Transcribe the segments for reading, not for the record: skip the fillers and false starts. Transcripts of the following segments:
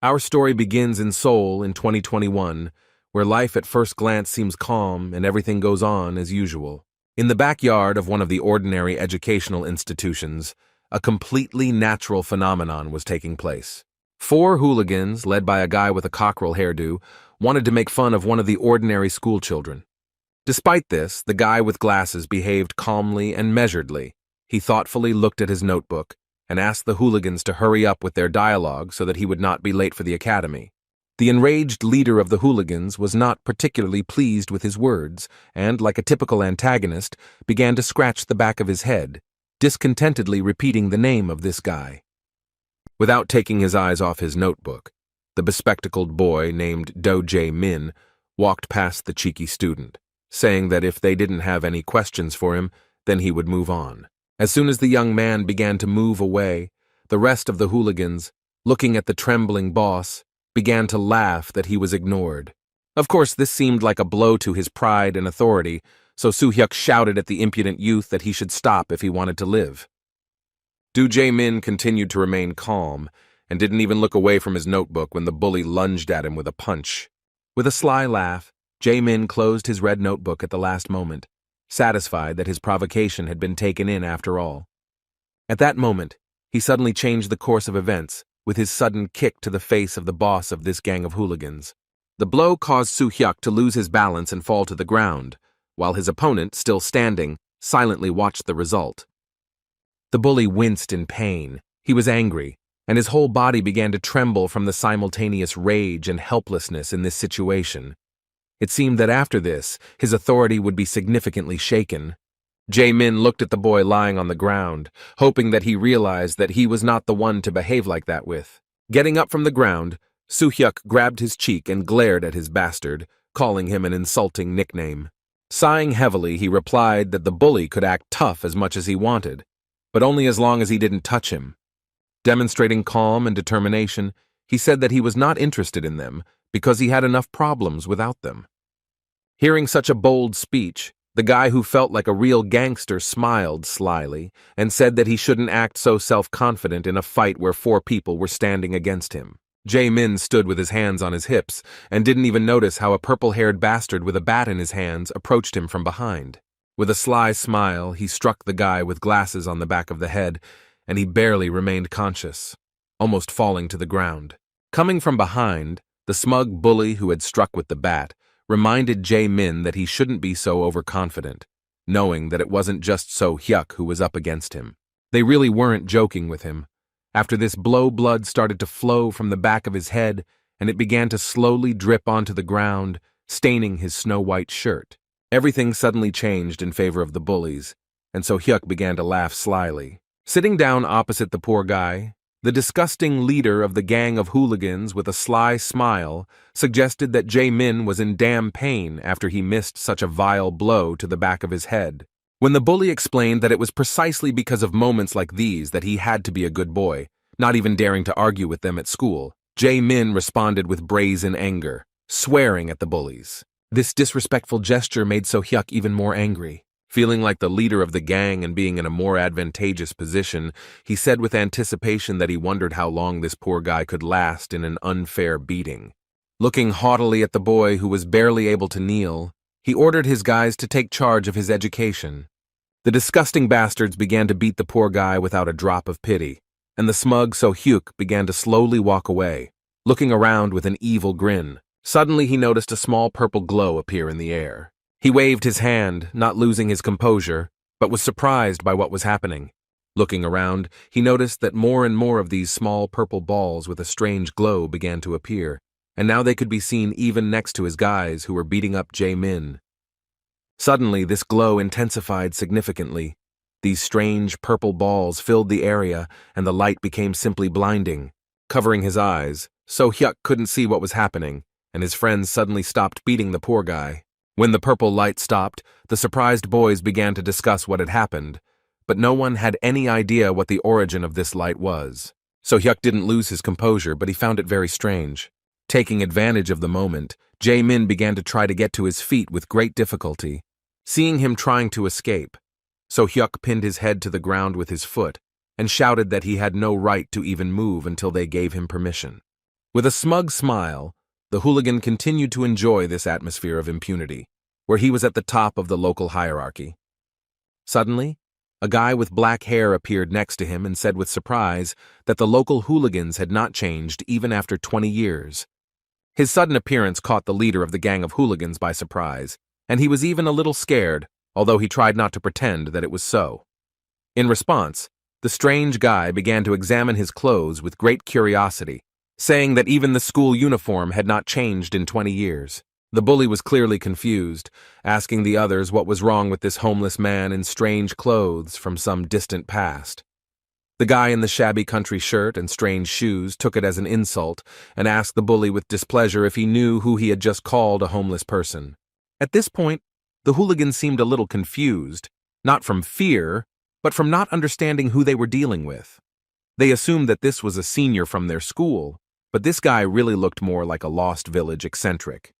Our story begins in Seoul in 2021, where life at first glance seems calm and everything goes on as usual. In the backyard of one of the ordinary educational institutions, a completely natural phenomenon was taking place. Four hooligans, led by a guy with a cockerel hairdo, wanted to make fun of one of the ordinary schoolchildren. Despite this, the guy with glasses behaved calmly and measuredly. He thoughtfully looked at his notebook and asked the hooligans to hurry up with their dialogue so that he would not be late for the academy. The enraged leader of the hooligans was not particularly pleased with his words and, like a typical antagonist, began to scratch the back of his head, discontentedly repeating the name of this guy. Without taking his eyes off his notebook, the bespectacled boy named Do Jae-min walked past the cheeky student, saying that if they didn't have any questions for him, then he would move on. As soon as the young man began to move away, the rest of the hooligans, looking at the trembling boss, began to laugh that he was ignored. Of course, this seemed like a blow to his pride and authority, so Soo-hyuk shouted at the impudent youth that he should stop if he wanted to live. Do Jae-min continued to remain calm and didn't even look away from his notebook when the bully lunged at him with a punch. With a sly laugh, Jae-min closed his red notebook at the last moment, satisfied that his provocation had been taken in after all. At that moment, he suddenly changed the course of events with his sudden kick to the face of the boss of this gang of hooligans. The blow caused Soo-hyuk to lose his balance and fall to the ground, while his opponent, still standing, silently watched the result. The bully winced in pain. He was angry, and his whole body began to tremble from the simultaneous rage and helplessness in this situation. It seemed that after this, his authority would be significantly shaken. Jae-min looked at the boy lying on the ground, hoping that he realized that he was not the one to behave like that with. Getting up from the ground, Soo-hyuk grabbed his cheek and glared at his bastard, calling him an insulting nickname. Sighing heavily, he replied that the bully could act tough as much as he wanted, but only as long as he didn't touch him. Demonstrating calm and determination, he said that he was not interested in them because he had enough problems without them. Hearing such a bold speech, the guy who felt like a real gangster smiled slyly and said that he shouldn't act so self-confident in a fight where four people were standing against him. Jae-min stood with his hands on his hips and didn't even notice how a purple-haired bastard with a bat in his hands approached him from behind. With a sly smile, he struck the guy with glasses on the back of the head, and he barely remained conscious, almost falling to the ground. Coming from behind, the smug bully who had struck with the bat reminded Jae-min that he shouldn't be so overconfident, knowing that it wasn't just Soo-hyuk who was up against him. They really weren't joking with him. After this blow, blood started to flow from the back of his head, and it began to slowly drip onto the ground, staining his snow-white shirt. Everything suddenly changed in favor of the bullies, and Soo-hyuk began to laugh slyly. Sitting down opposite the poor guy, the disgusting leader of the gang of hooligans with a sly smile suggested that Jae-min was in damn pain after he missed such a vile blow to the back of his head. When the bully explained that it was precisely because of moments like these that he had to be a good boy, not even daring to argue with them at school, Jae-min responded with brazen anger, swearing at the bullies. This disrespectful gesture made Soo-hyuk even more angry. Feeling like the leader of the gang and being in a more advantageous position, he said with anticipation that he wondered how long this poor guy could last in an unfair beating. Looking haughtily at the boy who was barely able to kneel, he ordered his guys to take charge of his education. The disgusting bastards began to beat the poor guy without a drop of pity, and the smug Soo-hyuk began to slowly walk away, looking around with an evil grin. Suddenly he noticed a small purple glow appear in the air. He waved his hand, not losing his composure, but was surprised by what was happening. Looking around, he noticed that more and more of these small purple balls with a strange glow began to appear, and now they could be seen even next to his guys who were beating up Jae-min. Suddenly, this glow intensified significantly. These strange purple balls filled the area, and the light became simply blinding. Covering his eyes, Soo-hyuk couldn't see what was happening, and his friends suddenly stopped beating the poor guy. When the purple light stopped, the surprised boys began to discuss what had happened, but no one had any idea what the origin of this light was. Soo-hyuk didn't lose his composure, but he found it very strange. Taking advantage of the moment, Jae-min began to try to get to his feet with great difficulty. Seeing him trying to escape, Soo-hyuk pinned his head to the ground with his foot and shouted that he had no right to even move until they gave him permission. With a smug smile, the hooligan continued to enjoy this atmosphere of impunity, where he was at the top of the local hierarchy. Suddenly, a guy with black hair appeared next to him and said with surprise that the local hooligans had not changed even after 20 years. His sudden appearance caught the leader of the gang of hooligans by surprise, and he was even a little scared, although he tried not to pretend that it was so. In response, the strange guy began to examine his clothes with great curiosity, saying that even the school uniform had not changed in 20 years. The bully was clearly confused, asking the others what was wrong with this homeless man in strange clothes from some distant past. The guy in the shabby country shirt and strange shoes took it as an insult and asked the bully with displeasure if he knew who he had just called a homeless person. At this point, the hooligan seemed a little confused, not from fear, but from not understanding who they were dealing with. They assumed that this was a senior from their school, but this guy really looked more like a Lost Village eccentric.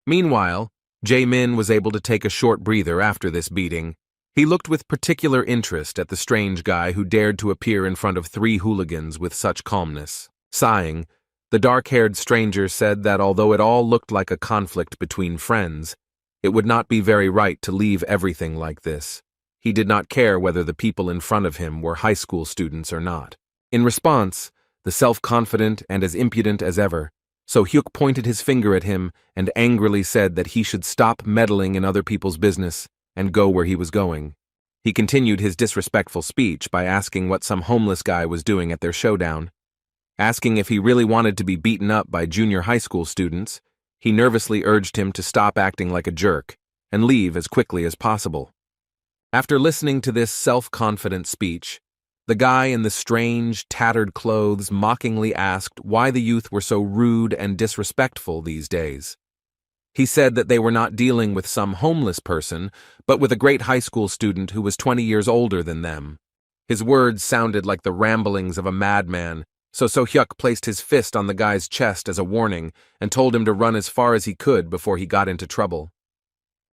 Meanwhile, Jae-min was able to take a short breather after this beating. He looked with particular interest at the strange guy who dared to appear in front of 3 hooligans with such calmness. Sighing, the dark-haired stranger said that although it all looked like a conflict between friends, it would not be very right to leave everything like this. He did not care whether the people in front of him were high school students or not. In response, the self-confident and as impudent as ever, So-hyuk pointed his finger at him and angrily said that he should stop meddling in other people's business and go where he was going. He continued his disrespectful speech by asking what some homeless guy was doing at their showdown. Asking if he really wanted to be beaten up by junior high school students, he nervously urged him to stop acting like a jerk and leave as quickly as possible. After listening to this self-confident speech, the guy in the strange, tattered clothes mockingly asked why the youth were so rude and disrespectful these days. He said that they were not dealing with some homeless person, but with a great high school student who was 20 years older than them. His words sounded like the ramblings of a madman, so So-hyuk placed his fist on the guy's chest as a warning and told him to run as far as he could before he got into trouble.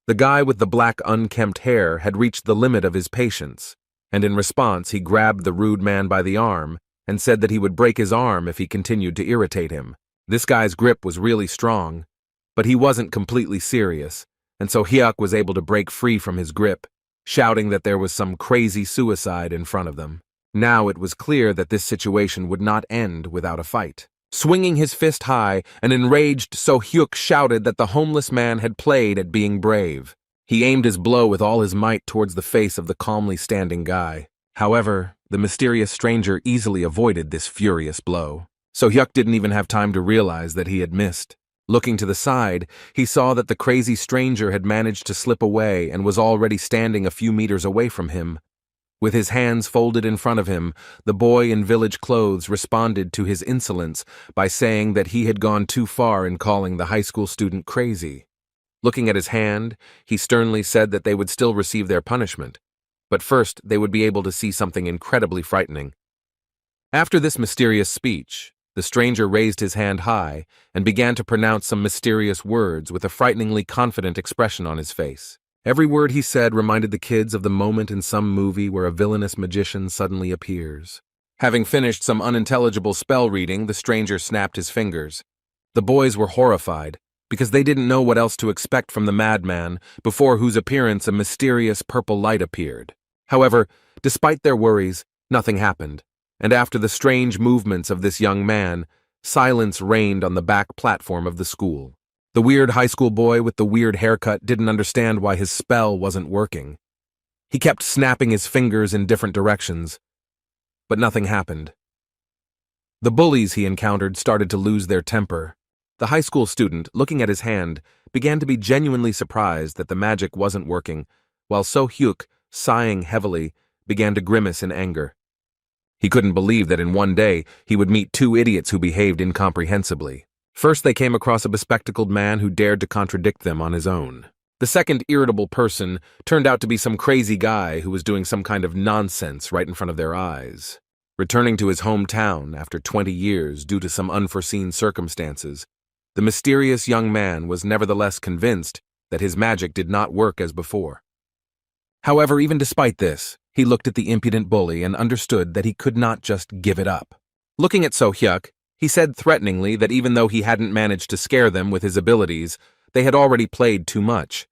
The guy with the black unkempt hair had reached the limit of his patience, and in response he grabbed the rude man by the arm and said that he would break his arm if he continued to irritate him. This guy's grip was really strong, but he wasn't completely serious, and so Hyuk was able to break free from his grip, shouting that there was some crazy suicide in front of them. Now it was clear that this situation would not end without a fight. Swinging his fist high, an enraged So-hyuk shouted that the homeless man had played at being brave. He aimed his blow with all his might towards the face of the calmly standing guy. However, the mysterious stranger easily avoided this furious blow. So-hyuk didn't even have time to realize that he had missed. Looking to the side, he saw that the crazy stranger had managed to slip away and was already standing a few meters away from him. With his hands folded in front of him, the boy in village clothes responded to his insolence by saying that he had gone too far in calling the high school student crazy. Looking at his hand, he sternly said that they would still receive their punishment, but first they would be able to see something incredibly frightening. After this mysterious speech, the stranger raised his hand high and began to pronounce some mysterious words with a frighteningly confident expression on his face. Every word he said reminded the kids of the moment in some movie where a villainous magician suddenly appears. Having finished some unintelligible spell reading, the stranger snapped his fingers. The boys were horrified, because they didn't know what else to expect from the madman, before whose appearance a mysterious purple light appeared. However, despite their worries, nothing happened, and after the strange movements of this young man, silence reigned on the back platform of the school. The weird high school boy with the weird haircut didn't understand why his spell wasn't working. He kept snapping his fingers in different directions, but nothing happened. The bullies he encountered started to lose their temper. The high school student, looking at his hand, began to be genuinely surprised that the magic wasn't working, while So-hyuk, sighing heavily, began to grimace in anger. He couldn't believe that in one day he would meet 2 idiots who behaved incomprehensibly. First, they came across a bespectacled man who dared to contradict them on his own. The second irritable person turned out to be some crazy guy who was doing some kind of nonsense right in front of their eyes. Returning to his hometown after 20 years due to some unforeseen circumstances, the mysterious young man was nevertheless convinced that his magic did not work as before. However, even despite this, he looked at the impudent bully and understood that he could not just give it up. Looking at So-hyuk, He said threateningly that even though he hadn't managed to scare them with his abilities, they had already played too much.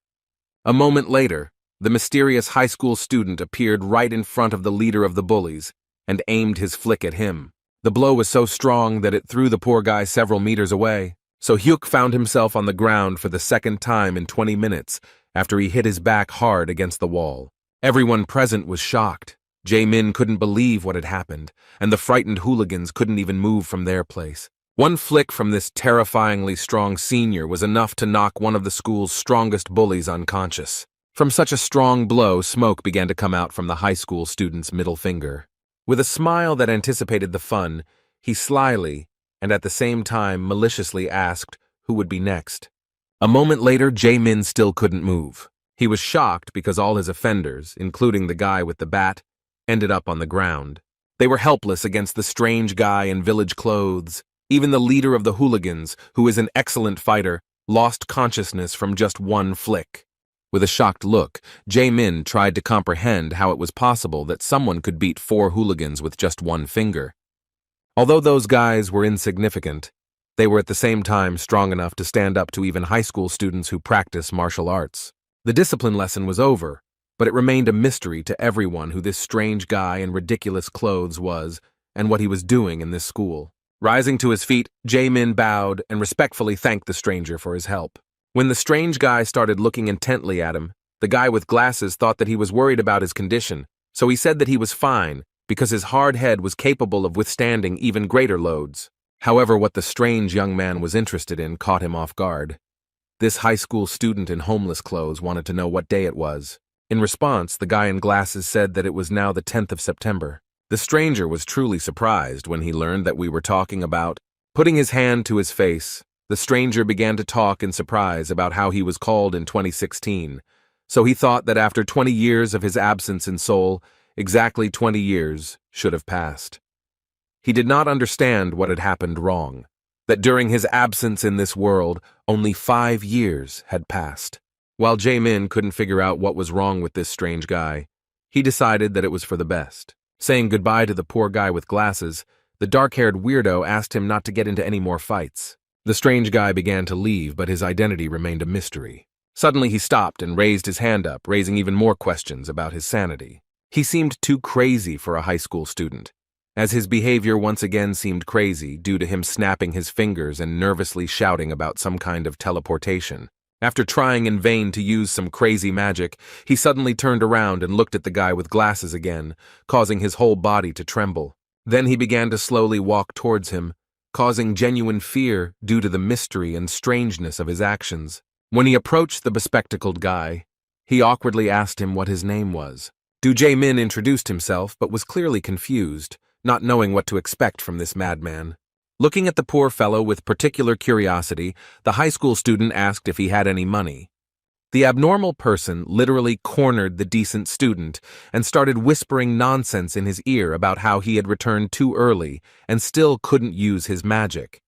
A moment later, the mysterious high school student appeared right in front of the leader of the bullies and aimed his flick at him. The blow was so strong that it threw the poor guy several meters away, so Hyuk found himself on the ground for the second time in 20 minutes after he hit his back hard against the wall. Everyone present was shocked. Jae-min couldn't believe what had happened, and the frightened hooligans couldn't even move from their place. One flick from this terrifyingly strong senior was enough to knock one of the school's strongest bullies unconscious. From such a strong blow, smoke began to come out from the high school student's middle finger. With a smile that anticipated the fun, he slyly, and at the same time maliciously asked who would be next. A moment later, Jae-min still couldn't move. He was shocked because all his offenders, including the guy with the bat, ended up on the ground. They were helpless against the strange guy in village clothes. Even the leader of the hooligans, who is an excellent fighter, lost consciousness from just one flick. With a shocked look, Jae-min tried to comprehend how it was possible that someone could beat 4 hooligans with just one finger. Although those guys were insignificant, they were at the same time strong enough to stand up to even high school students who practice martial arts. The discipline lesson was over, but it remained a mystery to everyone who this strange guy in ridiculous clothes was and what he was doing in this school. Rising to his feet, Jae-min bowed and respectfully thanked the stranger for his help. When the strange guy started looking intently at him, the guy with glasses thought that he was worried about his condition, so he said that he was fine because his hard head was capable of withstanding even greater loads. However, what the strange young man was interested in caught him off guard. This high school student in homeless clothes wanted to know what day it was. In response, the guy in glasses said that it was now the 10th of September. The stranger was truly surprised when he learned that we were talking about. Putting his hand to his face, the stranger began to talk in surprise about how he was called in 2016, so he thought that after 20 years of his absence in Seoul, exactly 20 years should have passed. He did not understand what had happened wrong, that during his absence in this world, only 5 years had passed. While Jae-min couldn't figure out what was wrong with this strange guy, he decided that it was for the best. Saying goodbye to the poor guy with glasses, the dark-haired weirdo asked him not to get into any more fights. The strange guy began to leave, but his identity remained a mystery. Suddenly he stopped and raised his hand up, raising even more questions about his sanity. He seemed too crazy for a high school student, as his behavior once again seemed crazy due to him snapping his fingers and nervously shouting about some kind of teleportation. After trying in vain to use some crazy magic, he suddenly turned around and looked at the guy with glasses again, causing his whole body to tremble. Then he began to slowly walk towards him, causing genuine fear due to the mystery and strangeness of his actions. When he approached the bespectacled guy, he awkwardly asked him what his name was. Jae-min introduced himself but was clearly confused, not knowing what to expect from this madman. Looking at the poor fellow with particular curiosity, the high school student asked if he had any money. The abnormal person literally cornered the decent student and started whispering nonsense in his ear about how he had returned too early and still couldn't use his magic.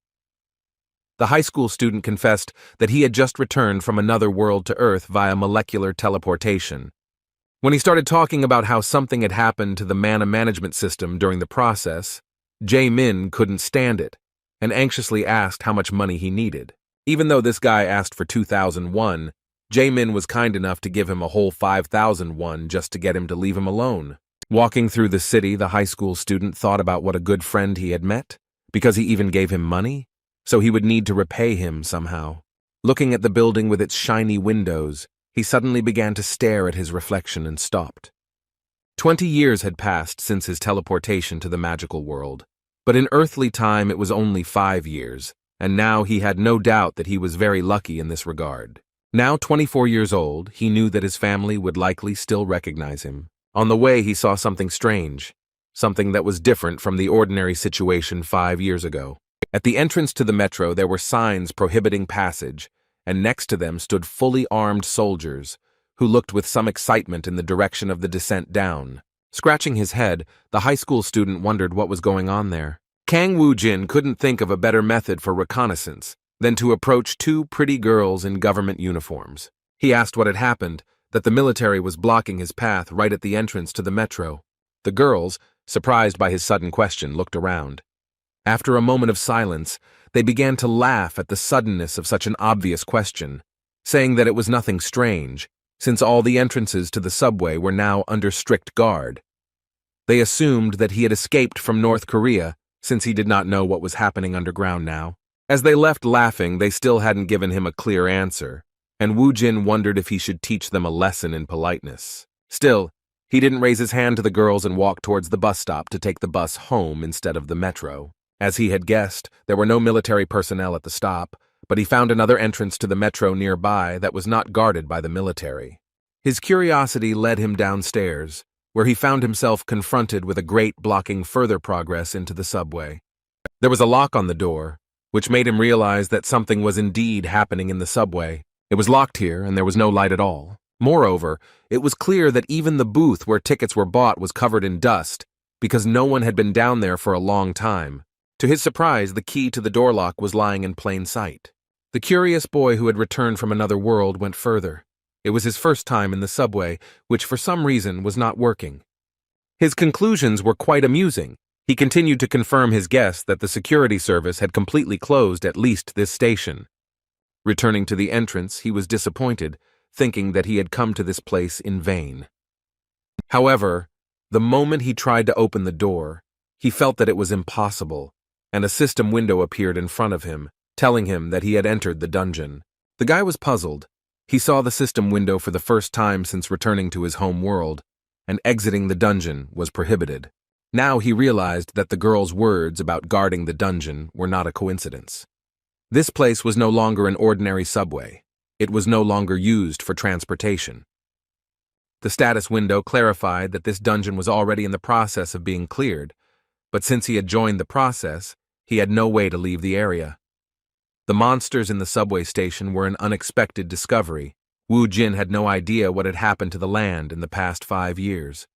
The high school student confessed that he had just returned from another world to Earth via molecular teleportation. When he started talking about how something had happened to the mana management system during the process, Jae-min couldn't stand it and anxiously asked how much money he needed. Even though this guy asked for 2,001, Jae-min was kind enough to give him a whole 5,001 just to get him to leave him alone. Walking through the city, the high school student thought about what a good friend he had met, because he even gave him money, so he would need to repay him somehow. Looking at the building with its shiny windows, he suddenly began to stare at his reflection and stopped. 20 years had passed since his teleportation to the magical world, but in earthly time it was only 5 years, and now he had no doubt that he was very lucky in this regard. Now 24 years old, he knew that his family would likely still recognize him. On the way, he saw something strange, something that was different from the ordinary situation 5 years ago. At the entrance to the metro, there were signs prohibiting passage, and next to them stood fully armed soldiers, who looked with some excitement in the direction of the descent down. Scratching his head, the high school student wondered what was going on there. Kang Woo-jin couldn't think of a better method for reconnaissance than to approach 2 pretty girls in government uniforms. He asked what had happened, that the military was blocking his path right at the entrance to the metro. The girls, surprised by his sudden question, looked around. After a moment of silence, they began to laugh at the suddenness of such an obvious question, saying that it was nothing strange, since all the entrances to the subway were now under strict guard. They assumed that he had escaped from North Korea, since he did not know what was happening underground now. As they left laughing, they still hadn't given him a clear answer, and Woo Jin wondered if he should teach them a lesson in politeness. Still, he didn't raise his hand to the girls and walk towards the bus stop to take the bus home instead of the metro. As he had guessed, there were no military personnel at the stop, but he found another entrance to the metro nearby that was not guarded by the military. His curiosity led him downstairs, where he found himself confronted with a grate blocking further progress into the subway. There was a lock on the door, which made him realize that something was indeed happening in the subway. It was locked here, and there was no light at all. Moreover, it was clear that even the booth where tickets were bought was covered in dust, because no one had been down there for a long time. To his surprise, the key to the door lock was lying in plain sight. The curious boy who had returned from another world went further. It was his first time in the subway, which for some reason was not working. His conclusions were quite amusing. He continued to confirm his guess that the security service had completely closed at least this station. Returning to the entrance, he was disappointed, thinking that he had come to this place in vain. However, the moment he tried to open the door, he felt that it was impossible, and a system window appeared in front of him, telling him that he had entered the dungeon. The guy was puzzled. He saw the system window for the first time since returning to his home world, and exiting the dungeon was prohibited. Now he realized that the girl's words about guarding the dungeon were not a coincidence. This place was no longer an ordinary subway. It was no longer used for transportation. The status window clarified that this dungeon was already in the process of being cleared, but since he had joined the process, he had no way to leave the area. The monsters in the subway station were an unexpected discovery. Woo Jin had no idea what had happened to the land in the past 5 years.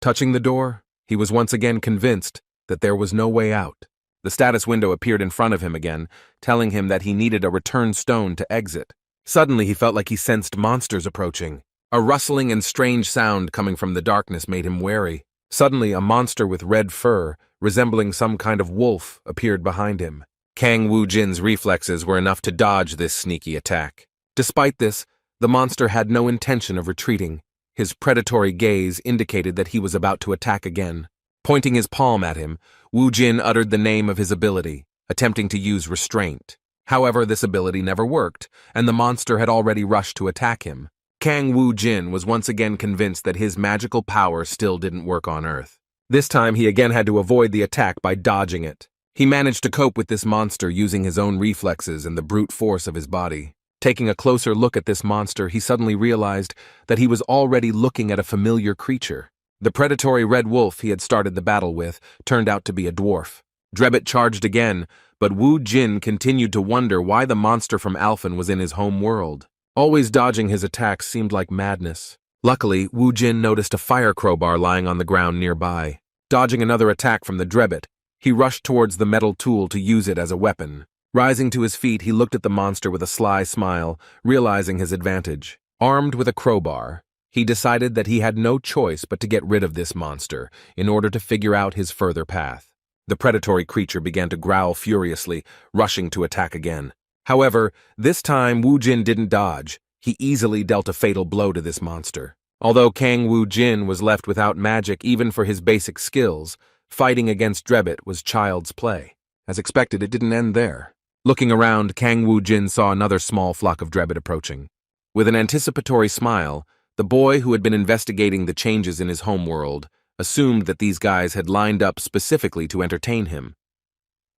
Touching the door, he was once again convinced that there was no way out. The status window appeared in front of him again, telling him that he needed a return stone to exit. Suddenly he felt like he sensed monsters approaching. A rustling and strange sound coming from the darkness made him wary. Suddenly a monster with red fur, resembling some kind of wolf, appeared behind him. Kang Woo Jin's reflexes were enough to dodge this sneaky attack. Despite this, the monster had no intention of retreating. His predatory gaze indicated that he was about to attack again. Pointing his palm at him, Woo Jin uttered the name of his ability, attempting to use restraint. However, this ability never worked, and the monster had already rushed to attack him. Kang Woo Jin was once again convinced that his magical power still didn't work on Earth. This time he again had to avoid the attack by dodging it. He managed to cope with this monster using his own reflexes and the brute force of his body. Taking a closer look at this monster, he suddenly realized that he was already looking at a familiar creature. The predatory red wolf he had started the battle with turned out to be a dwarf. Drebit charged again, but Woo Jin continued to wonder why the monster from Alphen was in his home world. Always dodging his attacks seemed like madness. Luckily, Woo Jin noticed a fire crowbar lying on the ground nearby. Dodging another attack from the Drebit, he rushed towards the metal tool to use it as a weapon. Rising to his feet, he looked at the monster with a sly smile, realizing his advantage. Armed with a crowbar, he decided that he had no choice but to get rid of this monster in order to figure out his further path. The predatory creature began to growl furiously, rushing to attack again. However, this time Woo Jin didn't dodge. He easily dealt a fatal blow to this monster. Although Kang Woo Jin was left without magic even for his basic skills, fighting against Drebit was child's play. As expected, it didn't end there. Looking around, Kang Woo Jin saw another small flock of Drebit approaching. With an anticipatory smile, the boy who had been investigating the changes in his homeworld assumed that these guys had lined up specifically to entertain him.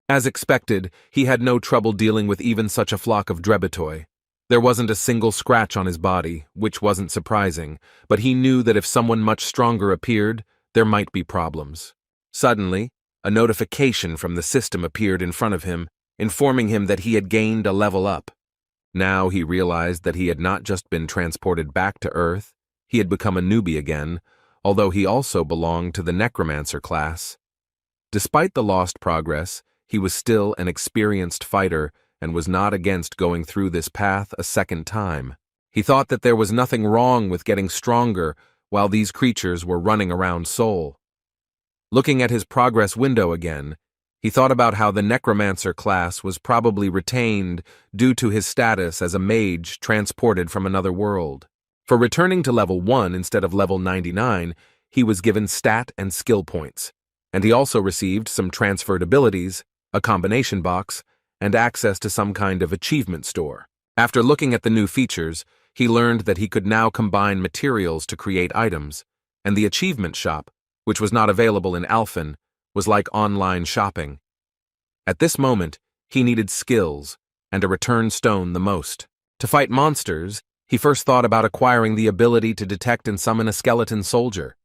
As expected, he had no trouble dealing with even such a flock of Drebitoi. There wasn't a single scratch on his body, which wasn't surprising, but he knew that if someone much stronger appeared, there might be problems. Suddenly, a notification from the system appeared in front of him, informing him that he had gained a level up. Now he realized that he had not just been transported back to Earth, he had become a newbie again, although he also belonged to the necromancer class. Despite the lost progress, he was still an experienced fighter and was not against going through this path a second time. He thought that there was nothing wrong with getting stronger while these creatures were running around Seoul. Looking at his progress window again, He thought about how the necromancer class was probably retained due to his status as a mage transported from another world. For returning to level 1 instead of level 99, he was given stat and skill points, and he also received some transferred abilities, a combination box, and access to some kind of achievement store. After looking at the new features, he learned that he could now combine materials to create items, and the achievement shop, which was not available in Alphen, was like online shopping. At this moment, he needed skills and a return stone the most. To fight monsters, he first thought about acquiring the ability to detect and summon a skeleton soldier.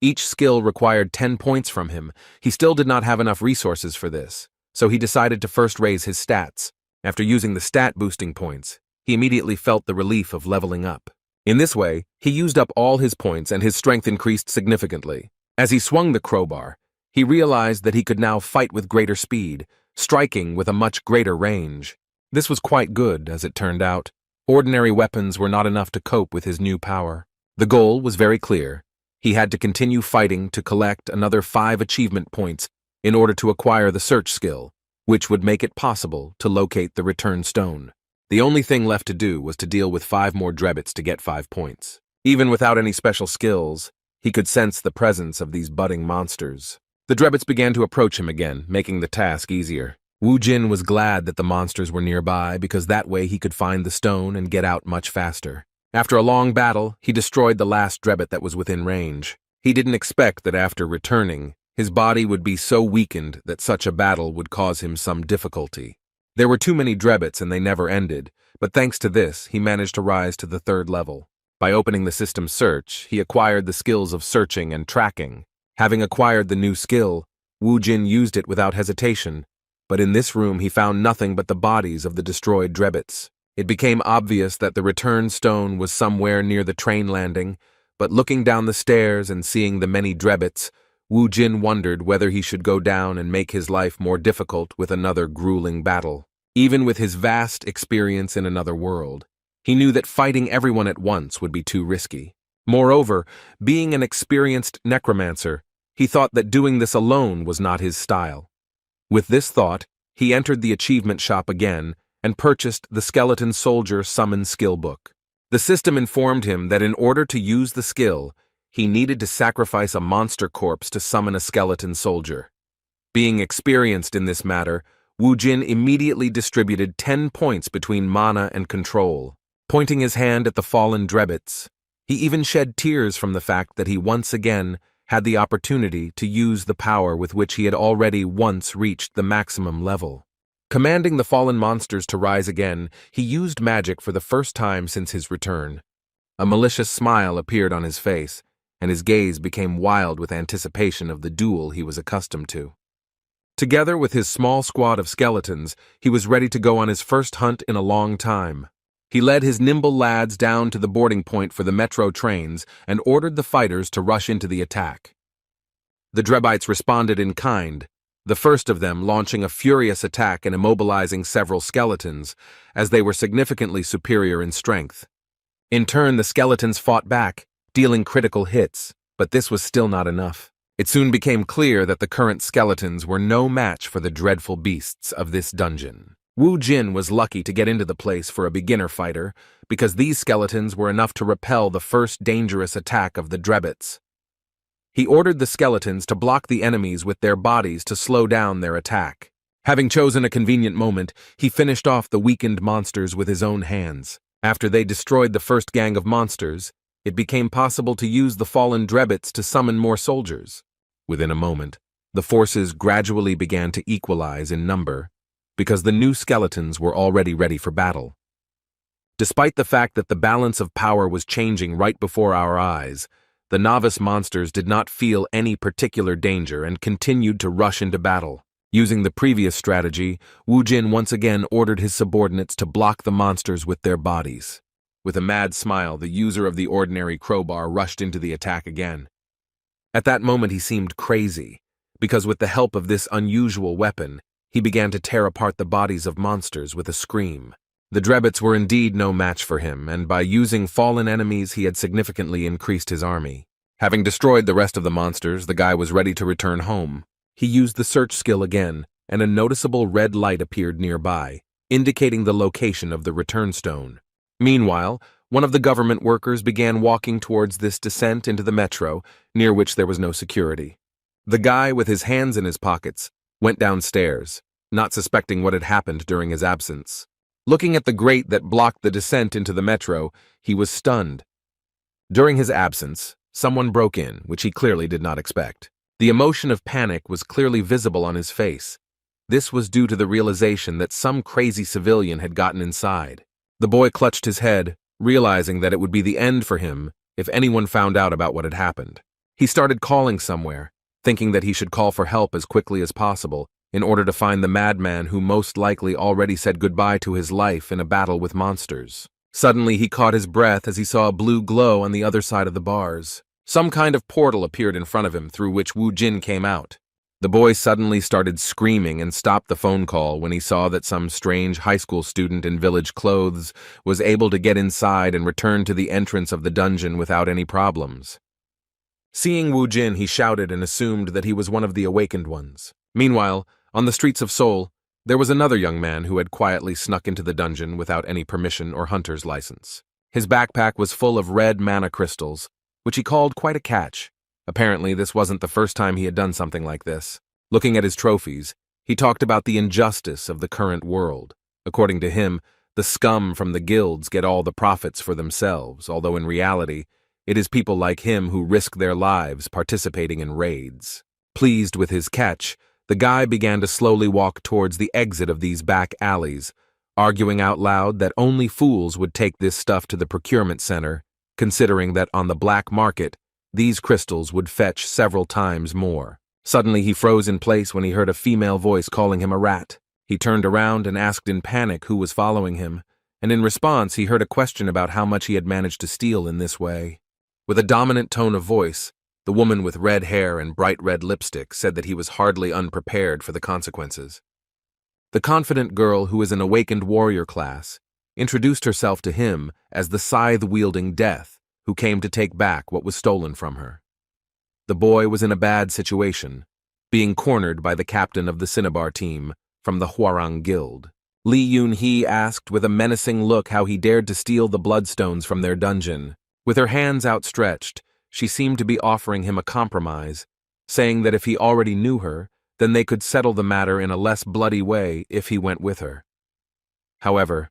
Each skill required 10 points from him. He still did not have enough resources for this, so he decided to first raise his stats. After using the stat boosting points, he immediately felt the relief of leveling up. In this way, he used up all his points and his strength increased significantly. As he swung the crowbar, he realized that he could now fight with greater speed, striking with a much greater range. This was quite good, as it turned out. Ordinary weapons were not enough to cope with his new power. The goal was very clear. He had to continue fighting to collect another 5 achievement points in order to acquire the search skill, which would make it possible to locate the return stone. The only thing left to do was to deal with 5 more drebbits to get 5 points. Even without any special skills, he could sense the presence of these budding monsters. The drebbits began to approach him again, making the task easier. Wu Jin was glad that the monsters were nearby because that way he could find the stone and get out much faster. After a long battle, he destroyed the last drebbit that was within range. He didn't expect that after returning, his body would be so weakened that such a battle would cause him some difficulty. There were too many drebbits and they never ended, but thanks to this, he managed to rise to the 3rd level. By opening the system search, he acquired the skills of searching and tracking. Having acquired the new skill, Wu Jin used it without hesitation, but in this room he found nothing but the bodies of the destroyed drebbits. It became obvious that the return stone was somewhere near the train landing, but looking down the stairs and seeing the many drebbits, Wu Jin wondered whether he should go down and make his life more difficult with another grueling battle. Even with his vast experience in another world, he knew that fighting everyone at once would be too risky. Moreover, being an experienced necromancer, he thought that doing this alone was not his style. With this thought, he entered the achievement shop again and purchased the Skeleton Soldier Summon Skill Book. The system informed him that in order to use the skill, he needed to sacrifice a monster corpse to summon a skeleton soldier. Being experienced in this matter, Wu Jin immediately distributed 10 points between mana and control. Pointing his hand at the fallen drebbits, he even shed tears from the fact that he once again had the opportunity to use the power with which he had already once reached the maximum level. Commanding the fallen monsters to rise again, he used magic for the first time since his return. A malicious smile appeared on his face, and his gaze became wild with anticipation of the duel he was accustomed to. Together with his small squad of skeletons, he was ready to go on his first hunt in a long time. He led his nimble lads down to the boarding point for the metro trains and ordered the fighters to rush into the attack. The Drebbites responded in kind, the first of them launching a furious attack and immobilizing several skeletons, as they were significantly superior in strength. In turn, the skeletons fought back, dealing critical hits, but this was still not enough. It soon became clear that the current skeletons were no match for the dreadful beasts of this dungeon. Wu Jin was lucky to get into the place for a beginner fighter, because these skeletons were enough to repel the first dangerous attack of the drebbits. He ordered the skeletons to block the enemies with their bodies to slow down their attack. Having chosen a convenient moment, he finished off the weakened monsters with his own hands. After they destroyed the first gang of monsters, it became possible to use the fallen drebbits to summon more soldiers. Within a moment, the forces gradually began to equalize in number, because the new skeletons were already ready for battle. Despite the fact that the balance of power was changing right before our eyes, the novice monsters did not feel any particular danger and continued to rush into battle. Using the previous strategy, Wu Jin once again ordered his subordinates to block the monsters with their bodies. With a mad smile, the user of the ordinary crowbar rushed into the attack again. At that moment he seemed crazy, because with the help of this unusual weapon, he began to tear apart the bodies of monsters with a scream. The drebbits were indeed no match for him, and by using fallen enemies he had significantly increased his army. Having destroyed the rest of the monsters, the guy was ready to return home. He used the search skill again, and a noticeable red light appeared nearby, indicating the location of the return stone. Meanwhile, one of the government workers began walking towards this descent into the metro, near which there was no security. The guy, with his hands in his pockets, went downstairs, not suspecting what had happened during his absence. Looking at the grate that blocked the descent into the metro, he was stunned. During his absence, someone broke in, which he clearly did not expect. The emotion of panic was clearly visible on his face. This was due to the realization that some crazy civilian had gotten inside. The boy clutched his head, realizing that it would be the end for him if anyone found out about what had happened. He started calling somewhere, thinking that he should call for help as quickly as possible in order to find the madman who most likely already said goodbye to his life in a battle with monsters. Suddenly, he caught his breath as he saw a blue glow on the other side of the bars. Some kind of portal appeared in front of him through which Wu Jin came out. The boy suddenly started screaming and stopped the phone call when he saw that some strange high school student in village clothes was able to get inside and return to the entrance of the dungeon without any problems. Seeing Wu Jin, he shouted and assumed that he was one of the awakened ones. Meanwhile, on the streets of Seoul, there was another young man who had quietly snuck into the dungeon without any permission or hunter's license. His backpack was full of red mana crystals, which he called quite a catch. Apparently, this wasn't the first time he had done something like this. Looking at his trophies, he talked about the injustice of the current world. According to him, the scum from the guilds get all the profits for themselves, although in reality, it is people like him who risk their lives participating in raids. Pleased with his catch, the guy began to slowly walk towards the exit of these back alleys, arguing out loud that only fools would take this stuff to the procurement center, considering that on the black market, these crystals would fetch several times more. Suddenly, he froze in place when he heard a female voice calling him a rat. He turned around and asked in panic who was following him, and in response, he heard a question about how much he had managed to steal in this way. With a dominant tone of voice, the woman with red hair and bright red lipstick said that he was hardly unprepared for the consequences. The confident girl, who is an awakened warrior class, introduced herself to him as the scythe-wielding Death, who came to take back what was stolen from her. The boy was in a bad situation, being cornered by the captain of the Cinnabar team from the Hwarang Guild. Lee Yoon-hee asked with a menacing look how he dared to steal the bloodstones from their dungeon. With her hands outstretched, she seemed to be offering him a compromise, saying that if he already knew her, then they could settle the matter in a less bloody way if he went with her. However,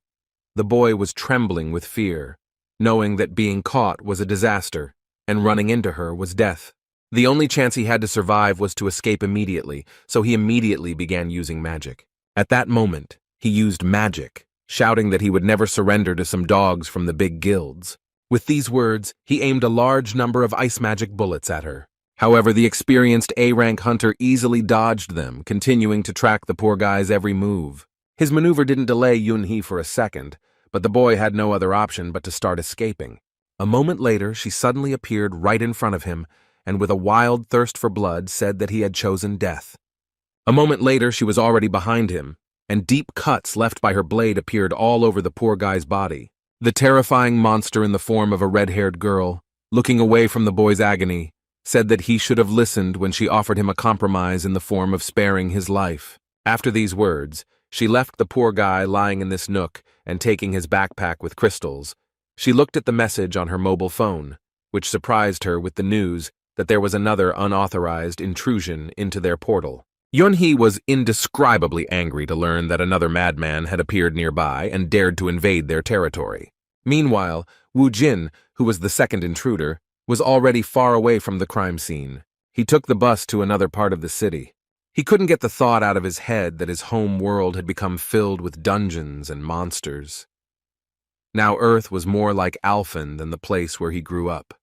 the boy was trembling with fear, knowing that being caught was a disaster, and running into her was death. The only chance he had to survive was to escape immediately, so he immediately began using magic. At that moment, he used magic, shouting that he would never surrender to some dogs from the big guilds. With these words, he aimed a large number of ice magic bullets at her. However, the experienced A-rank hunter easily dodged them, continuing to track the poor guy's every move. His maneuver didn't delay Yoon-hee for a second, but the boy had no other option but to start escaping. A moment later, she suddenly appeared right in front of him, and with a wild thirst for blood said that he had chosen death. A moment later, she was already behind him, and deep cuts left by her blade appeared all over the poor guy's body. The terrifying monster in the form of a red-haired girl, looking away from the boy's agony, said that he should have listened when she offered him a compromise in the form of sparing his life. After these words, she left the poor guy lying in this nook and taking his backpack with crystals. She looked at the message on her mobile phone, which surprised her with the news that there was another unauthorized intrusion into their portal. Yoon-hee was indescribably angry to learn that another madman had appeared nearby and dared to invade their territory. Meanwhile, Wu Jin, who was the second intruder, was already far away from the crime scene. He took the bus to another part of the city. He couldn't get the thought out of his head that his home world had become filled with dungeons and monsters. Now Earth was more like Alphen than the place where he grew up.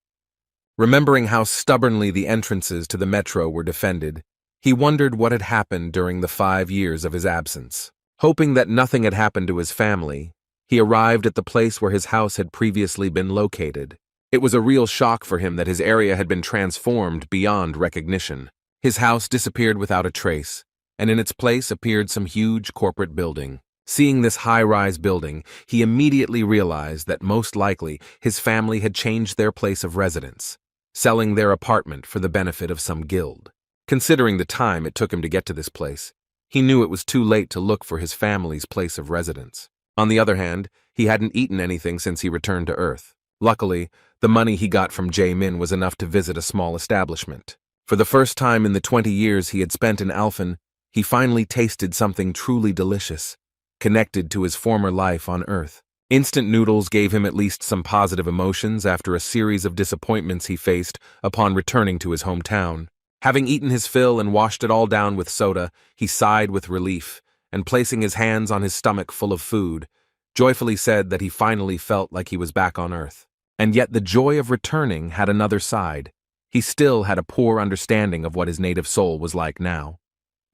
Remembering how stubbornly the entrances to the metro were defended, he wondered what had happened during the 5 years of his absence. Hoping that nothing had happened to his family, he arrived at the place where his house had previously been located. It was a real shock for him that his area had been transformed beyond recognition. His house disappeared without a trace, and in its place appeared some huge corporate building. Seeing this high-rise building, he immediately realized that most likely his family had changed their place of residence, selling their apartment for the benefit of some guild. Considering the time it took him to get to this place, He knew it was too late to look for his family's place of residence. On the other hand, he hadn't eaten anything since he returned to Earth. Luckily, the money he got from Jae-min was enough to visit a small establishment. For the first time in the 20 years he had spent in Alphen, he finally tasted something truly delicious, connected to his former life on Earth. Instant noodles gave him at least some positive emotions after a series of disappointments he faced upon returning to his hometown. Having eaten his fill and washed it all down with soda, he sighed with relief, and placing his hands on his stomach full of food, joyfully said that he finally felt like he was back on Earth. And yet the joy of returning had another side. He still had a poor understanding of what his native soul was like now.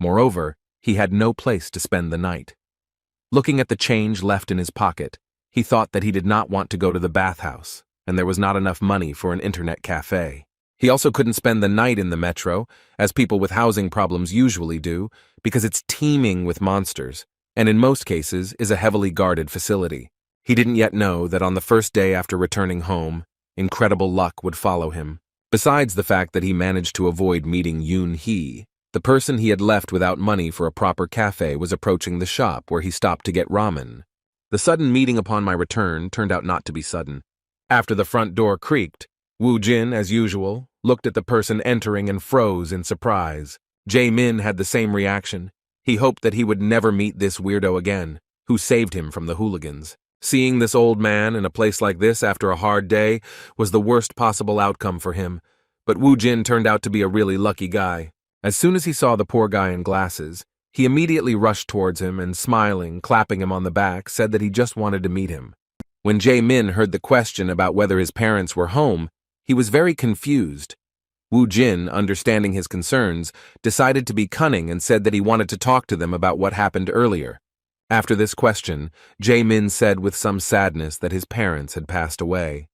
Moreover, he had no place to spend the night. Looking at the change left in his pocket, he thought that he did not want to go to the bathhouse, and there was not enough money for an internet cafe. He also couldn't spend the night in the metro, as people with housing problems usually do, because it's teeming with monsters, and in most cases is a heavily guarded facility. He didn't yet know that on the first day after returning home, incredible luck would follow him. Besides the fact that he managed to avoid meeting Yoon-hee, the person he had left without money for a proper cafe was approaching the shop where he stopped to get ramen. The sudden meeting upon my return turned out not to be sudden. After the front door creaked, Woo Jin, as usual, looked at the person entering and froze in surprise. Jae-min had the same reaction. He hoped that he would never meet this weirdo again, who saved him from the hooligans. Seeing this old man in a place like this after a hard day was the worst possible outcome for him, but Woo Jin turned out to be a really lucky guy. As soon as he saw the poor guy in glasses, he immediately rushed towards him and, smiling, clapping him on the back, said that he just wanted to meet him. When Jae-min heard the question about whether his parents were home, he was very confused. Woo Jin, understanding his concerns, decided to be cunning and said that he wanted to talk to them about what happened earlier. After this question, Jae-min said with some sadness that his parents had passed away.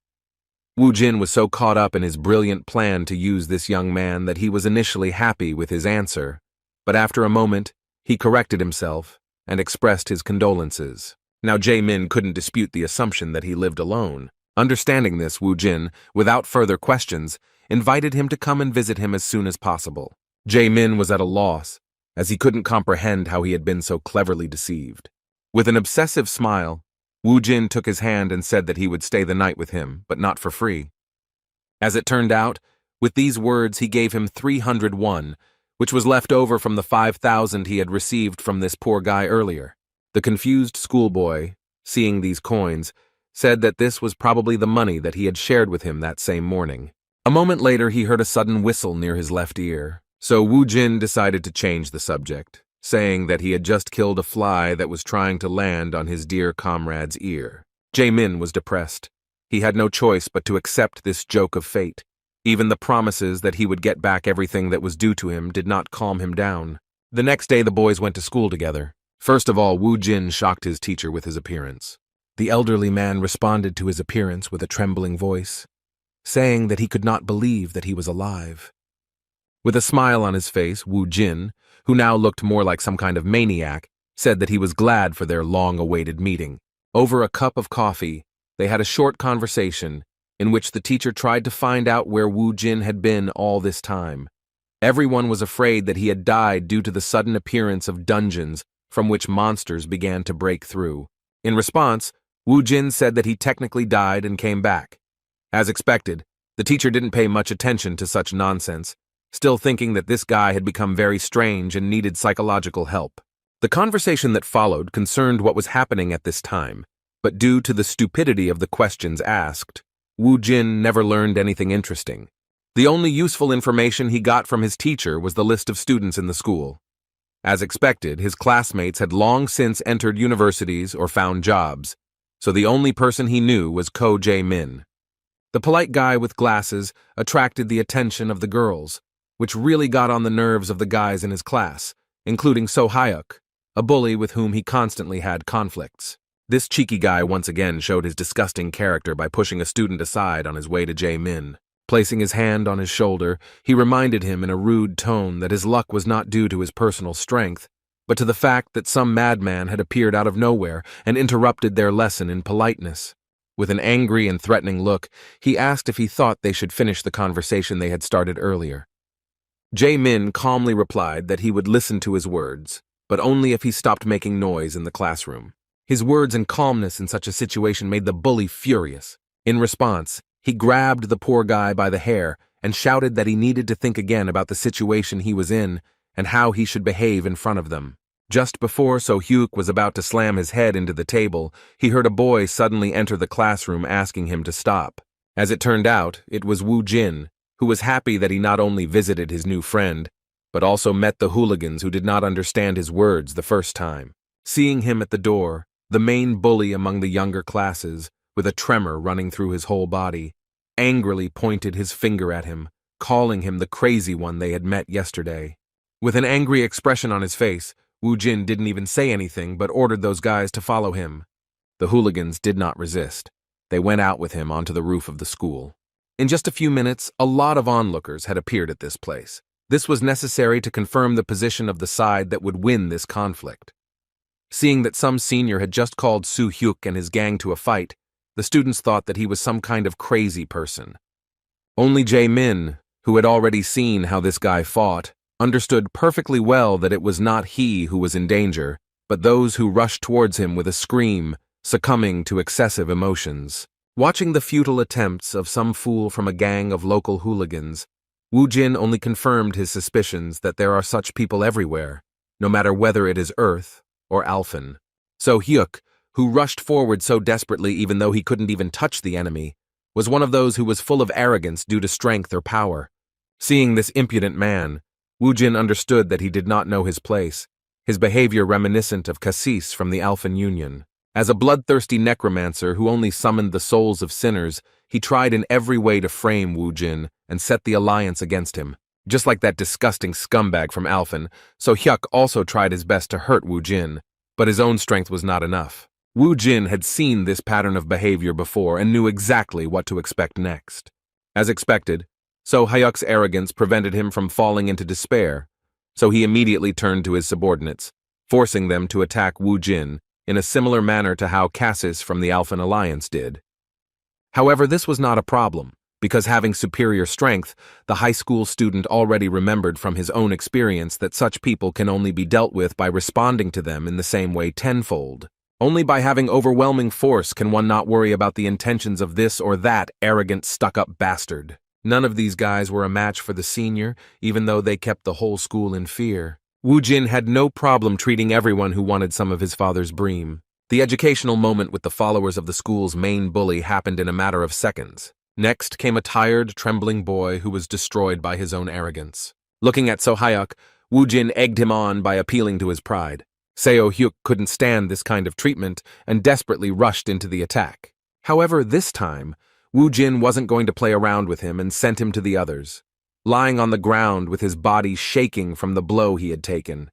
Woo Jin was so caught up in his brilliant plan to use this young man that he was initially happy with his answer, but after a moment, he corrected himself and expressed his condolences. Now Jae-min couldn't dispute the assumption that he lived alone. Understanding this, Woo Jin, without further questions, invited him to come and visit him as soon as possible. Jae-min was at a loss, as he couldn't comprehend how he had been so cleverly deceived. With an obsessive smile, Woo Jin took his hand and said that he would stay the night with him, but not for free. As it turned out, with these words he gave him 300 won, which was left over from the 5,000 he had received from this poor guy earlier. The confused schoolboy, seeing these coins, said that this was probably the money that he had shared with him that same morning. A moment later he heard a sudden whistle near his left ear, so Woo Jin decided to change the subject, saying that he had just killed a fly that was trying to land on his dear comrade's ear. Jae-min was depressed. He had no choice but to accept this joke of fate. Even the promises that he would get back everything that was due to him did not calm him down. The next day the boys went to school together. First of all, Woo Jin shocked his teacher with his appearance. The elderly man responded to his appearance with a trembling voice, saying that he could not believe that he was alive. With a smile on his face, Woo Jin, who now looked more like some kind of maniac, said that he was glad for their long-awaited meeting. Over a cup of coffee, they had a short conversation in which the teacher tried to find out where Woo Jin had been all this time. Everyone was afraid that he had died due to the sudden appearance of dungeons from which monsters began to break through. In response, Woo Jin said that he technically died and came back. As expected, the teacher didn't pay much attention to such nonsense, still thinking that this guy had become very strange and needed psychological help. The conversation that followed concerned what was happening at this time, but due to the stupidity of the questions asked, Woo Jin never learned anything interesting. The only useful information he got from his teacher was the list of students in the school. As expected, his classmates had long since entered universities or found jobs, so the only person he knew was Ko Jae-min. The polite guy with glasses attracted the attention of the girls, which really got on the nerves of the guys in his class, including So Hyuk, a bully with whom he constantly had conflicts. This cheeky guy once again showed his disgusting character by pushing a student aside on his way to Jae-min. Placing his hand on his shoulder, he reminded him in a rude tone that his luck was not due to his personal strength, but to the fact that some madman had appeared out of nowhere and interrupted their lesson in politeness. With an angry and threatening look, he asked if he thought they should finish the conversation they had started earlier. Jae-min calmly replied that he would listen to his words, but only if he stopped making noise in the classroom. His words and calmness in such a situation made the bully furious. In response, he grabbed the poor guy by the hair and shouted that he needed to think again about the situation he was in and how he should behave in front of them. Just before So Hyuk was about to slam his head into the table, he heard a boy suddenly enter the classroom asking him to stop. As it turned out, it was Woo Jin, who was happy that he not only visited his new friend, but also met the hooligans who did not understand his words the first time. Seeing him at the door, the main bully among the younger classes, with a tremor running through his whole body, angrily pointed his finger at him, calling him the crazy one they had met yesterday. With an angry expression on his face, Woo Jin didn't even say anything but ordered those guys to follow him. The hooligans did not resist. They went out with him onto the roof of the school. In just a few minutes, a lot of onlookers had appeared at this place. This was necessary to confirm the position of the side that would win this conflict. Seeing that some senior had just called Soo Hyuk and his gang to a fight, the students thought that he was some kind of crazy person. Only Jae-min, who had already seen how this guy fought, understood perfectly well that it was not he who was in danger, but those who rushed towards him with a scream, succumbing to excessive emotions. Watching the futile attempts of some fool from a gang of local hooligans, Woo Jin only confirmed his suspicions that there are such people everywhere, no matter whether it is Earth or Alphen. So Hyuk, who rushed forward so desperately even though he couldn't even touch the enemy, was one of those who was full of arrogance due to strength or power. Seeing this impudent man, Woo Jin understood that he did not know his place, his behavior reminiscent of Cassis from the Alphen Union. As a bloodthirsty necromancer who only summoned the souls of sinners, he tried in every way to frame Woo Jin and set the alliance against him. Just like that disgusting scumbag from Alphen, So Hyuk also tried his best to hurt Woo Jin, but his own strength was not enough. Woo Jin had seen this pattern of behavior before and knew exactly what to expect next. As expected, So Hyuk's arrogance prevented him from falling into despair, so he immediately turned to his subordinates, forcing them to attack Woo Jin in a similar manner to how Cassis from the Alphen Alliance did. However, this was not a problem, because having superior strength, the high school student already remembered from his own experience that such people can only be dealt with by responding to them in the same way tenfold. Only by having overwhelming force can one not worry about the intentions of this or that arrogant, stuck-up bastard. None of these guys were a match for the senior, even though they kept the whole school in fear. Woo Jin had no problem treating everyone who wanted some of his father's bream. The educational moment with the followers of the school's main bully happened in a matter of seconds. Next came a tired, trembling boy who was destroyed by his own arrogance. Looking at So Hyuk, Woo Jin egged him on by appealing to his pride. Seo Hyuk couldn't stand this kind of treatment and desperately rushed into the attack. However, this time, Woo Jin wasn't going to play around with him and sent him to the others, lying on the ground with his body shaking from the blow he had taken.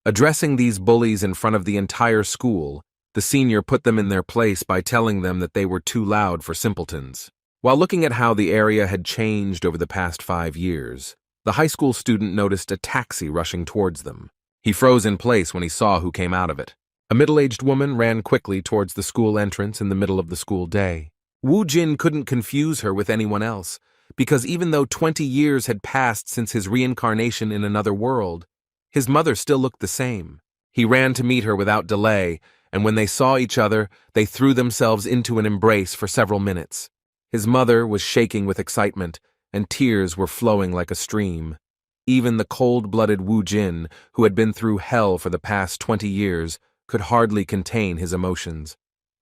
Addressing these bullies in front of the entire school, the senior put them in their place by telling them that they were too loud for simpletons. While looking at how the area had changed over the past 5 years, the high school student noticed a taxi rushing towards them. He froze in place when he saw who came out of it. A middle-aged woman ran quickly towards the school entrance in the middle of the school day. Woo Jin couldn't confuse her with anyone else, because even though 20 years had passed since his reincarnation in another world, his mother still looked the same. He ran to meet her without delay, and when they saw each other, they threw themselves into an embrace for several minutes. His mother was shaking with excitement, and tears were flowing like a stream. Even the cold-blooded Woo Jin, who had been through hell for the past 20 years, could hardly contain his emotions.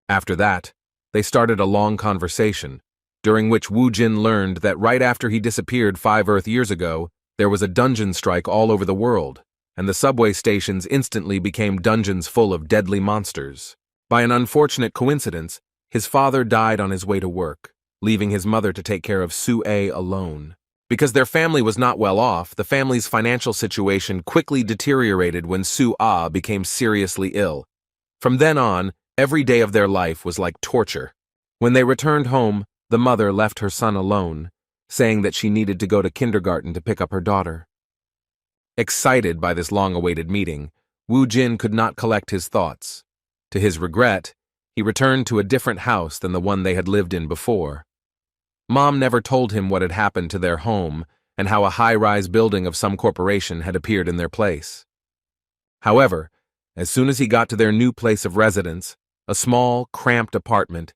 After that, they started a long conversation, during which Woo Jin learned that right after he disappeared 5 Earth years ago, there was a dungeon strike all over the world, and the subway stations instantly became dungeons full of deadly monsters. By an unfortunate coincidence, his father died on his way to work, leaving his mother to take care of Soo-ae alone. Because their family was not well off, the family's financial situation quickly deteriorated when Soo-ah became seriously ill. From then on, every day of their life was like torture. When they returned home, the mother left her son alone, saying that she needed to go to kindergarten to pick up her daughter. Excited by this long-awaited meeting, Woo Jin could not collect his thoughts. To his regret, he returned to a different house than the one they had lived in before. Mom never told him what had happened to their home and how a high-rise building of some corporation had appeared in their place. However, As soon as he got to their new place of residence, a small, cramped apartment,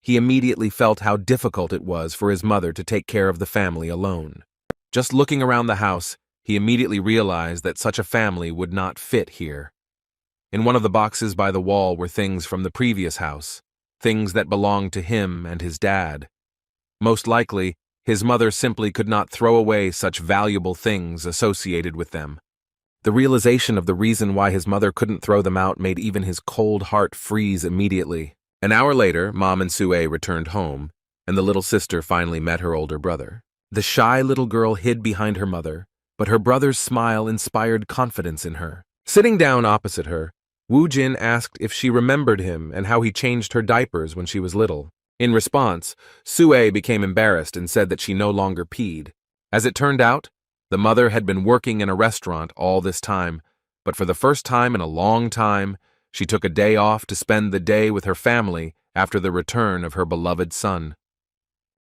he immediately felt how difficult it was for his mother to take care of the family alone. Just looking around the house, he immediately realized that such a family would not fit here. In one of the boxes by the wall were things from the previous house, things that belonged to him and his dad. Most likely, his mother simply could not throw away such valuable things associated with them. The realization of the reason why his mother couldn't throw them out made even his cold heart freeze immediately. An hour later, Mom and Sue returned home, and the little sister finally met her older brother. The shy little girl hid behind her mother, but her brother's smile inspired confidence in her. Sitting down opposite her, Woo Jin asked if she remembered him and how he changed her diapers when she was little. In response, Sue became embarrassed and said that she no longer peed. As it turned out, the mother had been working in a restaurant all this time, but for the first time in a long time, she took a day off to spend the day with her family after the return of her beloved son.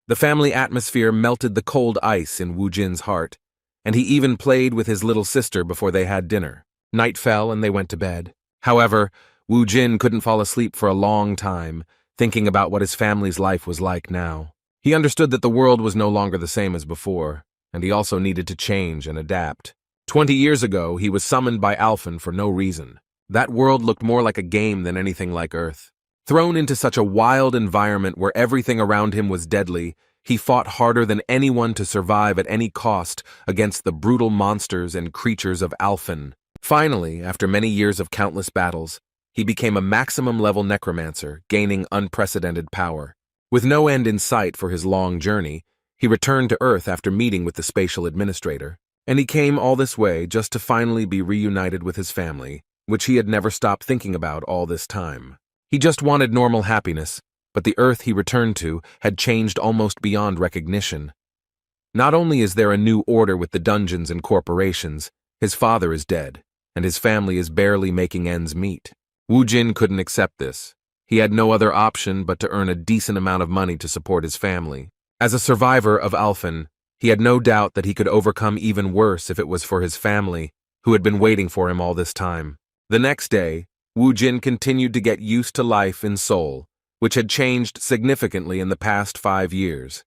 The family atmosphere melted the cold ice in Woo Jin's heart, and he even played with his little sister before they had dinner. Night fell and they went to bed. However, Woo Jin couldn't fall asleep for a long time, thinking about what his family's life was like now. He understood that the world was no longer the same as before, and he also needed to change and adapt. 20 years ago, he was summoned by Alphen for no reason. That world looked more like a game than anything like Earth. Thrown into such a wild environment where everything around him was deadly, he fought harder than anyone to survive at any cost against the brutal monsters and creatures of Alphen. Finally, after many years of countless battles, he became a maximum-level necromancer, gaining unprecedented power. With no end in sight for his long journey, he returned to Earth after meeting with the spatial administrator, and he came all this way just to finally be reunited with his family, which he had never stopped thinking about all this time. He just wanted normal happiness, but the Earth he returned to had changed almost beyond recognition. Not only is there a new order with the dungeons and corporations, his father is dead, and his family is barely making ends meet. Woo Jin couldn't accept this. He had no other option but to earn a decent amount of money to support his family. As a survivor of Alphen, he had no doubt that he could overcome even worse if it was for his family, who had been waiting for him all this time. The next day, Woo Jin continued to get used to life in Seoul, which had changed significantly in the past 5 years.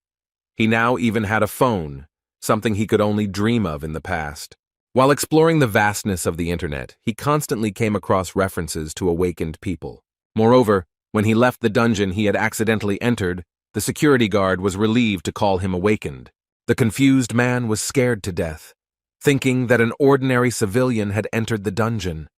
He now even had a phone, something he could only dream of in the past. While exploring the vastness of the internet, he constantly came across references to awakened people. Moreover, when he left the dungeon he had accidentally entered, the security guard was relieved to call him awakened. The confused man was scared to death, thinking that an ordinary civilian had entered the dungeon.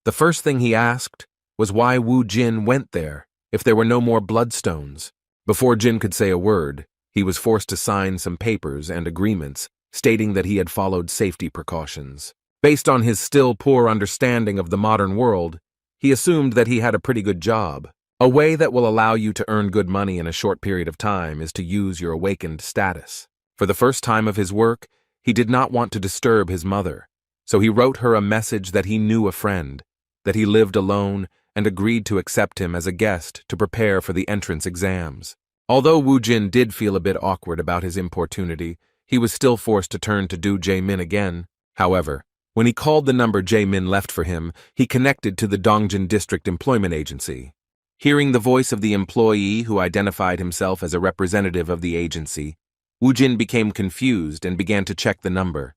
The first thing he asked was why Woo Jin went there if there were no more bloodstones. Before Jin could say a word, he was forced to sign some papers and agreements stating that he had followed safety precautions. Based on his still poor understanding of the modern world, he assumed that he had a pretty good job. A way that will allow you to earn good money in a short period of time is to use your awakened status. For the first time of his work, he did not want to disturb his mother, so he wrote her a message that he knew a friend, that he lived alone, and agreed to accept him as a guest to prepare for the entrance exams. Although Woo Jin did feel a bit awkward about his importunity, he was still forced to turn to Do Jae-min again. However, when he called the number Jae-min left for him, he connected to the Dongjin District Employment Agency. Hearing the voice of the employee who identified himself as a representative of the agency, Woo Jin became confused and began to check the number.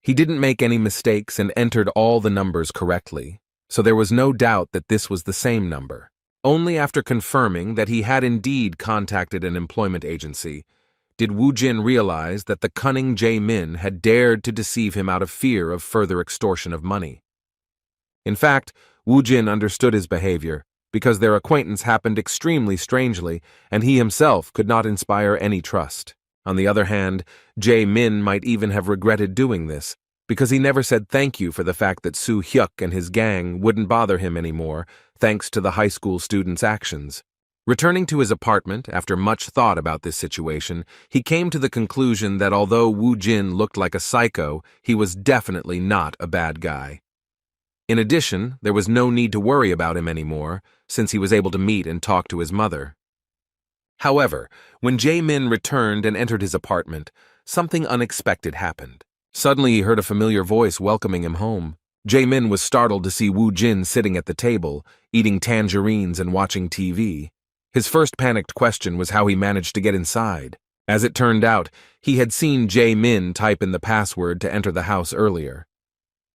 He didn't make any mistakes and entered all the numbers correctly, so there was no doubt that this was the same number. Only after confirming that he had indeed contacted an employment agency did Woo Jin realize that the cunning Jae-min had dared to deceive him out of fear of further extortion of money. In fact, Woo Jin understood his behavior because their acquaintance happened extremely strangely and he himself could not inspire any trust. On the other hand, Jae-min might even have regretted doing this because he never said thank you for the fact that Soo Hyuk and his gang wouldn't bother him anymore thanks to the high school student's actions. Returning to his apartment after much thought about this situation, he came to the conclusion that although Woo Jin looked like a psycho, he was definitely not a bad guy. In addition, there was no need to worry about him anymore, since he was able to meet and talk to his mother. However, when Jae-min returned and entered his apartment, something unexpected happened. Suddenly he heard a familiar voice welcoming him home. Jae-min was startled to see Woo Jin sitting at the table, eating tangerines and watching TV. His first panicked question was how he managed to get inside. As it turned out, he had seen Jae-min type in the password to enter the house earlier.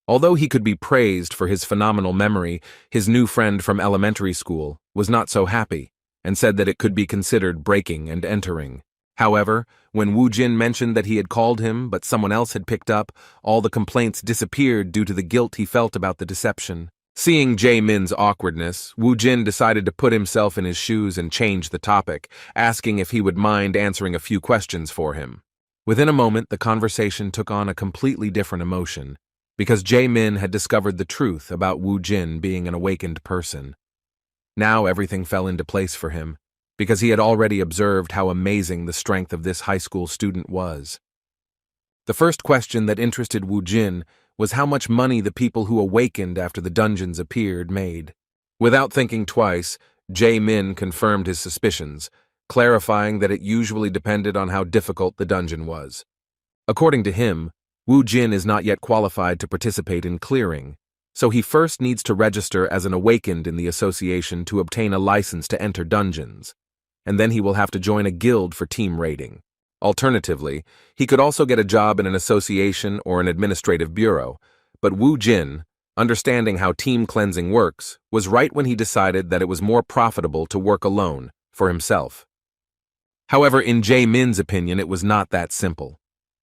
Although he could be praised for his phenomenal memory, his new friend from elementary school was not so happy and said that it could be considered breaking and entering. However, when Woo Jin mentioned that he had called him but someone else had picked up, all the complaints disappeared due to the guilt he felt about the deception. Seeing Jae-min's awkwardness, Woo Jin decided to put himself in his shoes and change the topic, asking if he would mind answering a few questions for him. Within a moment, the conversation took on a completely different emotion, because Jae-min had discovered the truth about Woo Jin being an awakened person. Now everything fell into place for him, because he had already observed how amazing the strength of this high school student was. The first question that interested Woo Jin was how much money the people who awakened after the dungeons appeared made. Without thinking twice, Jae-min confirmed his suspicions, clarifying that it usually depended on how difficult the dungeon was. According to him, Woo Jin is not yet qualified to participate in clearing, so he first needs to register as an awakened in the association to obtain a license to enter dungeons, and then he will have to join a guild for team raiding. Alternatively, he could also get a job in an association or an administrative bureau, but Woo Jin, understanding how team cleansing works, was right when he decided that it was more profitable to work alone, for himself. However, in Jae-min's opinion, it was not that simple.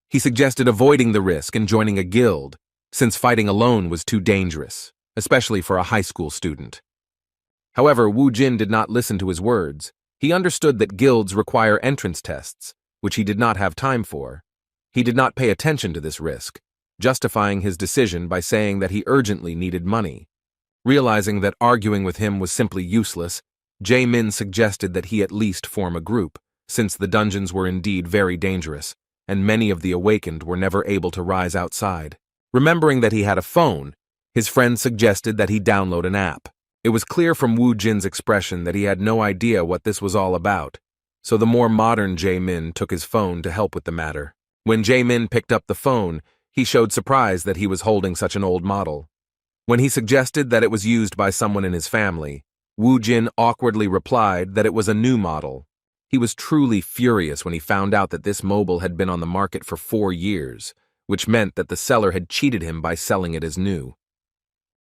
He suggested avoiding the risk and joining a guild, since fighting alone was too dangerous, especially for a high school student. However, Woo Jin did not listen to his words. He understood that guilds require entrance tests, which he did not have time for. He did not pay attention to this risk, justifying his decision by saying that he urgently needed money. Realizing that arguing with him was simply useless, Jae-min suggested that he at least form a group, since the dungeons were indeed very dangerous, and many of the awakened were never able to rise outside. Remembering that he had a phone, his friend suggested that he download an app. It was clear from Woo Jin's expression that he had no idea what this was all about, so the more modern Jae-min took his phone to help with the matter. When Jae-min picked up the phone, he showed surprise that he was holding such an old model. When he suggested that it was used by someone in his family, Woo Jin awkwardly replied that it was a new model. He was truly furious when he found out that this mobile had been on the market for 4 years, which meant that the seller had cheated him by selling it as new.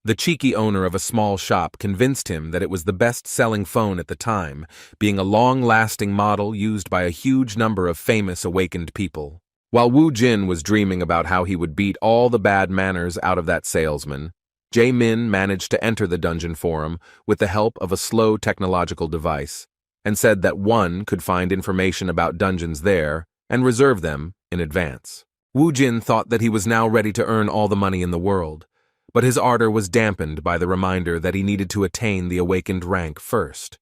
The cheeky owner of a small shop convinced him that it was the best-selling phone at the time, being a long-lasting model used by a huge number of famous awakened people. While Woo Jin was dreaming about how he would beat all the bad manners out of that salesman, Jae-min managed to enter the dungeon forum with the help of a slow technological device, and said that one could find information about dungeons there and reserve them in advance. Woo Jin thought that he was now ready to earn all the money in the world, but his ardor was dampened by the reminder that he needed to attain the awakened rank first.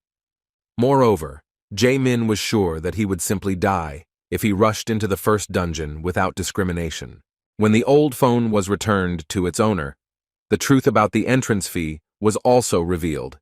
Moreover, Jae-min was sure that he would simply die if he rushed into the first dungeon without discrimination. When the old phone was returned to its owner, the truth about the entrance fee was also revealed.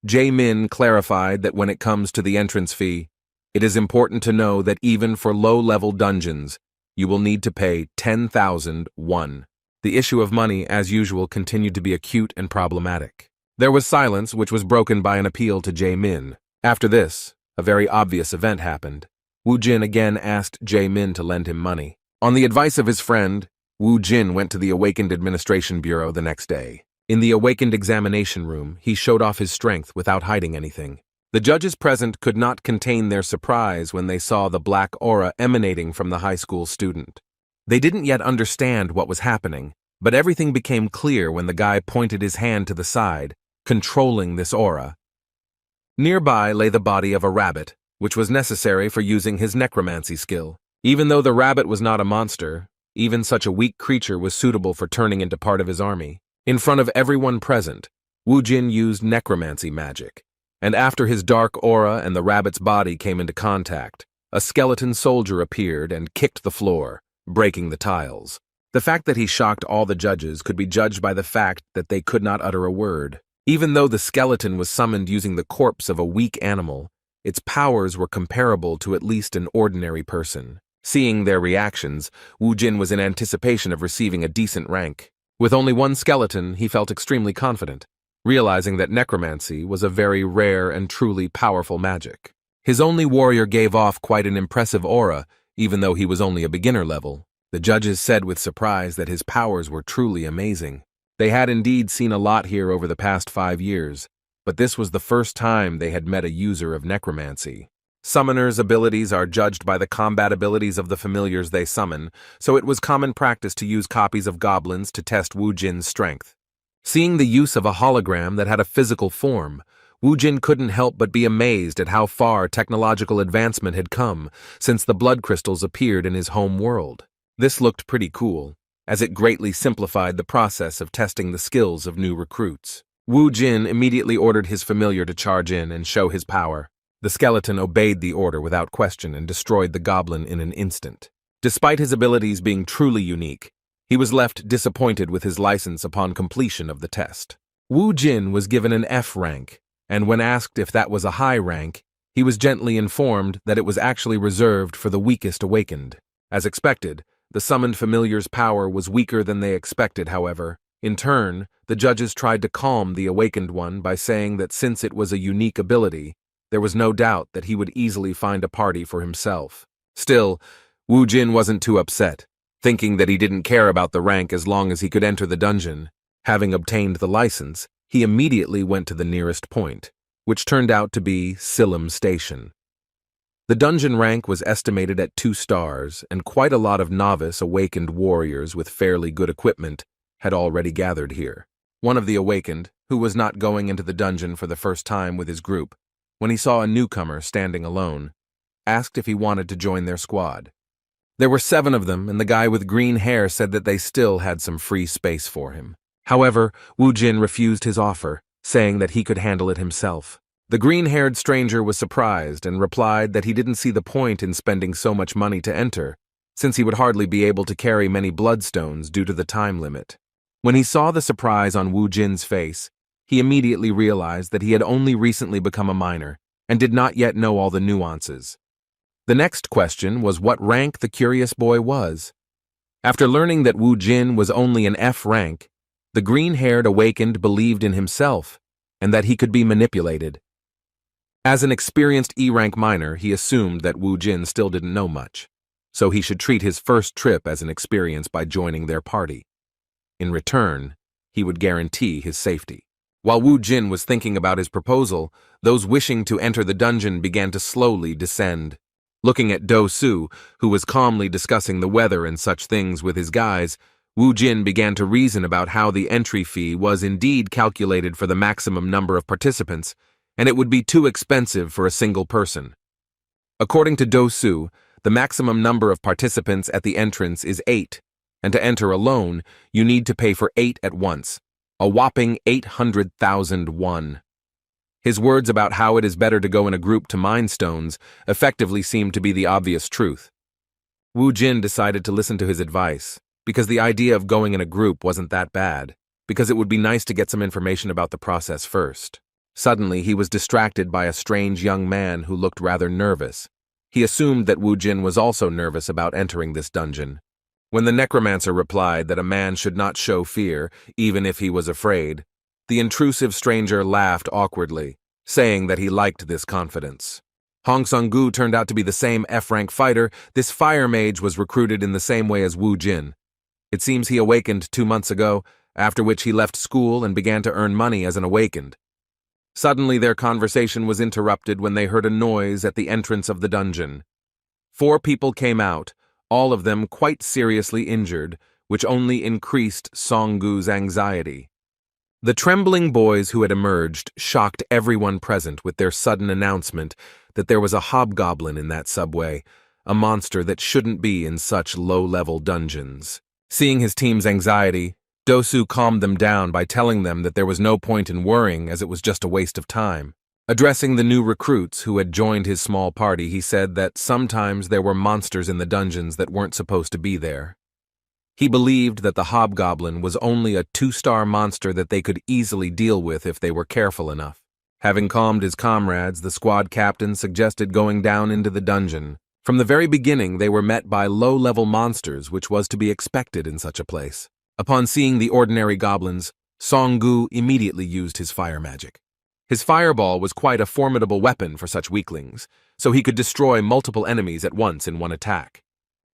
Jae-min clarified that when it comes to the entrance fee, it is important to know that even for low-level dungeons, you will need to pay 10,000 won. The issue of money, as usual, continued to be acute and problematic. There was silence, which was broken by an appeal to Jae-min. After this, a very obvious event happened. Woo Jin again asked Jae-min to lend him money. On the advice of his friend, Woo Jin went to the Awakened Administration Bureau the next day. In the Awakened examination room, he showed off his strength without hiding anything. The judges present could not contain their surprise when they saw the black aura emanating from the high school student. They didn't yet understand what was happening, but everything became clear when the guy pointed his hand to the side, controlling this aura. Nearby lay the body of a rabbit, which was necessary for using his necromancy skill. Even though the rabbit was not a monster, even such a weak creature was suitable for turning into part of his army. In front of everyone present, Woo Jin used necromancy magic, and after his dark aura and the rabbit's body came into contact, a skeleton soldier appeared and kicked the floor, breaking the tiles. The fact that he shocked all the judges could be judged by the fact that they could not utter a word. Even though the skeleton was summoned using the corpse of a weak animal, its powers were comparable to at least an ordinary person. Seeing their reactions, Woo Jin was in anticipation of receiving a decent rank. With only one skeleton, he felt extremely confident, realizing that necromancy was a very rare and truly powerful magic. His only warrior gave off quite an impressive aura, even though he was only a beginner level. The judges said with surprise that his powers were truly amazing. They had indeed seen a lot here over the past 5 years, but this was the first time they had met a user of necromancy. Summoners' abilities are judged by the combat abilities of the familiars they summon, so it was common practice to use copies of goblins to test Wu Jin's strength. Seeing the use of a hologram that had a physical form, Wu Jin couldn't help but be amazed at how far technological advancement had come since the blood crystals appeared in his home world. This looked pretty cool, as it greatly simplified the process of testing the skills of new recruits. Wu Jin immediately ordered his familiar to charge in and show his power. The skeleton obeyed the order without question and destroyed the goblin in an instant. Despite his abilities being truly unique, he was left disappointed with his license upon completion of the test. Wu Jin was given an F rank, and when asked if that was a high rank, he was gently informed that it was actually reserved for the weakest awakened. As expected, the summoned familiar's power was weaker than they expected, however. In turn, the judges tried to calm the awakened one by saying that since it was a unique ability, there was no doubt that he would easily find a party for himself. Still, Wu Jin wasn't too upset, thinking that he didn't care about the rank as long as he could enter the dungeon. Having obtained the license, he immediately went to the nearest point, which turned out to be Silim Station. The dungeon rank was estimated at 2 stars, and quite a lot of novice awakened warriors with fairly good equipment had already gathered here. One of the awakened, who was not going into the dungeon for the first time with his group, when he saw a newcomer standing alone, asked if he wanted to join their squad. There were 7 of them, and the guy with green hair said that they still had some free space for him. However, Wu Jin refused his offer, saying that he could handle it himself. The green-haired stranger was surprised and replied that he didn't see the point in spending so much money to enter, since he would hardly be able to carry many bloodstones due to the time limit. When he saw the surprise on Wu Jin's face, he immediately realized that he had only recently become a minor and did not yet know all the nuances. The next question was what rank the curious boy was. After learning that Wu Jin was only an F rank, the green-haired awakened believed in himself and that he could be manipulated. As an experienced E-rank minor, he assumed that Wu Jin still didn't know much, so he should treat his first trip as an experience by joining their party. In return, he would guarantee his safety. While Wu Jin was thinking about his proposal, those wishing to enter the dungeon began to slowly descend. Looking at Do Su, who was calmly discussing the weather and such things with his guys, Wu Jin began to reason about how the entry fee was indeed calculated for the maximum number of participants, and it would be too expensive for a single person. According to Do Su, the maximum number of participants at the entrance is 8, and to enter alone, you need to pay for 8 at once, a whopping 800,000 won. His words about how it is better to go in a group to mine stones effectively seemed to be the obvious truth. Wu Jin decided to listen to his advice, because the idea of going in a group wasn't that bad, because it would be nice to get some information about the process first. Suddenly, he was distracted by a strange young man who looked rather nervous. He assumed that Wu Jin was also nervous about entering this dungeon. When the necromancer replied that a man should not show fear, even if he was afraid, the intrusive stranger laughed awkwardly, saying that he liked this confidence. Hong Sung-gu turned out to be the same F-rank fighter. This fire mage was recruited in the same way as Wu Jin. It seems he awakened 2 months ago, after which he left school and began to earn money as an awakened. Suddenly their conversation was interrupted when they heard a noise at the entrance of the dungeon. 4 people came out, all of them quite seriously injured, which only increased Song-gu's anxiety. The trembling boys who had emerged shocked everyone present with their sudden announcement that there was a hobgoblin in that subway, a monster that shouldn't be in such low-level dungeons. Seeing his team's anxiety, Do Su calmed them down by telling them that there was no point in worrying as it was just a waste of time. Addressing the new recruits who had joined his small party, he said that sometimes there were monsters in the dungeons that weren't supposed to be there. He believed that the hobgoblin was only a 2-star monster that they could easily deal with if they were careful enough. Having calmed his comrades, the squad captain suggested going down into the dungeon. From the very beginning, they were met by low-level monsters, which was to be expected in such a place. Upon seeing the ordinary goblins, Song-gu immediately used his fire magic. His fireball was quite a formidable weapon for such weaklings, so he could destroy multiple enemies at once in one attack.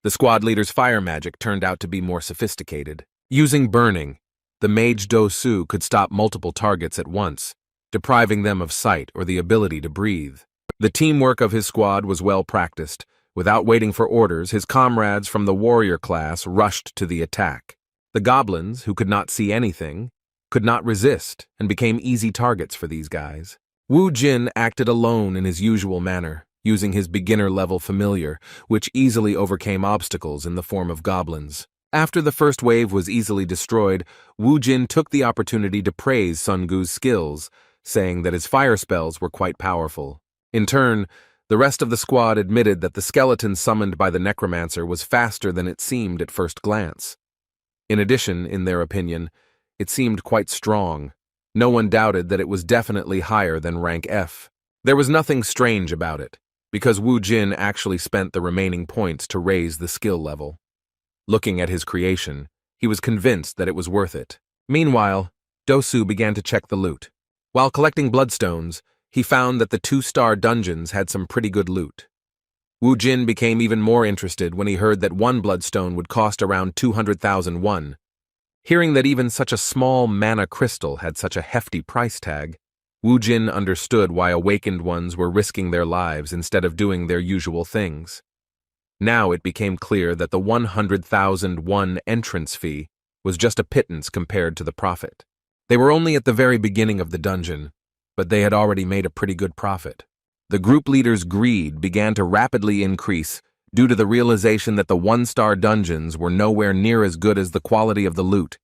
The squad leader's fire magic turned out to be more sophisticated. Using burning, the mage Do-su could stop multiple targets at once, depriving them of sight or the ability to breathe. The teamwork of his squad was well practiced. Without waiting for orders, his comrades from the warrior class rushed to the attack. The goblins, who could not see anything, could not resist and became easy targets for these guys. Wu Jin acted alone in his usual manner, using his beginner-level familiar, which easily overcame obstacles in the form of goblins. After the first wave was easily destroyed, Wu Jin took the opportunity to praise Sun Gu's skills, saying that his fire spells were quite powerful. In turn, the rest of the squad admitted that the skeleton summoned by the necromancer was faster than it seemed at first glance. In addition, in their opinion, it seemed quite strong. No one doubted that it was definitely higher than rank F. There was nothing strange about it, because Wu Jin actually spent the remaining points to raise the skill level. Looking at his creation, he was convinced that it was worth it. Meanwhile, Do-su began to check the loot. While collecting bloodstones, he found that the 2-star dungeons had some pretty good loot. Wu Jin became even more interested when he heard that one bloodstone would cost around 200,000 won. Hearing that even such a small mana crystal had such a hefty price tag, Wu Jin understood why awakened ones were risking their lives instead of doing their usual things. Now it became clear that the 100,000 won entrance fee was just a pittance compared to the profit. They were only at the very beginning of the dungeon, but they had already made a pretty good profit. The group leader's greed began to rapidly increase due to the realization that the 1-star dungeons were nowhere near as good as the quality of the loot.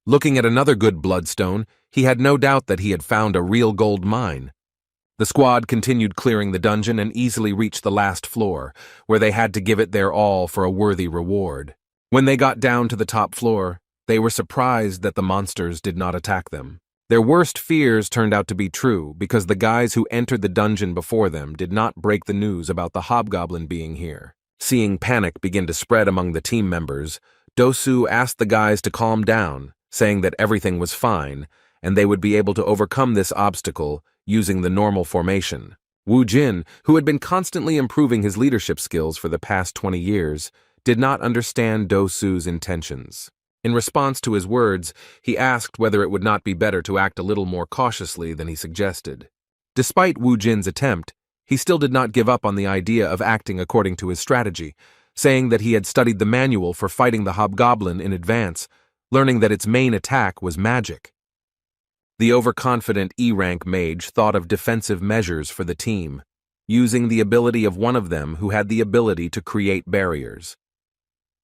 Looking at another good bloodstone, he had no doubt that he had found a real gold mine. The squad continued clearing the dungeon and easily reached the last floor, where they had to give it their all for a worthy reward. When they got down to the top floor, they were surprised that the monsters did not attack them. Their worst fears turned out to be true because the guys who entered the dungeon before them did not break the news about the hobgoblin being here. Seeing panic begin to spread among the team members, Do-su asked the guys to calm down, saying that everything was fine and they would be able to overcome this obstacle using the normal formation. Wu Jin, who had been constantly improving his leadership skills for the past 20 years, did not understand Do-su's intentions. In response to his words, he asked whether it would not be better to act a little more cautiously than he suggested. Despite Wu Jin's attempt, he still did not give up on the idea of acting according to his strategy, saying that he had studied the manual for fighting the hobgoblin in advance, learning that its main attack was magic. The overconfident E-rank mage thought of defensive measures for the team, using the ability of one of them who had the ability to create barriers.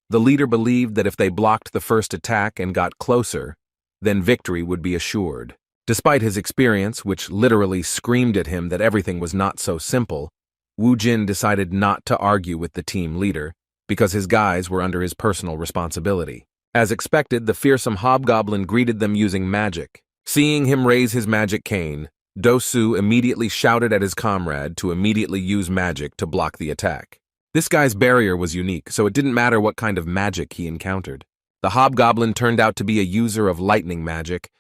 The leader believed that if they blocked the first attack and got closer, then victory would be assured. Despite his experience, which literally screamed at him that everything was not so simple, Wu Jin decided not to argue with the team leader, because his guys were under his personal responsibility. As expected, the fearsome hobgoblin greeted them using magic. Seeing him raise his magic cane, Do-su immediately shouted at his comrade to immediately use magic to block the attack. This guy's barrier was unique, so it didn't matter what kind of magic he encountered. The hobgoblin turned out to be a user of lightning magic,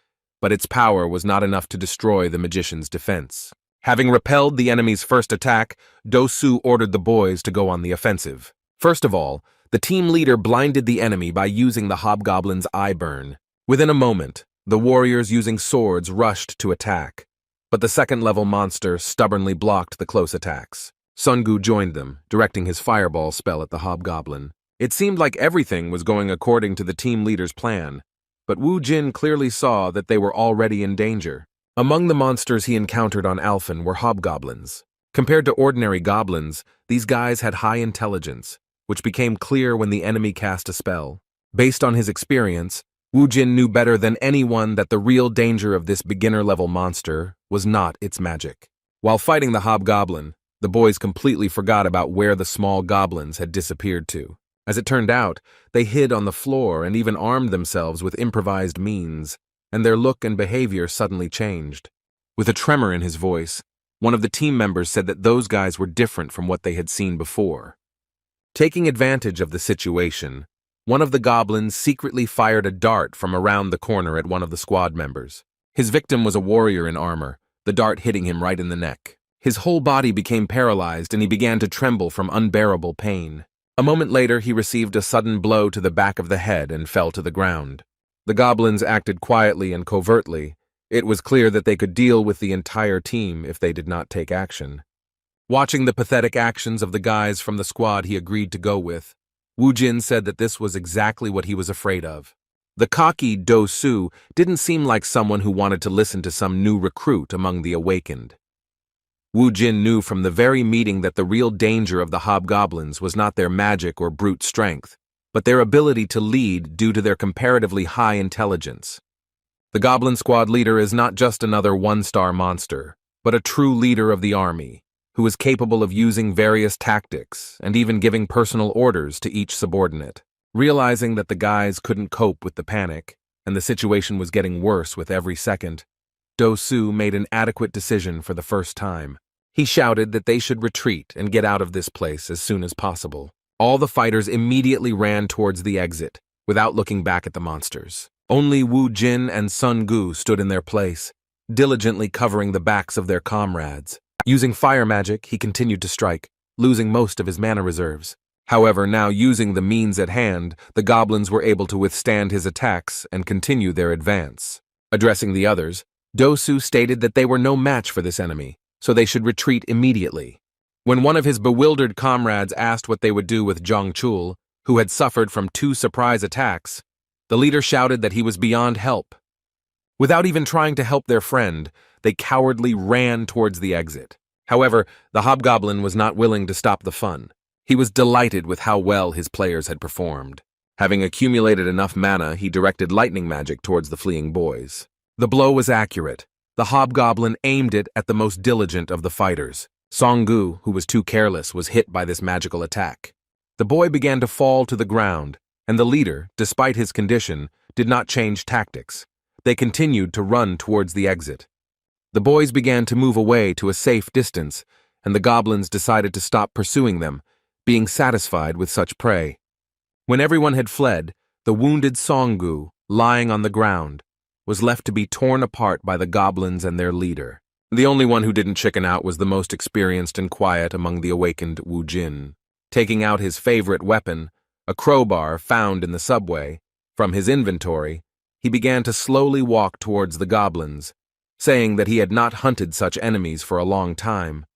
but its power was not enough to destroy the magician's defense. Having repelled the enemy's first attack, Do-su ordered the boys to go on the offensive. First of all, the team leader blinded the enemy by using the hobgoblin's eye burn. Within a moment, the warriors using swords rushed to attack, but the second-level monster stubbornly blocked the close attacks. Sun Gu joined them, directing his fireball spell at the hobgoblin. It seemed like everything was going according to the team leader's plan, but Wu Jin clearly saw that they were already in danger. Among the monsters he encountered on Alphen were hobgoblins. Compared to ordinary goblins, these guys had high intelligence, which became clear when the enemy cast a spell. Based on his experience, Wu Jin knew better than anyone that the real danger of this beginner-level monster was not its magic. While fighting the hobgoblin, the boys completely forgot about where the small goblins had disappeared to. As it turned out, they hid on the floor and even armed themselves with improvised means, and their look and behavior suddenly changed. With a tremor in his voice, one of the team members said that those guys were different from what they had seen before. Taking advantage of the situation, one of the goblins secretly fired a dart from around the corner at one of the squad members. His victim was a warrior in armor, the dart hitting him right in the neck. His whole body became paralyzed and he began to tremble from unbearable pain. A moment later, he received a sudden blow to the back of the head and fell to the ground. The goblins acted quietly and covertly. It was clear that they could deal with the entire team if they did not take action. Watching the pathetic actions of the guys from the squad he agreed to go with, Wu Jin said that this was exactly what he was afraid of. The cocky Do Su didn't seem like someone who wanted to listen to some new recruit among the awakened. Wu Jin knew from the very meeting that the real danger of the hobgoblins was not their magic or brute strength, but their ability to lead due to their comparatively high intelligence. The goblin squad leader is not just another one-star monster, but a true leader of the army, who is capable of using various tactics and even giving personal orders to each subordinate. Realizing that the guys couldn't cope with the panic, and the situation was getting worse with every second, Do Su made an adequate decision for the first time. He shouted that they should retreat and get out of this place as soon as possible. All the fighters immediately ran towards the exit, without looking back at the monsters. Only Wu Jin and Sun Gu stood in their place, diligently covering the backs of their comrades. Using fire magic, he continued to strike, losing most of his mana reserves. However, now using the means at hand, the goblins were able to withstand his attacks and continue their advance. Addressing the others, Do Su stated that they were no match for this enemy, so they should retreat immediately. When one of his bewildered comrades asked what they would do with Zhang Chul, who had suffered from 2 surprise attacks, the leader shouted that he was beyond help. Without even trying to help their friend, they cowardly ran towards the exit. However, the hobgoblin was not willing to stop the fun. He was delighted with how well his players had performed. Having accumulated enough mana, he directed lightning magic towards the fleeing boys. The blow was accurate. The hobgoblin aimed it at the most diligent of the fighters. Songgu, who was too careless, was hit by this magical attack. The boy began to fall to the ground, and the leader, despite his condition, did not change tactics. They continued to run towards the exit. The boys began to move away to a safe distance, and the goblins decided to stop pursuing them, being satisfied with such prey. When everyone had fled, the wounded Songgu, lying on the ground, was left to be torn apart by the goblins and their leader. The only one who didn't chicken out was the most experienced and quiet among the awakened Wu Jin. Taking out his favorite weapon, a crowbar found in the subway, from his inventory, he began to slowly walk towards the goblins, saying that he had not hunted such enemies for a long time.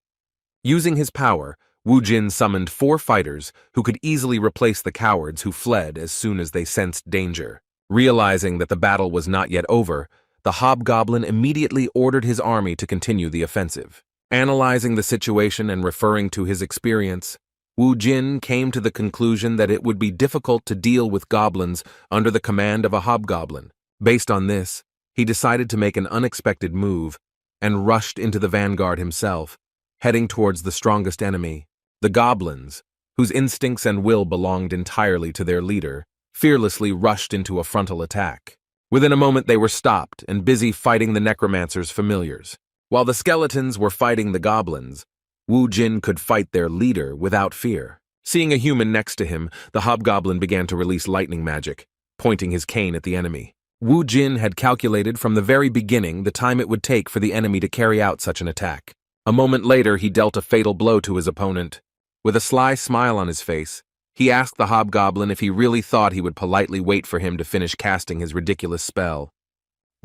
Using his power, Wu Jin summoned 4 fighters who could easily replace the cowards who fled as soon as they sensed danger. Realizing that the battle was not yet over, the hobgoblin immediately ordered his army to continue the offensive. Analyzing the situation and referring to his experience, Wu Jin came to the conclusion that it would be difficult to deal with goblins under the command of a hobgoblin. Based on this, he decided to make an unexpected move and rushed into the vanguard himself, heading towards the strongest enemy, the goblins, whose instincts and will belonged entirely to their leader, fearlessly rushed into a frontal attack. Within a moment they were stopped and busy fighting the necromancer's familiars. While the skeletons were fighting the goblins, Wu Jin could fight their leader without fear. Seeing a human next to him, the hobgoblin began to release lightning magic, pointing his cane at the enemy. Wu Jin had calculated from the very beginning the time it would take for the enemy to carry out such an attack. A moment later, he dealt a fatal blow to his opponent. With a sly smile on his face, he asked the hobgoblin if he really thought he would politely wait for him to finish casting his ridiculous spell.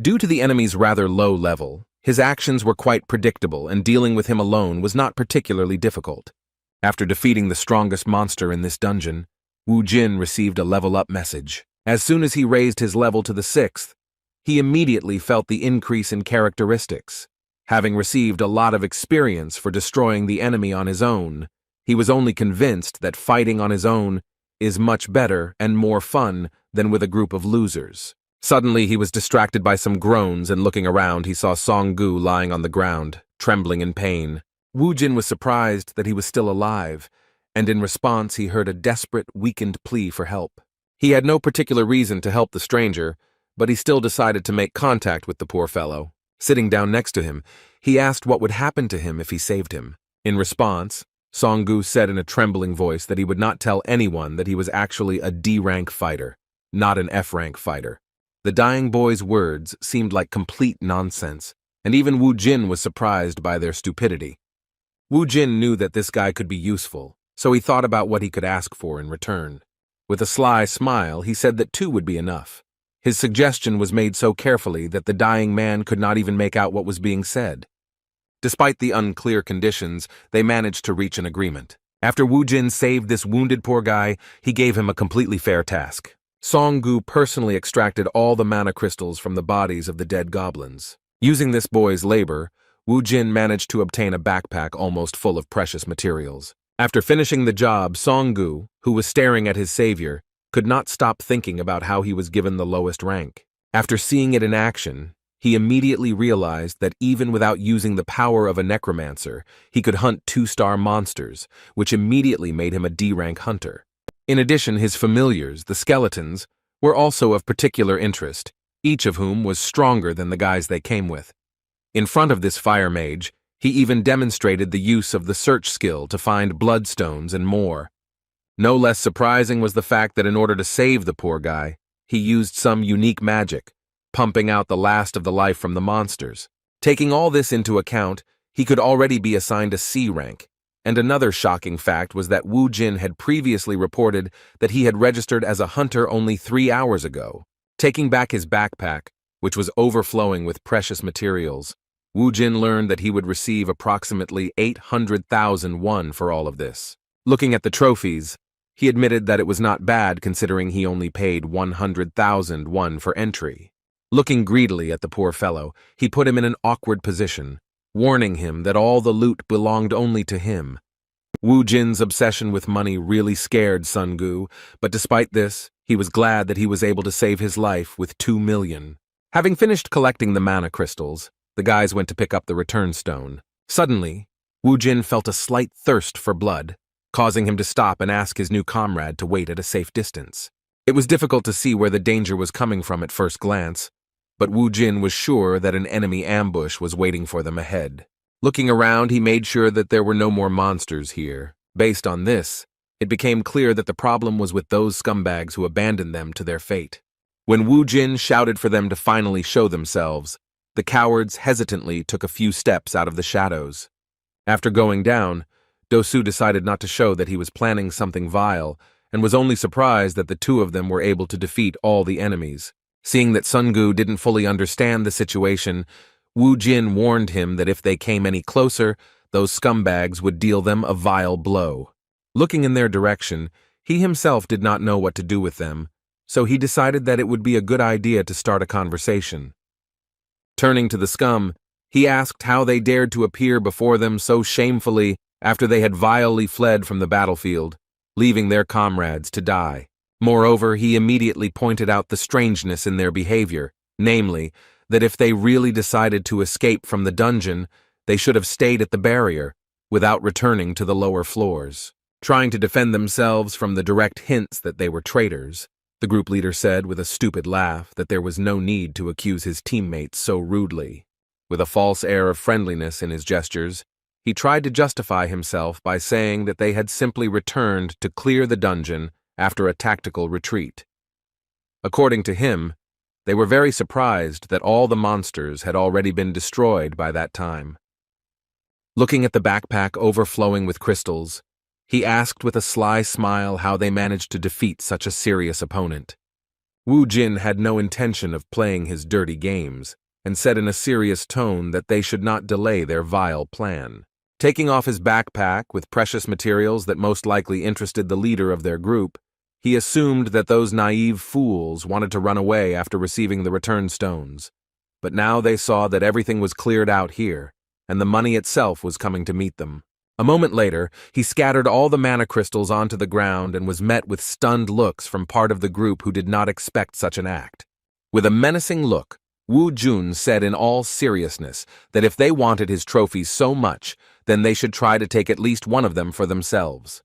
Due to the enemy's rather low level, his actions were quite predictable, and dealing with him alone was not particularly difficult. After defeating the strongest monster in this dungeon, Wu Jin received a level-up message. As soon as he raised his level to the 6th, he immediately felt the increase in characteristics. Having received a lot of experience for destroying the enemy on his own, he was only convinced that fighting on his own is much better and more fun than with a group of losers. Suddenly, he was distracted by some groans, and looking around, he saw Songgu lying on the ground, trembling in pain. Wu Jin was surprised that he was still alive, and in response, he heard a desperate, weakened plea for help. He had no particular reason to help the stranger, but he still decided to make contact with the poor fellow. Sitting down next to him, he asked what would happen to him if he saved him. In response, Songgu said in a trembling voice that he would not tell anyone that he was actually a D-rank fighter, not an F-rank fighter. The dying boy's words seemed like complete nonsense, and even Wu Jin was surprised by their stupidity. Wu Jin knew that this guy could be useful, so he thought about what he could ask for in return. With a sly smile, he said that 2 would be enough. His suggestion was made so carefully that the dying man could not even make out what was being said. Despite the unclear conditions, they managed to reach an agreement. After Wu Jin saved this wounded poor guy, he gave him a completely fair task. Songgu personally extracted all the mana crystals from the bodies of the dead goblins. Using this boy's labor, Wu Jin managed to obtain a backpack almost full of precious materials. After finishing the job, Songgu, who was staring at his savior, could not stop thinking about how he was given the lowest rank. After seeing it in action, he immediately realized that even without using the power of a necromancer, he could hunt 2-star monsters, which immediately made him a D-rank hunter. In addition, his familiars, the skeletons, were also of particular interest, each of whom was stronger than the guys they came with. In front of this fire mage, he even demonstrated the use of the search skill to find bloodstones and more. No less surprising was the fact that in order to save the poor guy, he used some unique magic, pumping out the last of the life from the monsters. Taking all this into account, he could already be assigned a C rank. And another shocking fact was that Wu Jin had previously reported that he had registered as a hunter only 3 hours ago. Taking back his backpack, which was overflowing with precious materials, Wu Jin learned that he would receive approximately 800,000 won for all of this. Looking at the trophies, he admitted that it was not bad considering he only paid 100,000 won for entry. Looking greedily at the poor fellow, he put him in an awkward position, warning him that all the loot belonged only to him. Wu Jin's obsession with money really scared Songgu, but despite this, he was glad that he was able to save his life with 2 million. Having finished collecting the mana crystals, the guys went to pick up the return stone. Suddenly, Wu Jin felt a slight thirst for blood, causing him to stop and ask his new comrade to wait at a safe distance. It was difficult to see where the danger was coming from at first glance, but Wu Jin was sure that an enemy ambush was waiting for them ahead. Looking around, he made sure that there were no more monsters here. Based on this, it became clear that the problem was with those scumbags who abandoned them to their fate. When Wu Jin shouted for them to finally show themselves, the cowards hesitantly took a few steps out of the shadows. After going down, Dosu decided not to show that he was planning something vile, and was only surprised that the 2 of them were able to defeat all the enemies. Seeing that Songgu didn't fully understand the situation, Wu Jin warned him that if they came any closer, those scumbags would deal them a vile blow. Looking in their direction, he himself did not know what to do with them, so he decided that it would be a good idea to start a conversation. Turning to the scum, he asked how they dared to appear before them so shamefully after they had vilely fled from the battlefield, leaving their comrades to die. Moreover, he immediately pointed out the strangeness in their behavior, namely, that if they really decided to escape from the dungeon, they should have stayed at the barrier, without returning to the lower floors. Trying to defend themselves from the direct hints that they were traitors, the group leader said with a stupid laugh that there was no need to accuse his teammates so rudely. With a false air of friendliness in his gestures, he tried to justify himself by saying that they had simply returned to clear the dungeon after a tactical retreat. According to him, they were very surprised that all the monsters had already been destroyed by that time. Looking at the backpack overflowing with crystals, he asked with a sly smile how they managed to defeat such a serious opponent. Wu Jin had no intention of playing his dirty games, and said in a serious tone that they should not delay their vile plan. Taking off his backpack with precious materials that most likely interested the leader of their group, he assumed that those naive fools wanted to run away after receiving the return stones. But now they saw that everything was cleared out here, and the money itself was coming to meet them. A moment later, he scattered all the mana crystals onto the ground and was met with stunned looks from part of the group who did not expect such an act. With a menacing look, Wu Jun said in all seriousness that if they wanted his trophies so much, then they should try to take at least one of them for themselves.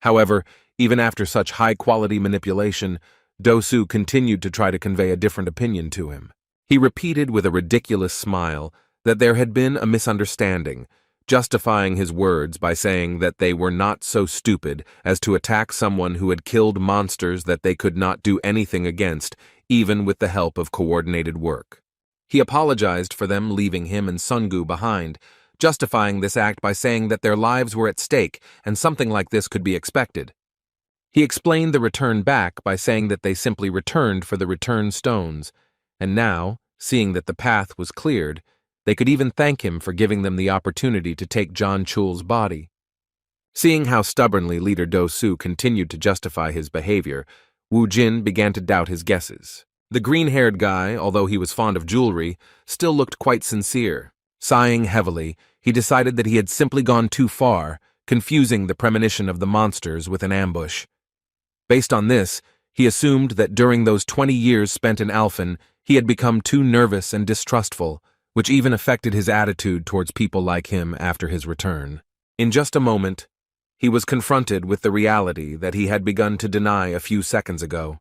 However, even after such high-quality manipulation, Dosu continued to try to convey a different opinion to him. He repeated with a ridiculous smile that there had been a misunderstanding, justifying his words by saying that they were not so stupid as to attack someone who had killed monsters that they could not do anything against, even with the help of coordinated work. He apologized for them leaving him and Sungu behind, justifying this act by saying that their lives were at stake and something like this could be expected. He explained the return back by saying that they simply returned for the return stones, and now, seeing that the path was cleared, they could even thank him for giving them the opportunity to take John Chul's body. Seeing how stubbornly leader Do-Su continued to justify his behavior, Wu Jin began to doubt his guesses. The green-haired guy, although he was fond of jewelry, still looked quite sincere. Sighing heavily, he decided that he had simply gone too far, confusing the premonition of the monsters with an ambush. Based on this, he assumed that during those 20 years spent in Alphen, he had become too nervous and distrustful, which even affected his attitude towards people like him after his return. In just a moment, he was confronted with the reality that he had begun to deny a few seconds ago.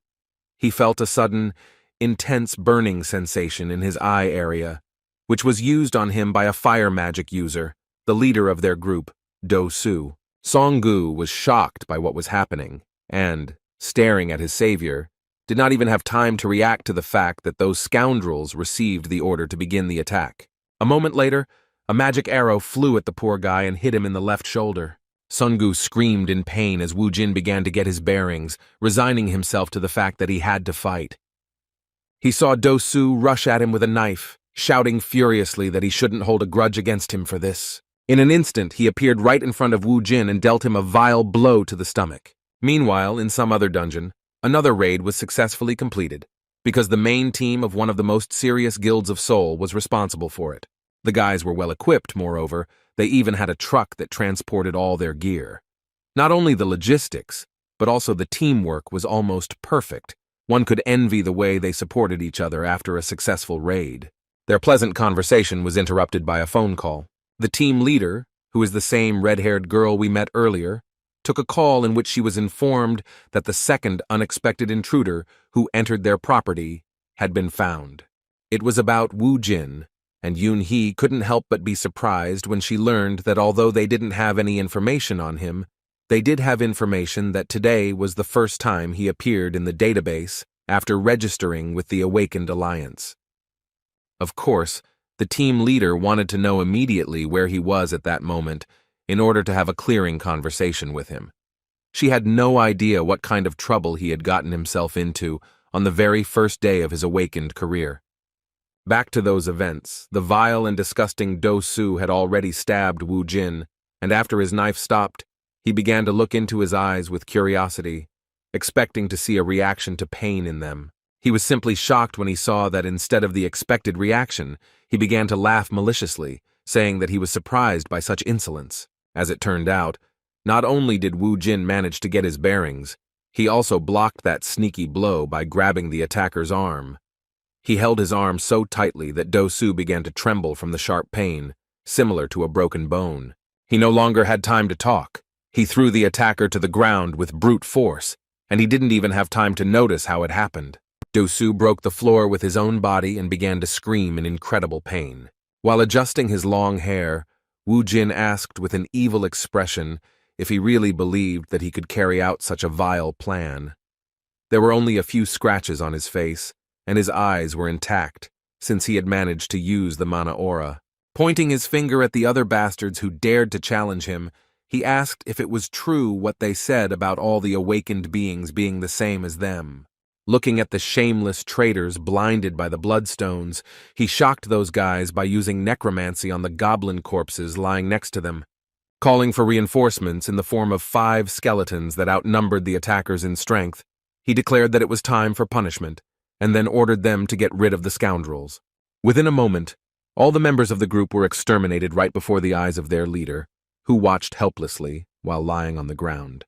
He felt a sudden, intense burning sensation in his eye area, which was used on him by a fire magic user, the leader of their group, Do-Su. Song-gu was shocked by what was happening, and, staring at his savior, did not even have time to react to the fact that those scoundrels received the order to begin the attack. A moment later, a magic arrow flew at the poor guy and hit him in the left shoulder. Song-gu screamed in pain as Wu Jin began to get his bearings, resigning himself to the fact that he had to fight. He saw Do-Su rush at him with a knife, shouting furiously that he shouldn't hold a grudge against him for this. In an instant, he appeared right in front of Wu Jin and dealt him a vile blow to the stomach. Meanwhile, in some other dungeon, another raid was successfully completed, because the main team of one of the most serious guilds of Seoul was responsible for it. The guys were well equipped, moreover. They even had a truck that transported all their gear. Not only the logistics, but also the teamwork was almost perfect. One could envy the way they supported each other after a successful raid. Their pleasant conversation was interrupted by a phone call. The team leader, who is the same red-haired girl we met earlier, took a call in which she was informed that the second unexpected intruder who entered their property had been found. It was about Wu Jin, and Yoon-hee couldn't help but be surprised when she learned that although they didn't have any information on him, they did have information that today was the first time he appeared in the database after registering with the Awakened Alliance. Of course, the team leader wanted to know immediately where he was at that moment in order to have a clearing conversation with him. She had no idea what kind of trouble he had gotten himself into on the very first day of his awakened career. Back to those events, the vile and disgusting Do-Su had already stabbed Wu Jin, and after his knife stopped, he began to look into his eyes with curiosity, expecting to see a reaction to pain in them. He was simply shocked when he saw that instead of the expected reaction, he began to laugh maliciously, saying that he was surprised by such insolence. As it turned out, not only did Wu Jin manage to get his bearings, he also blocked that sneaky blow by grabbing the attacker's arm. He held his arm so tightly that Do-Su began to tremble from the sharp pain, similar to a broken bone. He no longer had time to talk. He threw the attacker to the ground with brute force, and he didn't even have time to notice how it happened. Do-Su broke the floor with his own body and began to scream in incredible pain. While adjusting his long hair, Wu Jin asked with an evil expression if he really believed that he could carry out such a vile plan. There were only a few scratches on his face, and his eyes were intact, since he had managed to use the mana aura. Pointing his finger at the other bastards who dared to challenge him, he asked if it was true what they said about all the awakened beings being the same as them. Looking at the shameless traitors blinded by the bloodstones, he shocked those guys by using necromancy on the goblin corpses lying next to them, calling for reinforcements in the form of 5 skeletons that outnumbered the attackers in strength. He declared that it was time for punishment, and then ordered them to get rid of the scoundrels. Within a moment, all the members of the group were exterminated right before the eyes of their leader, who watched helplessly while lying on the ground.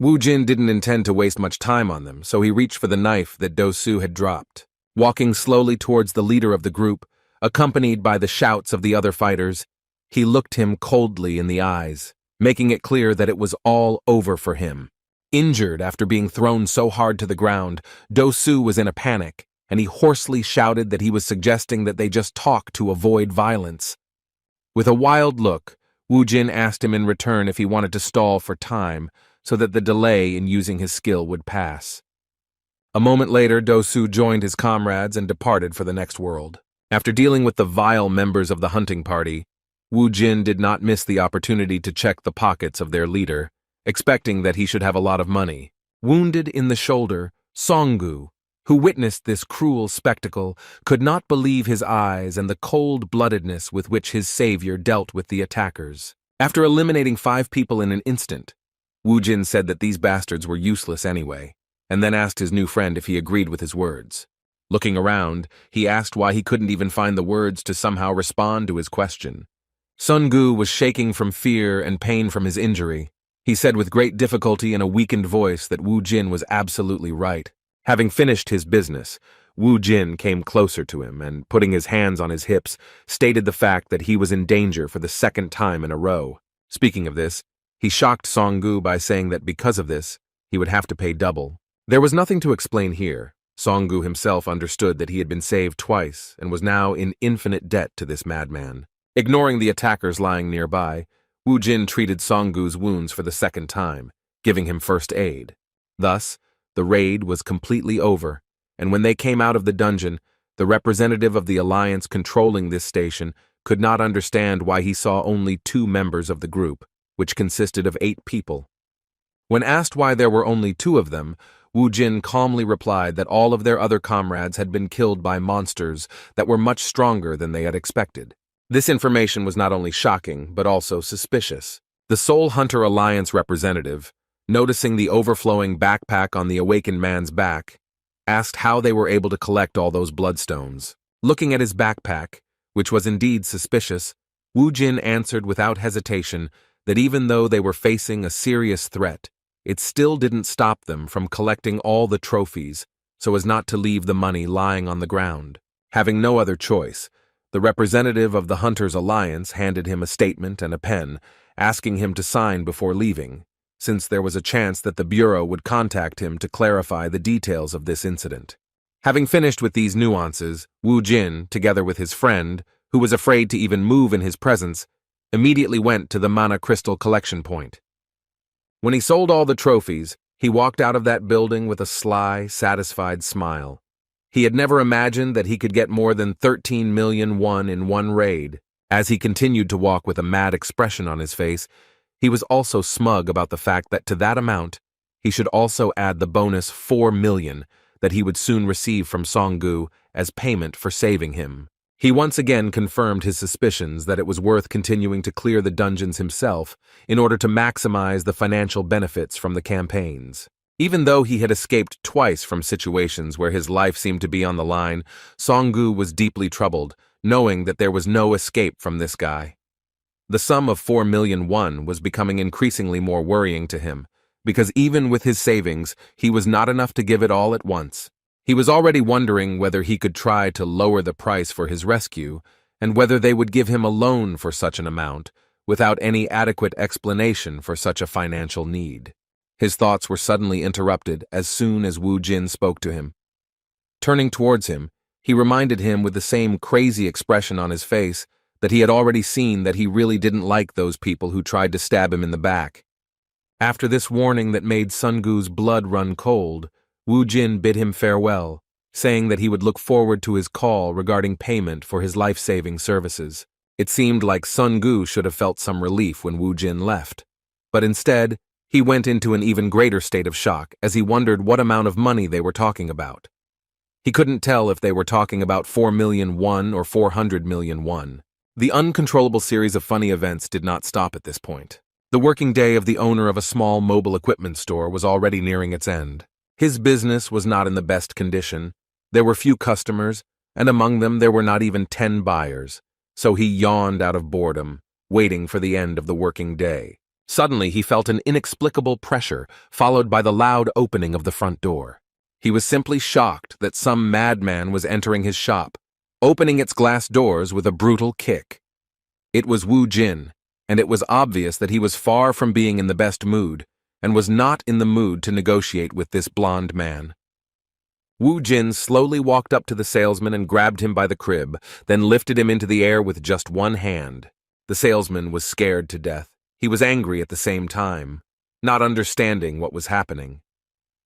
Wu Jin didn't intend to waste much time on them, so he reached for the knife that Do-Su had dropped. Walking slowly towards the leader of the group, accompanied by the shouts of the other fighters, he looked him coldly in the eyes, making it clear that it was all over for him. Injured after being thrown so hard to the ground, Do-Su was in a panic, and he hoarsely shouted that he was suggesting that they just talk to avoid violence. With a wild look, Wu Jin asked him in return if he wanted to stall for time so that the delay in using his skill would pass. A moment later, Dosu joined his comrades and departed for the next world. After dealing with the vile members of the hunting party, Wu Jin did not miss the opportunity to check the pockets of their leader, expecting that he should have a lot of money. Wounded in the shoulder, Songgu, who witnessed this cruel spectacle, could not believe his eyes and the cold-bloodedness with which his savior dealt with the attackers. After eliminating 5 people in an instant, Wu Jin said that these bastards were useless anyway, and then asked his new friend if he agreed with his words. Looking around, he asked why he couldn't even find the words to somehow respond to his question. Songgu was shaking from fear and pain from his injury. He said with great difficulty in a weakened voice that Wu Jin was absolutely right. Having finished his business, Wu Jin came closer to him and, putting his hands on his hips, stated the fact that he was in danger for the 2nd time in a row. Speaking of this, he shocked Songgu by saying that because of this, he would have to pay double. There was nothing to explain here. Songgu himself understood that he had been saved twice and was now in infinite debt to this madman. Ignoring the attackers lying nearby, Wu Jin treated Songgu's wounds for the 2nd time, giving him first aid. Thus, the raid was completely over, and when they came out of the dungeon, the representative of the alliance controlling this station could not understand why he saw only 2 members of the group, which consisted of 8 people. When asked why there were only 2 of them, Wu Jin calmly replied that all of their other comrades had been killed by monsters that were much stronger than they had expected. This information was not only shocking, but also suspicious. The Soul Hunter Alliance representative, noticing the overflowing backpack on the awakened man's back, asked how they were able to collect all those bloodstones. Looking at his backpack, which was indeed suspicious, Wu Jin answered without hesitation that even though they were facing a serious threat, it still didn't stop them from collecting all the trophies so as not to leave the money lying on the ground. Having no other choice, the representative of the Hunters Alliance handed him a statement and a pen, asking him to sign before leaving, since there was a chance that the Bureau would contact him to clarify the details of this incident. Having finished with these nuances, Wu Jin, together with his friend, who was afraid to even move in his presence, immediately went to the mana crystal collection point. When he sold all the trophies, he walked out of that building with a sly, satisfied smile. He had never imagined that he could get more than 13 million won in one raid. As he continued to walk with a mad expression on his face, he was also smug about the fact that to that amount, he should also add the bonus 4 million that he would soon receive from Songgu as payment for saving him. He once again confirmed his suspicions that it was worth continuing to clear the dungeons himself in order to maximize the financial benefits from the campaigns. Even though he had escaped twice from situations where his life seemed to be on the line, Songgu was deeply troubled, knowing that there was no escape from this guy. The sum of 4 million won was becoming increasingly more worrying to him, because even with his savings, he was not enough to give it all at once. He was already wondering whether he could try to lower the price for his rescue, and whether they would give him a loan for such an amount, without any adequate explanation for such a financial need. His thoughts were suddenly interrupted as soon as Wu Jin spoke to him. Turning towards him, he reminded him with the same crazy expression on his face that he had already seen that he really didn't like those people who tried to stab him in the back. After this warning that made Songgu's blood run cold, Wu Jin bid him farewell, saying that he would look forward to his call regarding payment for his life-saving services. It seemed like Songgu should have felt some relief when Wu Jin left, but instead, he went into an even greater state of shock as he wondered what amount of money they were talking about. He couldn't tell if they were talking about 4 million won or 400 million won. The uncontrollable series of funny events did not stop at this point. The working day of the owner of a small mobile equipment store was already nearing its end. His business was not in the best condition. There were few customers, and among them there were not even 10 buyers, so he yawned out of boredom, waiting for the end of the working day. Suddenly he felt an inexplicable pressure, followed by the loud opening of the front door. He was simply shocked that some madman was entering his shop, opening its glass doors with a brutal kick. It was Wu Jin, and it was obvious that he was far from being in the best mood, and was not in the mood to negotiate with this blond man. Wu Jin slowly walked up to the salesman and grabbed him by the crib, then lifted him into the air with just one hand. The salesman was scared to death. He was angry at the same time, not understanding what was happening.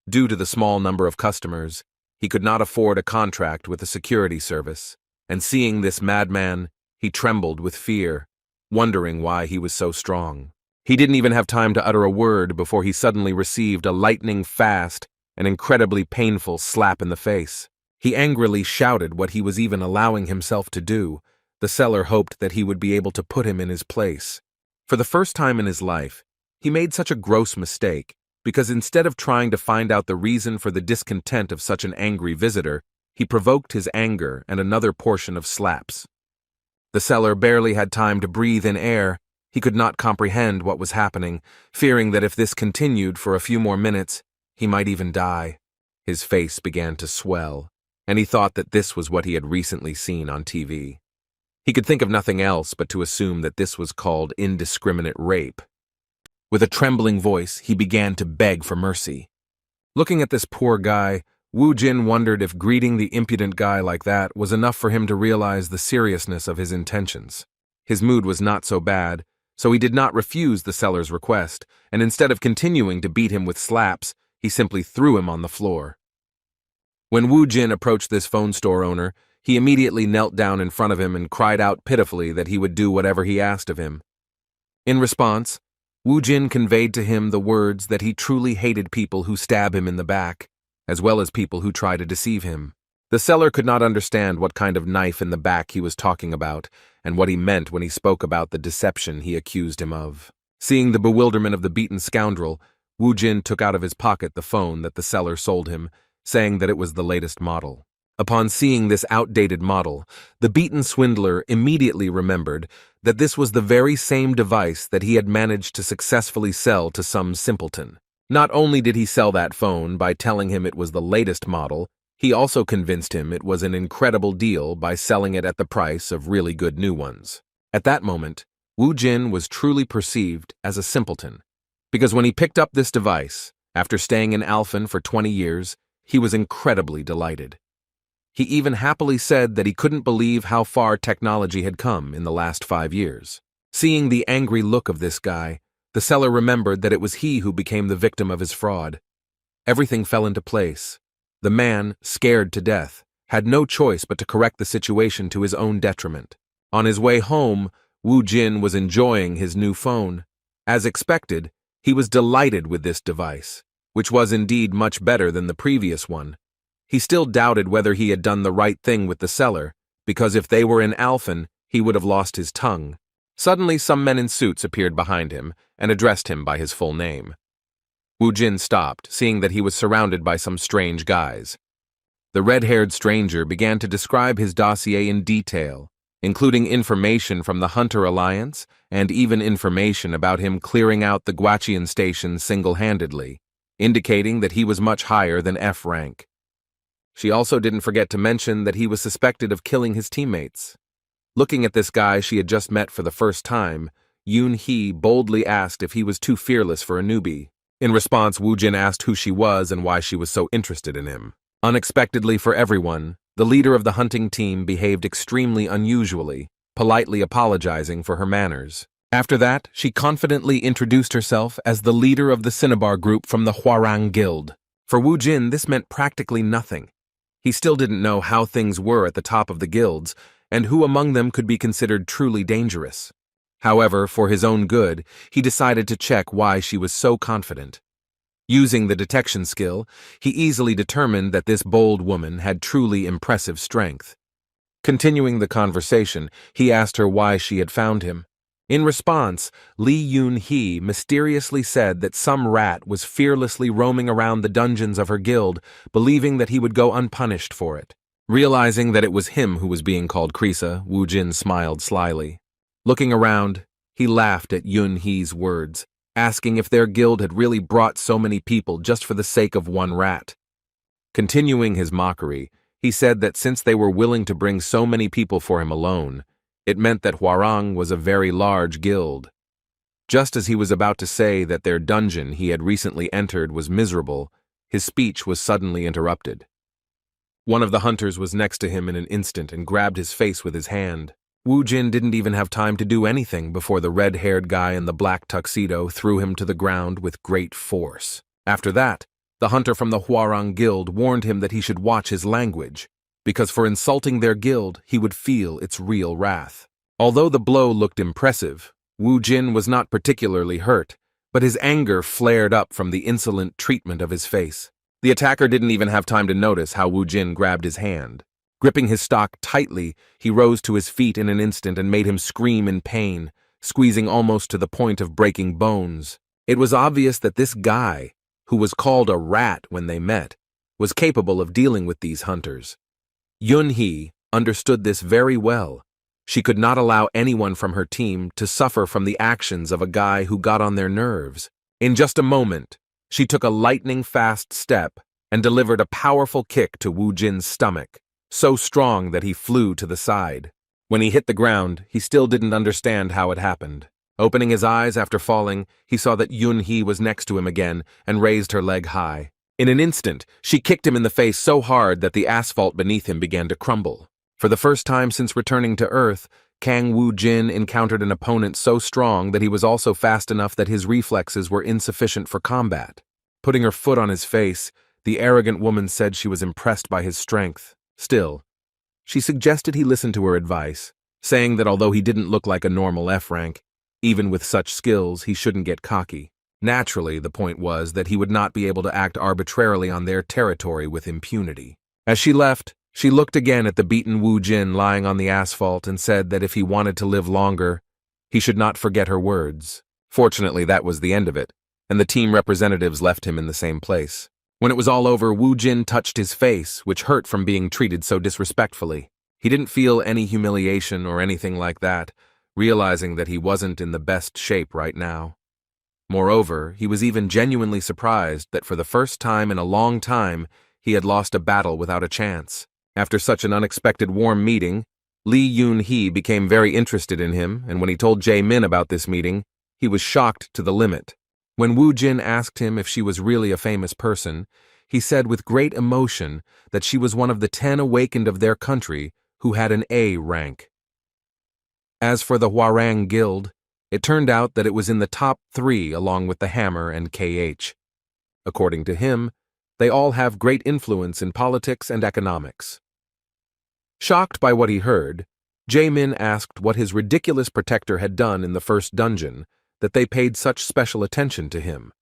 Due to the small number of customers, he could not afford a contract with a security service, and seeing this madman, he trembled with fear, wondering why he was so strong. He didn't even have time to utter a word before he suddenly received a lightning-fast and incredibly painful slap in the face. He angrily shouted what he was even allowing himself to do. The seller hoped that he would be able to put him in his place. For the first time in his life, he made such a gross mistake, because instead of trying to find out the reason for the discontent of such an angry visitor, he provoked his anger and another portion of slaps. The seller barely had time to breathe in air. He could not comprehend what was happening, fearing that if this continued for a few more minutes, he might even die. His face began to swell, and he thought that this was what he had recently seen on TV. He could think of nothing else but to assume that this was called indiscriminate rape. With a trembling voice, he began to beg for mercy. Looking at this poor guy, Wu Jin wondered if greeting the impudent guy like that was enough for him to realize the seriousness of his intentions. His mood was not so bad, so he did not refuse the seller's request, and instead of continuing to beat him with slaps, he simply threw him on the floor. When Wu Jin approached this phone store owner, he immediately knelt down in front of him and cried out pitifully that he would do whatever he asked of him. In response, Wu Jin conveyed to him the words that he truly hated people who stab him in the back, as well as people who try to deceive him. The seller could not understand what kind of knife in the back he was talking about, and what he meant when he spoke about the deception he accused him of. Seeing the bewilderment of the beaten scoundrel, Wu Jin took out of his pocket the phone that the seller sold him, saying that it was the latest model. Upon seeing this outdated model, the beaten swindler immediately remembered that this was the very same device that he had managed to successfully sell to some simpleton. Not only did he sell that phone by telling him it was the latest model, he also convinced him it was an incredible deal by selling it at the price of really good new ones. At that moment, Wu Jin was truly perceived as a simpleton, because when he picked up this device, after staying in Alphen for 20 years, he was incredibly delighted. He even happily said that he couldn't believe how far technology had come in the last 5 years. Seeing the angry look of this guy, the seller remembered that it was he who became the victim of his fraud. Everything fell into place. The man, scared to death, had no choice but to correct the situation to his own detriment. On his way home, Wu Jin was enjoying his new phone. As expected, he was delighted with this device, which was indeed much better than the previous one. He still doubted whether he had done the right thing with the seller, because if they were in Alphen, he would have lost his tongue. Suddenly, some men in suits appeared behind him and addressed him by his full name. Wu Jin stopped, seeing that he was surrounded by some strange guys. The red-haired stranger began to describe his dossier in detail, including information from the Hunter Alliance and even information about him clearing out the Guachian station single-handedly, indicating that he was much higher than F rank. She also didn't forget to mention that he was suspected of killing his teammates. Looking at this guy she had just met for the first time, Yoon-hee boldly asked if he was too fearless for a newbie. In response, Wu Jin asked who she was and why she was so interested in him. Unexpectedly for everyone, the leader of the hunting team behaved extremely unusually, politely apologizing for her manners. After that, she confidently introduced herself as the leader of the Cinnabar group from the Hwarang Guild. For Wu Jin, this meant practically nothing. He still didn't know how things were at the top of the guilds, and who among them could be considered truly dangerous. However, for his own good, he decided to check why she was so confident. Using the detection skill, he easily determined that this bold woman had truly impressive strength. Continuing the conversation, he asked her why she had found him. In response, Lee Yoon-hee mysteriously said that some rat was fearlessly roaming around the dungeons of her guild, believing that he would go unpunished for it. Realizing that it was him who was being called Krisa, Wu Jin smiled slyly. Looking around, he laughed at Yoon-hee's words, asking if their guild had really brought so many people just for the sake of one rat. Continuing his mockery, he said that since they were willing to bring so many people for him alone, it meant that Hwarang was a very large guild. Just as he was about to say that their dungeon he had recently entered was miserable, his speech was suddenly interrupted. One of the hunters was next to him in an instant and grabbed his face with his hand. Wu Jin didn't even have time to do anything before the red-haired guy in the black tuxedo threw him to the ground with great force. After that, the hunter from the Hwarang Guild warned him that he should watch his language, because for insulting their guild, he would feel its real wrath. Although the blow looked impressive, Wu Jin was not particularly hurt, but his anger flared up from the insolent treatment of his face. The attacker didn't even have time to notice how Wu Jin grabbed his hand. Gripping his stock tightly, he rose to his feet in an instant and made him scream in pain, squeezing almost to the point of breaking bones. It was obvious that this guy, who was called a rat when they met, was capable of dealing with these hunters. Yun-hee understood this very well. She could not allow anyone from her team to suffer from the actions of a guy who got on their nerves. In just a moment, she took a lightning-fast step and delivered a powerful kick to Wu Jin's stomach, so strong that he flew to the side. When he hit the ground, he still didn't understand how it happened. Opening his eyes after falling, he saw that Yun-hee was next to him again and raised her leg high. In an instant, she kicked him in the face so hard that the asphalt beneath him began to crumble. For the first time since returning to Earth, Kang Wu Jin encountered an opponent so strong that he was also fast enough that his reflexes were insufficient for combat. Putting her foot on his face, the arrogant woman said she was impressed by his strength. Still, she suggested he listen to her advice, saying that although he didn't look like a normal F rank, even with such skills, he shouldn't get cocky. Naturally, the point was that he would not be able to act arbitrarily on their territory with impunity. As she left, she looked again at the beaten Wu Jin lying on the asphalt and said that if he wanted to live longer, he should not forget her words. Fortunately, that was the end of it, and the team representatives left him in the same place. When it was all over, Wu Jin touched his face, which hurt from being treated so disrespectfully. He didn't feel any humiliation or anything like that, realizing that he wasn't in the best shape right now. Moreover, he was even genuinely surprised that for the first time in a long time, he had lost a battle without a chance. After such an unexpected warm meeting, Lee Yun-hee became very interested in him, and when he told Jae-min about this meeting, he was shocked to the limit. When Wu Jin asked him if she was really a famous person, he said with great emotion that she was one of the 10 awakened of their country who had an A rank. As for the Hwarang Guild, it turned out that it was in the top 3 along with the Hammer and KH. According to him, they all have great influence in politics and economics. Shocked by what he heard, Jae-min asked what his ridiculous protector had done in the first dungeon, that they paid such special attention to him.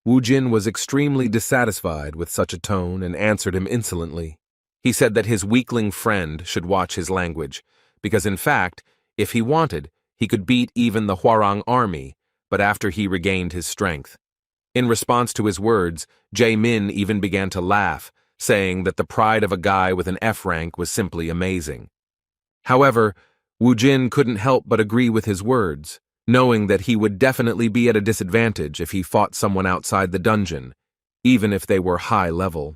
Wu Jin was extremely dissatisfied with such a tone and answered him insolently. He said that his weakling friend should watch his language, because in fact, if he wanted, he could beat even the Hwarang army, but after he regained his strength. In response to his words, Jae-min even began to laugh, saying that the pride of a guy with an F rank was simply amazing. However, Wu Jin couldn't help but agree with his words, knowing that he would definitely be at a disadvantage if he fought someone outside the dungeon, even if they were high level.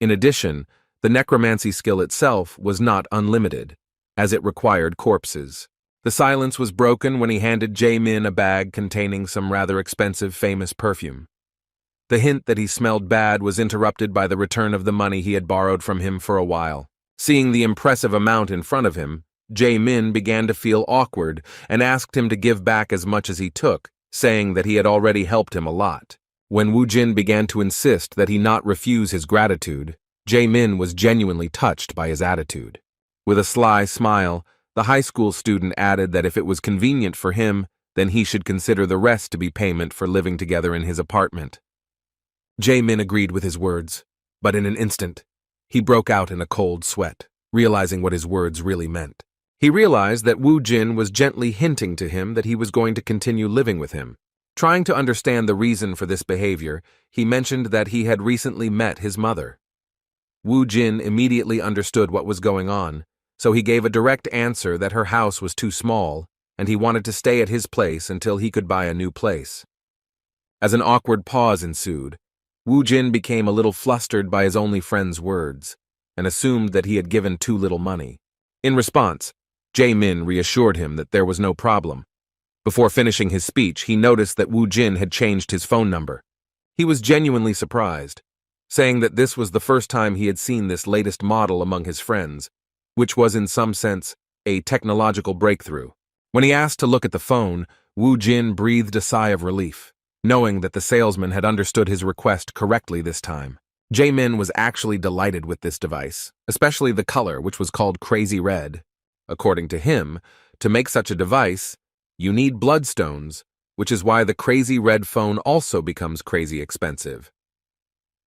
In addition, the necromancy skill itself was not unlimited, as it required corpses. The silence was broken when he handed Jae-min a bag containing some rather expensive famous perfume. The hint that he smelled bad was interrupted by the return of the money he had borrowed from him for a while. Seeing the impressive amount in front of him, Jae-min began to feel awkward and asked him to give back as much as he took, saying that he had already helped him a lot. When Wu Jin began to insist that he not refuse his gratitude, Jae-min was genuinely touched by his attitude. With a sly smile, the high school student added that if it was convenient for him, then he should consider the rest to be payment for living together in his apartment. Jae-min agreed with his words, but in an instant, he broke out in a cold sweat, realizing what his words really meant. He realized that Wu Jin was gently hinting to him that he was going to continue living with him. Trying to understand the reason for this behavior, he mentioned that he had recently met his mother. Wu Jin immediately understood what was going on, so he gave a direct answer that her house was too small, and he wanted to stay at his place until he could buy a new place. As an awkward pause ensued, Wu Jin became a little flustered by his only friend's words, and assumed that he had given too little money. In response, Jae-min reassured him that there was no problem. Before finishing his speech, he noticed that Wu Jin had changed his phone number. He was genuinely surprised, saying that this was the first time he had seen this latest model among his friends, which was in some sense a technological breakthrough. When he asked to look at the phone, Wu Jin breathed a sigh of relief, knowing that the salesman had understood his request correctly this time. Jae-min was actually delighted with this device, especially the color, which was called Crazy Red. According to him, to make such a device, you need bloodstones, which is why the Crazy Red phone also becomes crazy expensive.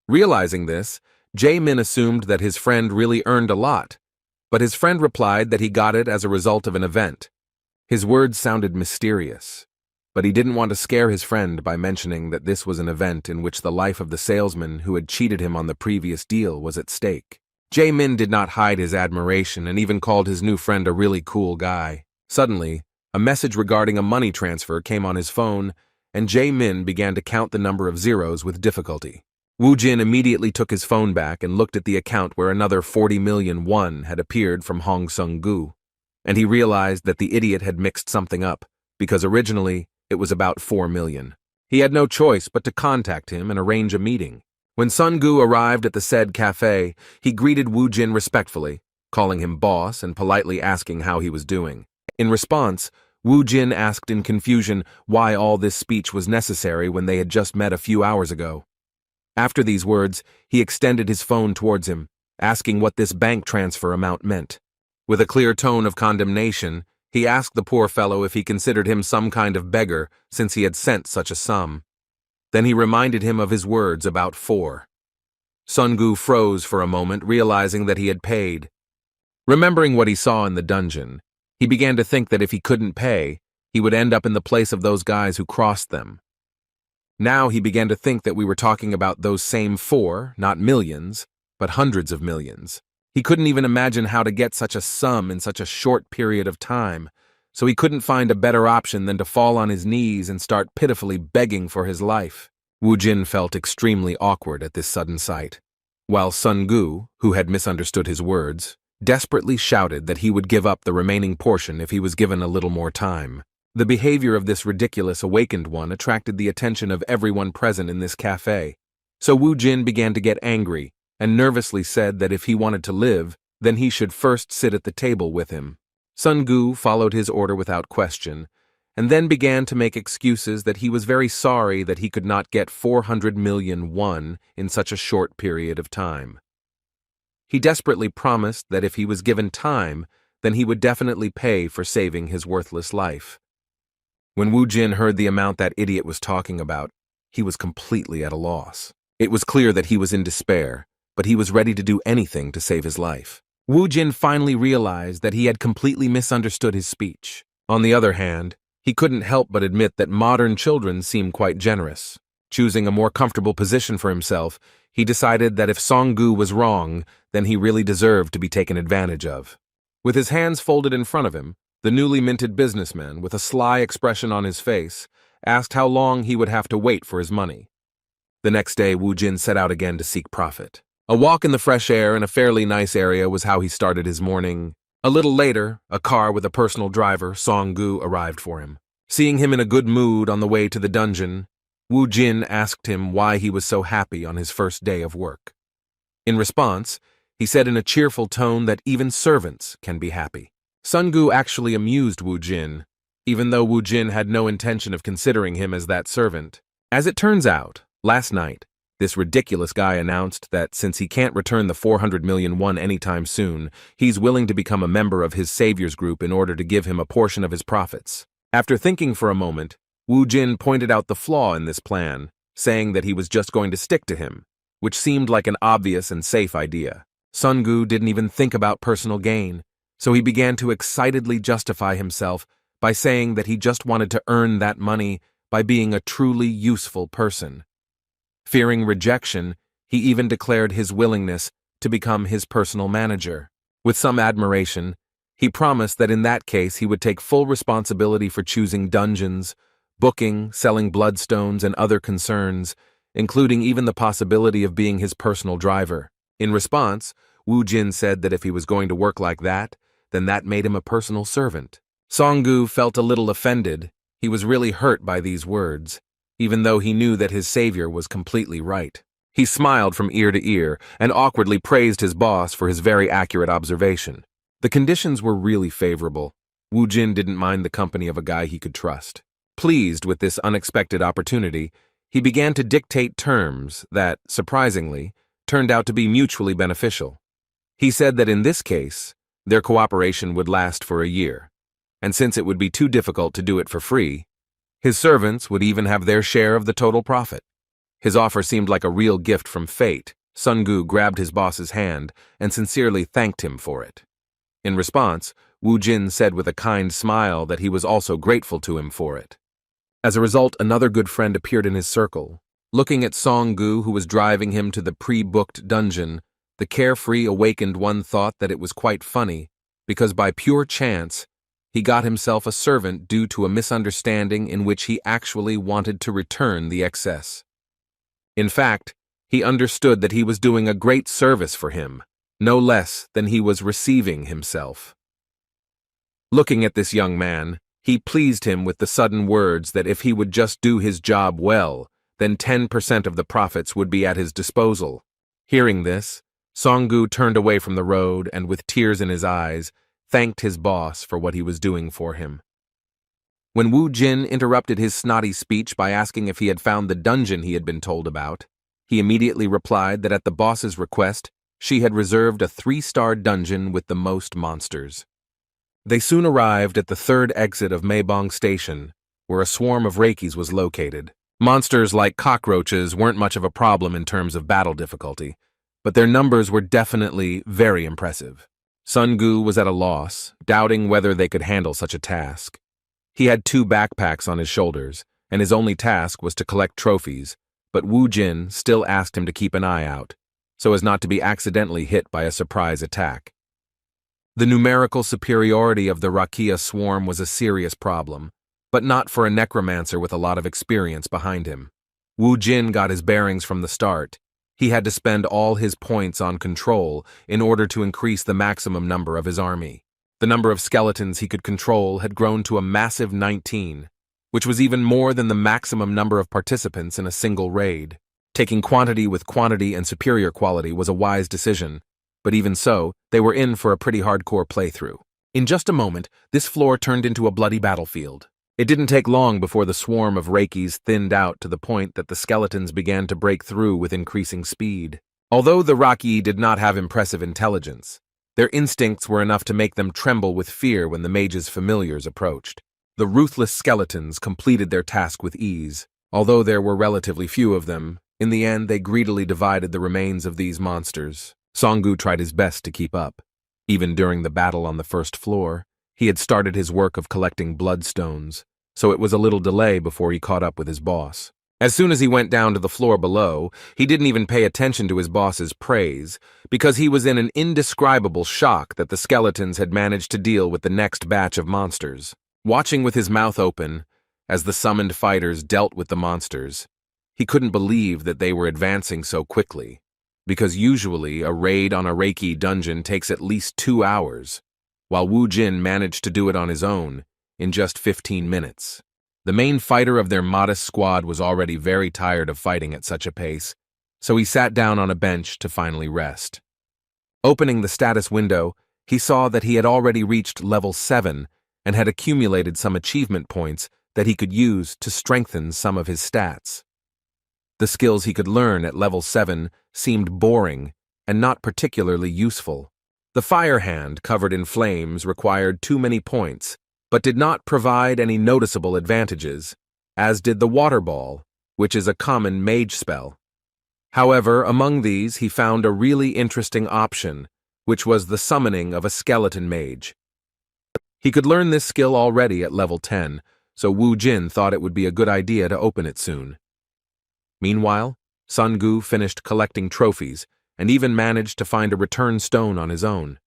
Realizing this, Jae-min assumed that his friend really earned a lot, but his friend replied that he got it as a result of an event. His words sounded mysterious, but he didn't want to scare his friend by mentioning that this was an event in which the life of the salesman who had cheated him on the previous deal was at stake. Jae-min did not hide his admiration and even called his new friend a really cool guy. Suddenly, a message regarding a money transfer came on his phone, and Jae-min began to count the number of zeros with difficulty. Wu Jin immediately took his phone back and looked at the account where another 40 million won had appeared from Hong Sung-gu, and he realized that the idiot had mixed something up, because originally it was about 4 million. He had no choice but to contact him and arrange a meeting. When Sun-gu arrived at the said cafe, he greeted Wu Jin respectfully, calling him boss and politely asking how he was doing. In response, Wu Jin asked in confusion why all this speech was necessary when they had just met a few hours ago. After these words, he extended his phone towards him, asking what this bank transfer amount meant. With a clear tone of condemnation, he asked the poor fellow if he considered him some kind of beggar since he had sent such a sum. Then he reminded him of his words about 4. Sun-gu froze for a moment, realizing that he had paid. Remembering what he saw in the dungeon, he began to think that if he couldn't pay, he would end up in the place of those guys who crossed them. Now he began to think that we were talking about those same 4, not millions, but hundreds of millions. He couldn't even imagine how to get such a sum in such a short period of time, so he couldn't find a better option than to fall on his knees and start pitifully begging for his life. Wu Jin felt extremely awkward at this sudden sight, while Sun-gu, who had misunderstood his words, desperately shouted that he would give up the remaining portion if he was given a little more time. The behavior of this ridiculous awakened one attracted the attention of everyone present in this cafe, so Wu Jin began to get angry and nervously said that if he wanted to live, then he should first sit at the table with him. Sun-gu followed his order without question, and then began to make excuses that he was very sorry that he could not get 400 million won in such a short period of time. He desperately promised that if he was given time, then he would definitely pay for saving his worthless life. When Wu Jin heard the amount that idiot was talking about, he was completely at a loss. It was clear that he was in despair, but he was ready to do anything to save his life. Wu Jin finally realized that he had completely misunderstood his speech. On the other hand, he couldn't help but admit that modern children seem quite generous. Choosing a more comfortable position for himself, he decided that if Song-gu was wrong, then he really deserved to be taken advantage of. With his hands folded in front of him, the newly minted businessman, with a sly expression on his face, asked how long he would have to wait for his money. The next day, Wu Jin set out again to seek profit. A walk in the fresh air in a fairly nice area was how he started his morning. A little later, a car with a personal driver, Song-gu, arrived for him. Seeing him in a good mood on the way to the dungeon, Wu Jin asked him why he was so happy on his first day of work. In response, he said in a cheerful tone that even servants can be happy. Sun-gu actually amused Wu Jin, even though Wu Jin had no intention of considering him as that servant. As it turns out, last night, this ridiculous guy announced that since he can't return the 400 million won anytime soon, he's willing to become a member of his savior's group in order to give him a portion of his profits. After thinking for a moment, Wu Jin pointed out the flaw in this plan, saying that he was just going to stick to him, which seemed like an obvious and safe idea. Sun-gu didn't even think about personal gain, so he began to excitedly justify himself by saying that he just wanted to earn that money by being a truly useful person. Fearing rejection, he even declared his willingness to become his personal manager. With some admiration, he promised that in that case he would take full responsibility for choosing dungeons, booking, selling bloodstones, and other concerns, including even the possibility of being his personal driver. In response, Wu Jin said that if he was going to work like that, then that made him a personal servant. Song-gu felt a little offended. He was really hurt by these words, even though he knew that his savior was completely right. He smiled from ear to ear and awkwardly praised his boss for his very accurate observation. The conditions were really favorable. Wu Jin didn't mind the company of a guy he could trust. Pleased with this unexpected opportunity, he began to dictate terms that, surprisingly, turned out to be mutually beneficial. He said that in this case, their cooperation would last for a year, and since it would be too difficult to do it for free, his servants would even have their share of the total profit. His offer seemed like a real gift from fate. Sun Gu grabbed his boss's hand and sincerely thanked him for it. In response, Wu Jin said with a kind smile that he was also grateful to him for it. As a result, another good friend appeared in his circle. Looking at Song Gu, who was driving him to the pre-booked dungeon, the carefree awakened one thought that it was quite funny, because by pure chance, he got himself a servant due to a misunderstanding in which he actually wanted to return the excess. In fact, he understood that he was doing a great service for him, no less than he was receiving himself. Looking at this young man, he pleased him with the sudden words that if he would just do his job well, then 10% of the profits would be at his disposal. Hearing this, Song Gu turned away from the road and, with tears in his eyes, thanked his boss for what he was doing for him. When Wu Jin interrupted his snotty speech by asking if he had found the dungeon he had been told about, he immediately replied that at the boss's request, she had reserved a 3-star dungeon with the most monsters. They soon arrived at the third exit of Maebong Station, where a swarm of Reikis was located. Monsters like cockroaches weren't much of a problem in terms of battle difficulty, but their numbers were definitely very impressive. Sun Gu was at a loss, doubting whether they could handle such a task. He had 2 backpacks on his shoulders, and his only task was to collect trophies, but Wu Jin still asked him to keep an eye out, so as not to be accidentally hit by a surprise attack. The numerical superiority of the Rakia swarm was a serious problem, but not for a necromancer with a lot of experience behind him. Wu Jin got his bearings from the start. He had to spend all his points on control in order to increase the maximum number of his army. The number of skeletons he could control had grown to a massive 19, which was even more than the maximum number of participants in a single raid. Taking quantity with quantity and superior quality was a wise decision, but even so, they were in for a pretty hardcore playthrough. In just a moment, this floor turned into a bloody battlefield. It didn't take long before the swarm of Reikis thinned out to the point that the skeletons began to break through with increasing speed. Although the Raki did not have impressive intelligence, their instincts were enough to make them tremble with fear when the mage's familiars approached. The ruthless skeletons completed their task with ease. Although there were relatively few of them, in the end they greedily divided the remains of these monsters. Song Gu tried his best to keep up. Even during the battle on the first floor, he had started his work of collecting bloodstones, so it was a little delay before he caught up with his boss. As soon as he went down to the floor below, he didn't even pay attention to his boss's praise, because he was in an indescribable shock that the skeletons had managed to deal with the next batch of monsters. Watching with his mouth open, as the summoned fighters dealt with the monsters, he couldn't believe that they were advancing so quickly, because usually a raid on a Reiki dungeon takes at least 2 hours, while Wu Jin managed to do it on his own in just 15 minutes. The main fighter of their modest squad was already very tired of fighting at such a pace, so he sat down on a bench to finally rest. Opening the status window, he saw that he had already reached level 7 and had accumulated some achievement points that he could use to strengthen some of his stats. The skills he could learn at level 7 seemed boring and not particularly useful. The fire hand covered in flames required too many points, but did not provide any noticeable advantages, as did the water ball, which is a common mage spell. However, among these he found a really interesting option, which was the summoning of a skeleton mage. He could learn this skill already at level 10, so Wu Jin thought it would be a good idea to open it soon. Meanwhile, Sun Gu finished collecting trophies and even managed to find a return stone on his own.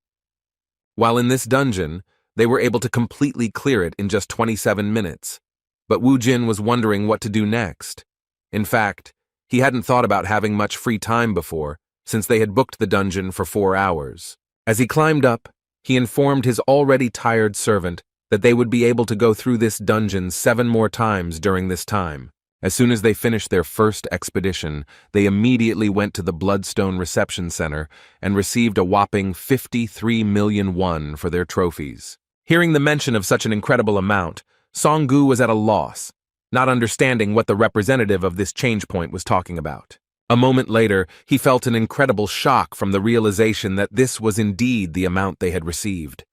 While in this dungeon, they were able to completely clear it in just 27 minutes, but Wu Jin was wondering what to do next. In fact, he hadn't thought about having much free time before, since they had booked the dungeon for 4 hours. As he climbed up, he informed his already tired servant that they would be able to go through this dungeon 7 more times during this time. As soon as they finished their first expedition, they immediately went to the Bloodstone Reception Center and received a whopping 53 million won for their trophies. Hearing the mention of such an incredible amount, Song-gu was at a loss, not understanding what the representative of this change point was talking about. A moment later, he felt an incredible shock from the realization that this was indeed the amount they had received.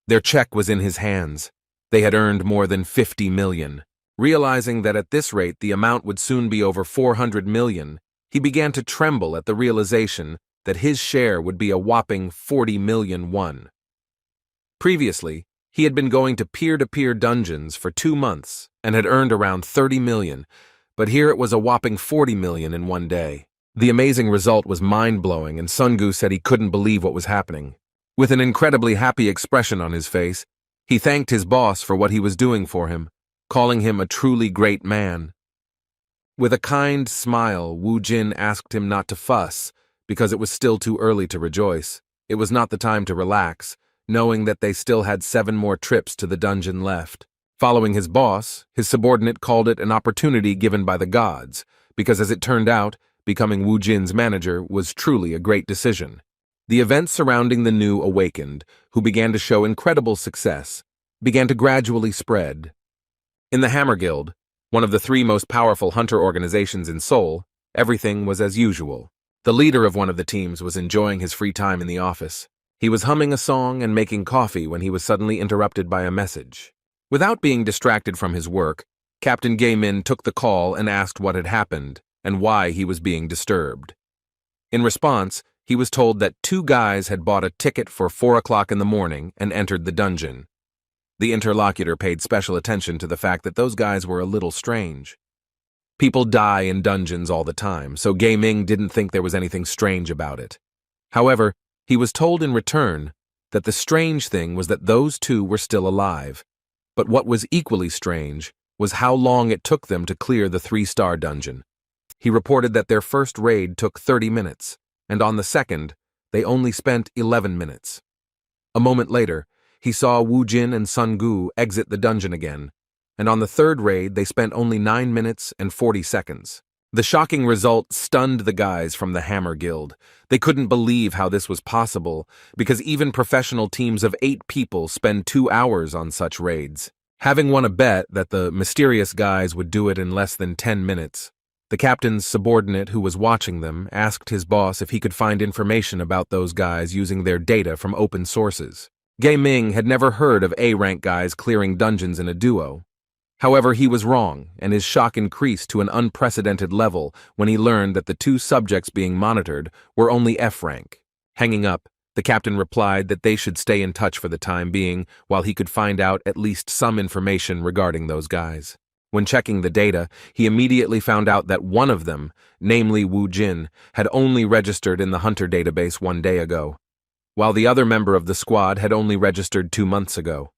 Their check was in his hands. They had earned more than 50 million. Realizing that at this rate the amount would soon be over 400 million, he began to tremble at the realization that his share would be a whopping 40 million won. Previously, he had been going to peer-to-peer dungeons for 2 months and had earned around 30 million, but here it was a whopping 40 million in one day. The amazing result was mind-blowing, and Sung-gu said he couldn't believe what was happening. With an incredibly happy expression on his face, he thanked his boss for what he was doing for him, calling him a truly great man. With a kind smile, Wu Jin asked him not to fuss, because it was still too early to rejoice. It was not the time to relax, knowing that they still had 7 more trips to the dungeon left. Following his boss, his subordinate called it an opportunity given by the gods, because as it turned out, becoming Wu Jin's manager was truly a great decision. The events surrounding the new awakened, who began to show incredible success, began to gradually spread. In the Hammer Guild, one of the 3 most powerful hunter organizations in Seoul, everything was as usual. The leader of one of the teams was enjoying his free time in the office. He was humming a song and making coffee when he was suddenly interrupted by a message. Without being distracted from his work, Captain Gay-min took the call and asked what had happened and why he was being disturbed. In response, he was told that 2 guys had bought a ticket for 4 o'clock in the morning and entered the dungeon. The interlocutor paid special attention to the fact that those guys were a little strange. People die in dungeons all the time, so Gay-ming didn't think there was anything strange about it. However, he was told in return that the strange thing was that those 2 were still alive. But what was equally strange was how long it took them to clear the 3-star dungeon. He reported that their first raid took 30 minutes, and on the second, they only spent 11 minutes. A moment later, he saw Wu Jin and Sung-gu exit the dungeon again, and on the 3rd raid they spent only 9 minutes and 40 seconds. The shocking result stunned the guys from the Hammer Guild. They couldn't believe how this was possible, because even professional teams of 8 people spend 2 hours on such raids. Having won a bet that the mysterious guys would do it in less than 10 minutes, the captain's subordinate who was watching them asked his boss if he could find information about those guys using their data from open sources. Gay-ming had never heard of A-rank guys clearing dungeons in a duo. However, he was wrong, and his shock increased to an unprecedented level when he learned that the 2 subjects being monitored were only F-rank. Hanging up, the captain replied that they should stay in touch for the time being while he could find out at least some information regarding those guys. When checking the data, he immediately found out that one of them, namely Wu Jin, had only registered in the hunter database 1 day ago, while the other member of the squad had only registered 2 months ago.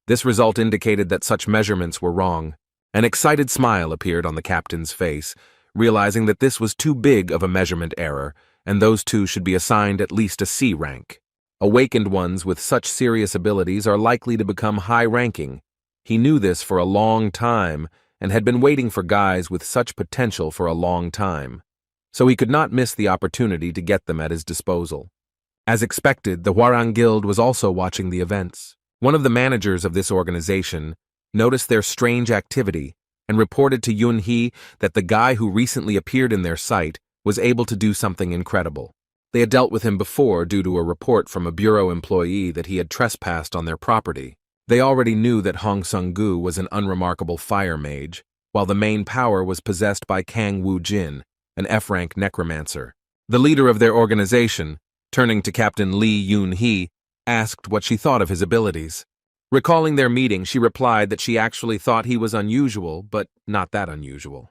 This result indicated that such measurements were wrong. An excited smile appeared on the captain's face, realizing that this was too big of a measurement error, and those 2 should be assigned at least a C rank. Awakened ones with such serious abilities are likely to become high-ranking. He knew this for a long time, and had been waiting for guys with such potential for a long time, so he could not miss the opportunity to get them at his disposal. As expected, the Hwarang Guild was also watching the events. One of the managers of this organization noticed their strange activity and reported to Yun-hee that the guy who recently appeared in their sight was able to do something incredible. They had dealt with him before due to a report from a bureau employee that he had trespassed on their property. They already knew that Hong Sung-gu was an unremarkable fire mage, while the main power was possessed by Kang Woo-jin, an F-rank necromancer. The leader of their organization, turning to Captain Lee Yoon-hee, asked what she thought of his abilities. Recalling their meeting, she replied that she actually thought he was unusual, but not that unusual.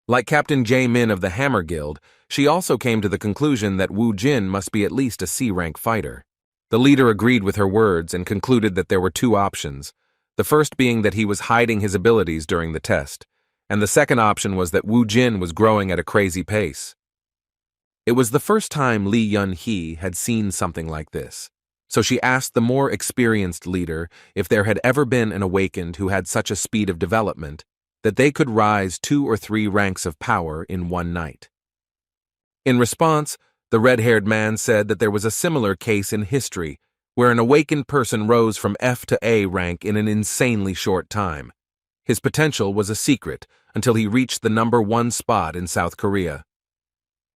Like Captain Jae-min of the Hammer Guild, she also came to the conclusion that Wu Jin must be at least a C-rank fighter. The leader agreed with her words and concluded that there were 2 options, the first being that he was hiding his abilities during the test, and the second option was that Wu Jin was growing at a crazy pace. It was the first time Lee Yun-hee had seen something like this, so she asked the more experienced leader if there had ever been an awakened who had such a speed of development that they could rise 2 or 3 ranks of power in one night. In response, the red-haired man said that there was a similar case in history where an awakened person rose from F to A rank in an insanely short time. His potential was a secret until he reached the #1 spot in South Korea.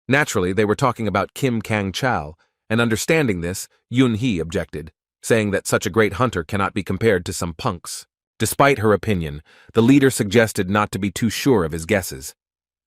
Naturally, they were talking about Kim Kang-chal, and understanding this, Yun-hee objected, saying that such a great hunter cannot be compared to some punks. Despite her opinion, the leader suggested not to be too sure of his guesses.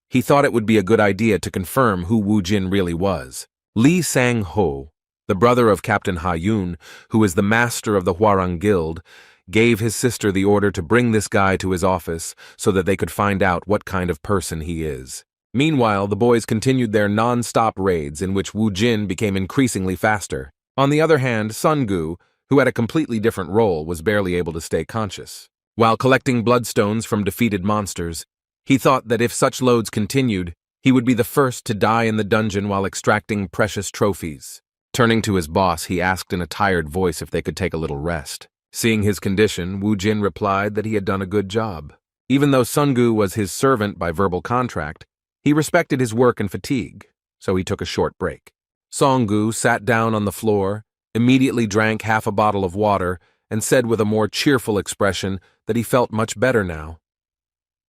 He thought it would be a good idea to confirm who Wu Jin really was. Lee Sang-ho, the brother of Captain Ha-yun, who is the master of the Hwarang Guild, gave his sister the order to bring this guy to his office so that they could find out what kind of person he is. Meanwhile, the boys continued their non-stop raids in which Wu Jin became increasingly faster. On the other hand, Sun-gu, who had a completely different role, was barely able to stay conscious. While collecting bloodstones from defeated monsters, he thought that if such loads continued, he would be the first to die in the dungeon while extracting precious trophies. Turning to his boss, he asked in a tired voice if they could take a little rest. Seeing his condition, Wu Jin replied that he had done a good job. Even though Sun-gu was his servant by verbal contract, he respected his work and fatigue, so he took a short break. Song-gu sat down on the floor, immediately drank half a bottle of water, and said with a more cheerful expression that he felt much better now.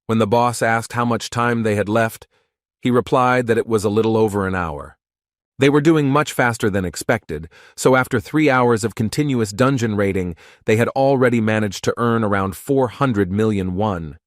When the boss asked how much time they had left, he replied that it was a little over an hour. They were doing much faster than expected, so after 3 hours of continuous dungeon raiding, they had already managed to earn around 400 million won.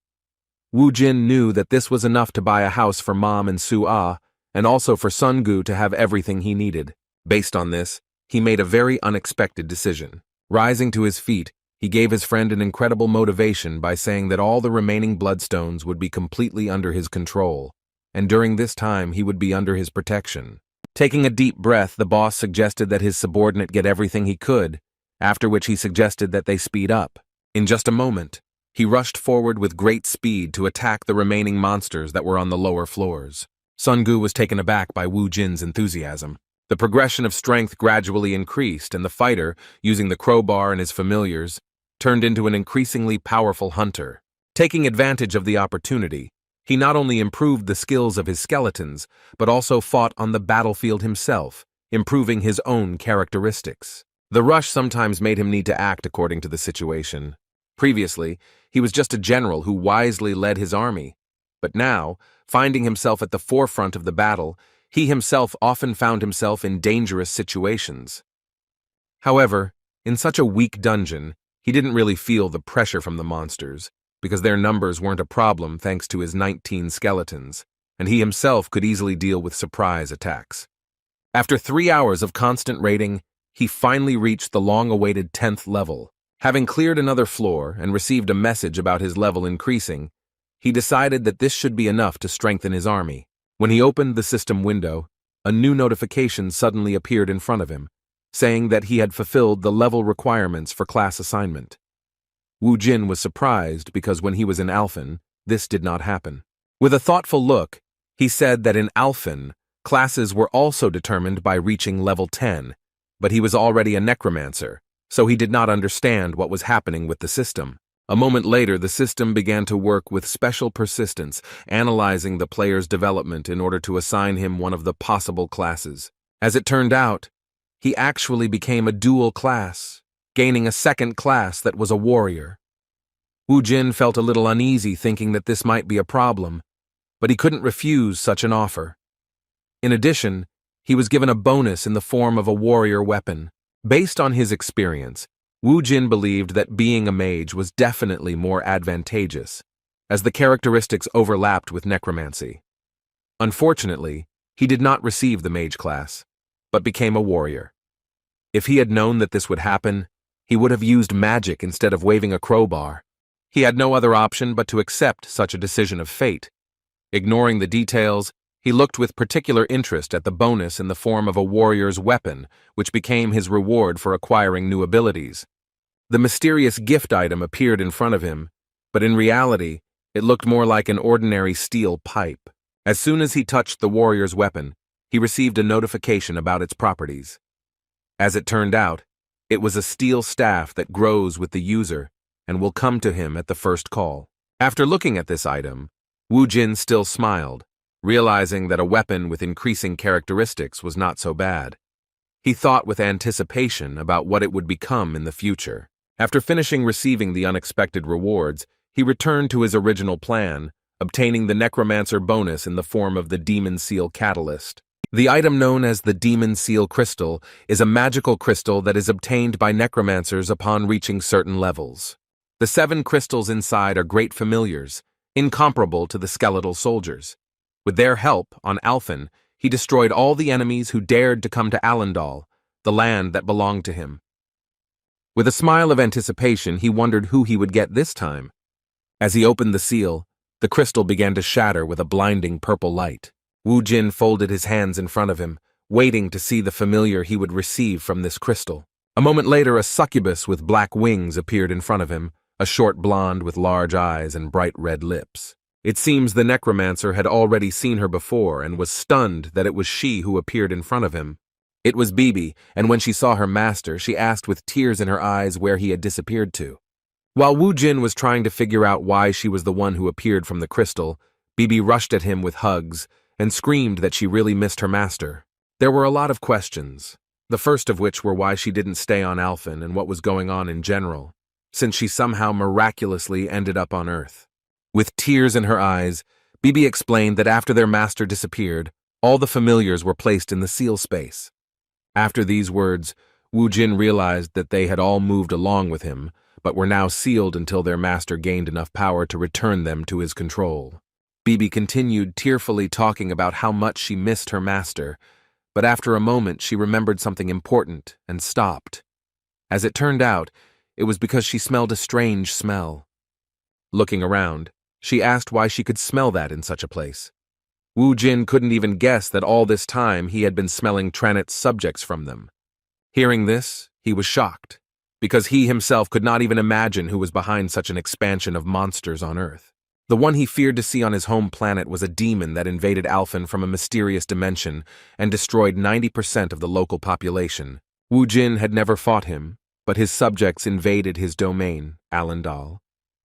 Wu Jin knew that this was enough to buy a house for Mom and Su-ah, and also for Sun-gu to have everything he needed. Based on this, he made a very unexpected decision. Rising to his feet, he gave his friend an incredible motivation by saying that all the remaining bloodstones would be completely under his control, and during this time he would be under his protection. Taking a deep breath, the boss suggested that his subordinate get everything he could, after which he suggested that they speed up. In just a moment, he rushed forward with great speed to attack the remaining monsters that were on the lower floors. Sun-gu was taken aback by Wu Jin's enthusiasm. The progression of strength gradually increased, and the fighter, using the crowbar and his familiars, turned into an increasingly powerful hunter. Taking advantage of the opportunity, he not only improved the skills of his skeletons, but also fought on the battlefield himself, improving his own characteristics. The rush sometimes made him need to act according to the situation. Previously, he was just a general who wisely led his army, but now, finding himself at the forefront of the battle, he himself often found himself in dangerous situations. However, in such a weak dungeon, he didn't really feel the pressure from the monsters, because their numbers weren't a problem thanks to his 19 skeletons, and he himself could easily deal with surprise attacks. After 3 hours of constant raiding, he finally reached the long-awaited 10th level. Having cleared another floor and received a message about his level increasing, he decided that this should be enough to strengthen his army. When he opened the system window, a new notification suddenly appeared in front of him, saying that he had fulfilled the level requirements for class assignment. Wu Jin was surprised because when he was in Alphen, this did not happen. With a thoughtful look, he said that in Alphen, classes were also determined by reaching level 10, but he was already a necromancer, so he did not understand what was happening with the system. A moment later, the system began to work with special persistence, analyzing the player's development in order to assign him one of the possible classes. As it turned out, he actually became a dual class, gaining a second class that was a warrior. Wu Jin felt a little uneasy thinking that this might be a problem, but he couldn't refuse such an offer. In addition, he was given a bonus in the form of a warrior weapon. Based on his experience, Wu Jin believed that being a mage was definitely more advantageous, as the characteristics overlapped with necromancy. Unfortunately, he did not receive the mage class, but became a warrior. If he had known that this would happen, he would have used magic instead of waving a crowbar. He had no other option but to accept such a decision of fate. Ignoring the details, he looked with particular interest at the bonus in the form of a warrior's weapon, which became his reward for acquiring new abilities. The mysterious gift item appeared in front of him, but in reality, it looked more like an ordinary steel pipe. As soon as he touched the warrior's weapon, he received a notification about its properties. As it turned out, it was a steel staff that grows with the user and will come to him at the first call. After looking at this item, Wu Jin still smiled, realizing that a weapon with increasing characteristics was not so bad. He thought with anticipation about what it would become in the future. After finishing receiving the unexpected rewards, he returned to his original plan, obtaining the Necromancer bonus in the form of the Demon Seal Catalyst. The item known as the Demon Seal Crystal is a magical crystal that is obtained by necromancers upon reaching certain levels. The 7 crystals inside are great familiars, incomparable to the skeletal soldiers. With their help, on Alphen, he destroyed all the enemies who dared to come to Alendal, the land that belonged to him. With a smile of anticipation, he wondered who he would get this time. As he opened the seal, the crystal began to shatter with a blinding purple light. Wu Jin folded his hands in front of him, waiting to see the familiar he would receive from this crystal. A moment later, a succubus with black wings appeared in front of him, a short blonde with large eyes and bright red lips. It seems the necromancer had already seen her before and was stunned that it was she who appeared in front of him. It was Bibi, and when she saw her master, she asked with tears in her eyes where he had disappeared to. While Wu Jin was trying to figure out why she was the one who appeared from the crystal, Bibi rushed at him with hugs and screamed that she really missed her master. There were a lot of questions, the first of which were why she didn't stay on Alphen and what was going on in general, since she somehow miraculously ended up on Earth. With tears in her eyes, Bibi explained that after their master disappeared, all the familiars were placed in the seal space. After these words, Wu Jin realized that they had all moved along with him, but were now sealed until their master gained enough power to return them to his control. Bibi continued tearfully talking about how much she missed her master, but after a moment she remembered something important and stopped. As it turned out, it was because she smelled a strange smell. Looking around, she asked why she could smell that in such a place. Wu Jin couldn't even guess that all this time he had been smelling Tranit's subjects from them. Hearing this, he was shocked, because he himself could not even imagine who was behind such an expansion of monsters on Earth. The one he feared to see on his home planet was a demon that invaded Alphen from a mysterious dimension and destroyed 90% of the local population. Wu Jin had never fought him, but his subjects invaded his domain, Alendal,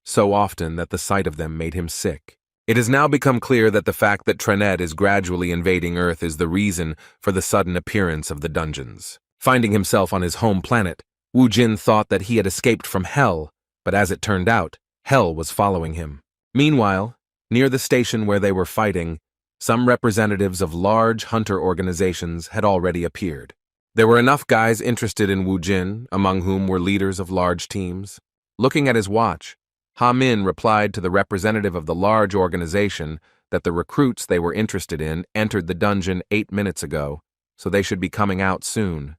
so often that the sight of them made him sick. It has now become clear that the fact that Tranet is gradually invading Earth is the reason for the sudden appearance of the dungeons. Finding himself on his home planet, Wu Jin thought that he had escaped from Hell, but as it turned out, Hell was following him. Meanwhile, near the station where they were fighting, some representatives of large hunter organizations had already appeared. There were enough guys interested in Wu Jin, among whom were leaders of large teams. Looking at his watch, Ha Min replied to the representative of the large organization that the recruits they were interested in entered the dungeon 8 minutes ago, so they should be coming out soon.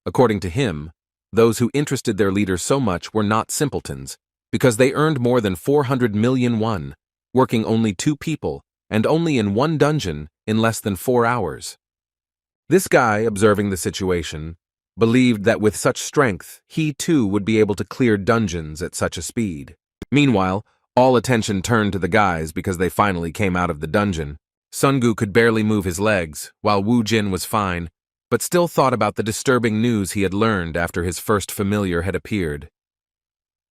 According to him, those who interested their leader so much were not simpletons, because they earned more than 400 million won, working only 2 people, and only in 1 dungeon in less than 4 hours. This guy, observing the situation, believed that with such strength, he too would be able to clear dungeons at such a speed. Meanwhile, all attention turned to the guys because they finally came out of the dungeon. Sungu could barely move his legs, while Wu Jin was fine, but still thought about the disturbing news he had learned after his first familiar had appeared.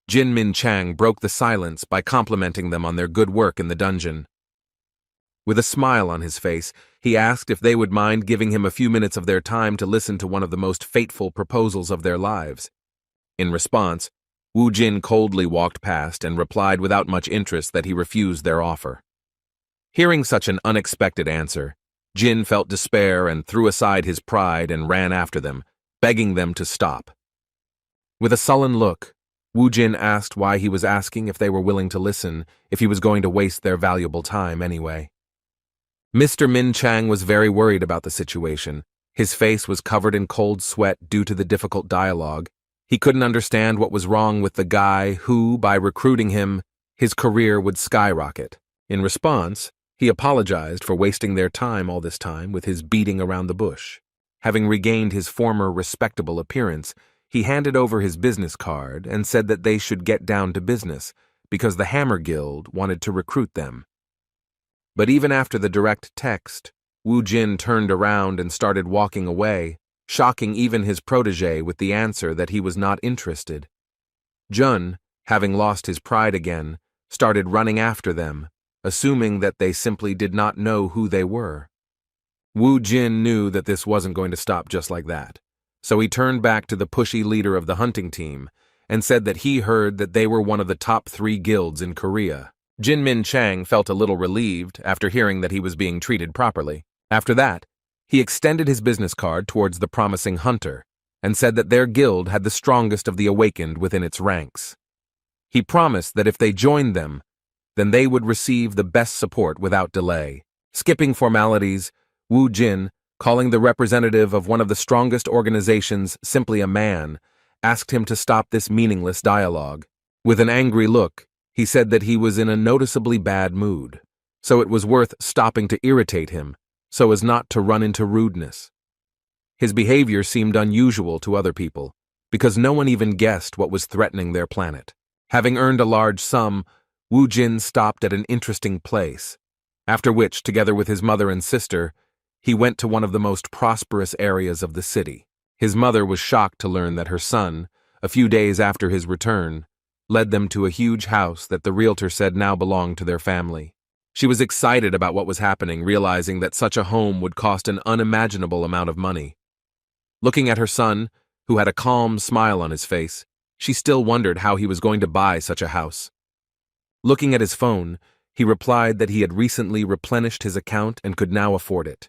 Jin Min Chang broke the silence by complimenting them on their good work in the dungeon. With a smile on his face, he asked if they would mind giving him a few minutes of their time to listen to one of the most fateful proposals of their lives. In response, Wu Jin coldly walked past and replied without much interest that he refused their offer. Hearing such an unexpected answer, Jin felt despair and threw aside his pride and ran after them, begging them to stop. With a sullen look, Wu Jin asked why he was asking if they were willing to listen, if he was going to waste their valuable time anyway. Mr. Min Chang was very worried about the situation. His face was covered in cold sweat due to the difficult dialogue. He couldn't understand what was wrong with the guy who, by recruiting him, his career would skyrocket. In response, he apologized for wasting their time all this time with his beating around the bush. Having regained his former respectable appearance, he handed over his business card and said that they should get down to business because the Hammer Guild wanted to recruit them. But even after the direct text, Wu Jin turned around and started walking away, shocking even his protege with the answer that he was not interested. Jun, having lost his pride again, started running after them, assuming that they simply did not know who they were. Wu Jin knew that this wasn't going to stop just like that, so he turned back to the pushy leader of the hunting team and said that he heard that they were one of the top 3 guilds in Korea. Jin Min Chang felt a little relieved after hearing that he was being treated properly. After that, he extended his business card towards the promising hunter and said that their guild had the strongest of the awakened within its ranks. He promised that if they joined them, then they would receive the best support without delay. Skipping formalities, Wu Jin, calling the representative of one of the strongest organizations simply a man, asked him to stop this meaningless dialogue. With an angry look, he said that he was in a noticeably bad mood, so it was worth stopping to irritate him, so as not to run into rudeness. His behavior seemed unusual to other people, because no one even guessed what was threatening their planet. Having earned a large sum, Wu Jin stopped at an interesting place, after which, together with his mother and sister, he went to one of the most prosperous areas of the city. His mother was shocked to learn that her son, a few days after his return, led them to a huge house that the realtor said now belonged to their family. She was excited about what was happening, realizing that such a home would cost an unimaginable amount of money. Looking at her son, who had a calm smile on his face, she still wondered how he was going to buy such a house. Looking at his phone, he replied that he had recently replenished his account and could now afford it.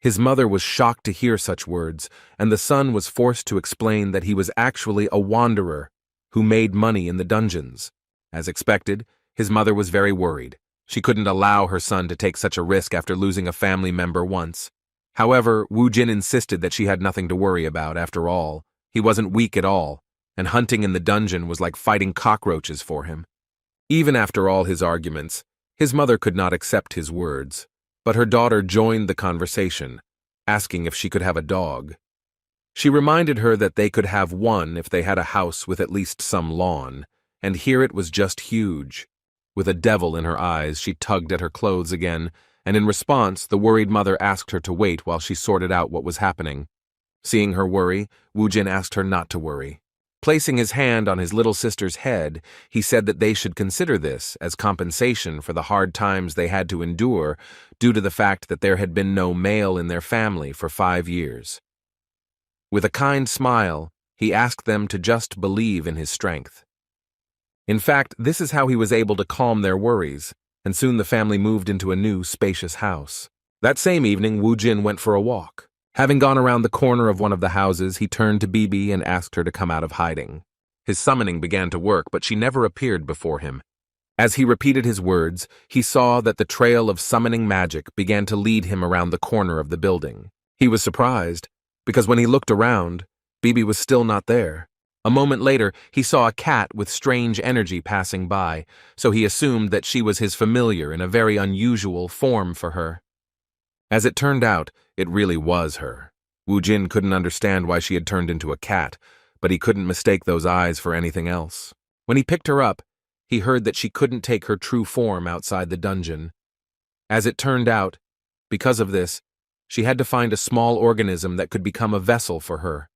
His mother was shocked to hear such words, and the son was forced to explain that he was actually a wanderer who made money in the dungeons. As expected, his mother was very worried. She couldn't allow her son to take such a risk after losing a family member once. However, Wu Jin insisted that she had nothing to worry about after all. He wasn't weak at all, and hunting in the dungeon was like fighting cockroaches for him. Even after all his arguments, his mother could not accept his words, but her daughter joined the conversation, asking if she could have a dog. She reminded her that they could have one if they had a house with at least some lawn, and here it was just huge. With a devil in her eyes, she tugged at her clothes again, and in response, the worried mother asked her to wait while she sorted out what was happening. Seeing her worry, Wu Jin asked her not to worry. Placing his hand on his little sister's head, he said that they should consider this as compensation for the hard times they had to endure due to the fact that there had been no male in their family for 5 years. With a kind smile, he asked them to just believe in his strength. In fact, this is how he was able to calm their worries, and soon the family moved into a new, spacious house. That same evening, Wu Jin went for a walk. Having gone around the corner of one of the houses, he turned to Bibi and asked her to come out of hiding. His summoning began to work, but she never appeared before him. As he repeated his words, he saw that the trail of summoning magic began to lead him around the corner of the building. He was surprised, because when he looked around, Bibi was still not there. A moment later, he saw a cat with strange energy passing by, so he assumed that she was his familiar in a very unusual form for her. As it turned out, it really was her. Wu Jin couldn't understand why she had turned into a cat, but he couldn't mistake those eyes for anything else. When he picked her up, he heard that she couldn't take her true form outside the dungeon. As it turned out, because of this, she had to find a small organism that could become a vessel for her.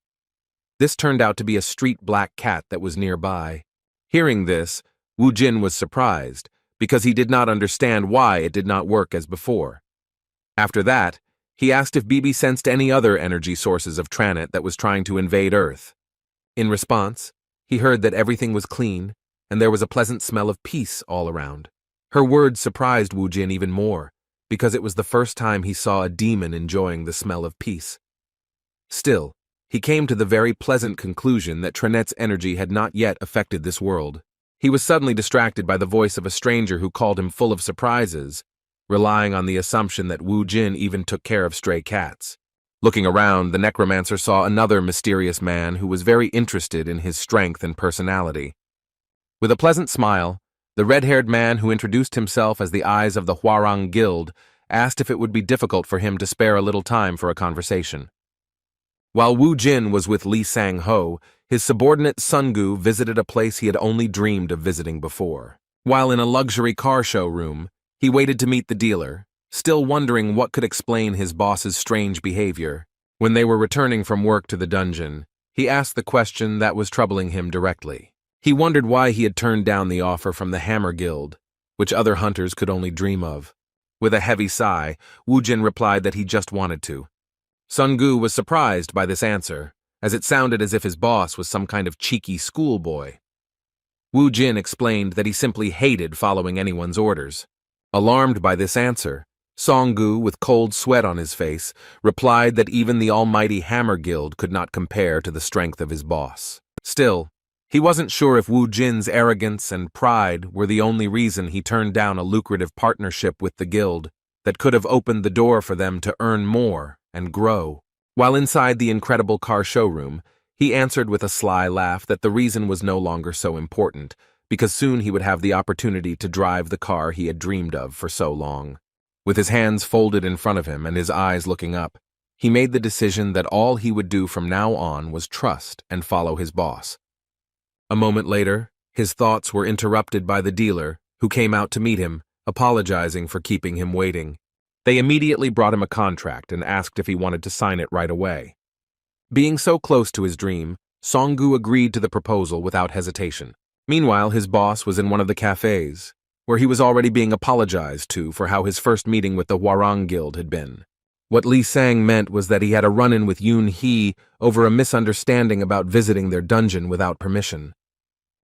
This turned out to be a street black cat that was nearby. Hearing this, Wu Jin was surprised, because he did not understand why it did not work as before. After that, he asked if Bibi sensed any other energy sources of Tranit that was trying to invade Earth. In response, he heard that everything was clean, and there was a pleasant smell of peace all around. Her words surprised Wu Jin even more, because it was the first time he saw a demon enjoying the smell of peace. Still, he came to the very pleasant conclusion that Tranet's energy had not yet affected this world. He was suddenly distracted by the voice of a stranger who called him full of surprises, relying on the assumption that Wu Jin even took care of stray cats. Looking around, the necromancer saw another mysterious man who was very interested in his strength and personality. With a pleasant smile, the red-haired man who introduced himself as the Eyes of the Hwarang Guild asked if it would be difficult for him to spare a little time for a conversation. While Wu Jin was with Li Sang-ho, his subordinate Sungu visited a place he had only dreamed of visiting before. While in a luxury car showroom, he waited to meet the dealer, still wondering what could explain his boss's strange behavior. When they were returning from work to the dungeon, he asked the question that was troubling him directly. He wondered why he had turned down the offer from the Hammer Guild, which other hunters could only dream of. With a heavy sigh, Wu Jin replied that he just wanted to. Sun Gu was surprised by this answer, as it sounded as if his boss was some kind of cheeky schoolboy. Wu Jin explained that he simply hated following anyone's orders. Alarmed by this answer, Song Gu, with cold sweat on his face, replied that even the almighty Hammer Guild could not compare to the strength of his boss. Still, he wasn't sure if Wu Jin's arrogance and pride were the only reason he turned down a lucrative partnership with the guild that could have opened the door for them to earn more and grow. While inside the incredible car showroom, he answered with a sly laugh that the reason was no longer so important, because soon he would have the opportunity to drive the car he had dreamed of for so long. With his hands folded in front of him and his eyes looking up, he made the decision that all he would do from now on was trust and follow his boss. A moment later, his thoughts were interrupted by the dealer, who came out to meet him, apologizing for keeping him waiting. They immediately brought him a contract and asked if he wanted to sign it right away. Being so close to his dream, Song Gu agreed to the proposal without hesitation. Meanwhile, his boss was in one of the cafes, where he was already being apologized to for how his first meeting with the Hwarang Guild had been. What Li Sang meant was that he had a run-in with Yun He over a misunderstanding about visiting their dungeon without permission.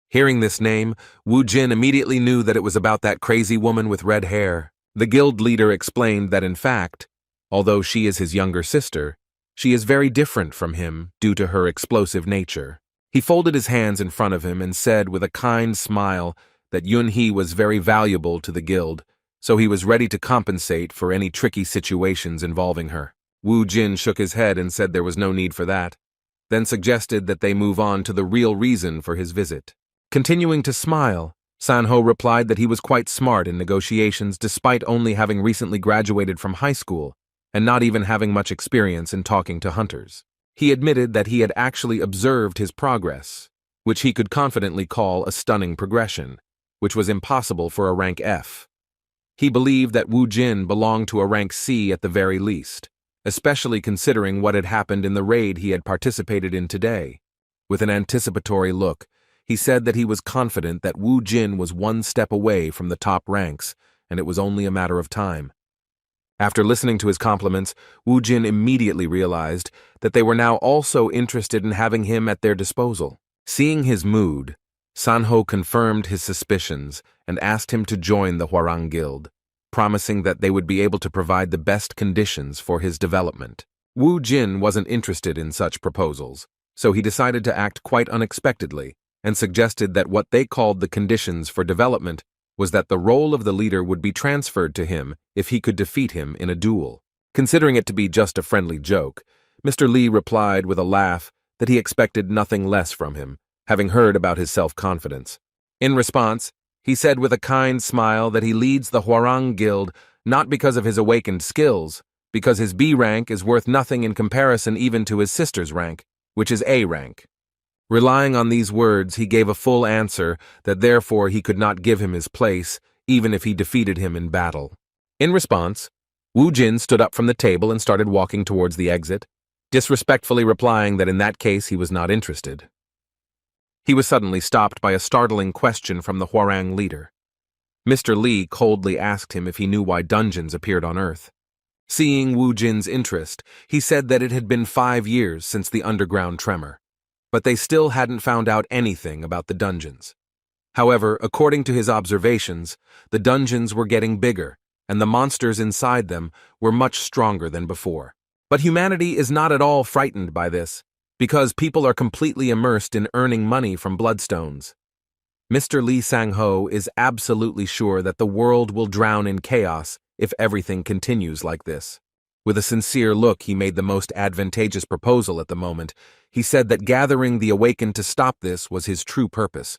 Hearing this name, Wu Jin immediately knew that it was about that crazy woman with red hair. The guild leader explained that in fact, although she is his younger sister, she is very different from him due to her explosive nature. He folded his hands in front of him and said with a kind smile that Yun He was very valuable to the guild, so he was ready to compensate for any tricky situations involving her. Wu Jin shook his head and said there was no need for that, then suggested that they move on to the real reason for his visit. Continuing to smile, Sanho replied that he was quite smart in negotiations despite only having recently graduated from high school and not even having much experience in talking to hunters. He admitted that he had actually observed his progress, which he could confidently call a stunning progression, which was impossible for a rank F. He believed that Wu Jin belonged to a rank C at the very least, especially considering what had happened in the raid he had participated in today. With an anticipatory look, he said that he was confident that Wu Jin was one step away from the top ranks, and it was only a matter of time. After listening to his compliments, Wu Jin immediately realized that they were now also interested in having him at their disposal. Seeing his mood, Sanho confirmed his suspicions and asked him to join the Hwarang Guild, promising that they would be able to provide the best conditions for his development. Wu Jin wasn't interested in such proposals, so he decided to act quite unexpectedly and suggested that what they called the conditions for development was that the role of the leader would be transferred to him if he could defeat him in a duel. Considering it to be just a friendly joke, Mr. Li replied with a laugh that he expected nothing less from him, having heard about his self-confidence. In response, he said with a kind smile that he leads the Hwarang Guild not because of his awakened skills, because his B rank is worth nothing in comparison even to his sister's rank, which is A rank. Relying on these words, he gave a full answer that therefore he could not give him his place, even if he defeated him in battle. In response, Wu Jin stood up from the table and started walking towards the exit, disrespectfully replying that in that case he was not interested. He was suddenly stopped by a startling question from the Hwarang leader. Mr. Li coldly asked him if he knew why dungeons appeared on Earth. Seeing Wu Jin's interest, he said that it had been 5 years since the underground tremor, but they still hadn't found out anything about the dungeons. However, according to his observations, the dungeons were getting bigger, and the monsters inside them were much stronger than before. But humanity is not at all frightened by this, because people are completely immersed in earning money from bloodstones. Mr. Li Sang-ho is absolutely sure that the world will drown in chaos if everything continues like this. With a sincere look, he made the most advantageous proposal at the moment. He said that gathering the awakened to stop this was his true purpose.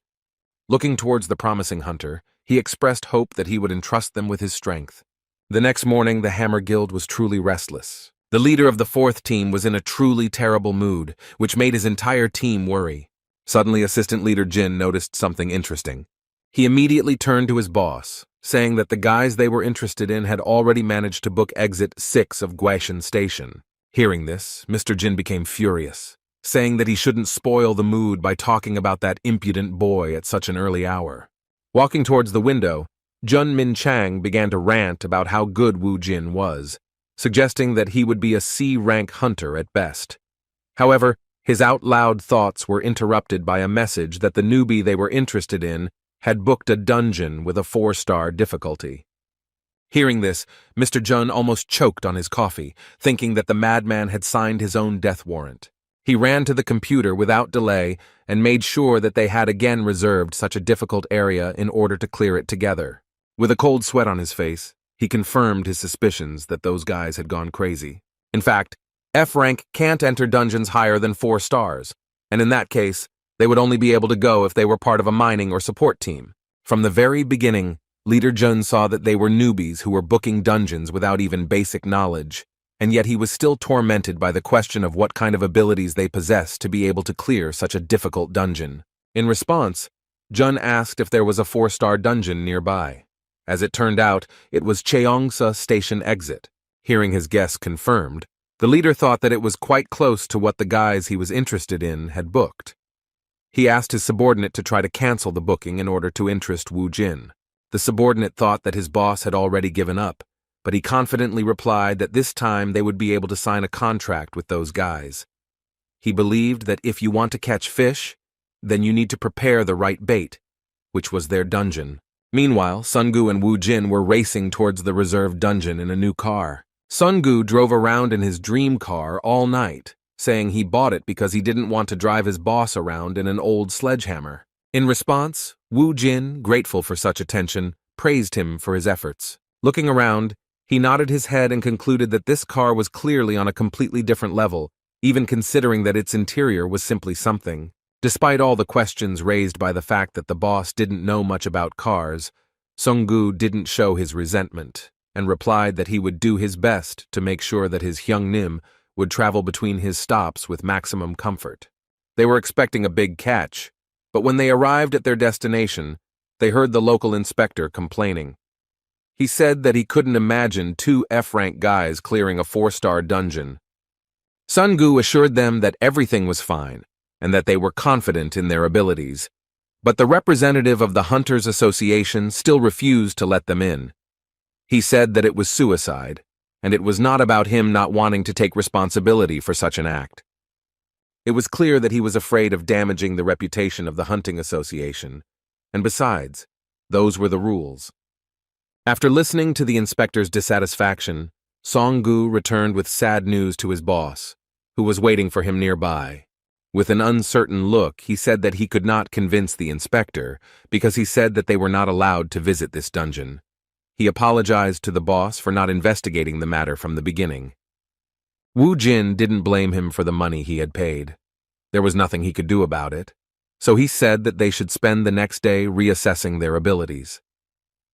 Looking towards the promising hunter, he expressed hope that he would entrust them with his strength. The next morning, the Hammer Guild was truly restless. The leader of the 4th team was in a truly terrible mood, which made his entire team worry. Suddenly, Assistant Leader Jin noticed something interesting. He immediately turned to his boss, saying that the guys they were interested in had already managed to book exit 6 of Guaishan Station. Hearing this, Mr. Jin became furious, saying that he shouldn't spoil the mood by talking about that impudent boy at such an early hour. Walking towards the window, Jun Min Chang began to rant about how good Wu Jin was, suggesting that he would be a C-rank hunter at best. However, his out-loud thoughts were interrupted by a message that the newbie they were interested in had booked a dungeon with a 4-star difficulty. Hearing this, Mr. Jun almost choked on his coffee, thinking that the madman had signed his own death warrant. He ran to the computer without delay and made sure that they had again reserved such a difficult area in order to clear it together. With a cold sweat on his face, he confirmed his suspicions that those guys had gone crazy. In fact, F rank can't enter dungeons higher than 4 stars, and in that case, they would only be able to go if they were part of a mining or support team. From the very beginning, Leader Jun saw that they were newbies who were booking dungeons without even basic knowledge, and yet he was still tormented by the question of what kind of abilities they possessed to be able to clear such a difficult dungeon. In response, Jun asked if there was a 4-star dungeon nearby. As it turned out, it was Cheongsa Station Exit. Hearing his guess confirmed, the leader thought that it was quite close to what the guys he was interested in had booked. He asked his subordinate to try to cancel the booking in order to interest Wu Jin. The subordinate thought that his boss had already given up, but he confidently replied that this time they would be able to sign a contract with those guys. He believed that if you want to catch fish, then you need to prepare the right bait, which was their dungeon. Meanwhile, Sungu and Wu Jin were racing towards the reserved dungeon in a new car. Sungu drove around in his dream car all night, saying he bought it because he didn't want to drive his boss around in an old sledgehammer. In response, Wu Jin, grateful for such attention, praised him for his efforts. Looking around, he nodded his head and concluded that this car was clearly on a completely different level, even considering that its interior was simply something. Despite all the questions raised by the fact that the boss didn't know much about cars, Sungu didn't show his resentment, and replied that he would do his best to make sure that his Hyungnim would travel between his stops with maximum comfort. They were expecting a big catch, but when they arrived at their destination, they heard the local inspector complaining. He said that he couldn't imagine 2 F-rank guys clearing a 4-star dungeon. Sungu assured them that everything was fine, and that they were confident in their abilities, but the representative of the Hunters Association still refused to let them in. He said that it was suicide, and it was not about him not wanting to take responsibility for such an act. It was clear that he was afraid of damaging the reputation of the Hunting Association, and besides, those were the rules. After listening to the inspector's dissatisfaction, Songgu returned with sad news to his boss, who was waiting for him nearby. With an uncertain look, he said that he could not convince the inspector because he said that they were not allowed to visit this dungeon. He apologized to the boss for not investigating the matter from the beginning. Wu Jin didn't blame him for the money he had paid. There was nothing he could do about it, so he said that they should spend the next day reassessing their abilities.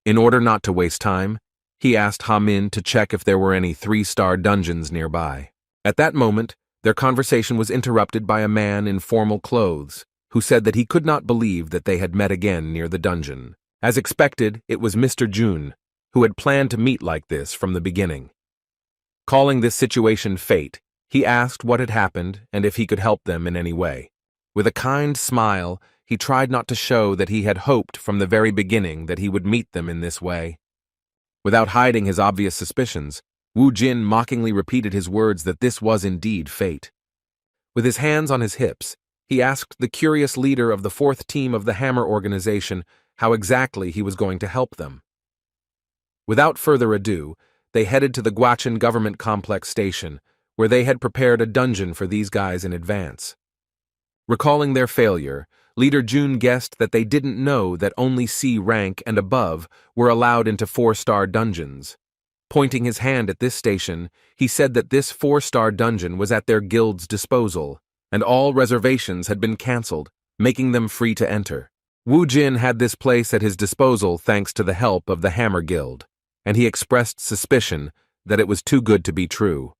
In order not to waste time, he asked Ha Min to check if there were any 3-star dungeons nearby. At that moment, their conversation was interrupted by a man in formal clothes, who said that he could not believe that they had met again near the dungeon. As expected, it was Mr. Jun, who had planned to meet like this from the beginning. Calling this situation fate, he asked what had happened and if he could help them in any way. With a kind smile, he tried not to show that he had hoped from the very beginning that he would meet them in this way. Without hiding his obvious suspicions, Wu Jin mockingly repeated his words that this was indeed fate. With his hands on his hips, he asked the curious leader of the 4th team of the Hammer organization how exactly he was going to help them. Without further ado, they headed to the Guachin Government Complex Station, where they had prepared a dungeon for these guys in advance. Recalling their failure, Leader Jun guessed that they didn't know that only C rank and above were allowed into 4-star dungeons. Pointing his hand at this station, he said that this 4-star dungeon was at their guild's disposal, and all reservations had been cancelled, making them free to enter. Wu Jin had this place at his disposal thanks to the help of the Hammer Guild, and he expressed suspicion that it was too good to be true.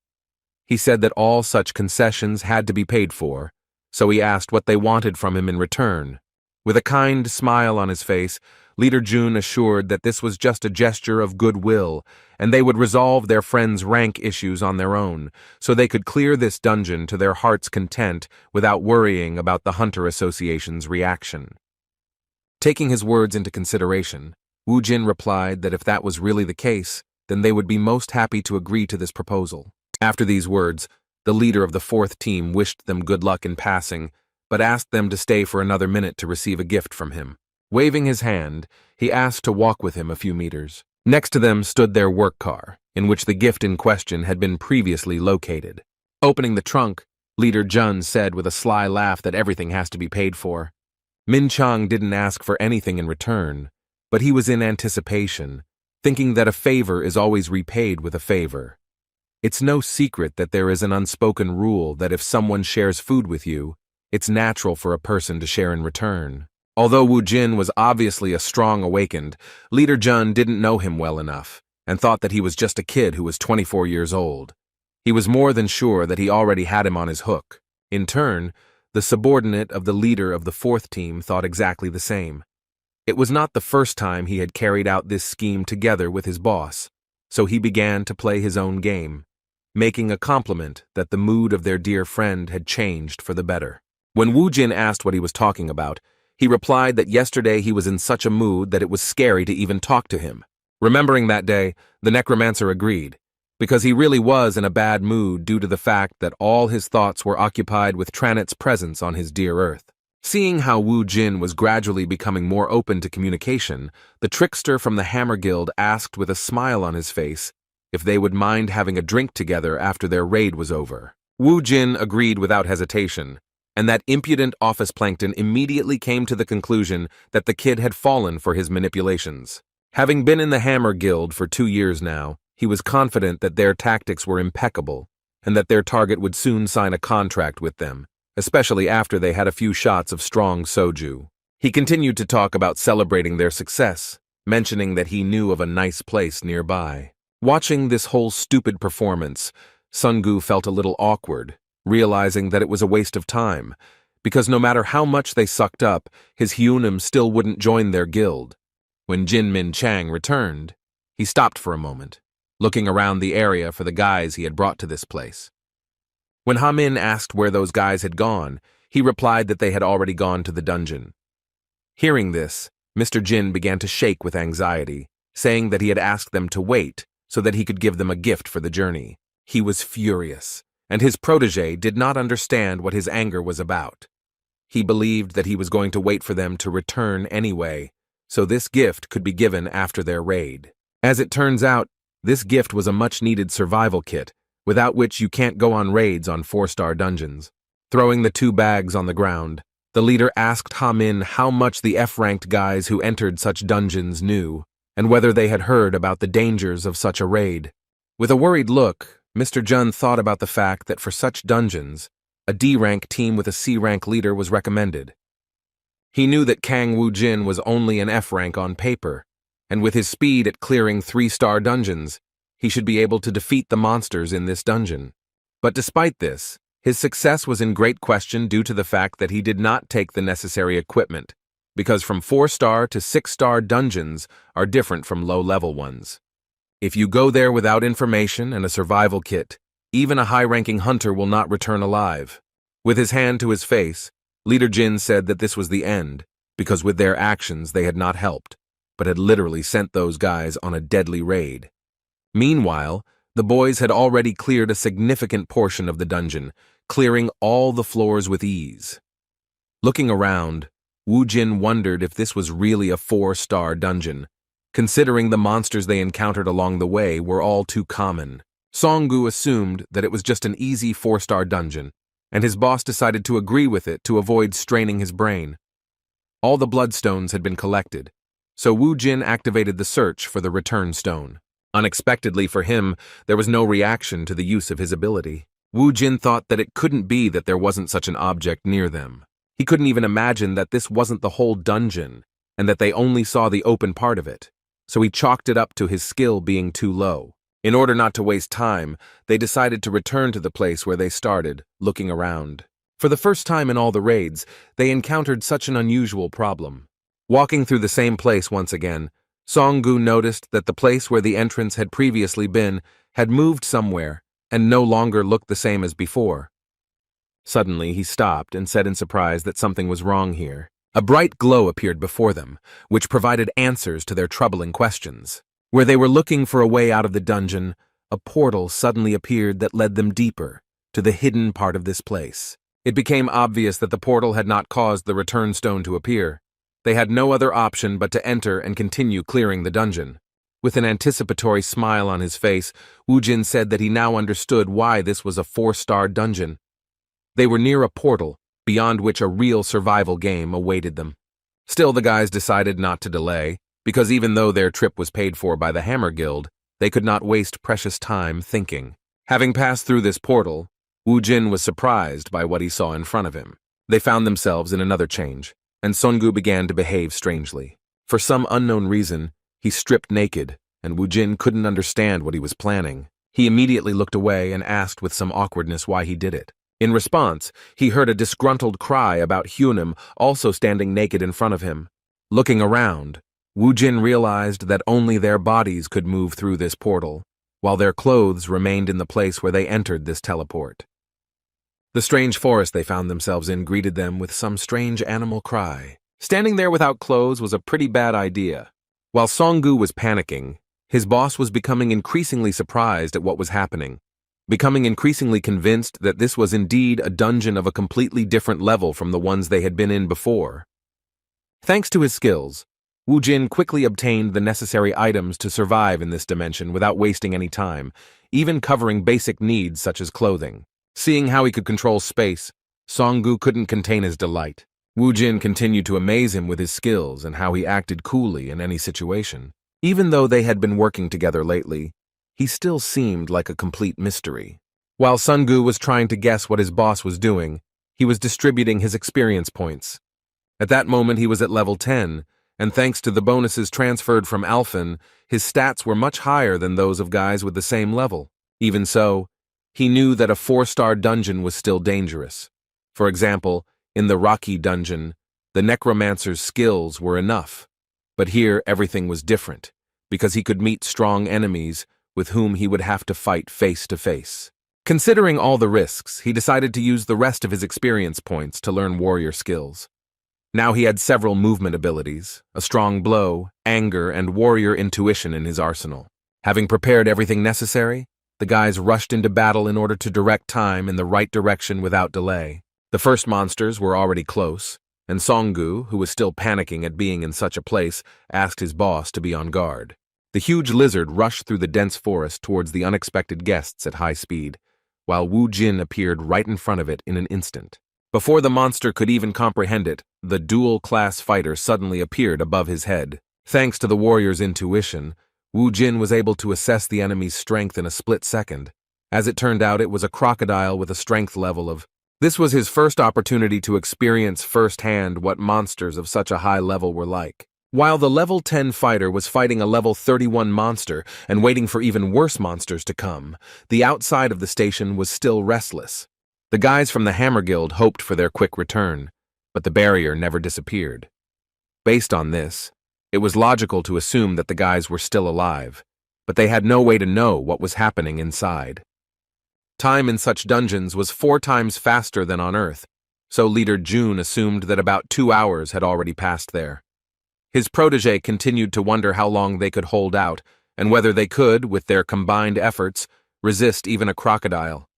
He said that all such concessions had to be paid for, so he asked what they wanted from him in return. With a kind smile on his face, Leader Jun assured that this was just a gesture of goodwill, and they would resolve their friends' rank issues on their own, so they could clear this dungeon to their heart's content without worrying about the Hunter Association's reaction. Taking his words into consideration, Wu Jin replied that if that was really the case, then they would be most happy to agree to this proposal. After these words, the leader of the fourth team wished them good luck in passing, but asked them to stay for another minute to receive a gift from him. Waving his hand, he asked to walk with him a few meters. Next to them stood their work car, in which the gift in question had been previously located. Opening the trunk, Leader Jun said with a sly laugh that everything has to be paid for. Min Chang didn't ask for anything in return, but he was in anticipation, thinking that a favor is always repaid with a favor. It's no secret that there is an unspoken rule that if someone shares food with you, it's natural for a person to share in return. Although Wu Jin was obviously a strong awakened, Leader Jun didn't know him well enough, and thought that he was just a kid who was 24 years old. He was more than sure that he already had him on his hook. In turn, the subordinate of the leader of the fourth team thought exactly the same. It was not the first time he had carried out this scheme together with his boss, so he began to play his own game, making a compliment that the mood of their dear friend had changed for the better. When Wu Jin asked what he was talking about, he replied that yesterday he was in such a mood that it was scary to even talk to him. Remembering that day, the necromancer agreed, because he really was in a bad mood due to the fact that all his thoughts were occupied with Tranit's presence on his dear earth. Seeing how Wu Jin was gradually becoming more open to communication, the trickster from the Hammer Guild asked with a smile on his face if they would mind having a drink together after their raid was over. Wu Jin agreed without hesitation, and that impudent office plankton immediately came to the conclusion that the kid had fallen for his manipulations. Having been in the Hammer Guild for 2 years now, he was confident that their tactics were impeccable, and that their target would soon sign a contract with them, especially after they had a few shots of strong soju. He continued to talk about celebrating their success, mentioning that he knew of a nice place nearby. Watching this whole stupid performance, Sungu felt a little awkward, realizing that it was a waste of time, because no matter how much they sucked up, his Hyunim still wouldn't join their guild. When Jin Min Chang returned, he stopped for a moment, looking around the area for the guys he had brought to this place. When Ha Min asked where those guys had gone, he replied that they had already gone to the dungeon. Hearing this, Mr. Jin began to shake with anxiety, saying that he had asked them to wait so that he could give them a gift for the journey. He was furious, and his protege did not understand what his anger was about. He believed that he was going to wait for them to return anyway, so this gift could be given after their raid. As it turns out, this gift was a much-needed survival kit, without which you can't go on raids on 4-star dungeons. Throwing the 2 bags on the ground, the leader asked Ha Min how much the F-ranked guys who entered such dungeons knew, and whether they had heard about the dangers of such a raid. With a worried look, Mr. Jun thought about the fact that for such dungeons, a D-rank team with a C-rank leader was recommended. He knew that Kang Wu Jin was only an F-rank on paper, and with his speed at clearing 3-star dungeons, he should be able to defeat the monsters in this dungeon. But despite this, his success was in great question due to the fact that he did not take the necessary equipment, because from 4-star to 6-star dungeons are different from low-level ones. If you go there without information and a survival kit, even a high-ranking hunter will not return alive. With his hand to his face, Leader Jin said that this was the end, because with their actions they had not helped, but had literally sent those guys on a deadly raid. Meanwhile, the boys had already cleared a significant portion of the dungeon, clearing all the floors with ease. Looking around, Wu Jin wondered if this was really a 4-star dungeon, considering the monsters they encountered along the way were all too common. Songgu assumed that it was just an easy 4-star dungeon, and his boss decided to agree with it to avoid straining his brain. All the bloodstones had been collected, so Wu Jin activated the search for the return stone. Unexpectedly for him, there was no reaction to the use of his ability. Wu Jin thought that it couldn't be that there wasn't such an object near them. He couldn't even imagine that this wasn't the whole dungeon, and that they only saw the open part of it, so he chalked it up to his skill being too low. In order not to waste time, they decided to return to the place where they started, looking around. For the first time in all the raids, they encountered such an unusual problem. Walking through the same place once again, Songgu noticed that the place where the entrance had previously been had moved somewhere and no longer looked the same as before. Suddenly, he stopped and said in surprise that something was wrong here. A bright glow appeared before them, which provided answers to their troubling questions. Where they were looking for a way out of the dungeon, a portal suddenly appeared that led them deeper, to the hidden part of this place. It became obvious that the portal had not caused the return stone to appear. They had no other option but to enter and continue clearing the dungeon. With an anticipatory smile on his face, Woojin said that he now understood why this was a 4-star dungeon. They were near a portal, beyond which a real survival game awaited them. Still, the guys decided not to delay, because even though their trip was paid for by the Hammer Guild, they could not waste precious time thinking. Having passed through this portal, Woojin was surprised by what he saw in front of him. They found themselves in another change, and Songu began to behave strangely. For some unknown reason, he stripped naked, and Woojin couldn't understand what he was planning. He immediately looked away and asked with some awkwardness why he did it. In response, he heard a disgruntled cry about Hunim also standing naked in front of him. Looking around, Woojin realized that only their bodies could move through this portal, while their clothes remained in the place where they entered this teleport. The strange forest they found themselves in greeted them with some strange animal cry. Standing there without clothes was a pretty bad idea. While Songu was panicking, his boss was becoming increasingly surprised at what was happening, becoming increasingly convinced that this was indeed a dungeon of a completely different level from the ones they had been in before. Thanks to his skills, Woojin quickly obtained the necessary items to survive in this dimension without wasting any time, even covering basic needs such as clothing. Seeing how he could control space, Songu couldn't contain his delight. Woojin continued to amaze him with his skills and how he acted coolly in any situation. Even though they had been working together lately, he still seemed like a complete mystery. While Songu was trying to guess what his boss was doing, he was distributing his experience points. At that moment he was at level 10, and thanks to the bonuses transferred from Alphen, his stats were much higher than those of guys with the same level. Even so, he knew that a 4-star dungeon was still dangerous. For example, in the Rocky dungeon, the necromancer's skills were enough. But here everything was different, because he could meet strong enemies with whom he would have to fight face to face. Considering all the risks, he decided to use the rest of his experience points to learn warrior skills. Now he had several movement abilities, a strong blow, anger, and warrior intuition in his arsenal. Having prepared everything necessary, the guys rushed into battle in order to direct time in the right direction without delay. The first monsters were already close, and Songu, who was still panicking at being in such a place, asked his boss to be on guard. The huge lizard rushed through the dense forest towards the unexpected guests at high speed, while Woojin appeared right in front of it in an instant. Before the monster could even comprehend it, the dual-class fighter suddenly appeared above his head. Thanks to the warrior's intuition, Woojin was able to assess the enemy's strength in a split second. As it turned out, it was a crocodile with a strength level of... This was his first opportunity to experience firsthand what monsters of such a high level were like. While the level 10 fighter was fighting a level 31 monster and waiting for even worse monsters to come, the outside of the station was still restless. The guys from the Hammer Guild hoped for their quick return, but the barrier never disappeared. Based on this, it was logical to assume that the guys were still alive, but they had no way to know what was happening inside. Time in such dungeons was 4 times faster than on Earth, so Leader June assumed that about 2 hours had already passed there. His protege continued to wonder how long they could hold out, and whether they could, with their combined efforts, resist even a crocodile.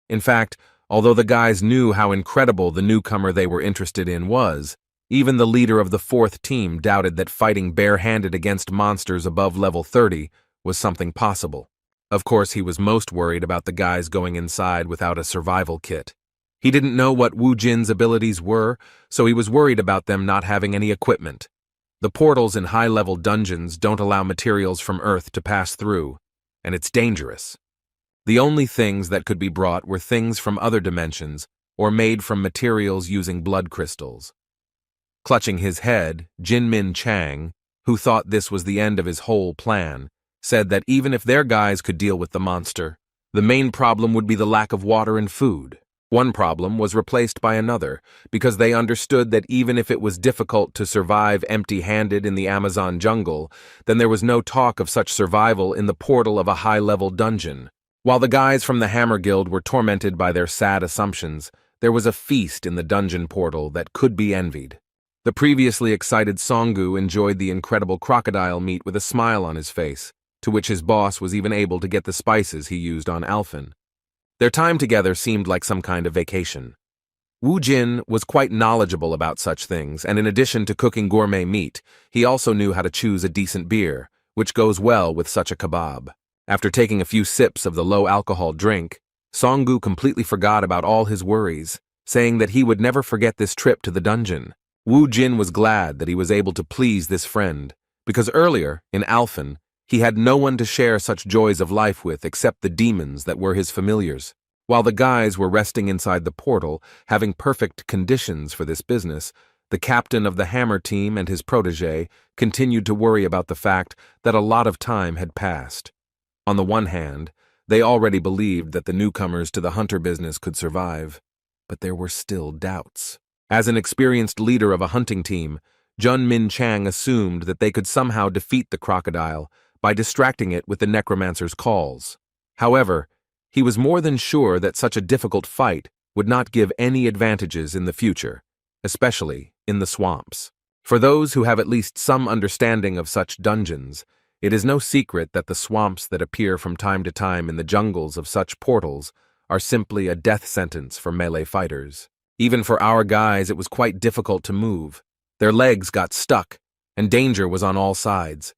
In fact, although the guys knew how incredible the newcomer they were interested in was, even the leader of the 4th team doubted that fighting bare-handed against monsters above level 30 was something possible. Of course, he was most worried about the guys going inside without a survival kit. He didn't know what Woojin's abilities were, so he was worried about them not having any equipment. The portals in high-level dungeons don't allow materials from Earth to pass through, and it's dangerous. The only things that could be brought were things from other dimensions or made from materials using blood crystals. Clutching his head, Jinmin Chang, who thought this was the end of his whole plan, said that even if their guys could deal with the monster, the main problem would be the lack of water and food. One problem was replaced by another, because they understood that even if it was difficult to survive empty-handed in the Amazon jungle, then there was no talk of such survival in the portal of a high-level dungeon. While the guys from the Hammer Guild were tormented by their sad assumptions, there was a feast in the dungeon portal that could be envied. The previously excited Songu enjoyed the incredible crocodile meat with a smile on his face, to which his boss was even able to get the spices he used on Alphen. Their time together seemed like some kind of vacation. Wu Jin was quite knowledgeable about such things, and in addition to cooking gourmet meat, he also knew how to choose a decent beer, which goes well with such a kebab. After taking a few sips of the low-alcohol drink, Songu completely forgot about all his worries, saying that he would never forget this trip to the dungeon. Wu Jin was glad that he was able to please this friend, because earlier, in Alphen, he had no one to share such joys of life with except the demons that were his familiars. While the guys were resting inside the portal, having perfect conditions for this business, the captain of the hammer team and his protege continued to worry about the fact that a lot of time had passed. On the one hand, they already believed that the newcomers to the hunter business could survive, but there were still doubts. As an experienced leader of a hunting team, Jun Min Chang assumed that they could somehow defeat the crocodile by distracting it with the necromancer's calls. However, he was more than sure that such a difficult fight would not give any advantages in the future, especially in the swamps. For those who have at least some understanding of such dungeons, it is no secret that the swamps that appear from time to time in the jungles of such portals are simply a death sentence for melee fighters. Even for our guys, it was quite difficult to move. Their legs got stuck, and danger was on all sides.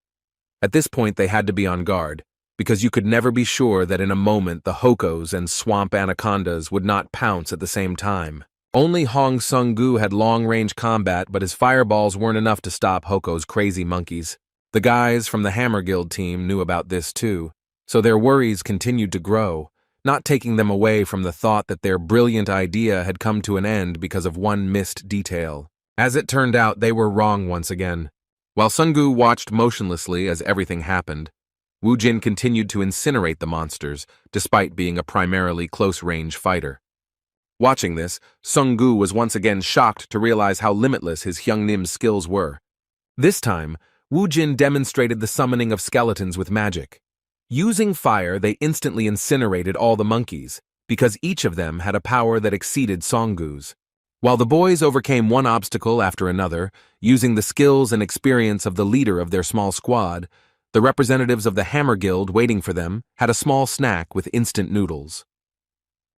At this point, they had to be on guard, because you could never be sure that in a moment the Hokos and swamp anacondas would not pounce at the same time. Only Hong Sung-gu had long-range combat, but his fireballs weren't enough to stop Hoko's crazy monkeys. The guys from the Hammer Guild team knew about this too, so their worries continued to grow, not taking them away from the thought that their brilliant idea had come to an end because of one missed detail. As it turned out, they were wrong once again. While Sung-gu watched motionlessly as everything happened, Wu Jin continued to incinerate the monsters, despite being a primarily close-range fighter. Watching this, Sung-gu was once again shocked to realize how limitless his Hyungnim's skills were. This time, Wu Jin demonstrated the summoning of skeletons with magic. Using fire, they instantly incinerated all the monkeys, because each of them had a power that exceeded Song-gu's. While the boys overcame one obstacle after another, using the skills and experience of the leader of their small squad, the representatives of the Hammer Guild waiting for them had a small snack with instant noodles.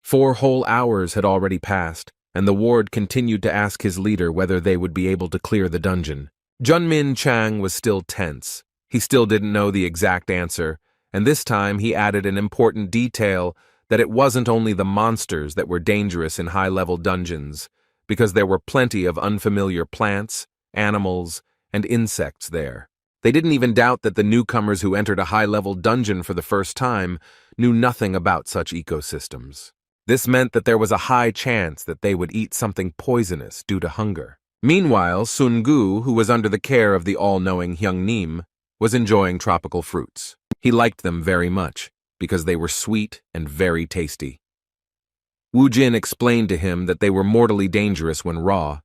4 whole hours had already passed, and the ward continued to ask his leader whether they would be able to clear the dungeon. Jun Min Chang was still tense. He still didn't know the exact answer, and this time he added an important detail that it wasn't only the monsters that were dangerous in high-level dungeons, because there were plenty of unfamiliar plants, animals, and insects there. They didn't even doubt that the newcomers who entered a high-level dungeon for the first time knew nothing about such ecosystems. This meant that there was a high chance that they would eat something poisonous due to hunger. Meanwhile, Sun-gu, who was under the care of the all-knowing Hyungnim, was enjoying tropical fruits. He liked them very much, because they were sweet and very tasty. Wu Jin explained to him that they were mortally dangerous when raw,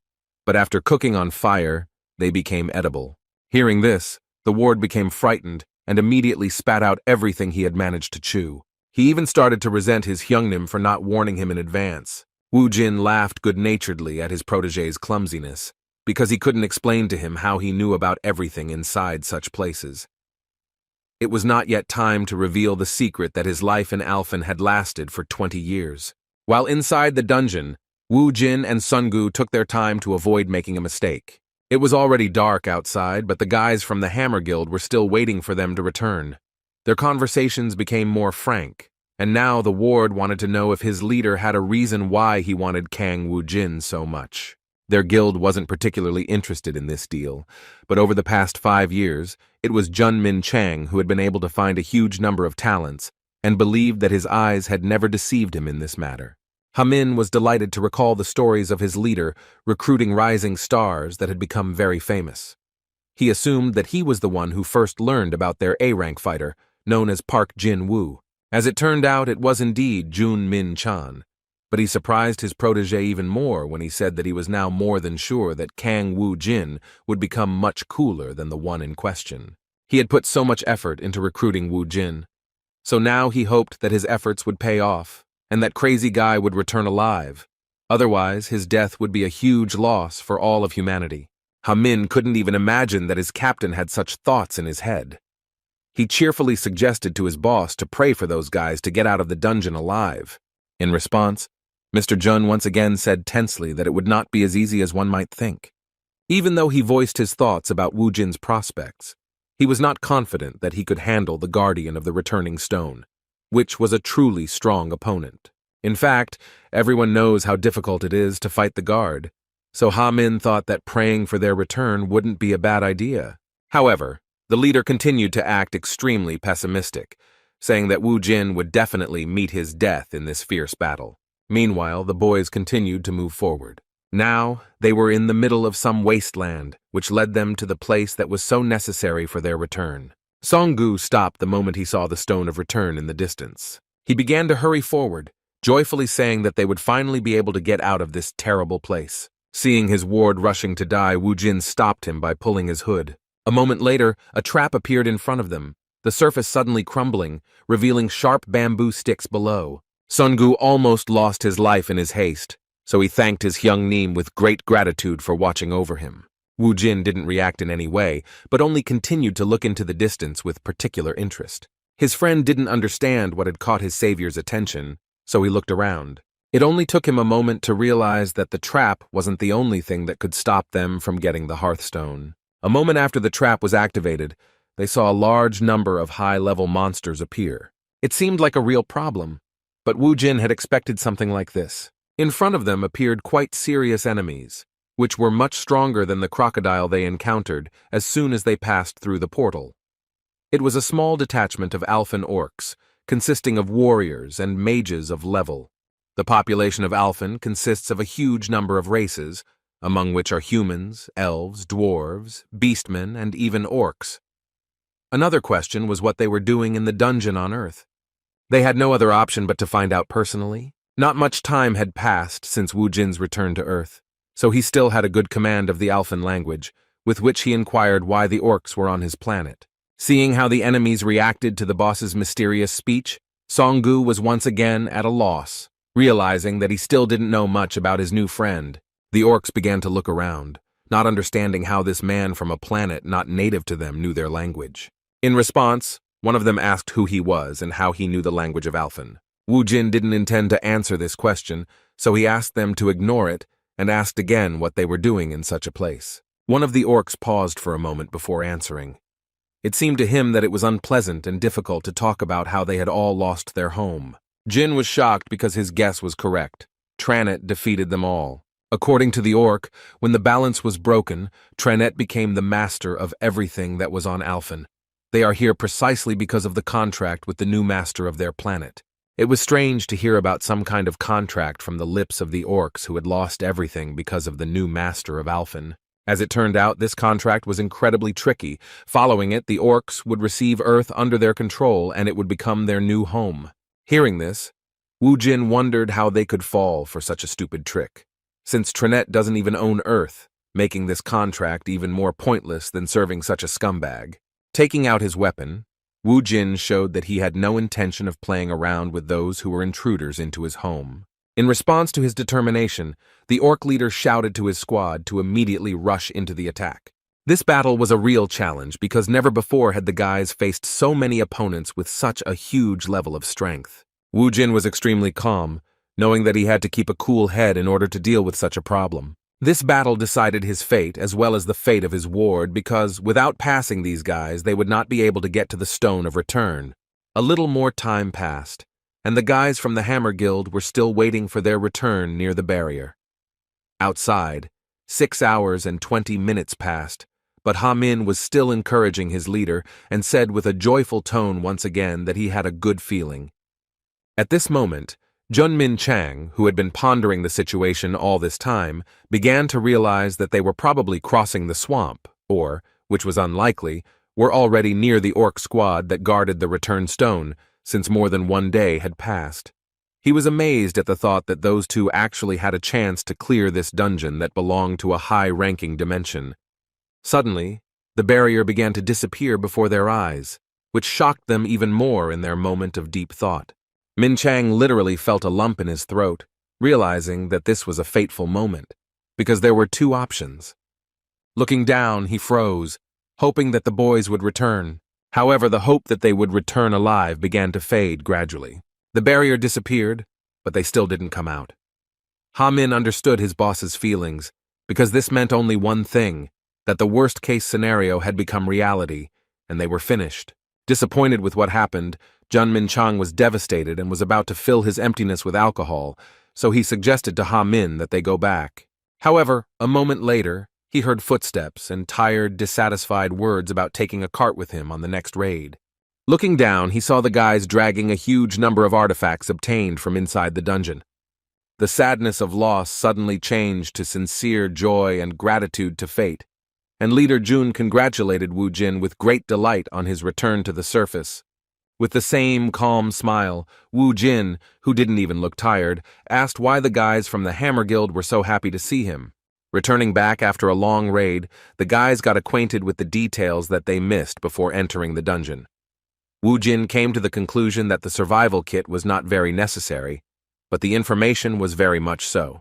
but after cooking on fire, they became edible. Hearing this, the ward became frightened and immediately spat out everything he had managed to chew. He even started to resent his Hyungnim for not warning him in advance. Wu Jin laughed good-naturedly at his protege's clumsiness, because he couldn't explain to him how he knew about everything inside such places. It was not yet time to reveal the secret that his life in Alphen had lasted for 20 years. While inside the dungeon, Wu Jin and Sun-gu took their time to avoid making a mistake. It was already dark outside, but the guys from the Hammer Guild were still waiting for them to return. Their conversations became more frank, and now the ward wanted to know if his leader had a reason why he wanted Kang Wu Jin so much. Their guild wasn't particularly interested in this deal, but over the past 5 years, it was Jun Min Chang who had been able to find a huge number of talents and believed that his eyes had never deceived him in this matter. Hamin was delighted to recall the stories of his leader recruiting rising stars that had become very famous. He assumed that he was the one who first learned about their A-rank fighter, known as Park Jin-woo. As it turned out, it was indeed Jun Min Chan, but he surprised his protege even more when he said that he was now more than sure that Kang Wu Jin would become much cooler than the one in question. He had put so much effort into recruiting Wu Jin, so now he hoped that his efforts would pay off, and that crazy guy would return alive. Otherwise, his death would be a huge loss for all of humanity. Ha-min couldn't even imagine that his captain had such thoughts in his head. He cheerfully suggested to his boss to pray for those guys to get out of the dungeon alive. In response, Mr. Jun once again said tensely that it would not be as easy as one might think. Even though he voiced his thoughts about Wu Jin's prospects, he was not confident that he could handle the guardian of the returning stone, which was a truly strong opponent. In fact, everyone knows how difficult it is to fight the guard, so Ha-min thought that praying for their return wouldn't be a bad idea. However, the leader continued to act extremely pessimistic, saying that Wu Jin would definitely meet his death in this fierce battle. Meanwhile, the boys continued to move forward. Now, they were in the middle of some wasteland, which led them to the place that was so necessary for their return. Song-gu stopped the moment he saw the stone of return in the distance. He began to hurry forward, joyfully saying that they would finally be able to get out of this terrible place. Seeing his ward rushing to die, Wu Jin stopped him by pulling his hood. A moment later, a trap appeared in front of them, the surface suddenly crumbling, revealing sharp bamboo sticks below. Song-gu almost lost his life in his haste, so he thanked his Hyung-nim with great gratitude for watching over him. Wu Jin didn't react in any way, but only continued to look into the distance with particular interest. His friend didn't understand what had caught his savior's attention, so he looked around. It only took him a moment to realize that the trap wasn't the only thing that could stop them from getting the Hearthstone. A moment after the trap was activated, they saw a large number of high-level monsters appear. It seemed like a real problem, but Wu Jin had expected something like this. In front of them appeared quite serious enemies, which were much stronger than the crocodile they encountered as soon as they passed through the portal. It was a small detachment of Alphen orcs, consisting of warriors and mages of level. The population of Alphen consists of a huge number of races, among which are humans, elves, dwarves, beastmen, and even orcs. Another question was what they were doing in the dungeon on Earth. They had no other option but to find out personally. Not much time had passed since Wu Jin's return to Earth, so he still had a good command of the Alphen language, with which he inquired why the orcs were on his planet. Seeing how the enemies reacted to the boss's mysterious speech, Song-gu was once again at a loss, realizing that he still didn't know much about his new friend. The orcs began to look around, not understanding how this man from a planet not native to them knew their language. In response, one of them asked who he was and how he knew the language of Alphen. Wu Jin didn't intend to answer this question, so he asked them to ignore it and asked again what they were doing in such a place. One of the orcs paused for a moment before answering. It seemed to him that it was unpleasant and difficult to talk about how they had all lost their home. Jin was shocked because his guess was correct. Tranet defeated them all. According to the orc, when the balance was broken, Tranet became the master of everything that was on Alphen. They are here precisely because of the contract with the new master of their planet. It was strange to hear about some kind of contract from the lips of the orcs who had lost everything because of the new master of Alphen. As it turned out, this contract was incredibly tricky. Following it, the orcs would receive Earth under their control and it would become their new home. Hearing this, Wu Jin wondered how they could fall for such a stupid trick, since Tranet doesn't even own Earth, making this contract even more pointless than serving such a scumbag. Taking out his weapon, Wu Jin showed that he had no intention of playing around with those who were intruders into his home. In response to his determination, the orc leader shouted to his squad to immediately rush into the attack. This battle was a real challenge because never before had the guys faced so many opponents with such a huge level of strength. Wu Jin was extremely calm, knowing that he had to keep a cool head in order to deal with such a problem. This battle decided his fate as well as the fate of his ward because, without passing these guys, they would not be able to get to the Stone of Return. A little more time passed, and the guys from the Hammer Guild were still waiting for their return near the barrier. Outside, 6 hours and 20 minutes passed, but Ha-min was still encouraging his leader and said with a joyful tone once again that he had a good feeling. At this moment, Junmin Chang, who had been pondering the situation all this time, began to realize that they were probably crossing the swamp, or, which was unlikely, were already near the orc squad that guarded the return stone, since more than 1 day had passed. He was amazed at the thought that those two actually had a chance to clear this dungeon that belonged to a high-ranking dimension. Suddenly, the barrier began to disappear before their eyes, which shocked them even more in their moment of deep thought. Min Chang literally felt a lump in his throat, realizing that this was a fateful moment, because there were two options. Looking down, he froze, hoping that the boys would return. However, the hope that they would return alive began to fade gradually. The barrier disappeared, but they still didn't come out. Ha-min understood his boss's feelings, because this meant only one thing, that the worst-case scenario had become reality, and they were finished. Disappointed with what happened, Jun Min-chang was devastated and was about to fill his emptiness with alcohol, so he suggested to Ha-min that they go back. However, a moment later, he heard footsteps and tired, dissatisfied words about taking a cart with him on the next raid. Looking down, he saw the guys dragging a huge number of artifacts obtained from inside the dungeon. The sadness of loss suddenly changed to sincere joy and gratitude to fate, and Leader Jun congratulated Wu Jin with great delight on his return to the surface. With the same calm smile, Wu Jin, who didn't even look tired, asked why the guys from the Hammer Guild were so happy to see him. Returning back after a long raid, the guys got acquainted with the details that they missed before entering the dungeon. Wu Jin came to the conclusion that the survival kit was not very necessary, but the information was very much so.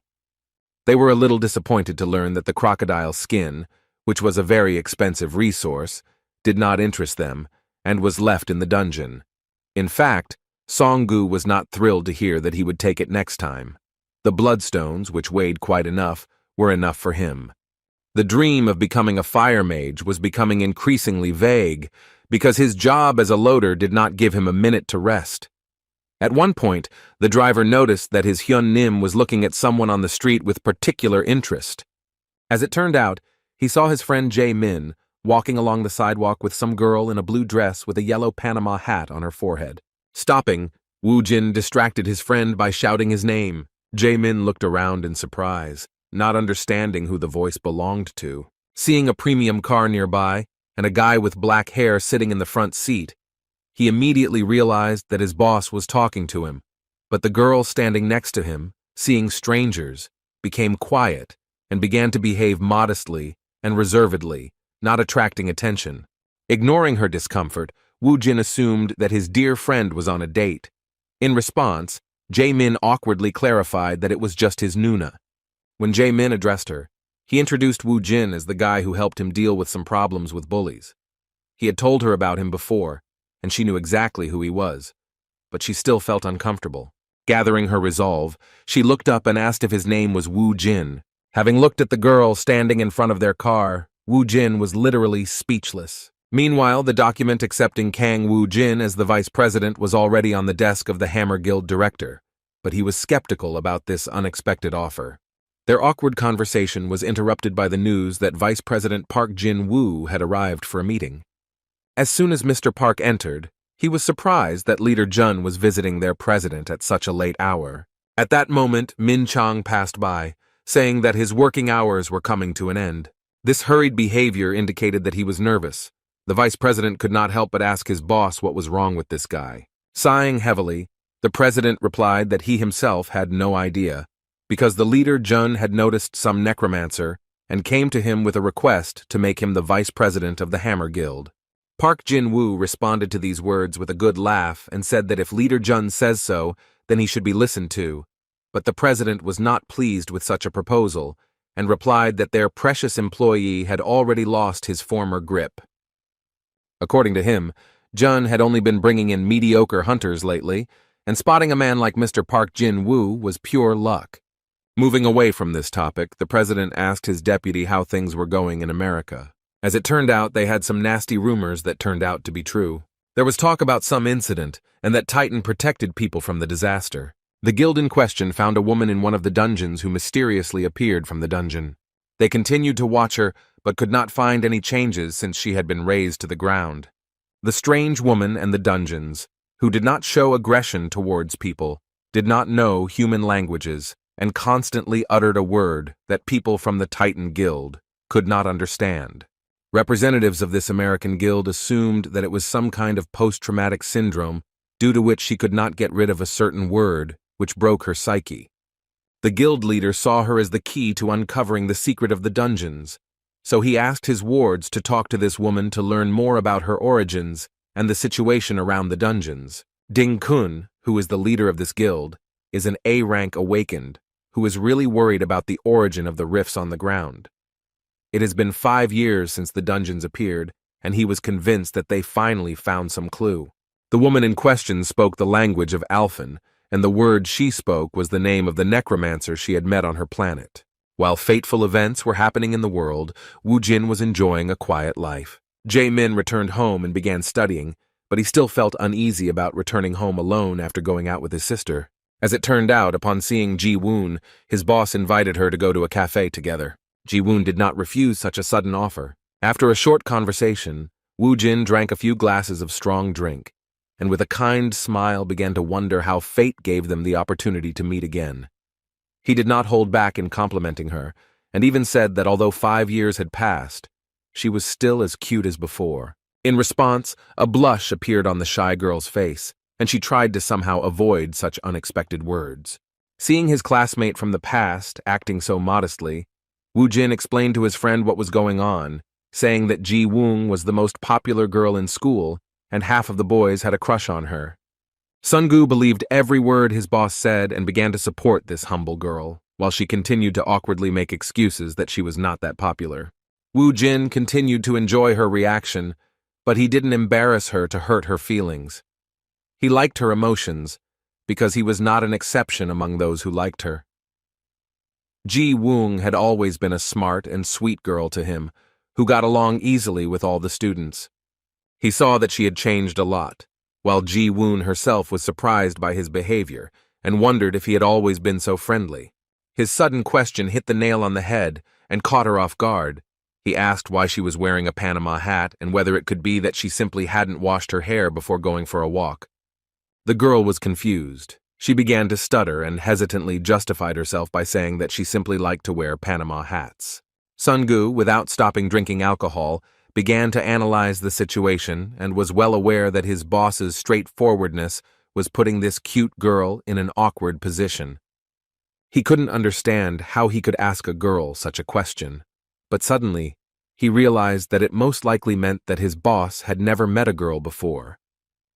They were a little disappointed to learn that the crocodile skin, which was a very expensive resource, did not interest them, and was left in the dungeon. In fact, Songgu was not thrilled to hear that he would take it next time. The bloodstones, which weighed quite enough, were enough for him. The dream of becoming a fire mage was becoming increasingly vague, because his job as a loader did not give him a minute to rest. At one point, the driver noticed that his Hyun Nim was looking at someone on the street with particular interest. As it turned out, he saw his friend Jae Min walking along the sidewalk with some girl in a blue dress with a yellow Panama hat on her forehead. Stopping, Wu Jin distracted his friend by shouting his name. Jae Min looked around in surprise, not understanding who the voice belonged to. Seeing a premium car nearby and a guy with black hair sitting in the front seat, he immediately realized that his boss was talking to him, but the girl standing next to him, seeing strangers, became quiet and began to behave modestly and reservedly, not attracting attention. Ignoring her discomfort, Wu Jin assumed that his dear friend was on a date. In response, Jae Min awkwardly clarified that it was just his Nuna. When Jae Min addressed her, he introduced Wu Jin as the guy who helped him deal with some problems with bullies. He had told her about him before, and she knew exactly who he was, but she still felt uncomfortable. Gathering her resolve, she looked up and asked if his name was Wu Jin. Having looked at the girl standing in front of their car, Wu Jin was literally speechless. Meanwhile, the document accepting Kang Wu Jin as the vice president was already on the desk of the Hammer Guild director, but he was skeptical about this unexpected offer. Their awkward conversation was interrupted by the news that Vice President Park Jin-woo had arrived for a meeting. As soon as Mr. Park entered, he was surprised that Leader Jun was visiting their president at such a late hour. At that moment, Min Chang passed by, saying that his working hours were coming to an end. This hurried behavior indicated that he was nervous. The vice president could not help but ask his boss what was wrong with this guy. Sighing heavily, the president replied that he himself had no idea, because the leader Jun had noticed some necromancer and came to him with a request to make him the vice president of the Hammer Guild. Park Jin-woo responded to these words with a good laugh and said that if Leader Jun says so, then he should be listened to, but the president was not pleased with such a proposal and replied that their precious employee had already lost his former grip. According to him, Jun had only been bringing in mediocre hunters lately, and spotting a man like Mr. Park Jin-woo was pure luck. Moving away from this topic, the president asked his deputy how things were going in America. As it turned out, they had some nasty rumors that turned out to be true. There was talk about some incident, and that Titan protected people from the disaster. The guild in question found a woman in one of the dungeons who mysteriously appeared from the dungeon. They continued to watch her, but could not find any changes since she had been razed to the ground. The strange woman and the dungeons, who did not show aggression towards people, did not know human languages, and constantly uttered a word that people from the Titan Guild could not understand. Representatives of this American guild assumed that it was some kind of post-traumatic syndrome due to which she could not get rid of a certain word, which broke her psyche. The guild leader saw her as the key to uncovering the secret of the dungeons, so he asked his wards to talk to this woman to learn more about her origins and the situation around the dungeons. Ding Kun, who is the leader of this guild, is an A-rank awakened, who is really worried about the origin of the rifts on the ground. It has been 5 years since the dungeons appeared, and he was convinced that they finally found some clue. The woman in question spoke the language of Alphen, and the word she spoke was the name of the necromancer she had met on her planet. While fateful events were happening in the world, Wu Jin was enjoying a quiet life. Jae-min returned home and began studying, but he still felt uneasy about returning home alone after going out with his sister. As it turned out, upon seeing Ji-woon, his boss invited her to go to a cafe together. Ji-woon did not refuse such a sudden offer. After a short conversation, Wu Jin drank a few glasses of strong drink, and with a kind smile began to wonder how fate gave them the opportunity to meet again. He did not hold back in complimenting her, and even said that although 5 years had passed, she was still as cute as before. In response, a blush appeared on the shy girl's face, and she tried to somehow avoid such unexpected words. Seeing his classmate from the past acting so modestly, Wu Jin explained to his friend what was going on, saying that Ji Woong was the most popular girl in school, and half of the boys had a crush on her. Sungu believed every word his boss said and began to support this humble girl, while she continued to awkwardly make excuses that she was not that popular. Wu Jin continued to enjoy her reaction, but he didn't embarrass her to hurt her feelings. He liked her emotions, because he was not an exception among those who liked her. Ji Woong had always been a smart and sweet girl to him, who got along easily with all the students. He saw that she had changed a lot, while Ji Woon herself was surprised by his behavior and wondered if he had always been so friendly. His sudden question hit the nail on the head and caught her off guard. He asked why she was wearing a Panama hat and whether it could be that she simply hadn't washed her hair before going for a walk. The girl was confused. She began to stutter and hesitantly justified herself by saying that she simply liked to wear Panama hats. Sungu, without stopping drinking alcohol, began to analyze the situation and was well aware that his boss's straightforwardness was putting this cute girl in an awkward position. He couldn't understand how he could ask a girl such a question, but suddenly he realized that it most likely meant that his boss had never met a girl before,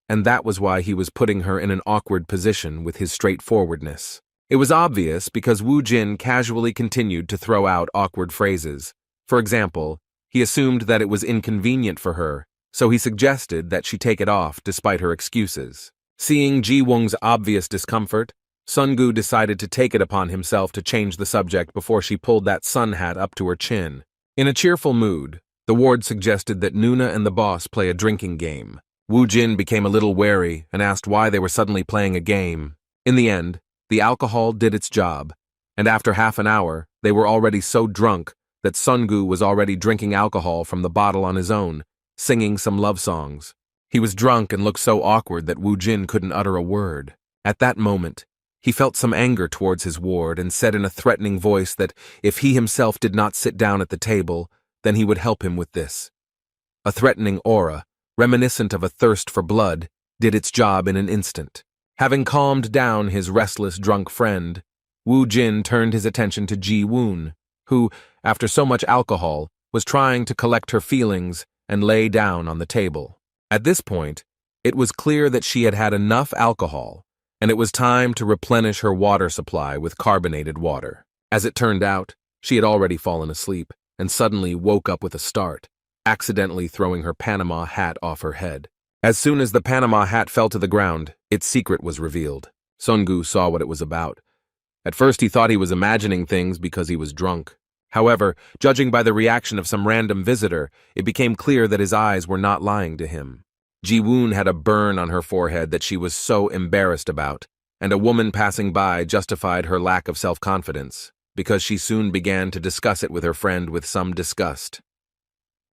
and that was why he was putting her in an awkward position with his straightforwardness. It was obvious because Wu Jin casually continued to throw out awkward phrases. For example, he assumed that it was inconvenient for her, so he suggested that she take it off despite her excuses. Seeing Ji Woong's obvious discomfort, Sungu decided to take it upon himself to change the subject before she pulled that sun hat up to her chin. In a cheerful mood, the ward suggested that Nuna and the boss play a drinking game. Wu Jin became a little wary and asked why they were suddenly playing a game. In the end, the alcohol did its job, and after half an hour, they were already so drunk that Sungu was already drinking alcohol from the bottle on his own, singing some love songs. He was drunk and looked so awkward that Wu Jin couldn't utter a word. At that moment, he felt some anger towards his ward and said in a threatening voice that if he himself did not sit down at the table, then he would help him with this. A threatening aura, reminiscent of a thirst for blood, did its job in an instant. Having calmed down his restless drunk friend, Wu Jin turned his attention to Ji Woon, who, after so much alcohol, was trying to collect her feelings and lay down on the table. At this point, it was clear that she had had enough alcohol, and it was time to replenish her water supply with carbonated water. As it turned out, she had already fallen asleep and suddenly woke up with a start, accidentally throwing her Panama hat off her head. As soon as the Panama hat fell to the ground, its secret was revealed. Sungu saw what it was about. At first he thought he was imagining things because he was drunk. However, judging by the reaction of some random visitor, it became clear that his eyes were not lying to him. Ji Woon had a burn on her forehead that she was so embarrassed about, and a woman passing by justified her lack of self-confidence, because she soon began to discuss it with her friend with some disgust.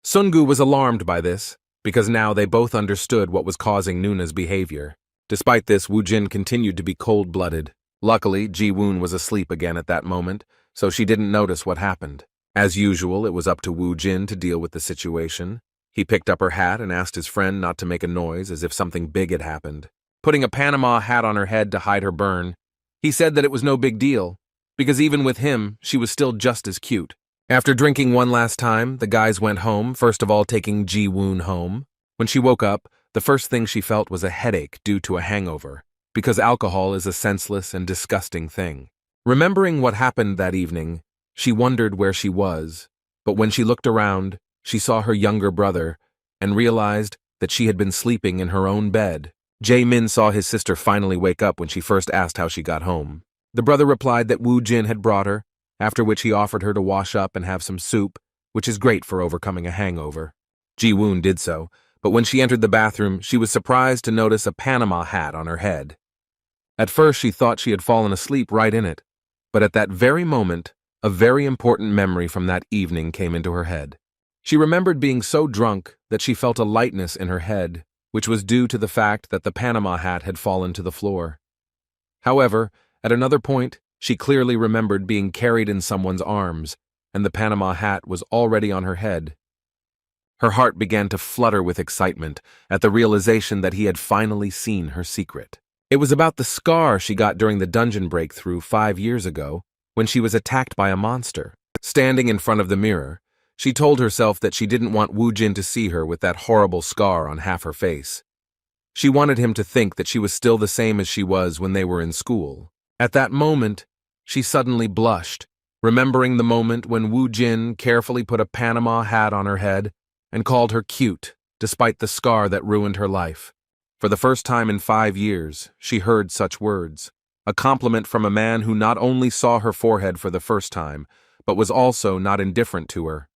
Sungu was alarmed by this, because now they both understood what was causing Nuna's behavior. Despite this, Wu Jin continued to be cold-blooded. Luckily, Ji Woon was asleep again at that moment, so she didn't notice what happened. As usual, it was up to Wu Jin to deal with the situation. He picked up her hat and asked his friend not to make a noise as if something big had happened. Putting a Panama hat on her head to hide her burn, he said that it was no big deal, because even with him, she was still just as cute. After drinking one last time, the guys went home, first of all taking Ji Woon home. When she woke up, the first thing she felt was a headache due to a hangover, because alcohol is a senseless and disgusting thing. Remembering what happened that evening, she wondered where she was, But when she looked around, she saw her younger brother and realized that she had been sleeping in her own bed. Jae-min saw his sister finally wake up when she first asked how she got home. The brother replied that Woo-jin had brought her, after which he offered her to wash up and have some soup, which is great for overcoming a hangover. Ji-woon did so, but when she entered the bathroom, she was surprised to notice a Panama hat on her head. At first, she thought she had fallen asleep right in it, but at that very moment, a very important memory from that evening came into her head. She remembered being so drunk that she felt a lightness in her head, which was due to the fact that the Panama hat had fallen to the floor. However, at another point, she clearly remembered being carried in someone's arms, and the Panama hat was already on her head. Her heart began to flutter with excitement at the realization that he had finally seen her secret. It was about the scar she got during the dungeon breakthrough 5 years ago, when she was attacked by a monster. Standing in front of the mirror, she told herself that she didn't want Woo-jin to see her with that horrible scar on half her face. She wanted him to think that she was still the same as she was when they were in school. At that moment, she suddenly blushed, remembering the moment when Woo-jin carefully put a Panama hat on her head and called her cute, despite the scar that ruined her life. For the first time in 5 years, she heard such words, a compliment from a man who not only saw her forehead for the first time, but was also not indifferent to her.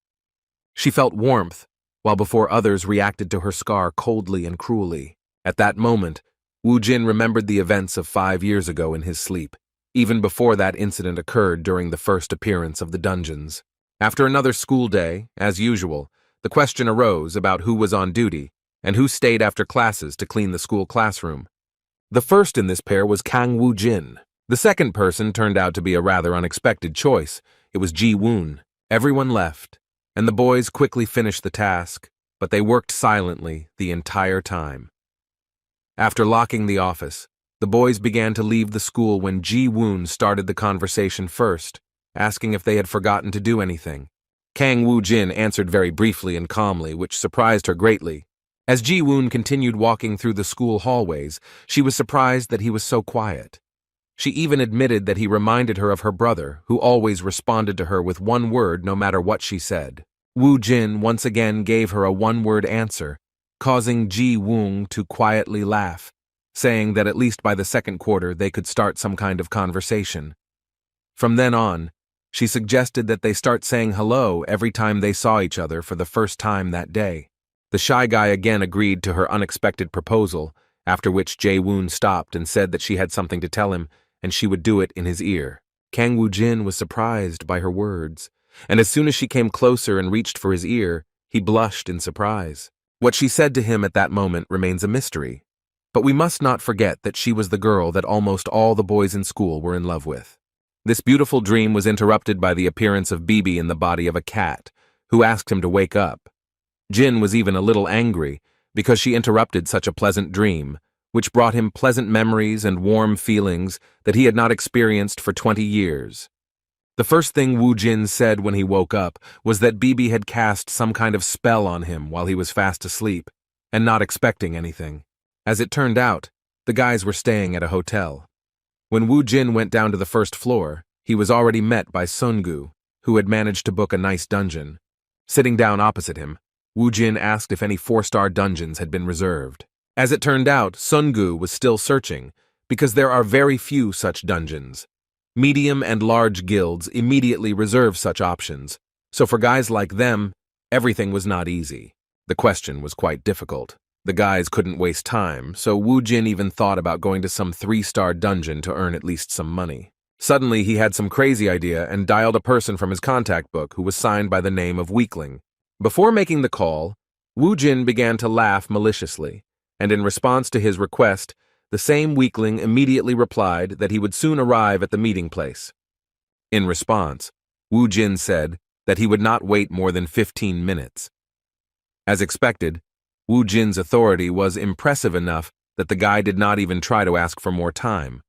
She felt warmth, while before others reacted to her scar coldly and cruelly. At that moment, Woo-jin remembered the events of 5 years ago in his sleep, even before that incident occurred during the first appearance of the dungeons. After another school day, as usual, the question arose about who was on duty and who stayed after classes to clean the school classroom. The first in this pair was Kang Woo-jin. The second person turned out to be a rather unexpected choice. It was Ji-woon. Everyone left, and the boys quickly finished the task, but they worked silently the entire time. After locking the office, the boys began to leave the school when Ji-woon started the conversation first, asking if they had forgotten to do anything. Kang Woo-jin answered very briefly and calmly, which surprised her greatly. As Ji-woon continued walking through the school hallways, she was surprised that he was so quiet. She even admitted that he reminded her of her brother, who always responded to her with one word no matter what she said. Woo-jin once again gave her a one-word answer, causing Ji-woon to quietly laugh, saying that at least by the second quarter they could start some kind of conversation. From then on, she suggested that they start saying hello every time they saw each other for the first time that day. The shy guy again agreed to her unexpected proposal, after which Jae-woon stopped and said that she had something to tell him and she would do it in his ear. Kang Woo-jin was surprised by her words, and as soon as she came closer and reached for his ear, he blushed in surprise. What she said to him at that moment remains a mystery, but we must not forget that she was the girl that almost all the boys in school were in love with. This beautiful dream was interrupted by the appearance of Bibi in the body of a cat, who asked him to wake up. Jin was even a little angry because she interrupted such a pleasant dream, which brought him pleasant memories and warm feelings that he had not experienced for 20 years. The first thing Woo-jin said when he woke up was that Bibi had cast some kind of spell on him while he was fast asleep, and not expecting anything. As it turned out, the guys were staying at a hotel. When Woo-jin went down to the first floor, he was already met by Sungu, who had managed to book a nice dungeon. Sitting down opposite him, Woo-jin asked if any 4-star dungeons had been reserved. As it turned out, Sungu was still searching, because there are very few such dungeons. Medium and large guilds immediately reserve such options, so for guys like them, everything was not easy. The question was quite difficult. The guys couldn't waste time, so Woo-jin even thought about going to some 3-star dungeon to earn at least some money. Suddenly, he had some crazy idea and dialed a person from his contact book who was signed by the name of Weakling. Before making the call, Woo-jin began to laugh maliciously, and in response to his request, the same Weakling immediately replied that he would soon arrive at the meeting place. In response, Woo-jin said that he would not wait more than 15 minutes. As expected, Woo-jin's authority was impressive enough that the guy did not even try to ask for more time.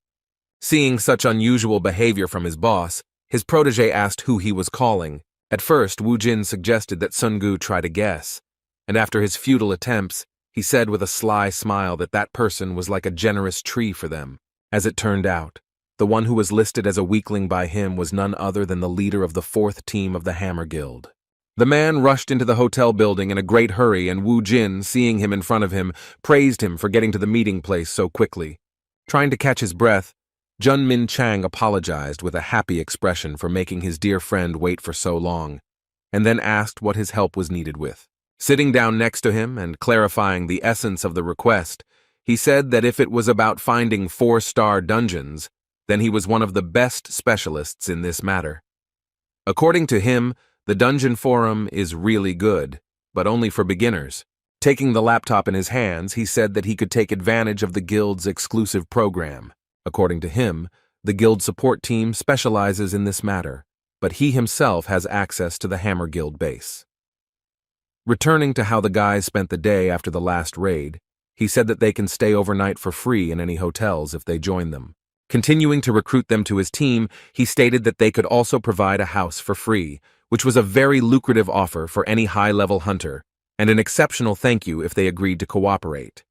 Seeing such unusual behavior from his boss, his protege asked who he was calling. At first, Woo-jin suggested that Sungu try to guess, and after his futile attempts, he said with a sly smile that that person was like a generous tree for them. As it turned out, the one who was listed as a weakling by him was none other than the leader of the 4th team of the Hammer Guild. The man rushed into the hotel building in a great hurry, and Wu Jin, seeing him in front of him, praised him for getting to the meeting place so quickly. Trying to catch his breath, Jun Min Chang apologized with a happy expression for making his dear friend wait for so long, and then asked what his help was needed with. Sitting down next to him and clarifying the essence of the request, he said that if it was about finding 4-star dungeons, then he was one of the best specialists in this matter. According to him, the dungeon forum is really good, but only for beginners. Taking the laptop in his hands, he said that he could take advantage of the guild's exclusive program. According to him, the guild support team specializes in this matter, but he himself has access to the Hammer Guild base. Returning to how the guys spent the day after the last raid, he said that they can stay overnight for free in any hotels if they join them. Continuing to recruit them to his team, he stated that they could also provide a house for free, which was a very lucrative offer for any high-level hunter, and an exceptional thank you if they agreed to cooperate.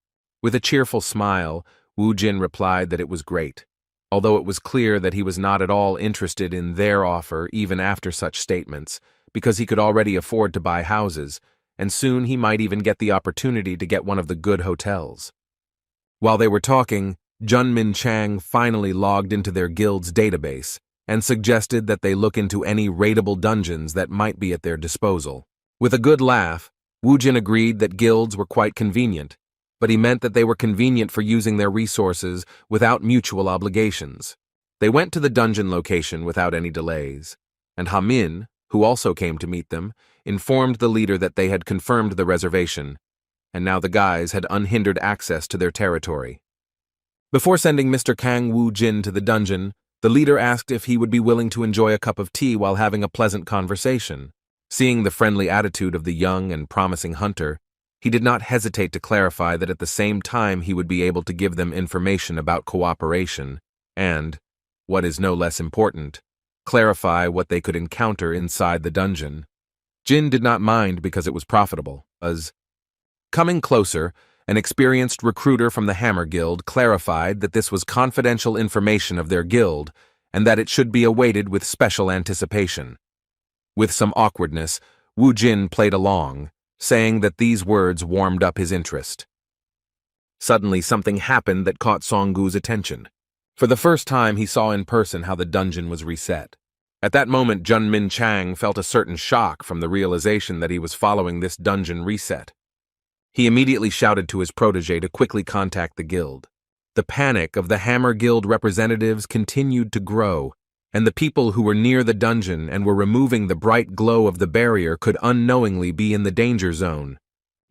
With a cheerful smile, Wu Jin replied that it was great, although it was clear that he was not at all interested in their offer even after such statements, because he could already afford to buy houses, and soon he might even get the opportunity to get one of the good hotels. While they were talking, Jun Min Chang finally logged into their guild's database and suggested that they look into any raidable dungeons that might be at their disposal. With a good laugh, Wu Jin agreed that guilds were quite convenient, but he meant that they were convenient for using their resources without mutual obligations. They went to the dungeon location without any delays, and Ha Min, who also came to meet them, informed the leader that they had confirmed the reservation, and now the guys had unhindered access to their territory. Before sending Mr. Kang Wu Jin to the dungeon, the leader asked if he would be willing to enjoy a cup of tea while having a pleasant conversation. Seeing the friendly attitude of the young and promising hunter, he did not hesitate to clarify that at the same time he would be able to give them information about cooperation and, what is no less important, clarify what they could encounter inside the dungeon. Jin did not mind because it was profitable, as coming closer, an experienced recruiter from the Hammer Guild clarified that this was confidential information of their guild and that it should be awaited with special anticipation. With some awkwardness, Wu Jin played along, saying that these words warmed up his interest. Suddenly something happened that caught Songgu's attention. For the first time he saw in person how the dungeon was reset. At that moment Jun Min Chang felt a certain shock from the realization that he was following this dungeon reset. He immediately shouted to his protege to quickly contact the guild. The panic of the Hammer Guild representatives continued to grow, and the people who were near the dungeon and were removing the bright glow of the barrier could unknowingly be in the danger zone.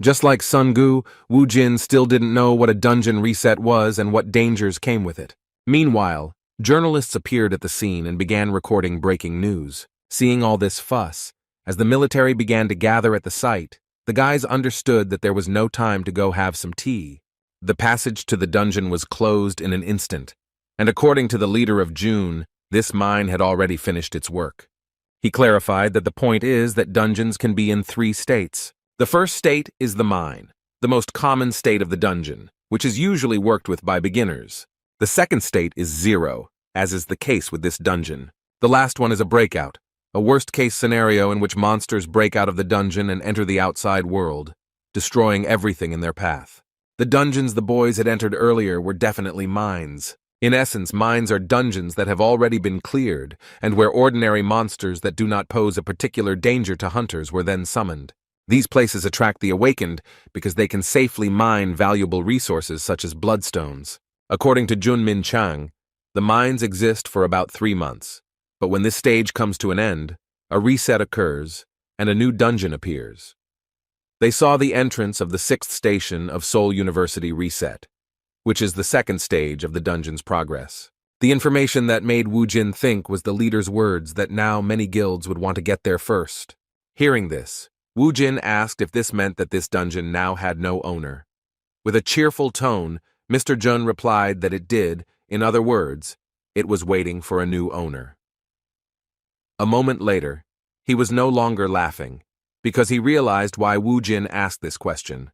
Just like Songgu, Wu Jin still didn't know what a dungeon reset was and what dangers came with it. Meanwhile, journalists appeared at the scene and began recording breaking news. Seeing all this fuss, as the military began to gather at the site, the guys understood that there was no time to go have some tea. The passage to the dungeon was closed in an instant, and according to the leader of June, this mine had already finished its work. He clarified that the point is that dungeons can be in 3 states. The first state is the mine, the most common state of the dungeon, which is usually worked with by beginners. The second state is 0, as is the case with this dungeon. The last one is a breakout, a worst-case scenario in which monsters break out of the dungeon and enter the outside world, destroying everything in their path. The dungeons the boys had entered earlier were definitely mines. In essence, mines are dungeons that have already been cleared, and where ordinary monsters that do not pose a particular danger to hunters were then summoned. These places attract the awakened because they can safely mine valuable resources such as bloodstones. According to Jun Min Chang, the mines exist for about 3 months. But when this stage comes to an end, a reset occurs, and a new dungeon appears. They saw the entrance of the 6th station of Seoul University reset, which is the second stage of the dungeon's progress. The information that made Wu Jin think was the leader's words that now many guilds would want to get there first. Hearing this, Wu Jin asked if this meant that this dungeon now had no owner. With a cheerful tone, Mr. Jun replied that it did, in other words, it was waiting for a new owner. A moment later, he was no longer laughing, because he realized why Wu Jin asked this question.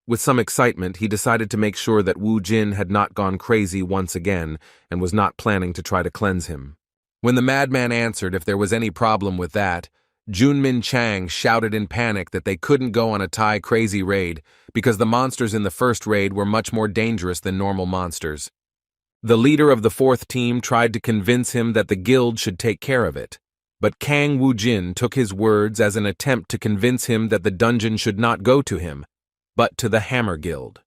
With some excitement, he decided to make sure that Wu Jin had not gone crazy once again and was not planning to try to cleanse him. When the madman answered if there was any problem with that, Junmin Chang shouted in panic that they couldn't go on a Thai crazy raid because the monsters in the first raid were much more dangerous than normal monsters. The leader of the fourth team tried to convince him that the guild should take care of it, but Kang Woo-jin took his words as an attempt to convince him that the dungeon should not go to him, but to the Hammer Guild.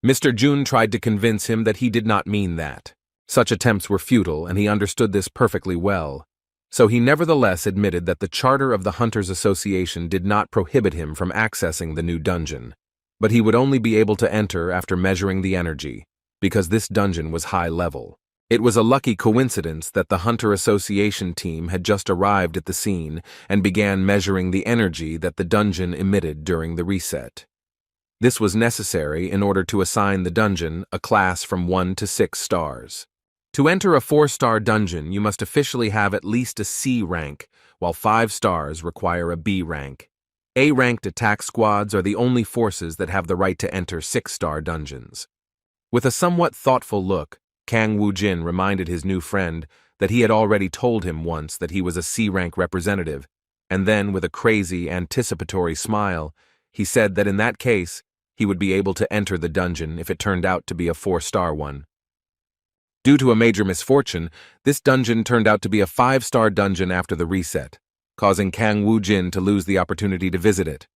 Mr. Jun tried to convince him that he did not mean that. Such attempts were futile, and he understood this perfectly well. So he nevertheless admitted that the charter of the Hunters Association did not prohibit him from accessing the new dungeon, but he would only be able to enter after measuring the energy, because this dungeon was high level. It was a lucky coincidence that the Hunter Association team had just arrived at the scene and began measuring the energy that the dungeon emitted during the reset. This was necessary in order to assign the dungeon a class from 1 to 6 stars. To enter a 4-star dungeon, you must officially have at least a C rank, while 5 stars require a B rank. A-ranked attack squads are the only forces that have the right to enter 6-star dungeons. With a somewhat thoughtful look, Kang Woo-jin reminded his new friend that he had already told him once that he was a C-rank representative, and then, with a crazy, anticipatory smile, he said that in that case, he would be able to enter the dungeon if it turned out to be a 4-star one. Due to a major misfortune, this dungeon turned out to be a 5-star dungeon after the reset, causing Kang Woo-jin to lose the opportunity to visit it.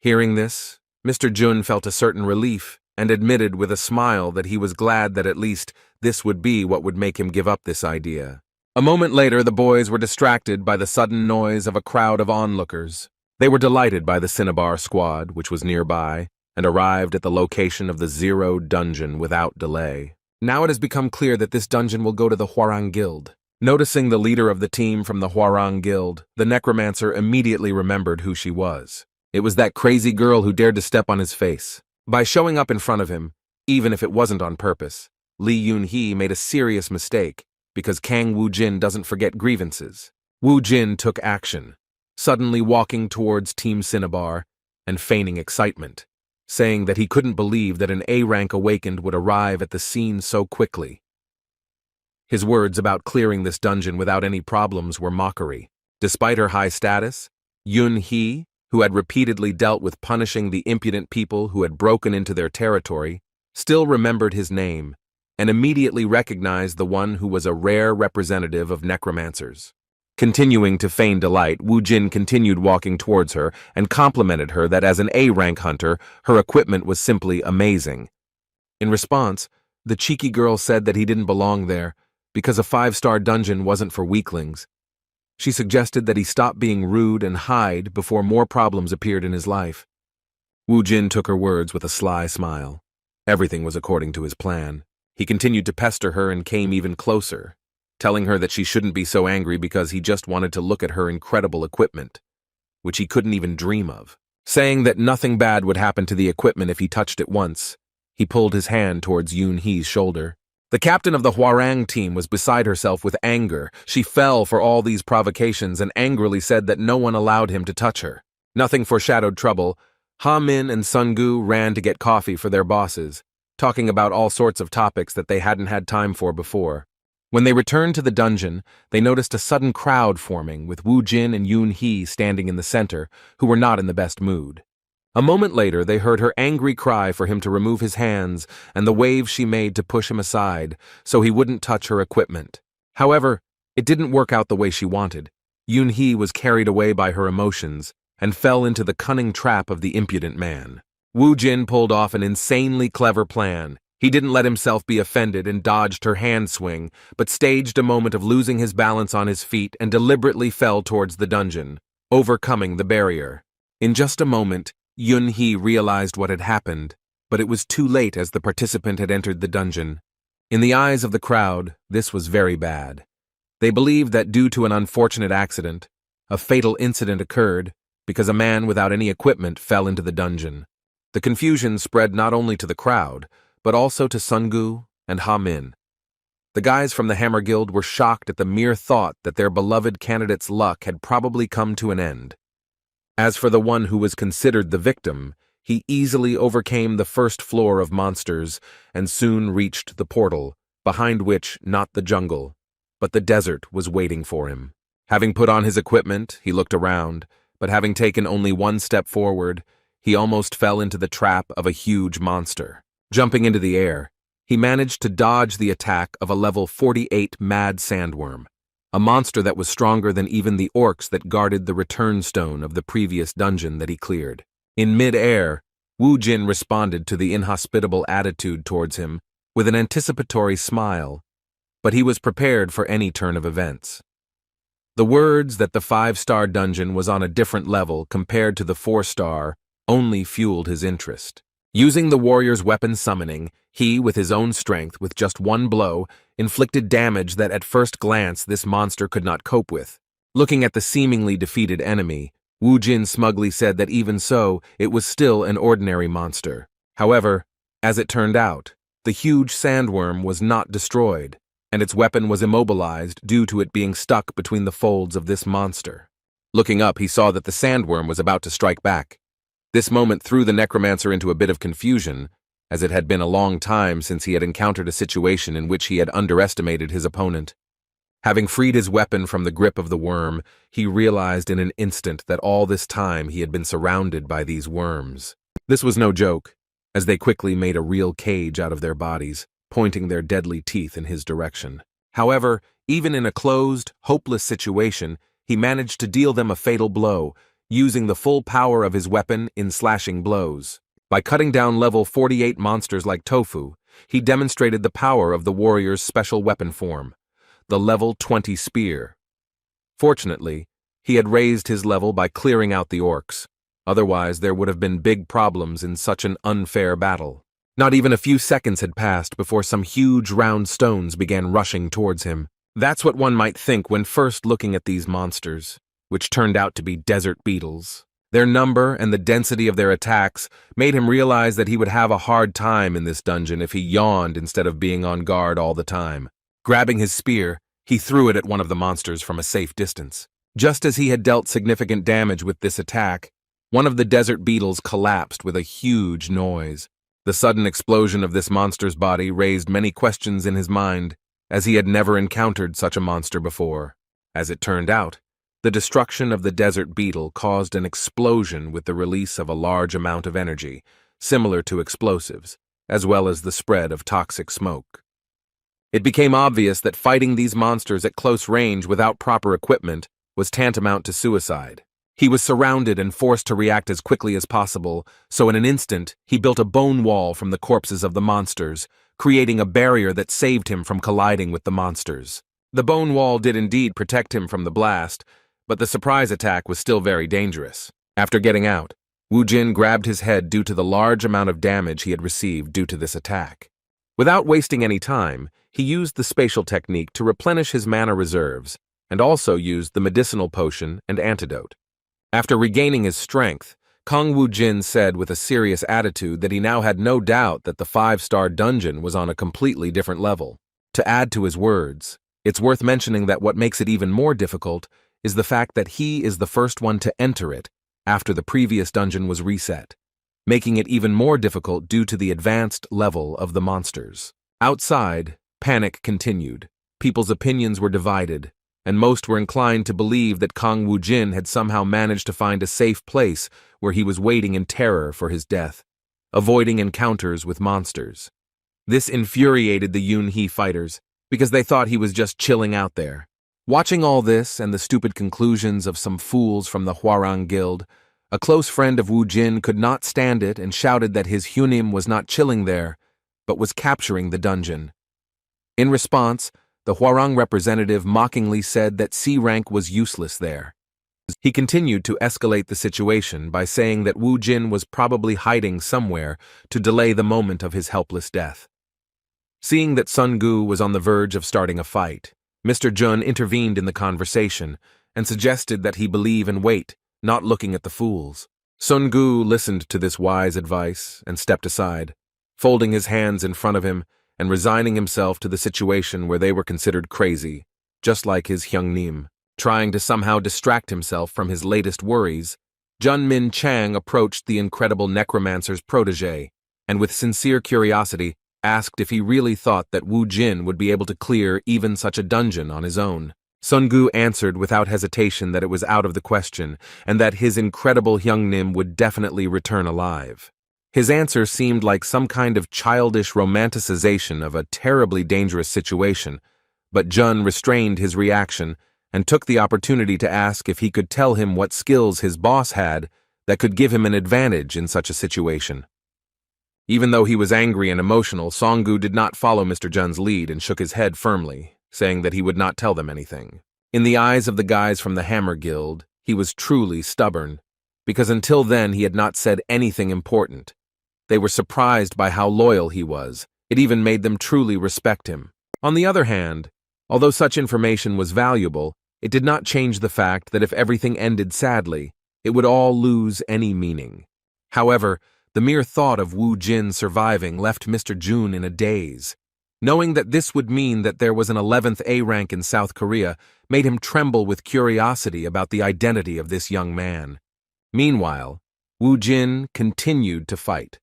Hearing this, Mr. Jun felt a certain relief and admitted with a smile that he was glad that at least this would be what would make him give up this idea. A moment later, the boys were distracted by the sudden noise of a crowd of onlookers. They were delighted by the Cinnabar squad, which was nearby, and arrived at the location of the Zero dungeon without delay. Now it has become clear that this dungeon will go to the Hwarang Guild. Noticing the leader of the team from the Hwarang Guild, the necromancer immediately remembered who she was. It was that crazy girl who dared to step on his face. By showing up in front of him, even if it wasn't on purpose, Lee Yoon-hee made a serious mistake, because Kang Woo-jin doesn't forget grievances. Woo-jin took action, suddenly walking towards Team Cinnabar and feigning excitement, saying that he couldn't believe that an A-rank awakened would arrive at the scene so quickly. His words about clearing this dungeon without any problems were mockery. Despite her high status, Yoon-hee, who had repeatedly dealt with punishing the impudent people who had broken into their territory, still remembered his name and immediately recognized the one who was a rare representative of necromancers. Continuing to feign delight, Woo-jin continued walking towards her and complimented her that as an A-rank hunter, her equipment was simply amazing. In response, the cheeky girl said that he didn't belong there because a 5-star dungeon wasn't for weaklings. She suggested that he stop being rude and hide before more problems appeared in his life. Woo-jin took her words with a sly smile. Everything was according to his plan. He continued to pester her and came even closer, telling her that she shouldn't be so angry because he just wanted to look at her incredible equipment, which he couldn't even dream of. Saying that nothing bad would happen to the equipment if he touched it once, he pulled his hand towards Yoon-hee's shoulder. The captain of the Hwarang team was beside herself with anger. She fell for all these provocations and angrily said that no one allowed him to touch her. Nothing foreshadowed trouble. Ha-min and Sun-gu ran to get coffee for their bosses, talking about all sorts of topics that they hadn't had time for before. When they returned to the dungeon, they noticed a sudden crowd forming with Woo-jin and Yoon-hee standing in the center, who were not in the best mood. A moment later, they heard her angry cry for him to remove his hands and the wave she made to push him aside so he wouldn't touch her equipment. However, it didn't work out the way she wanted. Yoon-hee was carried away by her emotions and fell into the cunning trap of the impudent man. Woo-jin pulled off an insanely clever plan. He didn't let himself be offended and dodged her hand swing, but staged a moment of losing his balance on his feet and deliberately fell towards the dungeon, overcoming the barrier. In just a moment, Yoon-hee realized what had happened, but it was too late as the participant had entered the dungeon. In the eyes of the crowd, this was very bad. They believed that due to an unfortunate accident, a fatal incident occurred because a man without any equipment fell into the dungeon. The confusion spread not only to the crowd, but also to Sun-gu and Ha-min. The guys from the Hammer Guild were shocked at the mere thought that their beloved candidate's luck had probably come to an end. As for the one who was considered the victim, he easily overcame the first floor of monsters and soon reached the portal, behind which not the jungle, but the desert was waiting for him. Having put on his equipment, he looked around, but having taken only one step forward, he almost fell into the trap of a huge monster. Jumping into the air, he managed to dodge the attack of a level 48 mad sandworm, a monster that was stronger than even the orcs that guarded the return stone of the previous dungeon that he cleared. In mid-air, Wu Jin responded to the inhospitable attitude towards him with an anticipatory smile, but he was prepared for any turn of events. The words that the 5-star dungeon was on a different level compared to the 4-star only fueled his interest. Using the warrior's weapon summoning, he, with his own strength, with just one blow, inflicted damage that at first glance this monster could not cope with. Looking at the seemingly defeated enemy, Wu Jin smugly said that even so, it was still an ordinary monster. However, as it turned out, the huge sandworm was not destroyed, and its weapon was immobilized due to it being stuck between the folds of this monster. Looking up, he saw that the sandworm was about to strike back. This moment threw the necromancer into a bit of confusion, as it had been a long time since he had encountered a situation in which he had underestimated his opponent. Having freed his weapon from the grip of the worm, he realized in an instant that all this time he had been surrounded by these worms. This was no joke, as they quickly made a real cage out of their bodies, pointing their deadly teeth in his direction. However, even in a closed, hopeless situation, he managed to deal them a fatal blow, using the full power of his weapon in slashing blows. By cutting down level 48 monsters like Tofu, he demonstrated the power of the warrior's special weapon form, the level 20 spear. Fortunately, he had raised his level by clearing out the orcs. Otherwise, there would have been big problems in such an unfair battle. Not even a few seconds had passed before some huge round stones began rushing towards him. That's what one might think when first looking at these monsters, which turned out to be desert beetles. Their number and the density of their attacks made him realize that he would have a hard time in this dungeon if he yawned instead of being on guard all the time. Grabbing his spear, he threw it at one of the monsters from a safe distance. Just as he had dealt significant damage with this attack, one of the desert beetles collapsed with a huge noise. The sudden explosion of this monster's body raised many questions in his mind, as he had never encountered such a monster before. As it turned out, the destruction of the desert beetle caused an explosion with the release of a large amount of energy, similar to explosives, as well as the spread of toxic smoke. It became obvious that fighting these monsters at close range without proper equipment was tantamount to suicide. He was surrounded and forced to react as quickly as possible, so in an instant, he built a bone wall from the corpses of the monsters, creating a barrier that saved him from colliding with the monsters. The bone wall did indeed protect him from the blast, but the surprise attack was still very dangerous. After getting out, Wu Jin grabbed his head due to the large amount of damage he had received due to this attack. Without wasting any time, he used the spatial technique to replenish his mana reserves, and also used the medicinal potion and antidote. After regaining his strength, Kong Wu Jin said with a serious attitude that he now had no doubt that the 5-star dungeon was on a completely different level. To add to his words, it's worth mentioning that what makes it even more difficult is the fact that he is the first one to enter it after the previous dungeon was reset, making it even more difficult due to the advanced level of the monsters. Outside, panic continued. People's opinions were divided, and most were inclined to believe that Kong Wu Jin had somehow managed to find a safe place where he was waiting in terror for his death, avoiding encounters with monsters. This infuriated the Yunhee fighters, because they thought he was just chilling out there. Watching all this and the stupid conclusions of some fools from the Hwarang Guild, a close friend of Wu Jin could not stand it and shouted that his Hunim was not chilling there, but was capturing the dungeon. In response, the Hwarang representative mockingly said that C rank was useless there. He continued to escalate the situation by saying that Wu Jin was probably hiding somewhere to delay the moment of his helpless death. Seeing that Sun Gu was on the verge of starting a fight, Mr. Jun intervened in the conversation and suggested that he believe and wait, not looking at the fools. Sun Gu listened to this wise advice and stepped aside, folding his hands in front of him and resigning himself to the situation where they were considered crazy, just like his Hyungnim. Trying to somehow distract himself from his latest worries, Jun Min Chang approached the incredible necromancer's protege, and with sincere curiosity, asked if he really thought that Wu Jin would be able to clear even such a dungeon on his own. Sungu answered without hesitation that it was out of the question, and that his incredible Hyungnim would definitely return alive. His answer seemed like some kind of childish romanticization of a terribly dangerous situation, but Jun restrained his reaction and took the opportunity to ask if he could tell him what skills his boss had that could give him an advantage in such a situation. Even though he was angry and emotional, Songgu did not follow Mr. Jun's lead and shook his head firmly, saying that he would not tell them anything. In the eyes of the guys from the Hammer Guild, he was truly stubborn, because until then he had not said anything important. They were surprised by how loyal he was. It even made them truly respect him. On the other hand, although such information was valuable, it did not change the fact that if everything ended sadly, it would all lose any meaning. However, the mere thought of Woo Jin surviving left Mr. Jun in a daze. Knowing that this would mean that there was an 11th A rank in South Korea made him tremble with curiosity about the identity of this young man. Meanwhile, Woo Jin continued to fight.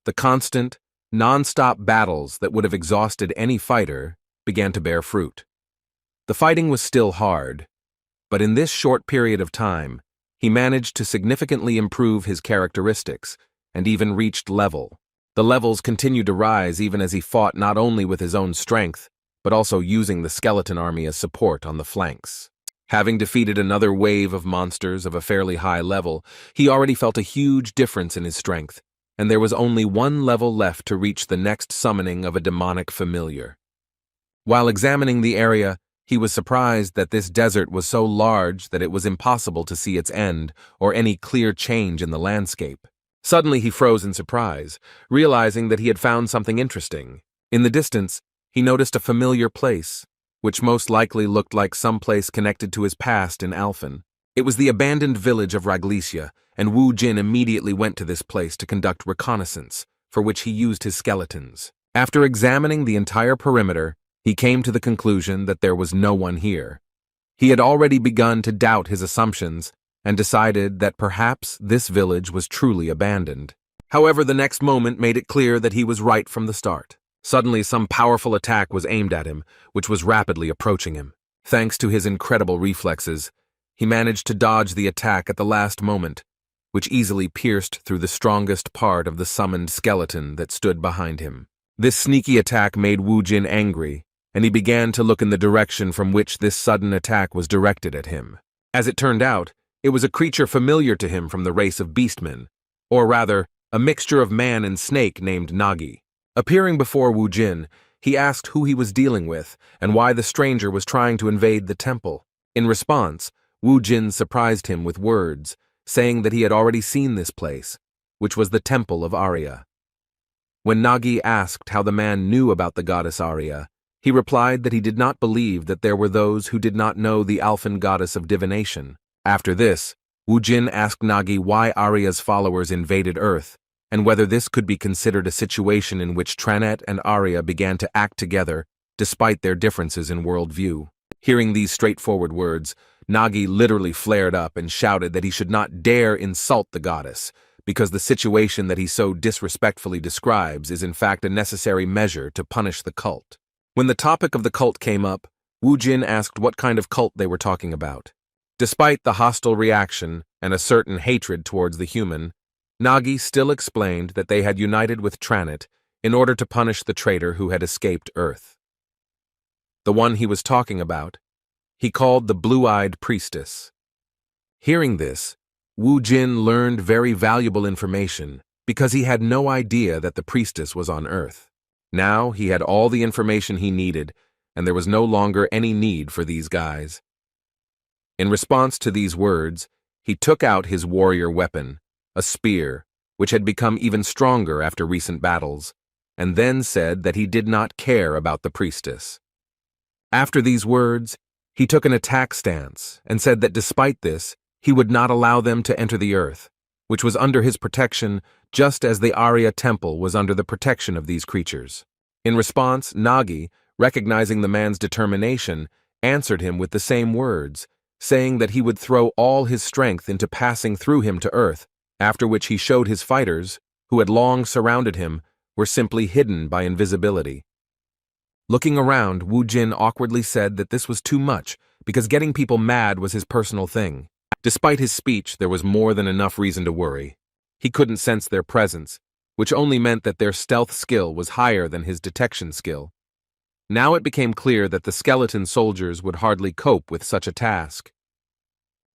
The constant, non-stop battles that would have exhausted any fighter began to bear fruit. The fighting was still hard, but in this short period of time, he managed to significantly improve his characteristics and even reached level. The levels continued to rise even as he fought not only with his own strength, but also using the skeleton army as support on the flanks. Having defeated another wave of monsters of a fairly high level, he already felt a huge difference in his strength, and there was only one level left to reach the next summoning of a demonic familiar. While examining the area, he was surprised that this desert was so large that it was impossible to see its end or any clear change in the landscape. Suddenly he froze in surprise, realizing that he had found something interesting. In the distance, he noticed a familiar place, which most likely looked like some place connected to his past in Alphen. It was the abandoned village of Raglesia, and Woo Jin immediately went to this place to conduct reconnaissance, for which he used his skeletons. After examining the entire perimeter, he came to the conclusion that there was no one here. He had already begun to doubt his assumptions and decided that perhaps this village was truly abandoned. However, the next moment made it clear that he was right from the start. Suddenly, some powerful attack was aimed at him, which was rapidly approaching him. Thanks to his incredible reflexes, he managed to dodge the attack at the last moment, which easily pierced through the strongest part of the summoned skeleton that stood behind him. This sneaky attack made Woo Jin angry, and he began to look in the direction from which this sudden attack was directed at him. As it turned out, it was a creature familiar to him from the race of beastmen, or rather, a mixture of man and snake named Nagi. Appearing before Woo Jin, he asked who he was dealing with and why the stranger was trying to invade the temple. In response, Woo Jin surprised him with words, saying that he had already seen this place, which was the temple of Arya. When Nagi asked how the man knew about the goddess Arya, he replied that he did not believe that there were those who did not know the Alphen goddess of divination. After this, Woo Jin asked Nagi why Arya's followers invaded Earth, and whether this could be considered a situation in which Tranet and Arya began to act together despite their differences in worldview. Hearing these straightforward words, Nagi literally flared up and shouted that he should not dare insult the goddess, because the situation that he so disrespectfully describes is in fact a necessary measure to punish the cult. When the topic of the cult came up, Woo Jin asked what kind of cult they were talking about. Despite the hostile reaction and a certain hatred towards the human, Nagi still explained that they had united with Tranet in order to punish the traitor who had escaped Earth. The one he was talking about, he called the Blue-Eyed Priestess. Hearing this, Woo Jin learned very valuable information because he had no idea that the priestess was on Earth. Now he had all the information he needed, and there was no longer any need for these guys. In response to these words, he took out his warrior weapon, a spear, which had become even stronger after recent battles, and then said that he did not care about the priestess. After these words, he took an attack stance and said that despite this, he would not allow them to enter the Earth, which was under his protection just as the Arya temple was under the protection of these creatures. In response, Nagi, recognizing the man's determination, answered him with the same words, saying that he would throw all his strength into passing through him to Earth, after which he showed his fighters, who had long surrounded him, were simply hidden by invisibility. Looking around, Woo Jin awkwardly said that this was too much, because getting people mad was his personal thing. Despite his speech, there was more than enough reason to worry. He couldn't sense their presence, which only meant that their stealth skill was higher than his detection skill. Now it became clear that the skeleton soldiers would hardly cope with such a task.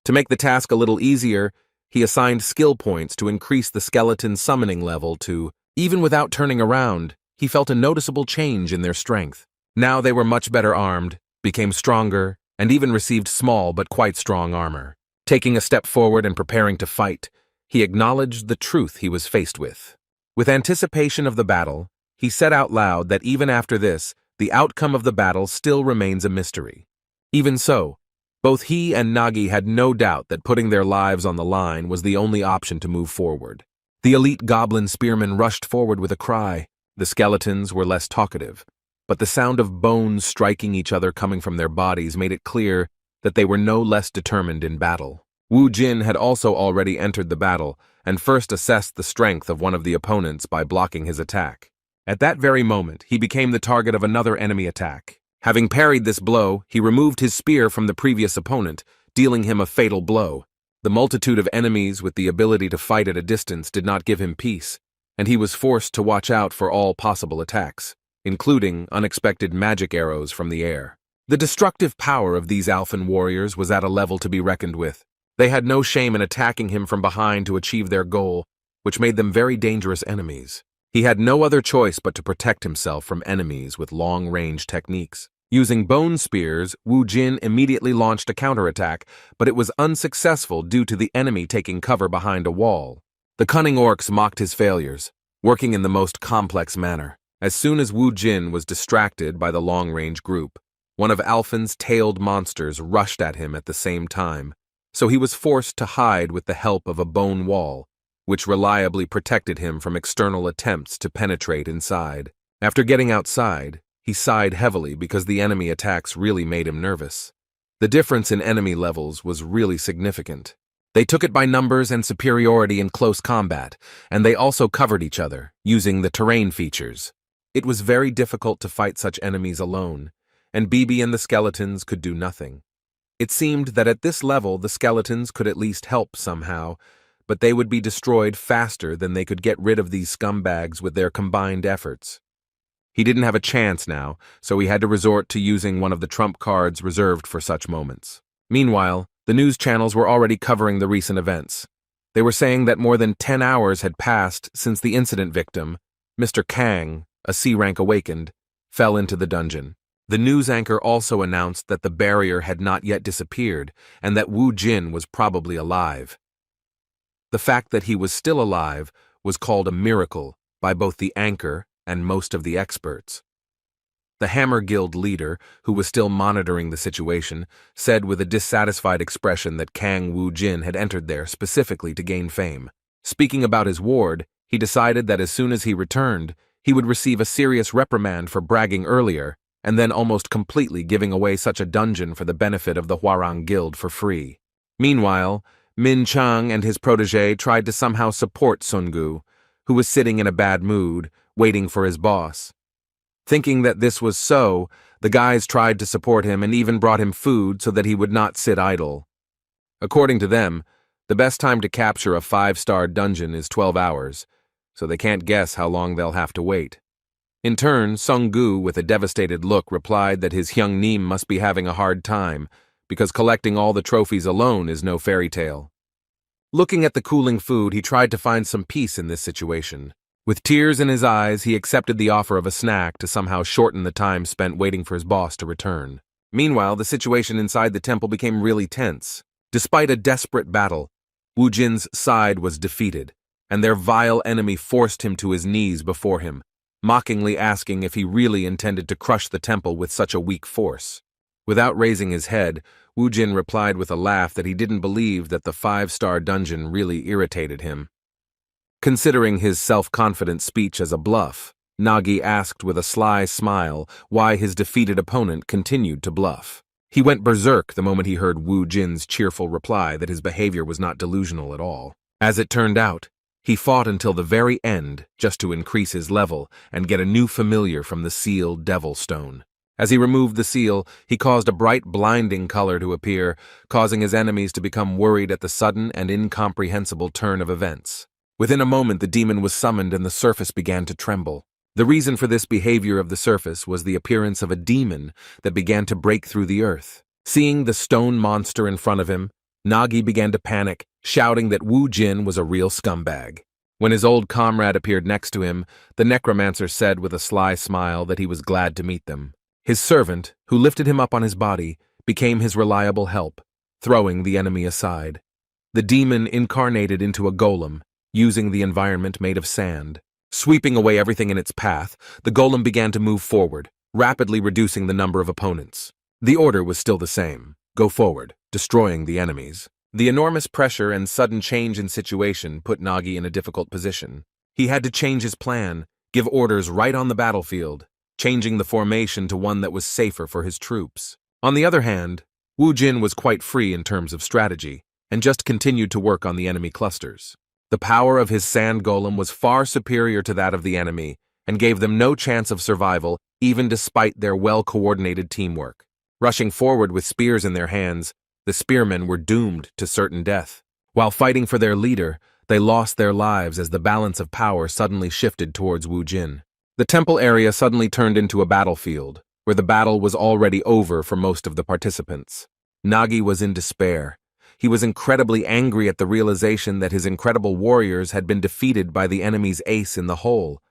To make the task a little easier, he assigned skill points to increase the skeleton summoning level to, even without turning around, he felt a noticeable change in their strength. Now they were much better armed, became stronger, and even received small but quite strong armor. Taking a step forward and preparing to fight, he acknowledged the truth he was faced with. With anticipation of the battle, he said out loud that even after this, the outcome of the battle still remains a mystery. Even so, both he and Nagi had no doubt that putting their lives on the line was the only option to move forward. The elite goblin spearmen rushed forward with a cry. The skeletons were less talkative, but the sound of bones striking each other coming from their bodies made it clear that they were no less determined in battle. Wu Jin had also already entered the battle and first assessed the strength of one of the opponents by blocking his attack. At that very moment, he became the target of another enemy attack. Having parried this blow, he removed his spear from the previous opponent, dealing him a fatal blow. The multitude of enemies with the ability to fight at a distance did not give him peace, and he was forced to watch out for all possible attacks, including unexpected magic arrows from the air. The destructive power of these Alphan warriors was at a level to be reckoned with. They had no shame in attacking him from behind to achieve their goal, which made them very dangerous enemies. He had no other choice but to protect himself from enemies with long-range techniques. Using bone spears, Wu Jin immediately launched a counterattack, but it was unsuccessful due to the enemy taking cover behind a wall. The cunning orcs mocked his failures, working in the most complex manner. As soon as Wu Jin was distracted by the long-range group, one of Alphan's tailed monsters rushed at him at the same time, so he was forced to hide with the help of a bone wall, which reliably protected him from external attempts to penetrate inside. After getting outside, he sighed heavily because the enemy attacks really made him nervous. The difference in enemy levels was really significant. They took it by numbers and superiority in close combat, and they also covered each other, using the terrain features. It was very difficult to fight such enemies alone, and Bibi and the skeletons could do nothing. It seemed that at this level the skeletons could at least help somehow, but they would be destroyed faster than they could get rid of these scumbags with their combined efforts. He didn't have a chance now, so he had to resort to using one of the trump cards reserved for such moments. Meanwhile, the news channels were already covering the recent events. They were saying that more than 10 hours had passed since the incident victim, Mr. Kang, a C-rank awakened, fell into the dungeon. The news anchor also announced that the barrier had not yet disappeared and that Wu Jin was probably alive. The fact that he was still alive was called a miracle by both the anchor and most of the experts. The Hammer Guild leader, who was still monitoring the situation, said with a dissatisfied expression that Kang Wu Jin had entered there specifically to gain fame. Speaking about his ward, he decided that as soon as he returned, he would receive a serious reprimand for bragging earlier, and then almost completely giving away such a dungeon for the benefit of the Hwarang Guild for free. Meanwhile, Min Chang and his protege tried to somehow support Sun Gu, who was sitting in a bad mood, waiting for his boss. Thinking that this was so, the guys tried to support him and even brought him food so that he would not sit idle. According to them, the best time to capture a 5-star dungeon is 12 hours, so they can't guess how long they'll have to wait. In turn, Sung Gu, with a devastated look, replied that his young Neem must be having a hard time, because collecting all the trophies alone is no fairy tale. Looking at the cooling food, he tried to find some peace in this situation. With tears in his eyes, he accepted the offer of a snack to somehow shorten the time spent waiting for his boss to return. Meanwhile, the situation inside the temple became really tense. Despite a desperate battle, Wu Jin's side was defeated, and their vile enemy forced him to his knees before him, mockingly asking if he really intended to crush the temple with such a weak force. Without raising his head, Wu Jin replied with a laugh that he didn't believe that the 5-star dungeon really irritated him. Considering his self-confident speech as a bluff, Nagi asked with a sly smile why his defeated opponent continued to bluff. He went berserk the moment he heard Wu Jin's cheerful reply that his behavior was not delusional at all. As it turned out, he fought until the very end just to increase his level and get a new familiar from the sealed Devil Stone. As he removed the seal, he caused a bright, blinding color to appear, causing his enemies to become worried at the sudden and incomprehensible turn of events. Within a moment, the demon was summoned and the surface began to tremble. The reason for this behavior of the surface was the appearance of a demon that began to break through the earth. Seeing the stone monster in front of him, Nagi began to panic, shouting that Wu Jin was a real scumbag. When his old comrade appeared next to him, the necromancer said with a sly smile that he was glad to meet them. His servant, who lifted him up on his body, became his reliable help, throwing the enemy aside. The demon incarnated into a golem, using the environment made of sand. Sweeping away everything in its path, the golem began to move forward, rapidly reducing the number of opponents. The order was still the same: go forward, destroying the enemies. The enormous pressure and sudden change in situation put Nagi in a difficult position. He had to change his plan, give orders right on the battlefield, changing the formation to one that was safer for his troops. On the other hand, Wu Jin was quite free in terms of strategy, and just continued to work on the enemy clusters. The power of his sand golem was far superior to that of the enemy, and gave them no chance of survival, even despite their well-coordinated teamwork. Rushing forward with spears in their hands, the spearmen were doomed to certain death. While fighting for their leader, they lost their lives as the balance of power suddenly shifted towards Wu Jin. The temple area suddenly turned into a battlefield, where the battle was already over for most of the participants. Nagi was in despair. He was incredibly angry at the realization that his incredible warriors had been defeated by the enemy's ace in the hole.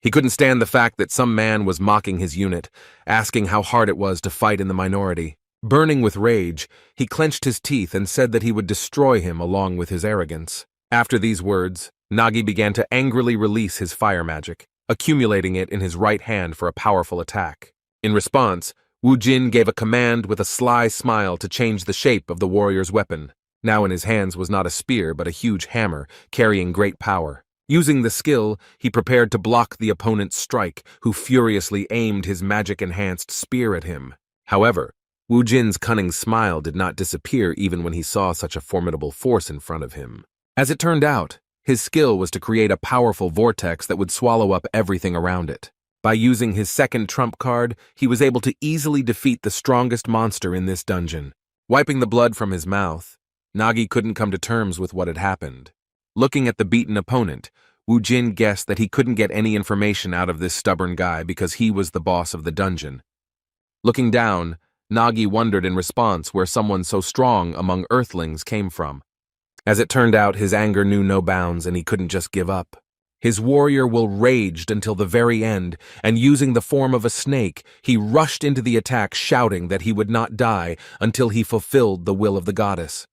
He couldn't stand the fact that some man was mocking his unit, asking how hard it was to fight in the minority. Burning with rage, he clenched his teeth and said that he would destroy him along with his arrogance. After these words, Nagi began to angrily release his fire magic, accumulating it in his right hand for a powerful attack. In response, Wu Jin gave a command with a sly smile to change the shape of the warrior's weapon. Now in his hands was not a spear but a huge hammer, carrying great power. Using the skill, he prepared to block the opponent's strike, who furiously aimed his magic-enhanced spear at him. However, Wu Jin's cunning smile did not disappear even when he saw such a formidable force in front of him. As it turned out, his skill was to create a powerful vortex that would swallow up everything around it. By using his second trump card, he was able to easily defeat the strongest monster in this dungeon. Wiping the blood from his mouth, Nagi couldn't come to terms with what had happened. Looking at the beaten opponent, Wu Jin guessed that he couldn't get any information out of this stubborn guy because he was the boss of the dungeon. Looking down, Nagi wondered in response where someone so strong among earthlings came from. As it turned out, his anger knew no bounds and he couldn't just give up. His warrior will raged until the very end, and using the form of a snake, he rushed into the attack shouting that he would not die until he fulfilled the will of the goddess.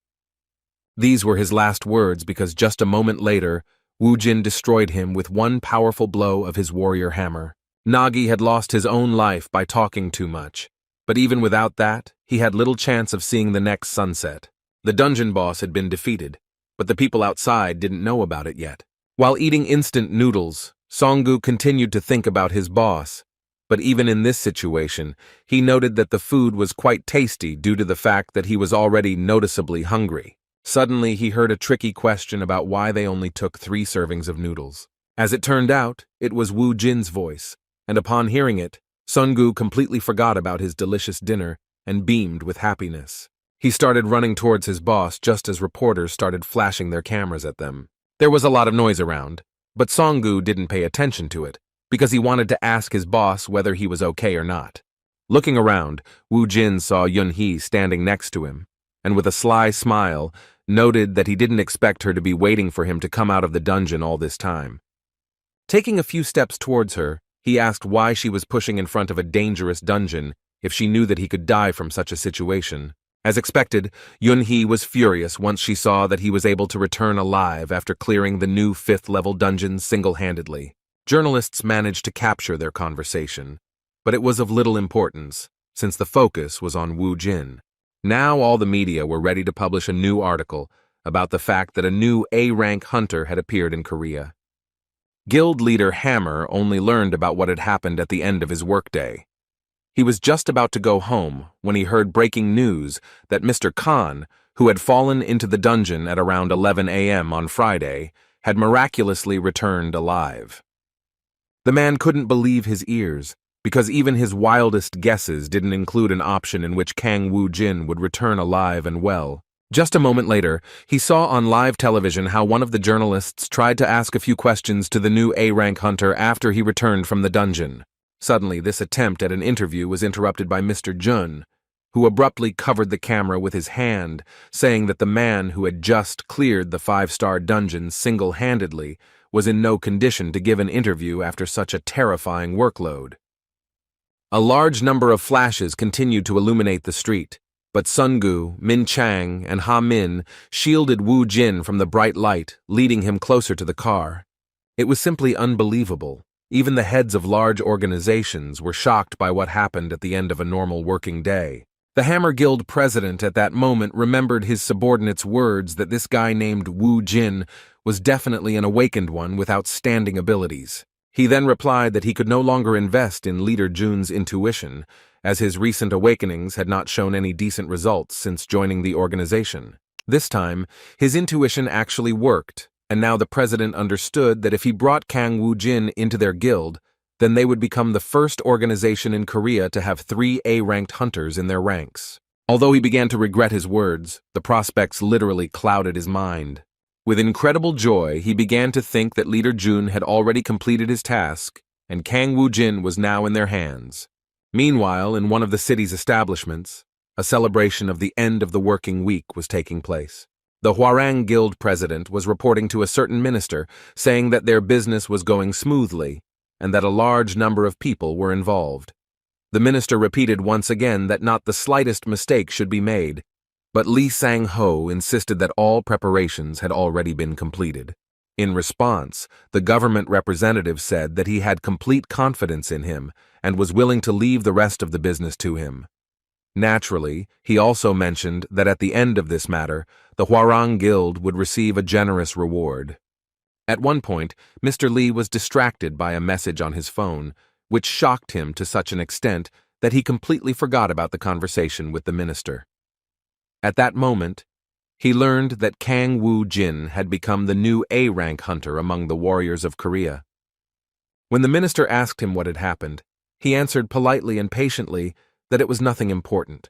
These were his last words because just a moment later, Wu Jin destroyed him with one powerful blow of his warrior hammer. Nagi had lost his own life by talking too much, but even without that, he had little chance of seeing the next sunset. The dungeon boss had been defeated, but the people outside didn't know about it yet. While eating instant noodles, Songgu continued to think about his boss, but even in this situation, he noted that the food was quite tasty due to the fact that he was already noticeably hungry. Suddenly, he heard a tricky question about why they only took 3 servings of noodles. As it turned out, it was Wu Jin's voice, and upon hearing it, Songgu completely forgot about his delicious dinner and beamed with happiness. He started running towards his boss just as reporters started flashing their cameras at them. There was a lot of noise around, but Songgu didn't pay attention to it, because he wanted to ask his boss whether he was okay or not. Looking around, Wu Jin saw Yunhee standing next to him, and with a sly smile, noted that he didn't expect her to be waiting for him to come out of the dungeon all this time. Taking a few steps towards her, he asked why she was pushing in front of a dangerous dungeon if she knew that he could die from such a situation. As expected, Yunhee was furious once she saw that he was able to return alive after clearing the new 5th-level dungeon single-handedly. Journalists managed to capture their conversation, but it was of little importance, since the focus was on Wu Jin. Now all the media were ready to publish a new article about the fact that a new A-rank hunter had appeared in Korea. Guild leader Hammer only learned about what had happened at the end of his workday. He was just about to go home when he heard breaking news that Mr. Khan, who had fallen into the dungeon at around 11 a.m. on Friday, had miraculously returned alive. The man couldn't believe his ears. because even his wildest guesses didn't include an option in which Kang Woo-jin would return alive and well. Just a moment later, he saw on live television how one of the journalists tried to ask a few questions to the new A-rank hunter after he returned from the dungeon. Suddenly, this attempt at an interview was interrupted by Mr. Jun, who abruptly covered the camera with his hand, saying that the man who had just cleared the 5-star dungeon single-handedly was in no condition to give an interview after such a terrifying workload. A large number of flashes continued to illuminate the street, but Sungu, Min Chang, and Ha Min shielded Wu Jin from the bright light, leading him closer to the car. It was simply unbelievable. Even the heads of large organizations were shocked by what happened at the end of a normal working day. The Hammer Guild president at that moment remembered his subordinate's words that this guy named Wu Jin was definitely an awakened one with outstanding abilities. He then replied that he could no longer invest in Leader Jun's intuition, as his recent awakenings had not shown any decent results since joining the organization. This time, his intuition actually worked, and now the president understood that if he brought Kang Woo-jin into their guild, then they would become the first organization in Korea to have 3 A-ranked hunters in their ranks. Although he began to regret his words, the prospects literally clouded his mind. With incredible joy, he began to think that Leader Jun had already completed his task, and Kang Woo-jin was now in their hands. Meanwhile, in one of the city's establishments, a celebration of the end of the working week was taking place. The Hwarang Guild president was reporting to a certain minister, saying that their business was going smoothly, and that a large number of people were involved. The minister repeated once again that not the slightest mistake should be made, but Lee Sang-ho insisted that all preparations had already been completed. In response, the government representative said that he had complete confidence in him and was willing to leave the rest of the business to him. Naturally, he also mentioned that at the end of this matter, the Hwarang Guild would receive a generous reward. At one point, Mr. Lee was distracted by a message on his phone, which shocked him to such an extent that he completely forgot about the conversation with the minister. At that moment, he learned that Kang Woo-jin had become the new A-rank hunter among the warriors of Korea. When the minister asked him what had happened, he answered politely and patiently that it was nothing important.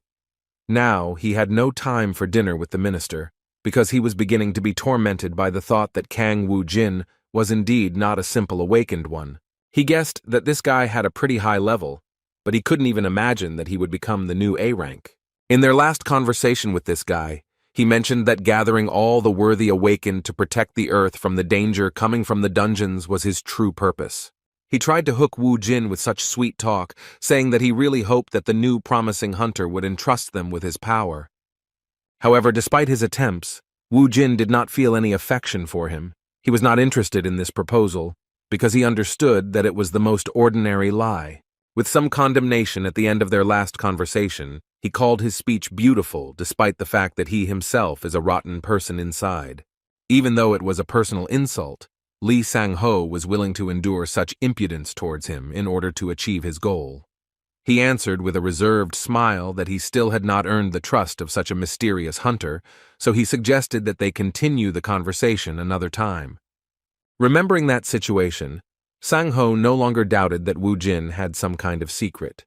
Now he had no time for dinner with the minister, because he was beginning to be tormented by the thought that Kang Woo-jin was indeed not a simple awakened one. He guessed that this guy had a pretty high level, but he couldn't even imagine that he would become the new A-rank. In their last conversation with this guy, he mentioned that gathering all the worthy awakened to protect the earth from the danger coming from the dungeons was his true purpose. He tried to hook Wu Jin with such sweet talk, saying that he really hoped that the new promising hunter would entrust them with his power. However, despite his attempts, Wu Jin did not feel any affection for him. He was not interested in this proposal, because he understood that it was the most ordinary lie. With some condemnation at the end of their last conversation, he called his speech beautiful despite the fact that he himself is a rotten person inside. Even though it was a personal insult, Lee Sang-ho was willing to endure such impudence towards him in order to achieve his goal. He answered with a reserved smile that he still had not earned the trust of such a mysterious hunter, so he suggested that they continue the conversation another time. Remembering that situation, Sang-ho no longer doubted that Wu Jin had some kind of secret.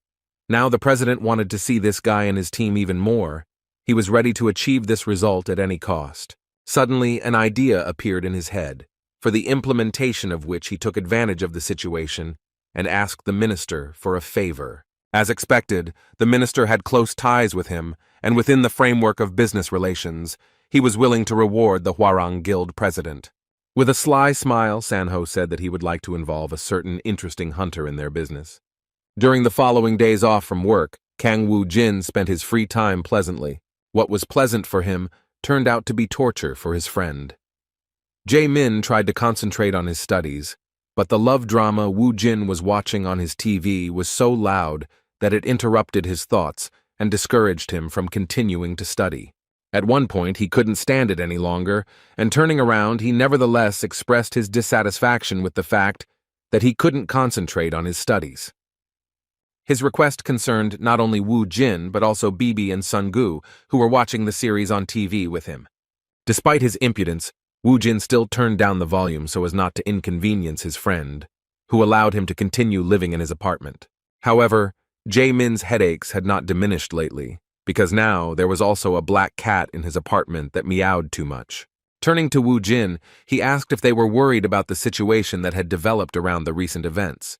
Now the president wanted to see this guy and his team even more. He was ready to achieve this result at any cost. Suddenly, an idea appeared in his head, for the implementation of which he took advantage of the situation and asked the minister for a favor. As expected, the minister had close ties with him, and within the framework of business relations, he was willing to reward the Hwarang Guild president. With a sly smile, Sang-ho said that he would like to involve a certain interesting hunter in their business. During the following days off from work, Kang Woo-jin spent his free time pleasantly. What was pleasant for him turned out to be torture for his friend. Jae-min tried to concentrate on his studies, but the love drama Woo-jin was watching on his TV was so loud that it interrupted his thoughts and discouraged him from continuing to study. At one point, he couldn't stand it any longer, and turning around, he nevertheless expressed his dissatisfaction with the fact that he couldn't concentrate on his studies. His request concerned not only Wu Jin, but also Bibi and Sungu, who were watching the series on TV with him. Despite his impudence, Wu Jin still turned down the volume so as not to inconvenience his friend, who allowed him to continue living in his apartment. However, Jae-min's headaches had not diminished lately, because now there was also a black cat in his apartment that meowed too much. Turning to Woo Jin, he asked if they were worried about the situation that had developed around the recent events.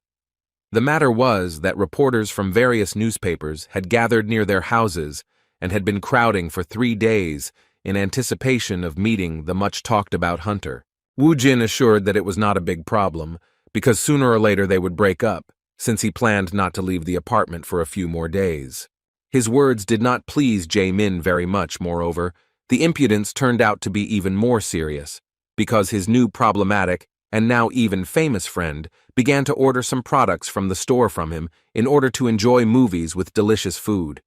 The matter was that reporters from various newspapers had gathered near their houses and had been crowding for 3 days in anticipation of meeting the much-talked-about hunter. Woo Jin assured that it was not a big problem, because sooner or later they would break up, since he planned not to leave the apartment for a few more days. His words did not please Jae-min very much, moreover. The impudence turned out to be even more serious, because his new problematic and now even famous friend began to order some products from the store from him in order to enjoy movies with delicious food.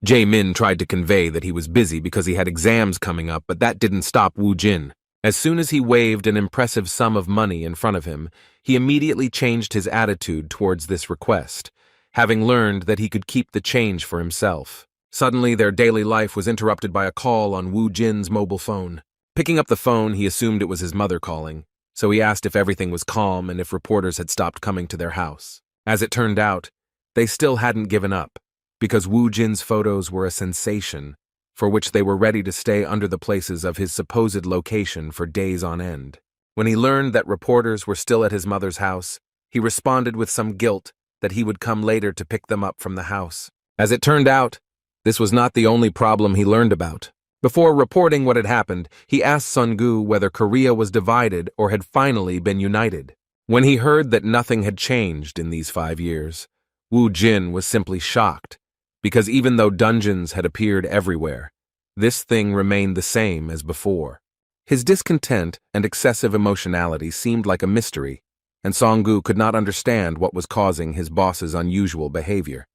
Jae-min tried to convey that he was busy because he had exams coming up, but that didn't stop Woo Jin. As soon as he waved an impressive sum of money in front of him, he immediately changed his attitude towards this request, having learned that he could keep the change for himself. Suddenly, their daily life was interrupted by a call on Woo Jin's mobile phone. Picking up the phone, he assumed it was his mother calling, so he asked if everything was calm and if reporters had stopped coming to their house. As it turned out, they still hadn't given up, because Woo Jin's photos were a sensation, for which they were ready to stay under the places of his supposed location for days on end. When he learned that reporters were still at his mother's house, he responded with some guilt that he would come later to pick them up from the house. As it turned out, this was not the only problem he learned about. Before reporting what had happened, he asked Sun-gu whether Korea was divided or had finally been united. When he heard that nothing had changed in these 5 years, Woo Jin was simply shocked, because even though dungeons had appeared everywhere, this thing remained the same as before. His discontent and excessive emotionality seemed like a mystery, and Song-gu could not understand what was causing his boss's unusual behavior.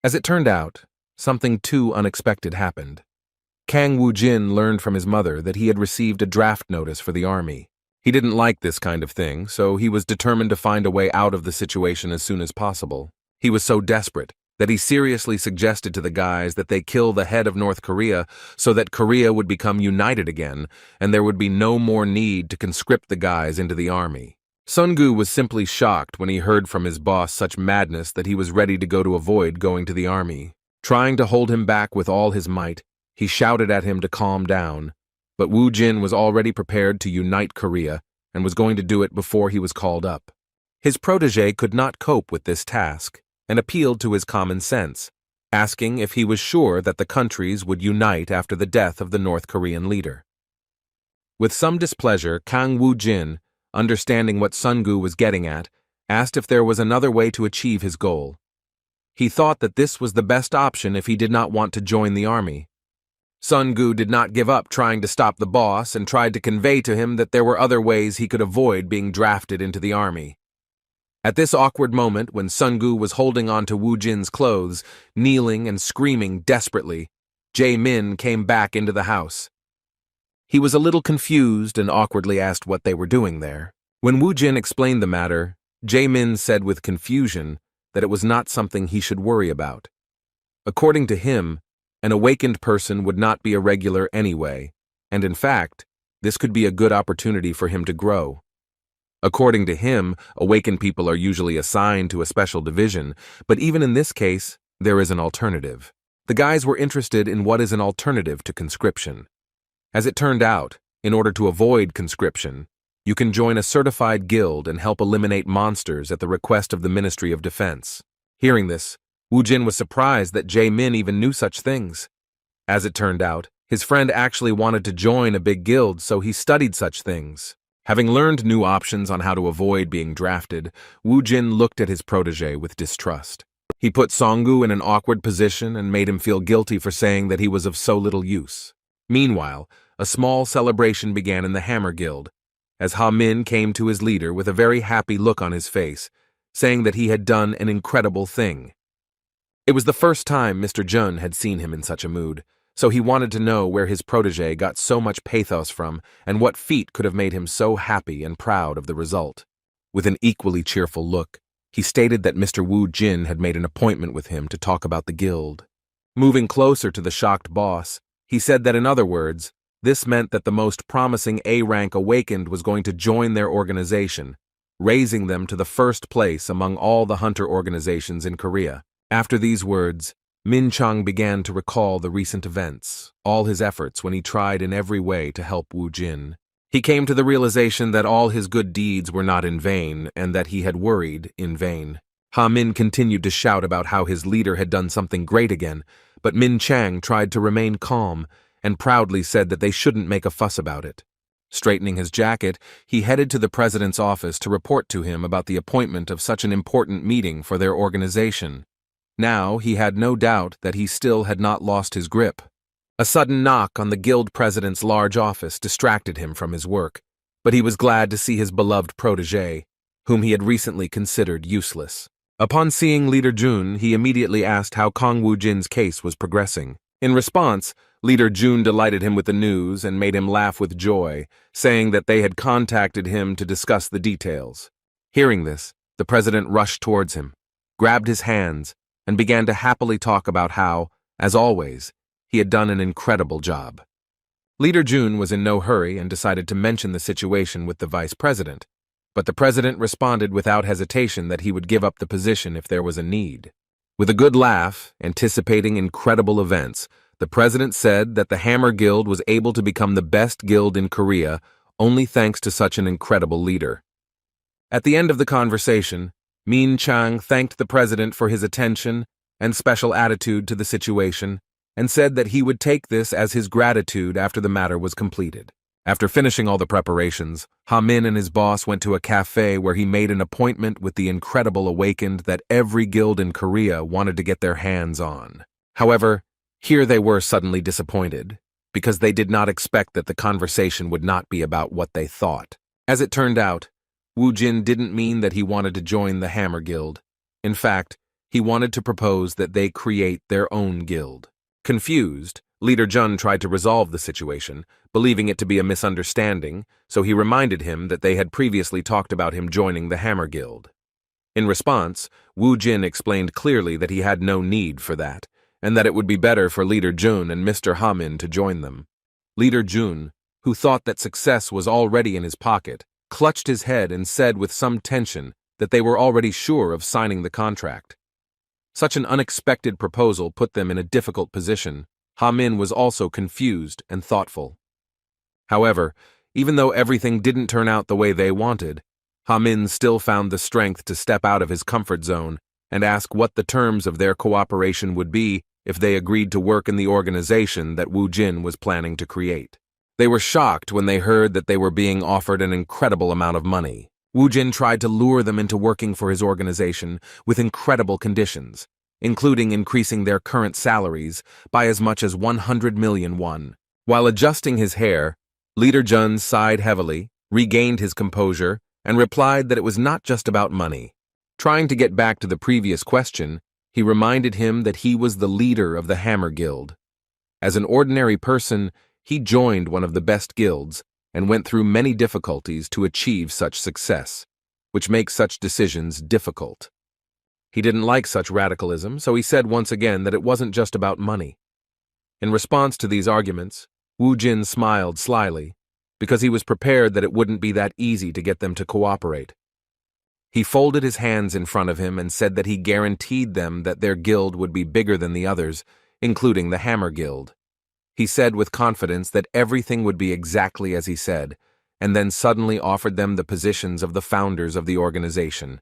As it turned out, something too unexpected happened. Kang Woo-jin learned from his mother that he had received a draft notice for the army. He didn't like this kind of thing, so he was determined to find a way out of the situation as soon as possible. He was so desperate that he seriously suggested to the guys that they kill the head of North Korea so that Korea would become united again and there would be no more need to conscript the guys into the army. Sun-gu was simply shocked when he heard from his boss such madness that he was ready to go to avoid going to the army. Trying to hold him back with all his might, he shouted at him to calm down, but Woo Jin was already prepared to unite Korea and was going to do it before he was called up. His protege could not cope with this task and appealed to his common sense, asking if he was sure that the countries would unite after the death of the North Korean leader. With some displeasure, Kang Woo-jin, understanding what Sun-gu was getting at, asked if there was another way to achieve his goal. He thought that this was the best option if he did not want to join the army. Sun-gu did not give up trying to stop the boss and tried to convey to him that there were other ways he could avoid being drafted into the army. At this awkward moment, when Sun-gu was holding on to Woo Jin's clothes, kneeling and screaming desperately, Jae-min came back into the house. He was a little confused and awkwardly asked what they were doing there. When Woo Jin explained the matter, Jae-min said with confusion that it was not something he should worry about. According to him, an awakened person would not be a regular anyway, and in fact, this could be a good opportunity for him to grow. According to him, awakened people are usually assigned to a special division, but even in this case, there is an alternative. The guys were interested in what is an alternative to conscription. As it turned out, in order to avoid conscription, you can join a certified guild and help eliminate monsters at the request of the Ministry of Defense. Hearing this, Woo Jin was surprised that Jae-min even knew such things. As it turned out, his friend actually wanted to join a big guild, so he studied such things. Having learned new options on how to avoid being drafted, Woo Jin looked at his protege with distrust. He put Song-gu in an awkward position and made him feel guilty for saying that he was of so little use. Meanwhile, a small celebration began in the Hammer Guild, as Ha-min came to his leader with a very happy look on his face, saying that he had done an incredible thing. It was the first time Mr. Jun had seen him in such a mood, so he wanted to know where his protege got so much pathos from and what feat could have made him so happy and proud of the result. With an equally cheerful look, he stated that Mr. Woo Jin had made an appointment with him to talk about the guild. Moving closer to the shocked boss, he said that in other words, this meant that the most promising A-rank awakened was going to join their organization, raising them to the first place among all the hunter organizations in Korea. After these words, Min Chang began to recall the recent events, all his efforts when he tried in every way to help Woo Jin. He came to the realization that all his good deeds were not in vain and that he had worried in vain. Ha Min continued to shout about how his leader had done something great again, but Min Chang tried to remain calm and proudly said that they shouldn't make a fuss about it. Straightening his jacket, he headed to the president's office to report to him about the appointment of such an important meeting for their organization. Now he had no doubt that he still had not lost his grip. A sudden knock on the guild president's large office distracted him from his work, but he was glad to see his beloved protégé, whom he had recently considered useless. Upon seeing Leader Jun, he immediately asked how Kong Woo Jin's case was progressing. In response, Leader Jun delighted him with the news and made him laugh with joy, saying that they had contacted him to discuss the details. Hearing this, the president rushed towards him, grabbed his hands, and began to happily talk about how, as always, he had done an incredible job. Leader Jun was in no hurry and decided to mention the situation with the vice president, but the president responded without hesitation that he would give up the position if there was a need. With a good laugh, anticipating incredible events, the president said that the Hammer Guild was able to become the best guild in Korea only thanks to such an incredible leader. At the end of the conversation, Min Chang thanked the president for his attention and special attitude to the situation and said that he would take this as his gratitude after the matter was completed. After finishing all the preparations, Ha Min and his boss went to a cafe where he made an appointment with the incredible awakened that every guild in Korea wanted to get their hands on. However, here they were suddenly disappointed, because they did not expect that the conversation would not be about what they thought. As it turned out, Woo Jin didn't mean that he wanted to join the Hammer Guild. In fact, he wanted to propose that they create their own guild. Confused, Leader Jun tried to resolve the situation, believing it to be a misunderstanding, so he reminded him that they had previously talked about him joining the Hammer Guild. In response, Woo Jin explained clearly that he had no need for that, and that it would be better for Leader Jun and Mr. Ha Min to join them. Leader Jun, who thought that success was already in his pocket, clutched his head and said with some tension that they were already sure of signing the contract. Such an unexpected proposal put them in a difficult position. Ha Min was also confused and thoughtful. However, even though everything didn't turn out the way they wanted, Ha Min still found the strength to step out of his comfort zone and ask what the terms of their cooperation would be if they agreed to work in the organization that Woo Jin was planning to create. They were shocked when they heard that they were being offered an incredible amount of money. Woo Jin tried to lure them into working for his organization with incredible conditions, including increasing their current salaries by as much as 100 million won. While adjusting his hair, Leader Jun sighed heavily, regained his composure, and replied that it was not just about money. Trying to get back to the previous question, he reminded him that he was the leader of the Hammer Guild. As an ordinary person, he joined one of the best guilds and went through many difficulties to achieve such success, which makes such decisions difficult. He didn't like such radicalism, so he said once again that it wasn't just about money. In response to these arguments, Woo Jin smiled slyly, because he was prepared that it wouldn't be that easy to get them to cooperate. He folded his hands in front of him and said that he guaranteed them that their guild would be bigger than the others, including the Hammer Guild. He said with confidence that everything would be exactly as he said, and then suddenly offered them the positions of the founders of the organization.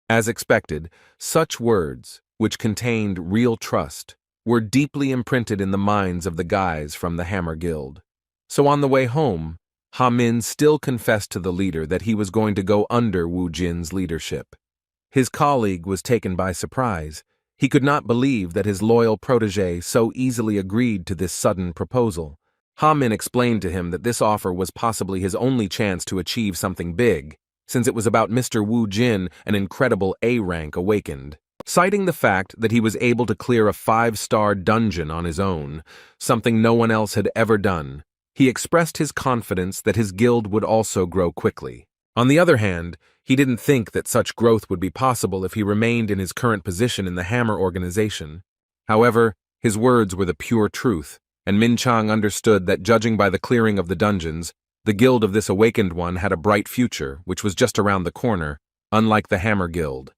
As expected, such words, which contained real trust, were deeply imprinted in the minds of the guys from the Hammer Guild. So on the way home, Ha Min still confessed to the leader that he was going to go under Woo Jin's leadership. His colleague was taken by surprise. He could not believe that his loyal protégé so easily agreed to this sudden proposal. Ha Min explained to him that this offer was possibly his only chance to achieve something big, since it was about Mr. Woo Jin, an incredible A-rank awakened. Citing the fact that he was able to clear a 5-star dungeon on his own, something no one else had ever done, he expressed his confidence that his guild would also grow quickly. On the other hand, he didn't think that such growth would be possible if he remained in his current position in the Hammer organization. However, his words were the pure truth, and Min Chang understood that judging by the clearing of the dungeons, The guild of this awakened one had a bright future, which was just around the corner, unlike the Hammer Guild.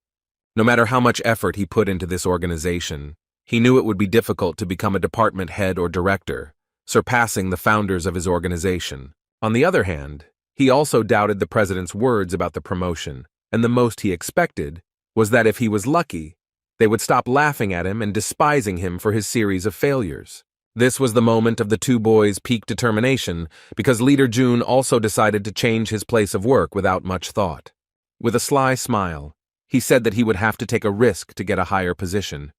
No matter how much effort he put into this organization, he knew it would be difficult to become a department head or director, surpassing the founders of his organization. On the other hand, he also doubted the president's words about the promotion, and the most he expected was that if he was lucky, they would stop laughing at him and despising him for his series of failures. This was the moment of the two boys' peak determination, because Leader Jun also decided to change his place of work without much thought. With a sly smile, he said that he would have to take a risk to get a higher position.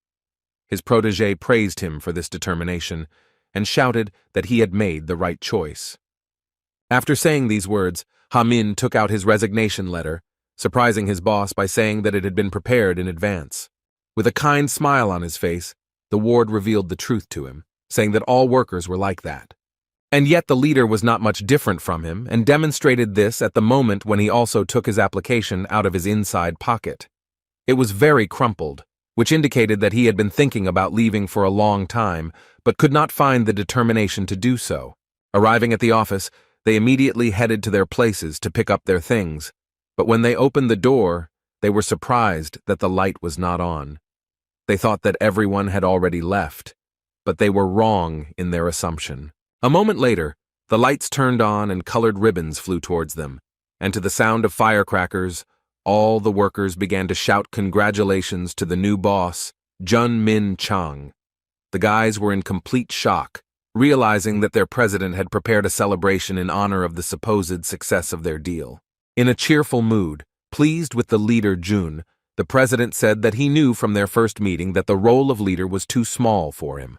His protégé praised him for this determination and shouted that he had made the right choice. After saying these words, Ha-min took out his resignation letter, surprising his boss by saying that it had been prepared in advance. With a kind smile on his face, the ward revealed the truth to him, saying that all workers were like that. And yet the leader was not much different from him and demonstrated this at the moment when he also took his application out of his inside pocket. It was very crumpled, which indicated that he had been thinking about leaving for a long time, but could not find the determination to do so. Arriving at the office, they immediately headed to their places to pick up their things, but when they opened the door, they were surprised that the light was not on. They thought that everyone had already left, but they were wrong in their assumption. A moment later, the lights turned on and colored ribbons flew towards them, and to the sound of firecrackers, all the workers began to shout congratulations to the new boss, Jun Min Chang. The guys were in complete shock, realizing that their president had prepared a celebration in honor of the supposed success of their deal. In a cheerful mood, pleased with the leader Jun, the president said that he knew from their first meeting that the role of leader was too small for him.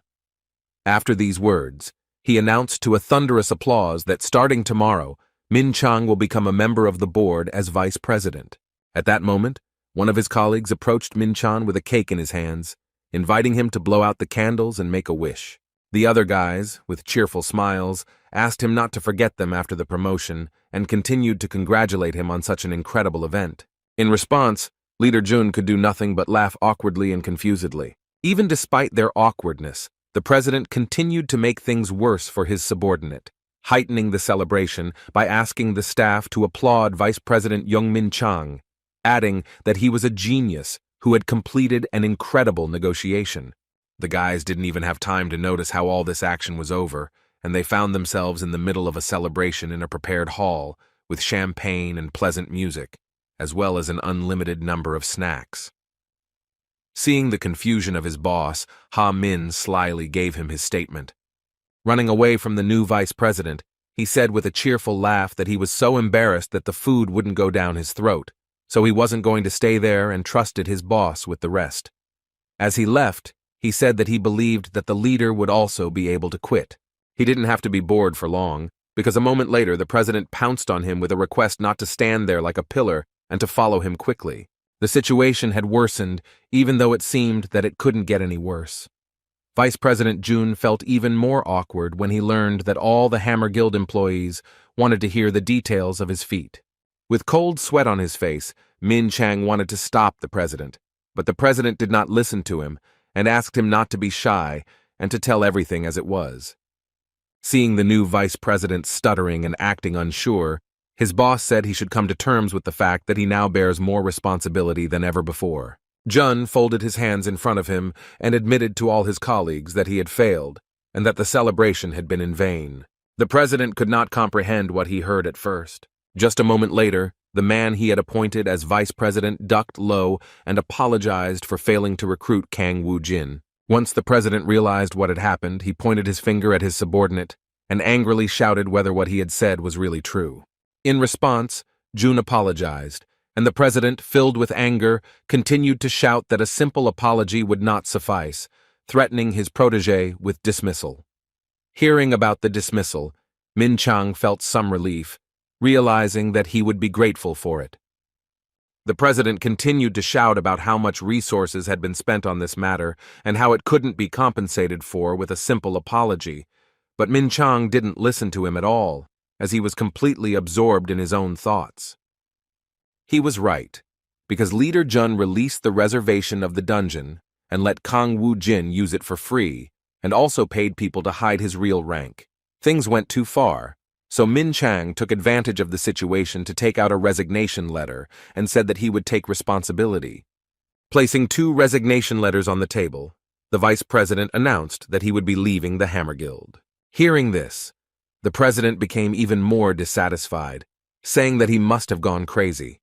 After these words, he announced to a thunderous applause that starting tomorrow, Min Chang will become a member of the board as vice president. At that moment, one of his colleagues approached Min Chang with a cake in his hands, inviting him to blow out the candles and make a wish. The other guys, with cheerful smiles, asked him not to forget them after the promotion and continued to congratulate him on such an incredible event. In response, Leader Jun could do nothing but laugh awkwardly and confusedly. Even despite their awkwardness, the president continued to make things worse for his subordinate, heightening the celebration by asking the staff to applaud Vice President Young-min Chang, adding that he was a genius who had completed an incredible negotiation. The guys didn't even have time to notice how all this action was over, and they found themselves in the middle of a celebration in a prepared hall with champagne and pleasant music, as well as an unlimited number of snacks. Seeing the confusion of his boss, Ha-min slyly gave him his statement. Running away from the new vice president, he said with a cheerful laugh that he was so embarrassed that the food wouldn't go down his throat, so he wasn't going to stay there and trusted his boss with the rest. As he left, he said that he believed that the leader would also be able to quit. He didn't have to be bored for long, because a moment later the president pounced on him with a request not to stand there like a pillar and to follow him quickly. The situation had worsened, even though it seemed that it couldn't get any worse. Vice President Jun felt even more awkward when he learned that all the Hammer Guild employees wanted to hear the details of his feat. With cold sweat on his face, Min Chang wanted to stop the president, but the president did not listen to him and asked him not to be shy and to tell everything as it was. Seeing the new vice president stuttering and acting unsure, his boss said he should come to terms with the fact that he now bears more responsibility than ever before. Jun folded his hands in front of him and admitted to all his colleagues that he had failed and that the celebration had been in vain. The president could not comprehend what he heard at first. Just a moment later, the man he had appointed as vice president ducked low and apologized for failing to recruit Kang Woo-jin. Once the president realized what had happened, he pointed his finger at his subordinate and angrily shouted whether what he had said was really true. In response, Jun apologized, and the president, filled with anger, continued to shout that a simple apology would not suffice, threatening his protégé with dismissal. Hearing about the dismissal, Min Chang felt some relief, realizing that he would be grateful for it. The president continued to shout about how much resources had been spent on this matter and how it couldn't be compensated for with a simple apology, but Min Chang didn't listen to him at all, as he was completely absorbed in his own thoughts. He was right, because Leader Jun released the reservation of the dungeon and let Kang Woo-jin use it for free, and also paid people to hide his real rank. Things went too far, So Min Chang took advantage of the situation to take out a resignation letter and said that he would take responsibility. Placing 2 resignation letters on the table, the vice president announced that he would be leaving the Hammer Guild. Hearing this, the president became even more dissatisfied, saying that he must have gone crazy.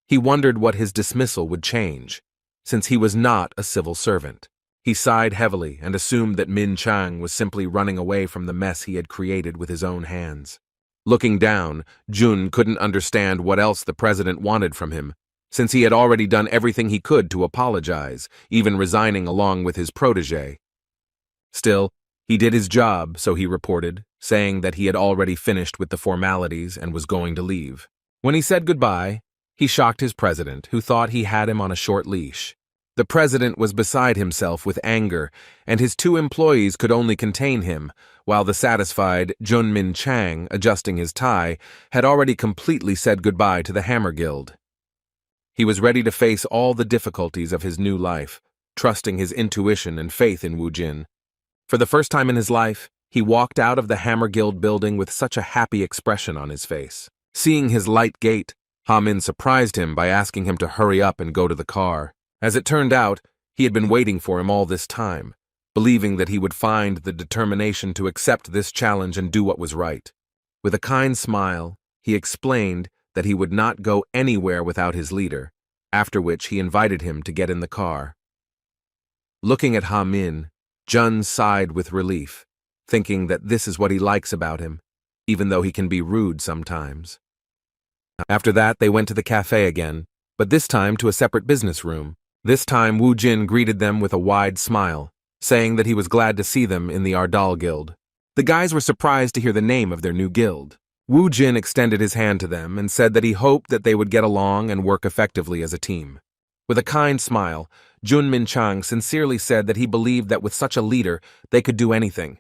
He wondered what his dismissal would change, since he was not a civil servant. He sighed heavily and assumed that Min Chang was simply running away from the mess he had created with his own hands. Looking down, Jun couldn't understand what else the president wanted from him, since he had already done everything he could to apologize, even resigning along with his protege. Still, he did his job, so he reported, saying that he had already finished with the formalities and was going to leave. When he said goodbye, he shocked his president, who thought he had him on a short leash. The president was beside himself with anger, and his 2 employees could only contain him, while the satisfied Jun Min Chang, adjusting his tie, had already completely said goodbye to the Hammer Guild. He was ready to face all the difficulties of his new life, trusting his intuition and faith in Wu Jin. For the first time in his life, he walked out of the Hammer Guild building with such a happy expression on his face. Seeing his light gait, Ha Min surprised him by asking him to hurry up and go to the car. As it turned out, he had been waiting for him all this time, believing that he would find the determination to accept this challenge and do what was right. With a kind smile, he explained that he would not go anywhere without his leader, after which he invited him to get in the car. Looking at Ha Min, Jun sighed with relief, thinking that this is what he likes about him, even though he can be rude sometimes. After that, they went to the cafe again, but this time to a separate business room. This time, Wu Jin greeted them with a wide smile, saying that he was glad to see them in the Ardal Guild. The guys were surprised to hear the name of their new guild. Wu Jin extended his hand to them and said that he hoped that they would get along and work effectively as a team. With a kind smile, Jun Min Chang sincerely said that he believed that with such a leader, they could do anything.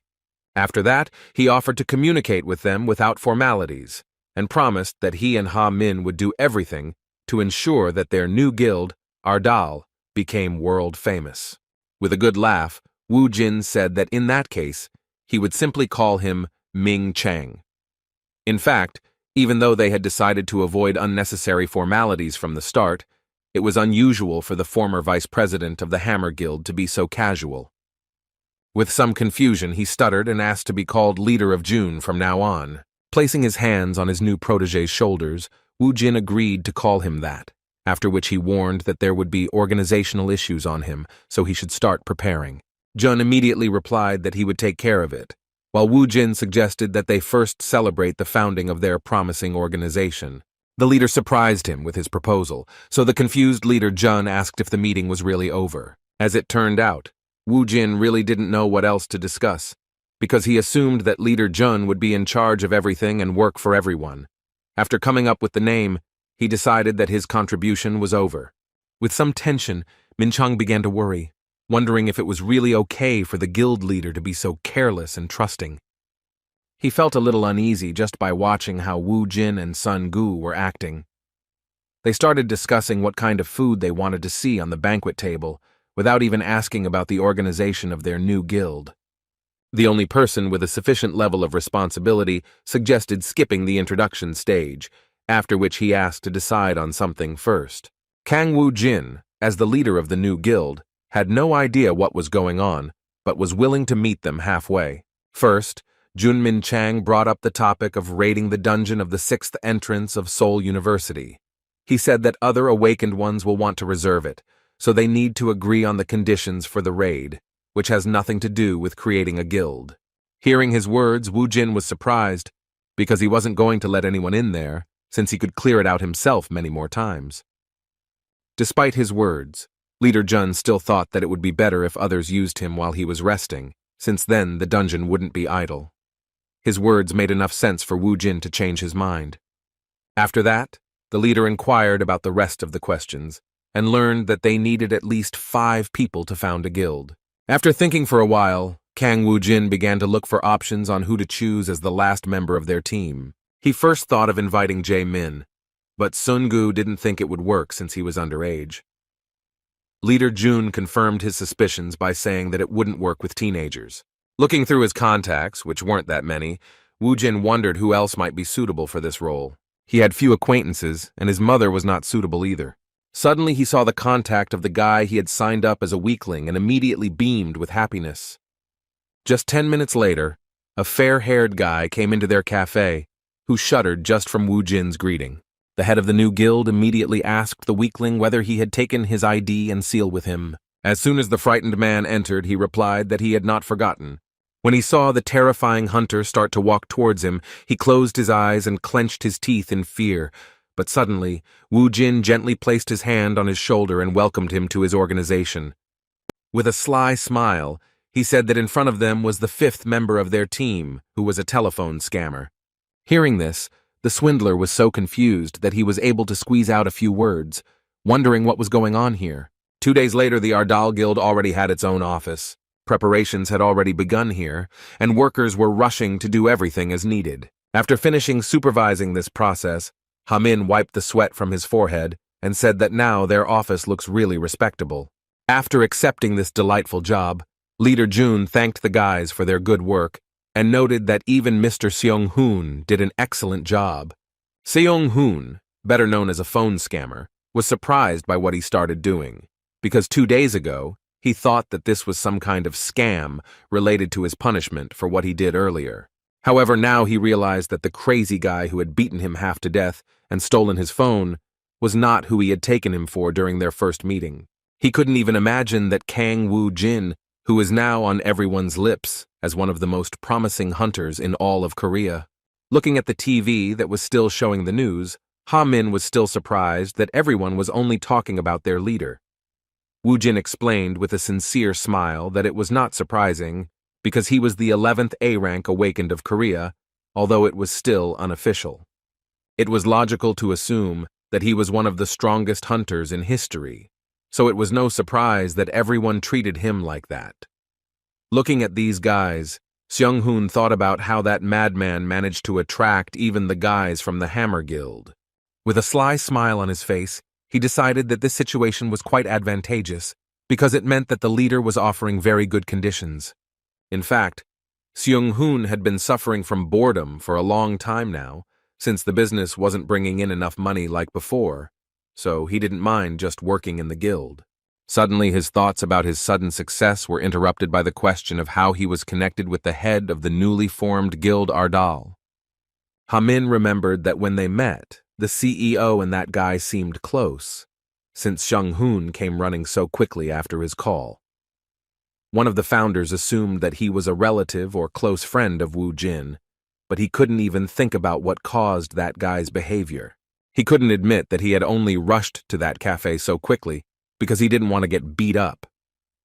After that, he offered to communicate with them without formalities, and promised that he and Ha Min would do everything to ensure that their new guild, Ardal, became world famous. With a good laugh, Wu Jin said that in that case, he would simply call him Ming Chang. In fact, even though they had decided to avoid unnecessary formalities from the start, it was unusual for the former vice president of the Hammer Guild to be so casual. With some confusion, he stuttered and asked to be called leader of June from now on. Placing his hands on his new protege's shoulders, Wu Jin agreed to call him that, after which he warned that there would be organizational issues on him, so he should start preparing. Jun immediately replied that he would take care of it, while Wu Jin suggested that they first celebrate the founding of their promising organization. The leader surprised him with his proposal, so the confused leader Jun asked if the meeting was really over. As it turned out, Wu Jin really didn't know what else to discuss, because he assumed that leader Jun would be in charge of everything and work for everyone. After coming up with the name, he decided that his contribution was over. With some tension, Min Chang began to worry, wondering if it was really okay for the guild leader to be so careless and trusting. He felt a little uneasy just by watching how Wu Jin and Sun Gu were acting. They started discussing what kind of food they wanted to see on the banquet table, without even asking about the organization of their new guild. The only person with a sufficient level of responsibility suggested skipping the introduction stage, after which he asked to decide on something first. Kang Wu Jin, as the leader of the new guild, had no idea what was going on, but was willing to meet them halfway. First, Jun Min Chang brought up the topic of raiding the dungeon of the 6th entrance of Seoul University. He said that other awakened ones will want to reserve it, so they need to agree on the conditions for the raid, which has nothing to do with creating a guild. Hearing his words, Wu Jin was surprised, because he wasn't going to let anyone in there, since he could clear it out himself many more times. Despite his words, Leader Jun still thought that it would be better if others used him while he was resting, since then the dungeon wouldn't be idle. His words made enough sense for Wu Jin to change his mind. After that, the leader inquired about the rest of the questions, and learned that they needed at least 5 people to found a guild. After thinking for a while, Kang Wu Jin began to look for options on who to choose as the last member of their team. He first thought of inviting Jae Min, but Sun Gu didn't think it would work since he was underage. Leader Jun confirmed his suspicions by saying that it wouldn't work with teenagers. Looking through his contacts, which weren't that many, Wu Jin wondered who else might be suitable for this role. He had few acquaintances, and his mother was not suitable either. Suddenly he saw the contact of the guy he had signed up as a weakling and immediately beamed with happiness. Just 10 minutes later, a fair-haired guy came into their cafe, who shuddered just from Wu Jin's greeting. The head of the new guild immediately asked the weakling whether he had taken his ID and seal with him. As soon as the frightened man entered, he replied that he had not forgotten. When he saw the terrifying hunter start to walk towards him, he closed his eyes and clenched his teeth in fear. But suddenly, Wu Jin gently placed his hand on his shoulder and welcomed him to his organization. With a sly smile, he said that in front of them was the 5th member of their team, who was a telephone scammer. Hearing this, the swindler was so confused that he was able to squeeze out a few words, wondering what was going on here. 2 days later, the Ardal Guild already had its own office. Preparations had already begun here, and workers were rushing to do everything as needed. After finishing supervising this process, Hamin wiped the sweat from his forehead and said that now their office looks really respectable. After accepting this delightful job, Leader Jun thanked the guys for their good work and noted that even Mr. Seong-hoon did an excellent job. Seong-hoon, better known as a phone scammer, was surprised by what he started doing, because 2 days ago, he thought that this was some kind of scam related to his punishment for what he did earlier. However, now he realized that the crazy guy who had beaten him half to death and stolen his phone was not who he had taken him for during their first meeting. He couldn't even imagine that Kang Woo Jin, who is now on everyone's lips as one of the most promising hunters in all of Korea. Looking at the TV that was still showing the news, Ha Min was still surprised that everyone was only talking about their leader. Woo Jin explained with a sincere smile that it was not surprising because he was the 11th A rank awakened of Korea, although it was still unofficial. It was logical to assume that he was one of the strongest hunters in history, so it was no surprise that everyone treated him like that. Looking at these guys, Seong-hoon thought about how that madman managed to attract even the guys from the Hammer Guild. With a sly smile on his face, he decided that this situation was quite advantageous because it meant that the leader was offering very good conditions. In fact, Seong-hoon had been suffering from boredom for a long time now, since the business wasn't bringing in enough money like before, so he didn't mind just working in the guild. Suddenly, his thoughts about his sudden success were interrupted by the question of how he was connected with the head of the newly formed Guild Ardal. Hamin remembered that when they met, the CEO and that guy seemed close, since Seong-hoon came running so quickly after his call. One of the founders assumed that he was a relative or close friend of Woo Jin, but he couldn't even think about what caused that guy's behavior. He couldn't admit that he had only rushed to that cafe so quickly because he didn't want to get beat up.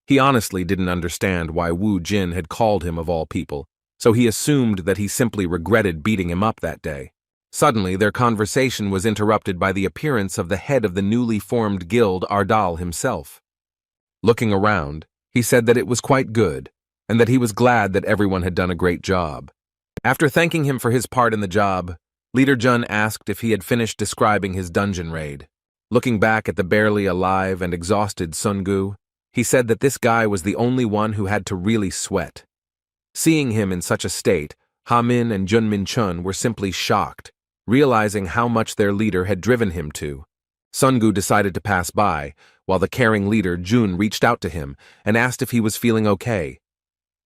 He honestly didn't understand why Woo Jin had called him of all people, so he assumed that he simply regretted beating him up that day. Suddenly, their conversation was interrupted by the appearance of the head of the newly formed guild Ardal himself. Looking around, he said that it was quite good, and that he was glad that everyone had done a great job. After thanking him for his part in the job, Leader Jun asked if he had finished describing his dungeon raid. Looking back at the barely alive and exhausted Sungu, he said that this guy was the only one who had to really sweat. Seeing him in such a state, Ha Min and Jun Min Chun were simply shocked, realizing how much their leader had driven him to. Sungu decided to pass by, while the caring leader Jun reached out to him and asked if he was feeling okay.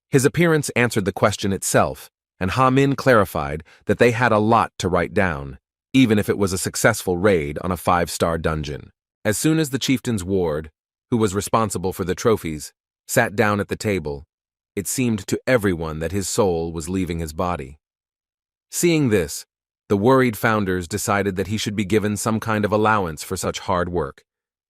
His appearance answered the question itself, and Ha Min clarified that they had a lot to write down, even if it was a successful raid on a 5-star dungeon. As soon as the chieftain's ward, who was responsible for the trophies, sat down at the table, it seemed to everyone that his soul was leaving his body. Seeing this, the worried founders decided that he should be given some kind of allowance for such hard work,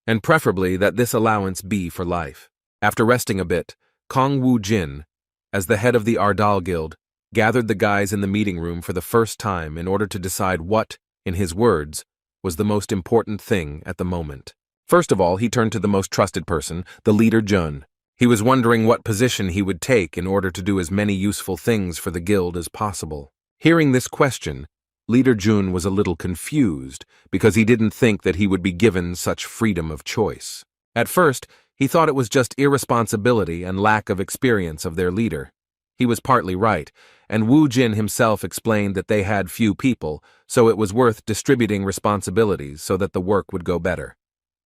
and preferably that this allowance be for life. After resting a bit, Kong Woo Jin, as the head of the Ardal Guild, gathered the guys in the meeting room for the first time in order to decide what, in his words, was the most important thing at the moment. First of all, he turned to the most trusted person, the leader Jun. He was wondering what position he would take in order to do as many useful things for the guild as possible. Hearing this question, Leader Jun was a little confused because he didn't think that he would be given such freedom of choice. At first, he thought it was just irresponsibility and lack of experience of their leader. He was partly right, and Wu Jin himself explained that they had few people, so it was worth distributing responsibilities so that the work would go better.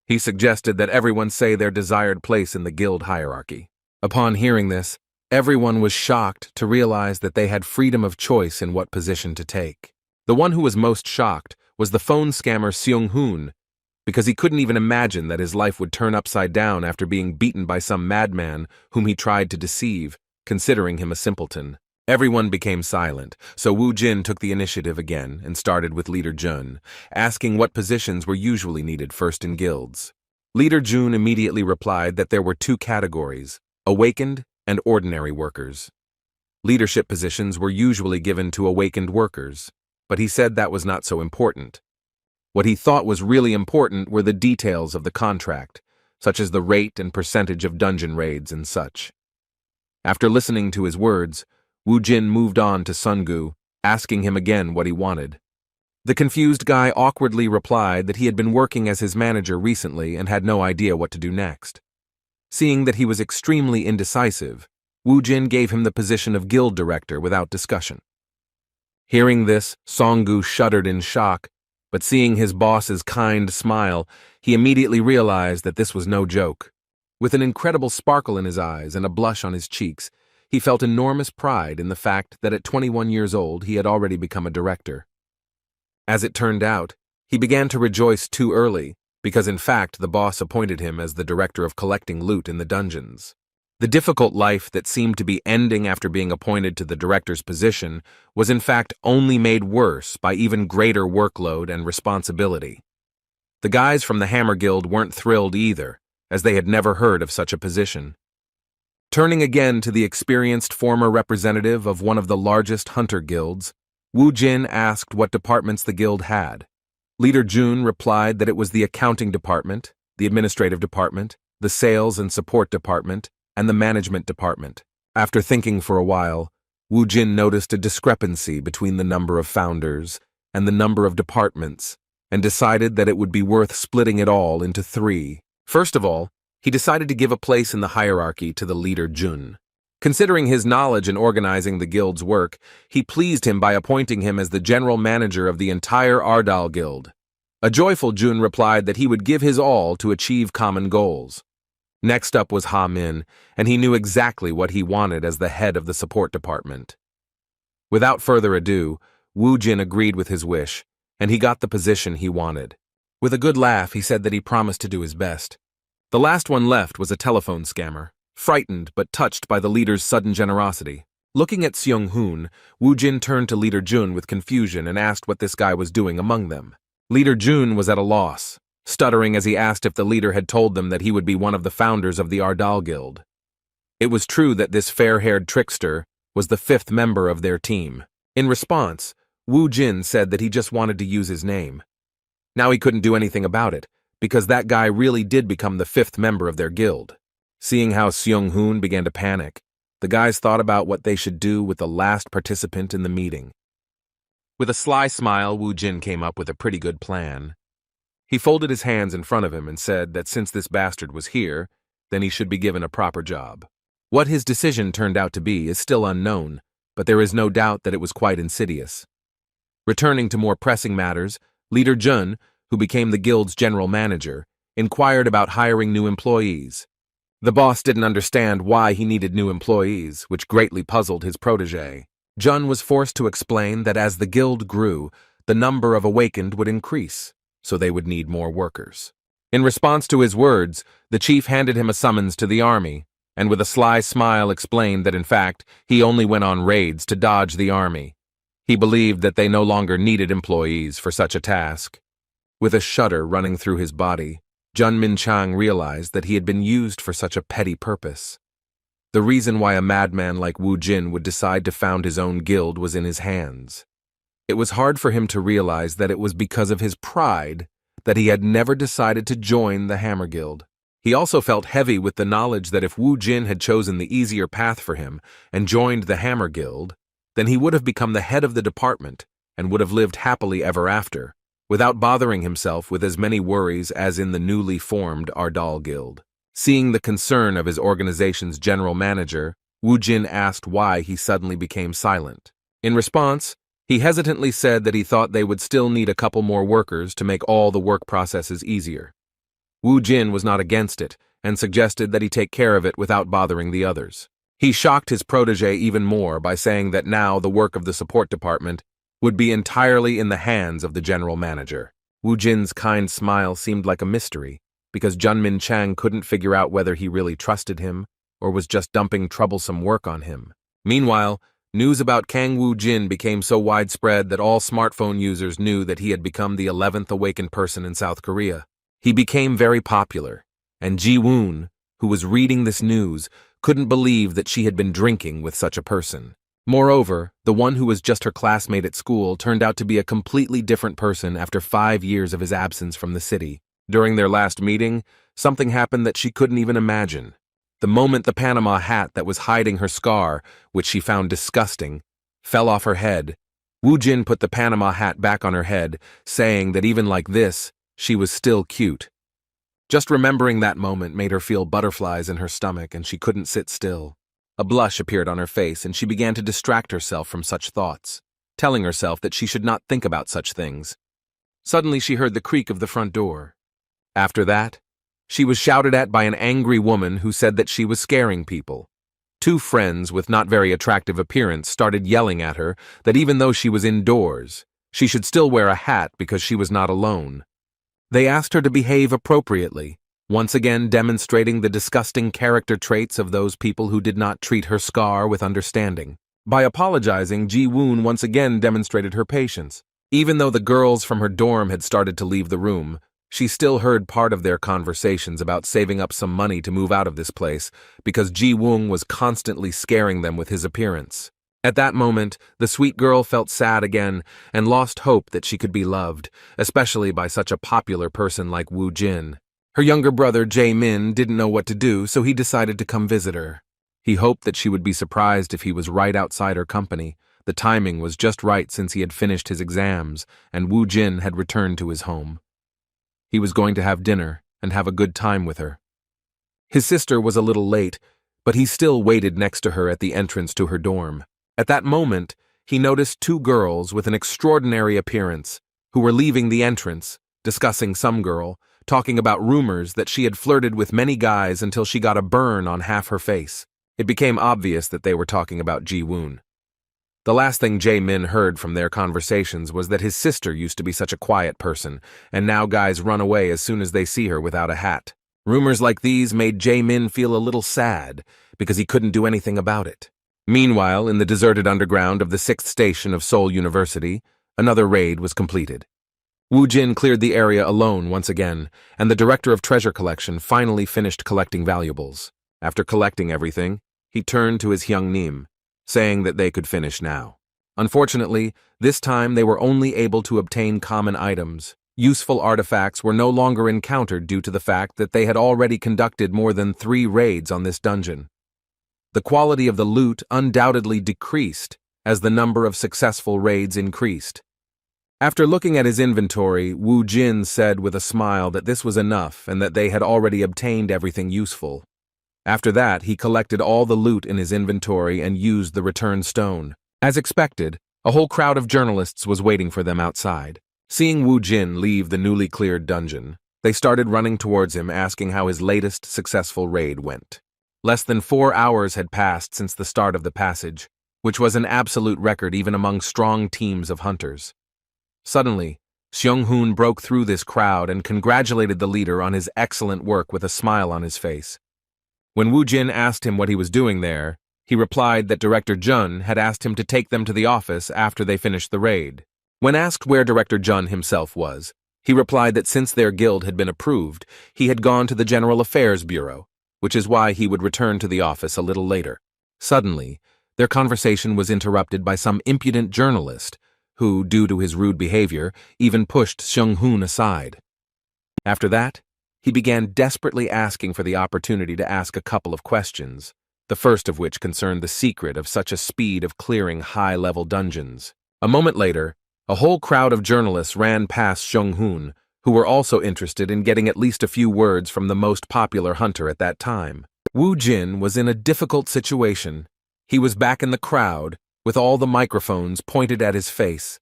He suggested that everyone say their desired place in the guild hierarchy. Upon hearing this, everyone was shocked to realize that they had freedom of choice in what position to take. The one who was most shocked was the phone scammer Seung-hoon, because he couldn't even imagine that his life would turn upside down after being beaten by some madman whom he tried to deceive, considering him a simpleton. Everyone became silent, so Wu Jin took the initiative again and started with Leader Jun, asking what positions were usually needed first in guilds. Leader Jun immediately replied that there were two categories, awakened and ordinary workers. Leadership positions were usually given to awakened workers, but he said that was not so important. What he thought was really important were the details of the contract, such as the rate and percentage of dungeon raids and such. After listening to his words, Wu Jin moved on to Sungu, asking him again what he wanted. The confused guy awkwardly replied that he had been working as his manager recently and had no idea what to do next. Seeing that he was extremely indecisive, Wu Jin gave him the position of guild director without discussion. Hearing this, Songgu shuddered in shock, but seeing his boss's kind smile, he immediately realized that this was no joke. With an incredible sparkle in his eyes and a blush on his cheeks, he felt enormous pride in the fact that at 21 years old he had already become a director. As it turned out, he began to rejoice too early, because in fact the boss appointed him as the director of collecting loot in the dungeons. The difficult life that seemed to be ending after being appointed to the director's position was in fact only made worse by even greater workload and responsibility. The guys from the Hammer Guild weren't thrilled either, as they had never heard of such a position. Turning again to the experienced former representative of one of the largest hunter guilds, Wu Jin asked what departments the guild had. Leader Jun replied that it was the accounting department, the administrative department, the sales and support department, and the management department. After thinking for a while, Wu Jin noticed a discrepancy between the number of founders and the number of departments, and decided that it would be worth splitting it all into three. First of all, he decided to give a place in the hierarchy to the leader Jun. Considering his knowledge in organizing the guild's work, he pleased him by appointing him as the general manager of the entire Ardal Guild. A joyful Jun replied that he would give his all to achieve common goals. Next up was Ha Min, and he knew exactly what he wanted as the head of the support department. Without further ado, Wu Jin agreed with his wish, and he got the position he wanted. With a good laugh, he said that he promised to do his best. The last one left was a telephone scammer, frightened but touched by the leader's sudden generosity. Looking at Seung-hoon, Wu Jin turned to Leader Jun with confusion and asked what this guy was doing among them. Leader Jun was at a loss, stuttering as he asked if the leader had told them that he would be one of the founders of the Ardal Guild. It was true that this fair-haired trickster was the fifth member of their team. In response, Wu Jin said that he just wanted to use his name. Now he couldn't do anything about it, because that guy really did become the fifth member of their guild. Seeing how Seung-hoon began to panic, the guys thought about what they should do with the last participant in the meeting. With a sly smile, Wu Jin came up with a pretty good plan. He folded his hands in front of him and said that since this bastard was here, then he should be given a proper job. What his decision turned out to be is still unknown, but there is no doubt that it was quite insidious. Returning to more pressing matters, Leader Jun, who became the guild's general manager, inquired about hiring new employees. The boss didn't understand why he needed new employees, which greatly puzzled his protege. Jun was forced to explain that as the guild grew, the number of awakened would increase, so they would need more workers. In response to his words, the chief handed him a summons to the army, and with a sly smile explained that in fact, he only went on raids to dodge the army. He believed that they no longer needed employees for such a task. With a shudder running through his body, Jun Minchang realized that he had been used for such a petty purpose. The reason why a madman like Wu Jin would decide to found his own guild was in his hands. It was hard for him to realize that it was because of his pride that he had never decided to join the Hammer Guild. He also felt heavy with the knowledge that if Wu Jin had chosen the easier path for him and joined the Hammer Guild, then he would have become the head of the department and would have lived happily ever after, without bothering himself with as many worries as in the newly formed Ardal Guild. Seeing the concern of his organization's general manager, Wu Jin asked why he suddenly became silent. In response, he hesitantly said that he thought they would still need a couple more workers to make all the work processes easier. Wu Jin was not against it and suggested that he take care of it without bothering the others. He shocked his protege even more by saying that now the work of the support department would be entirely in the hands of the general manager. Wu Jin's kind smile seemed like a mystery, because Junmin Chang couldn't figure out whether he really trusted him or was just dumping troublesome work on him. Meanwhile, news about Kang Wu Jin became so widespread that all smartphone users knew that he had become the 11th awakened person in South Korea. He became very popular, and Ji-woon, who was reading this news, couldn't believe that she had been drinking with such a person. Moreover, the one who was just her classmate at school turned out to be a completely different person after 5 years of his absence from the city. During their last meeting, something happened that she couldn't even imagine. The moment the Panama hat that was hiding her scar, which she found disgusting, fell off her head, Wu Jin put the Panama hat back on her head, saying that even like this, she was still cute. Just remembering that moment made her feel butterflies in her stomach, and she couldn't sit still. A blush appeared on her face, and she began to distract herself from such thoughts, telling herself that she should not think about such things. Suddenly she heard the creak of the front door. After that, she was shouted at by an angry woman who said that she was scaring people. Two friends with not very attractive appearance started yelling at her that even though she was indoors, she should still wear a hat because she was not alone. They asked her to behave appropriately, once again demonstrating the disgusting character traits of those people who did not treat her scar with understanding. By apologizing, Ji-woon once again demonstrated her patience. Even though the girls from her dorm had started to leave the room, she still heard part of their conversations about saving up some money to move out of this place because Ji-woon was constantly scaring them with his appearance. At that moment, the sweet girl felt sad again and lost hope that she could be loved, especially by such a popular person like Wu Jin. Her younger brother, Jae-min, didn't know what to do, so he decided to come visit her. He hoped that she would be surprised if he was right outside her company. The timing was just right since he had finished his exams and Wu Jin had returned to his home. He was going to have dinner and have a good time with her. His sister was a little late, but he still waited next to her at the entrance to her dorm. At that moment, he noticed two girls with an extraordinary appearance who were leaving the entrance, discussing some girl, talking about rumors that she had flirted with many guys until she got a burn on half her face. It became obvious that they were talking about Ji-woon. The last thing Jae-min heard from their conversations was that his sister used to be such a quiet person, and now guys run away as soon as they see her without a hat. Rumors like these made Jae-min feel a little sad because he couldn't do anything about it. Meanwhile, in the deserted underground of the 6th station of Seoul University, another raid was completed. Wu Jin cleared the area alone once again, and the director of treasure collection finally finished collecting valuables. After collecting everything, he turned to his Hyungnim, saying that they could finish now. Unfortunately, this time they were only able to obtain common items. Useful artifacts were no longer encountered due to the fact that they had already conducted more than 3 raids on this dungeon. The quality of the loot undoubtedly decreased as the number of successful raids increased. After looking at his inventory, Wu Jin said with a smile that this was enough and that they had already obtained everything useful. After that, he collected all the loot in his inventory and used the return stone. As expected, a whole crowd of journalists was waiting for them outside. Seeing Wu Jin leave the newly cleared dungeon, they started running towards him asking how his latest successful raid went. Less than 4 hours had passed since the start of the passage, which was an absolute record even among strong teams of hunters. Suddenly, Seung-hoon broke through this crowd and congratulated the leader on his excellent work with a smile on his face. When Wu Jin asked him what he was doing there, he replied that Director Jun had asked him to take them to the office after they finished the raid. When asked where Director Jun himself was, he replied that since their guild had been approved, he had gone to the General Affairs Bureau, which is why he would return to the office a little later. Suddenly, their conversation was interrupted by some impudent journalist who, due to his rude behavior, even pushed Seung-hoon aside. After that, he began desperately asking for the opportunity to ask a couple of questions, the first of which concerned the secret of such a speed of clearing high-level dungeons. A moment later, a whole crowd of journalists ran past Seung-hoon, who were also interested in getting at least a few words from the most popular hunter at that time. Wu Jin was in a difficult situation He was back in the crowd, with all the microphones pointed at his face.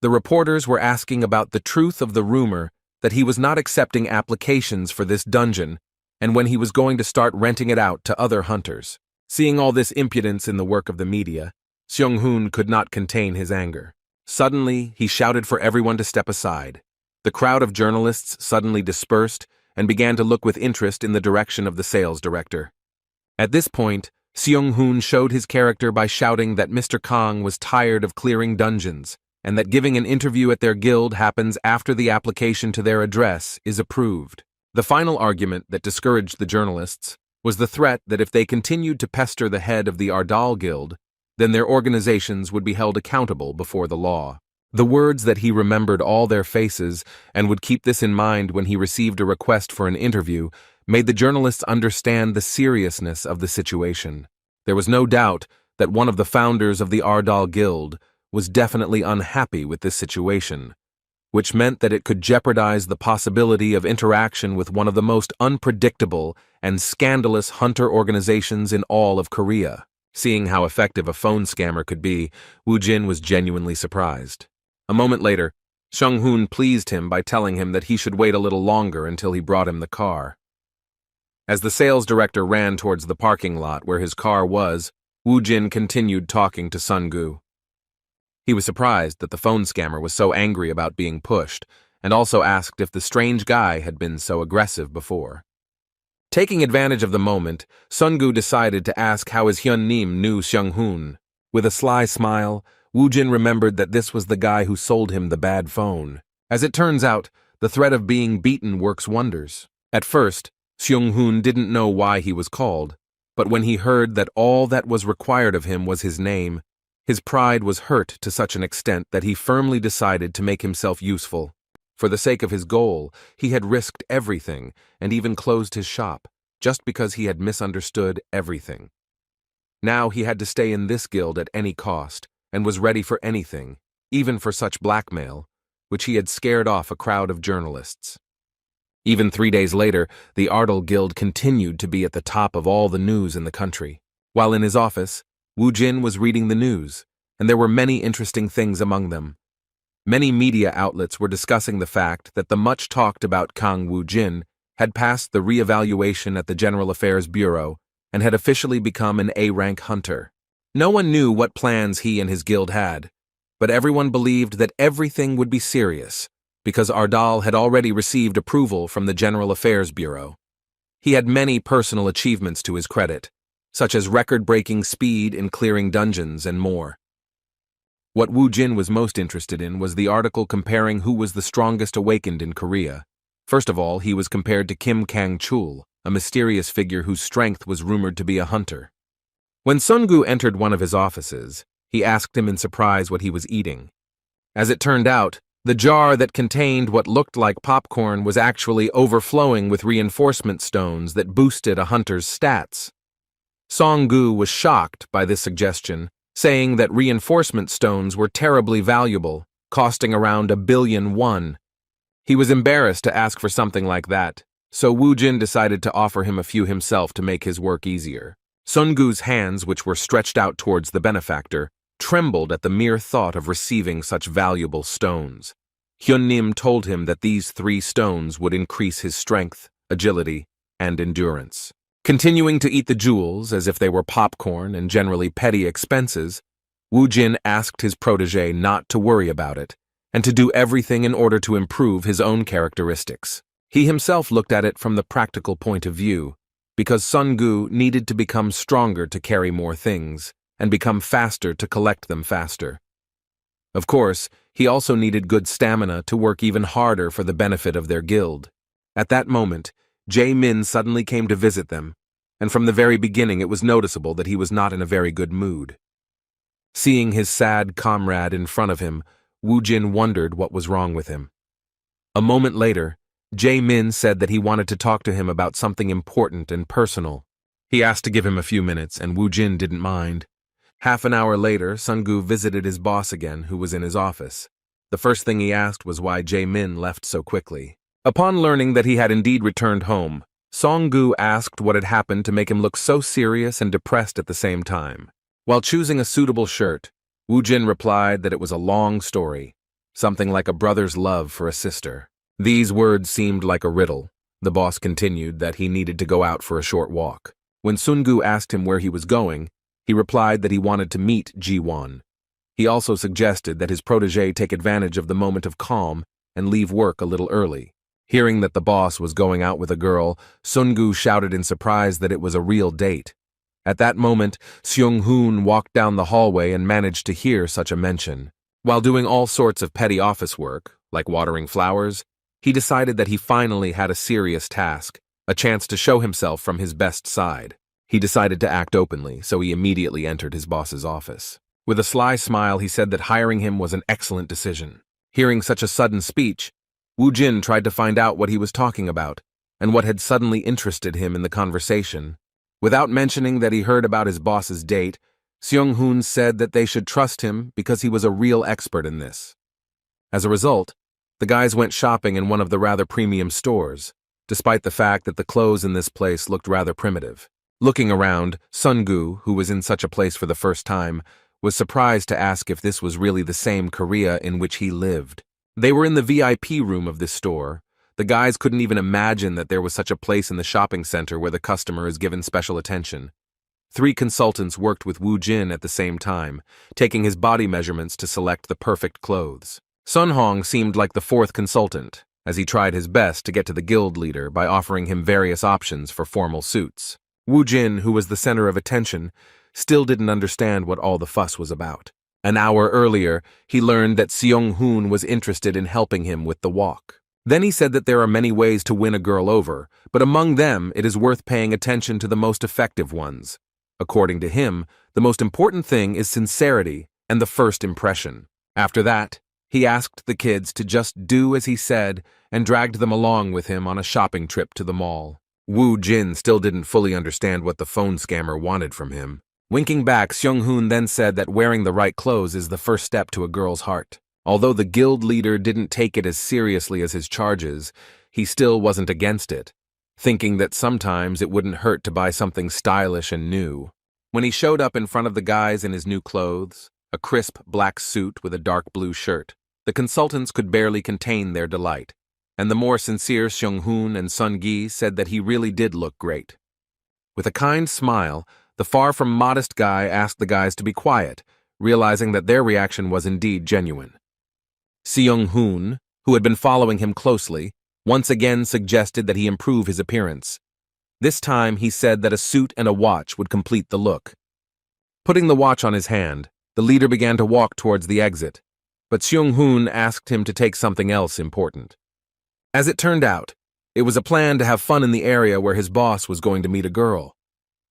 The reporters were asking about the truth of the rumor that he was not accepting applications for this dungeon and when he was going to start renting it out to other hunters. Seeing all this impudence in the work of the media, Seung-hoon could not contain his anger. Suddenly, he shouted for everyone to step aside. The crowd of journalists suddenly dispersed and began to look with interest in the direction of the sales director. At this point, Seung-hoon showed his character by shouting that Mr. Kang was tired of clearing dungeons, and that giving an interview at their guild happens after the application to their address is approved. The final argument that discouraged the journalists was the threat that if they continued to pester the head of the Ardal Guild, then their organizations would be held accountable before the law. The words that he remembered all their faces and would keep this in mind when he received a request for an interview made the journalists understand the seriousness of the situation. There was no doubt that one of the founders of the Ardal Guild was definitely unhappy with this situation, which meant that it could jeopardize the possibility of interaction with one of the most unpredictable and scandalous hunter organizations in all of Korea. Seeing how effective a phone scammer could be, Woo-jin was genuinely surprised. A moment later, Seung-hoon pleased him by telling him that he should wait a little longer until he brought him the car. As the sales director ran towards the parking lot where his car was, Woo-jin continued talking to Sun-gu. He was surprised that the phone scammer was so angry about being pushed, and also asked if the strange guy had been so aggressive before. Taking advantage of the moment, Sun-gu decided to ask how his Hyun-nim knew Seung-hoon. With a sly smile, Woo-jin remembered that this was the guy who sold him the bad phone. As it turns out, the threat of being beaten works wonders. At first, Seung-hoon didn't know why he was called, but when he heard that all that was required of him was his name, his pride was hurt to such an extent that he firmly decided to make himself useful. For the sake of his goal, he had risked everything and even closed his shop, just because he had misunderstood everything. Now he had to stay in this guild at any cost, and was ready for anything, even for such blackmail, which he had scared off a crowd of journalists. Even 3 days later, the Ardal Guild continued to be at the top of all the news in the country. While in his office, Woo-jin was reading the news, and there were many interesting things among them. Many media outlets were discussing the fact that the much-talked-about Kang Woo-jin had passed the re-evaluation at the General Affairs Bureau and had officially become an A-rank hunter. No one knew what plans he and his guild had, but everyone believed that everything would be serious, because Ardal had already received approval from the General Affairs Bureau. He had many personal achievements to his credit, such as record-breaking speed in clearing dungeons and more. What Woo-jin was most interested in was the article comparing who was the strongest awakened in Korea. First of all, he was compared to Kim Kang-chul, a mysterious figure whose strength was rumored to be a hunter. When Sun-gu entered one of his offices, he asked him in surprise what he was eating. As it turned out, the jar that contained what looked like popcorn was actually overflowing with reinforcement stones that boosted a hunter's stats. Song-gu was shocked by this suggestion, saying that reinforcement stones were terribly valuable, costing around 1 billion won. He was embarrassed to ask for something like that, so Woo-jin decided to offer him a few himself to make his work easier. Sun-gu's hands, which were stretched out towards the benefactor, trembled at the mere thought of receiving such valuable stones. Hyun-nim told him that these 3 stones would increase his strength, agility, and endurance. Continuing to eat the jewels as if they were popcorn and generally petty expenses, Woo-jin asked his protege not to worry about it, and to do everything in order to improve his own characteristics. He himself looked at it from the practical point of view, because Sun-gu needed to become stronger to carry more things, and become faster to collect them faster. Of course, he also needed good stamina to work even harder for the benefit of their guild. At that moment, Jae-min suddenly came to visit them, and from the very beginning it was noticeable that he was not in a very good mood. Seeing his sad comrade in front of him, Woo-jin wondered what was wrong with him. A moment later, Jae-min said that he wanted to talk to him about something important and personal. He asked to give him a few minutes, and Woo-jin didn't mind. Half an hour later, Sun-gu visited his boss again, who was in his office. The first thing he asked was why Jae-min left so quickly. Upon learning that he had indeed returned home, Song-gu asked what had happened to make him look so serious and depressed at the same time. While choosing a suitable shirt, Woo Jin replied that it was a long story, something like a brother's love for a sister. These words seemed like a riddle. The boss continued that he needed to go out for a short walk. When Sungu asked him where he was going, he replied that he wanted to meet Ji-won. He also suggested that his protege take advantage of the moment of calm and leave work a little early. Hearing that the boss was going out with a girl, Sungu shouted in surprise that it was a real date. At that moment, Seung-hoon walked down the hallway and managed to hear such a mention. While doing all sorts of petty office work, like watering flowers, he decided that he finally had a serious task, a chance to show himself from his best side. He decided to act openly, so he immediately entered his boss's office. With a sly smile, he said that hiring him was an excellent decision. Hearing such a sudden speech, Woo Jin tried to find out what he was talking about and what had suddenly interested him in the conversation. Without mentioning that he heard about his boss's date, Seung-hoon said that they should trust him because he was a real expert in this. As a result, the guys went shopping in one of the rather premium stores, despite the fact that the clothes in this place looked rather primitive. Looking around, Sungu, who was in such a place for the first time, was surprised to ask if this was really the same Korea in which he lived. They were in the VIP room of this store. The guys couldn't even imagine that there was such a place in the shopping center where the customer is given special attention. 3 consultants worked with Woo Jin at the same time, taking his body measurements to select the perfect clothes. Sun Hong seemed like the 4th consultant, as he tried his best to get to the guild leader by offering him various options for formal suits. Woo Jin, who was the center of attention, still didn't understand what all the fuss was about. An hour earlier, he learned that Seung-hoon was interested in helping him with the walk. Then he said that there are many ways to win a girl over, but among them it is worth paying attention to the most effective ones. According to him, the most important thing is sincerity and the first impression. After that, he asked the kids to just do as he said and dragged them along with him on a shopping trip to the mall. Woo Jin still didn't fully understand what the phone scammer wanted from him. Winking back, Seung-hoon then said that wearing the right clothes is the first step to a girl's heart. Although the guild leader didn't take it as seriously as his charges, he still wasn't against it, thinking that sometimes it wouldn't hurt to buy something stylish and new. When he showed up in front of the guys in his new clothes, a crisp black suit with a dark blue shirt, the consultants could barely contain their delight, and the more sincere Seung-hoon and Sun-gi said that he really did look great. With a kind smile, the far-from modest guy asked the guys to be quiet, realizing that their reaction was indeed genuine. Seung-hoon, who had been following him closely, once again suggested that he improve his appearance. This time he said that a suit and a watch would complete the look. Putting the watch on his hand, the leader began to walk towards the exit, but Seung-hoon asked him to take something else important. As it turned out, it was a plan to have fun in the area where his boss was going to meet a girl.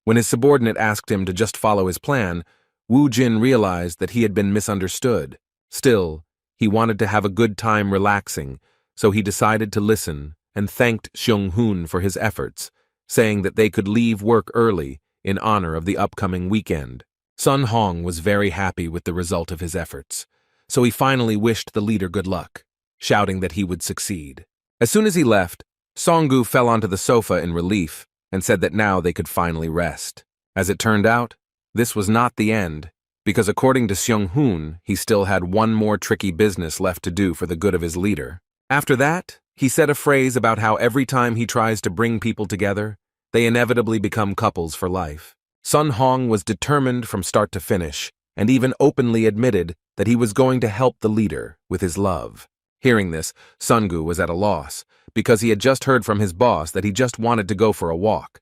When his subordinate asked him to just follow his plan, Woo Jin realized that he had been misunderstood. Still, he wanted to have a good time relaxing, so he decided to listen and thanked Seung-hoon for his efforts, saying that they could leave work early in honor of the upcoming weekend. Sun Hong was very happy with the result of his efforts, so he finally wished the leader good luck, shouting that he would succeed. As soon as he left, Song-gu fell onto the sofa in relief and said that now they could finally rest. As it turned out, this was not the end, because according to Seung-hoon, he still had one more tricky business left to do for the good of his leader. After that, he said a phrase about how every time he tries to bring people together, they inevitably become couples for life. Sun Hong was determined from start to finish, and even openly admitted that he was going to help the leader with his love. Hearing this, Sungu was at a loss, because he had just heard from his boss that he just wanted to go for a walk.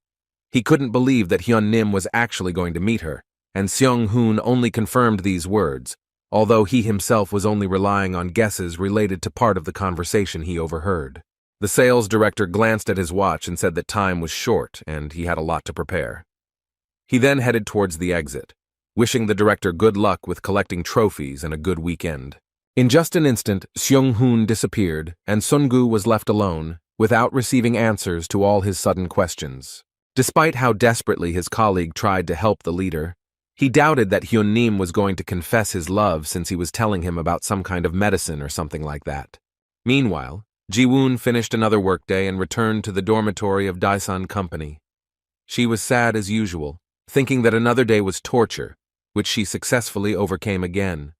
He couldn't believe that Hyun Nim was actually going to meet her, and Seung-hoon only confirmed these words, although he himself was only relying on guesses related to part of the conversation he overheard. The sales director glanced at his watch and said that time was short and he had a lot to prepare. He then headed towards the exit, wishing the director good luck with collecting trophies and a good weekend. In just an instant, Seung-hoon disappeared, and Sungu was left alone, without receiving answers to all his sudden questions. Despite how desperately his colleague tried to help the leader, he doubted that Hyun Nim was going to confess his love since he was telling him about some kind of medicine or something like that. Meanwhile, Ji-woon finished another workday and returned to the dormitory of Daesan Company. She was sad as usual, thinking that another day was torture, which she successfully overcame again.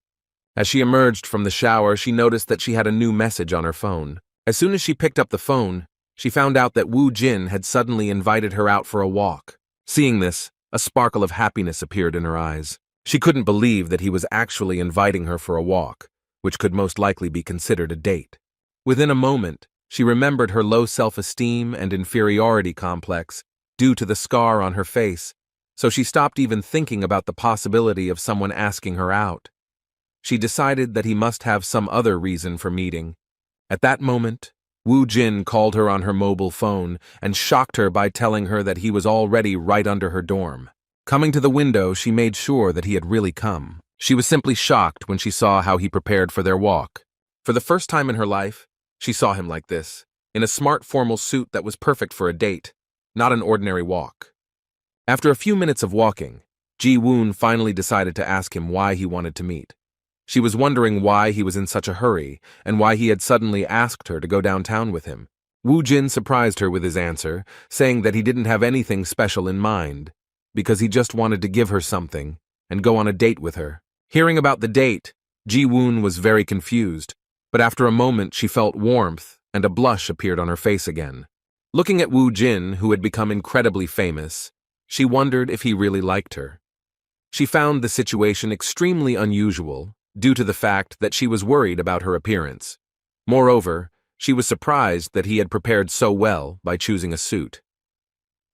As she emerged from the shower, she noticed that she had a new message on her phone. As soon as she picked up the phone, she found out that Woo Jin had suddenly invited her out for a walk. Seeing this, a sparkle of happiness appeared in her eyes. She couldn't believe that he was actually inviting her for a walk, which could most likely be considered a date. Within a moment, she remembered her low self-esteem and inferiority complex due to the scar on her face, so she stopped even thinking about the possibility of someone asking her out. She decided that he must have some other reason for meeting. At that moment, Woo Jin called her on her mobile phone and shocked her by telling her that he was already right under her dorm. Coming to the window, she made sure that he had really come. She was simply shocked when she saw how he prepared for their walk. For the first time in her life, she saw him like this, in a smart formal suit that was perfect for a date, not an ordinary walk. After a few minutes of walking, Ji-woon finally decided to ask him why he wanted to meet. She was wondering why he was in such a hurry and why he had suddenly asked her to go downtown with him. Woo Jin surprised her with his answer, saying that he didn't have anything special in mind, because he just wanted to give her something and go on a date with her. Hearing about the date, Ji-woon was very confused, but after a moment she felt warmth and a blush appeared on her face again. Looking at Woo Jin, who had become incredibly famous, she wondered if he really liked her. She found the situation extremely unusual, due to the fact that she was worried about her appearance. Moreover, she was surprised that he had prepared so well by choosing a suit.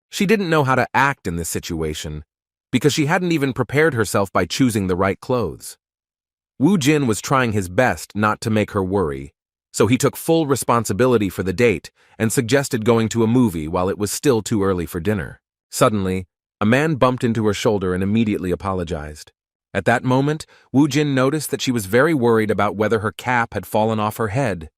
She didn't know how to act in this situation, because she hadn't even prepared herself by choosing the right clothes. Woo Jin was trying his best not to make her worry, so he took full responsibility for the date and suggested going to a movie while it was still too early for dinner. Suddenly, a man bumped into her shoulder and immediately apologized. At that moment, Woo Jin noticed that she was very worried about whether her cap had fallen off her head.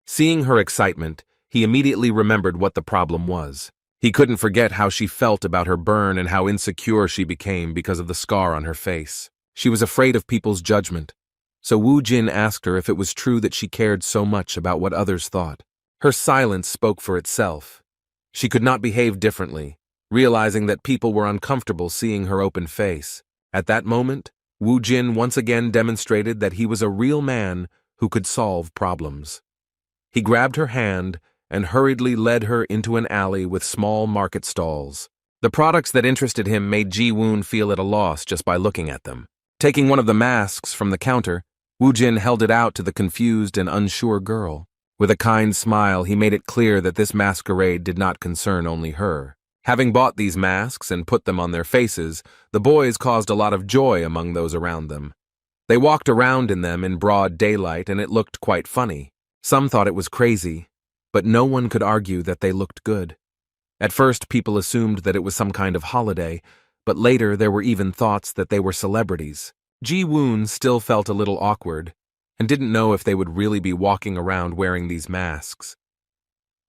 Seeing her excitement, he immediately remembered what the problem was. He couldn't forget how she felt about her burn and how insecure she became because of the scar on her face. She was afraid of people's judgment, so Woo Jin asked her if it was true that she cared so much about what others thought. Her silence spoke for itself. She could not behave differently, realizing that people were uncomfortable seeing her open face. At that moment, Woo Jin once again demonstrated that he was a real man who could solve problems. He grabbed her hand and hurriedly led her into an alley with small market stalls. The products that interested him made Ji-woon feel at a loss just by looking at them. Taking one of the masks from the counter, Woo Jin held it out to the confused and unsure girl. With a kind smile, he made it clear that this masquerade did not concern only her. Having bought these masks and put them on their faces, the boys caused a lot of joy among those around them. They walked around in them in broad daylight, and it looked quite funny. Some thought it was crazy, but no one could argue that they looked good. At first, people assumed that it was some kind of holiday, but later there were even thoughts that they were celebrities. Ji-woon still felt a little awkward, and didn't know if they would really be walking around wearing these masks.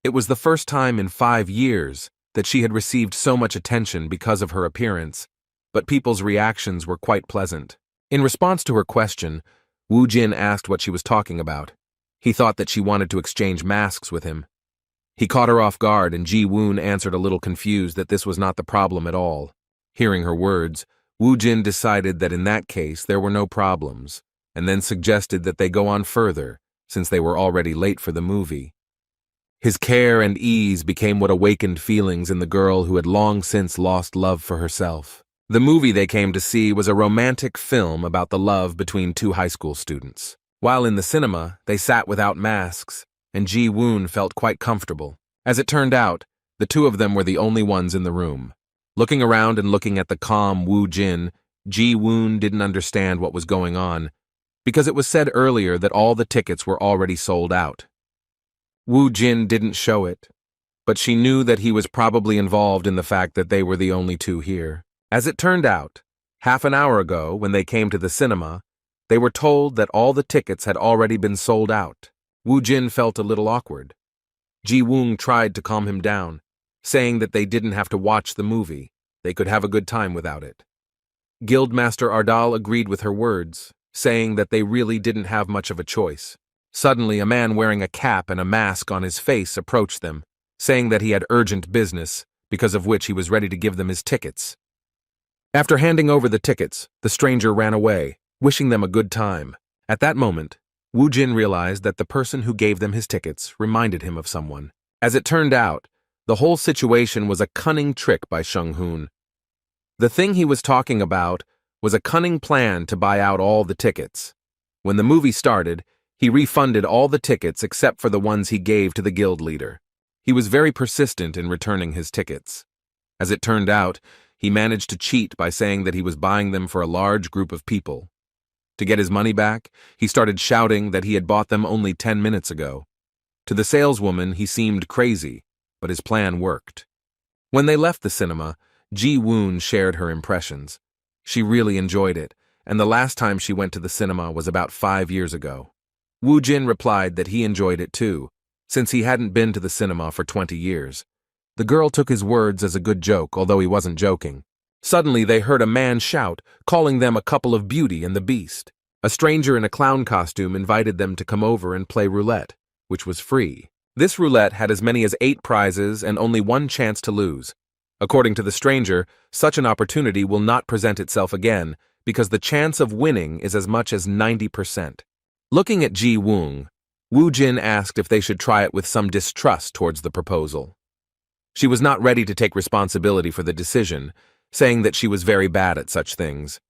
It was the first time in 5 years that she had received so much attention because of her appearance, but people's reactions were quite pleasant. In response to her question, Woo Jin asked what she was talking about. He thought that she wanted to exchange masks with him. He caught her off guard, and Ji-woon answered a little confused that this was not the problem at all. Hearing her words, Woo Jin decided that in that case there were no problems, and then suggested that they go on further, since they were already late for the movie. His care and ease became what awakened feelings in the girl who had long since lost love for herself. The movie they came to see was a romantic film about the love between 2 high school students. While in the cinema, they sat without masks, and Ji-woon felt quite comfortable. As it turned out, the 2 of them were the only ones in the room. Looking around and looking at the calm Woo Jin, Ji-woon didn't understand what was going on, because it was said earlier that all the tickets were already sold out. Woo Jin didn't show it, but she knew that he was probably involved in the fact that they were the only 2 here. As it turned out, half an hour ago, when they came to the cinema, they were told that all the tickets had already been sold out. Woo Jin felt a little awkward. Ji-woon tried to calm him down, saying that they didn't have to watch the movie, they could have a good time without it. Guildmaster Ardal agreed with her words, saying that they really didn't have much of a choice. Suddenly, a man wearing a cap and a mask on his face approached them, saying that he had urgent business, because of which he was ready to give them his tickets. After handing over the tickets, the stranger ran away, wishing them a good time. At that moment, Wu Jin realized that the person who gave them his tickets reminded him of someone. As it turned out, the whole situation was a cunning trick by Sheng Hun. The thing he was talking about was a cunning plan to buy out all the tickets. When the movie started, he refunded all the tickets except for the ones he gave to the guild leader. He was very persistent in returning his tickets. As it turned out, he managed to cheat by saying that he was buying them for a large group of people. To get his money back, he started shouting that he had bought them only 10 minutes ago. To the saleswoman, he seemed crazy, but his plan worked. When they left the cinema, Ji-woon shared her impressions. She really enjoyed it, and the last time she went to the cinema was about 5 years ago. Wu Jin replied that he enjoyed it too, since he hadn't been to the cinema for 20 years. The girl took his words as a good joke, although he wasn't joking. Suddenly they heard a man shout, calling them a couple of Beauty and the Beast. A stranger in a clown costume invited them to come over and play roulette, which was free. This roulette had as many as 8 prizes and only one chance to lose. According to the stranger, such an opportunity will not present itself again because the chance of winning is as much as 90%. Looking at Ji-woon, Wu Jin asked if they should try it with some distrust towards the proposal. She was not ready to take responsibility for the decision, saying that she was very bad at such things.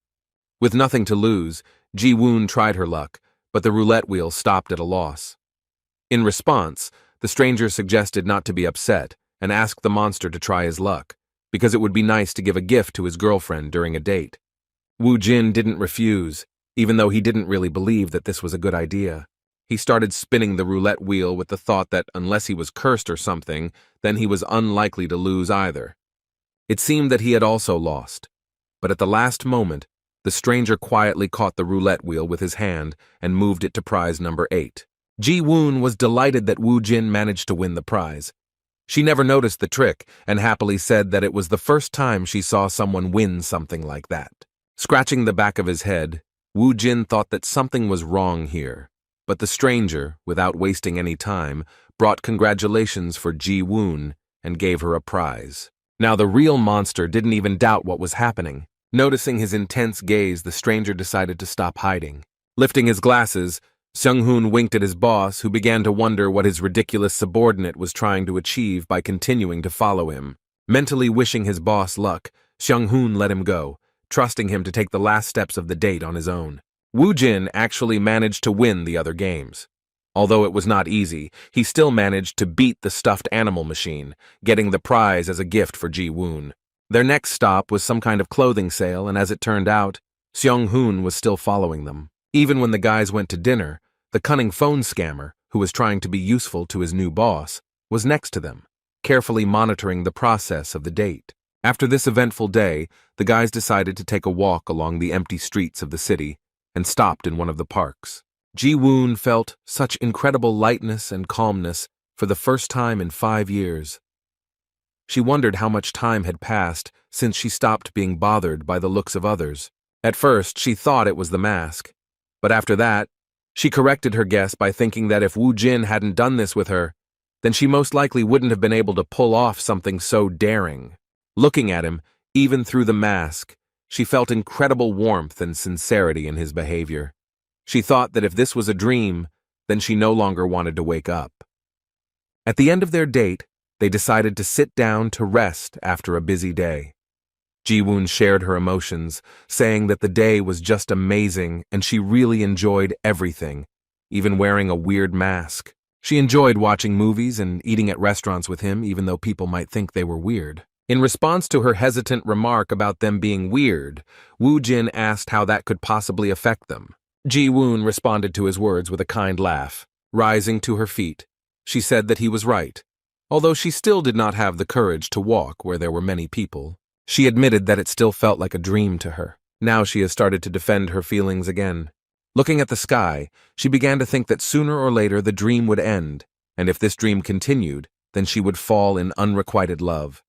With nothing to lose, Ji-woon tried her luck, but the roulette wheel stopped at a loss. In response, the stranger suggested not to be upset and asked the monster to try his luck, because it would be nice to give a gift to his girlfriend during a date. Wu Jin didn't refuse, even though he didn't really believe that this was a good idea. He started spinning the roulette wheel with the thought that unless he was cursed or something, then he was unlikely to lose either. It seemed that he had also lost, but at the last moment, the stranger quietly caught the roulette wheel with his hand and moved it to prize number 8. Ji-woon was delighted that Wu Jin managed to win the prize. She never noticed the trick and happily said that it was the first time she saw someone win something like that. Scratching the back of his head, Wu Jin thought that something was wrong here. But the stranger, without wasting any time, brought congratulations for Ji-woon and gave her a prize. Now the real monster didn't even doubt what was happening. Noticing his intense gaze, the stranger decided to stop hiding. Lifting his glasses, Seung-hoon winked at his boss, who began to wonder what his ridiculous subordinate was trying to achieve by continuing to follow him. Mentally wishing his boss luck, Seung-hoon let him go, trusting him to take the last steps of the date on his own. Wu Jin actually managed to win the other games. Although it was not easy, he still managed to beat the stuffed animal machine, getting the prize as a gift for Ji-woon. Their next stop was some kind of clothing sale, and as it turned out, Seung-hoon was still following them. Even when the guys went to dinner, the cunning phone scammer, who was trying to be useful to his new boss, was next to them, carefully monitoring the process of the date. After this eventful day, the guys decided to take a walk along the empty streets of the city and stopped in one of the parks. Ji-woon felt such incredible lightness and calmness for the first time in 5 years. She wondered how much time had passed since she stopped being bothered by the looks of others. At first, she thought it was the mask, but after that, she corrected her guess by thinking that if Wu Jin hadn't done this with her, then she most likely wouldn't have been able to pull off something so daring. Looking at him, even through the mask, she felt incredible warmth and sincerity in his behavior. She thought that if this was a dream, then she no longer wanted to wake up. At the end of their date, they decided to sit down to rest after a busy day. Ji-woon shared her emotions, saying that the day was just amazing and she really enjoyed everything, even wearing a weird mask. She enjoyed watching movies and eating at restaurants with him, even though people might think they were weird. In response to her hesitant remark about them being weird, Wu Jin asked how that could possibly affect them. Ji-woon responded to his words with a kind laugh. Rising to her feet, she said that he was right. Although she still did not have the courage to walk where there were many people, she admitted that it still felt like a dream to her. Now she has started to defend her feelings again. Looking at the sky, she began to think that sooner or later the dream would end, and if this dream continued, then she would fall in unrequited love.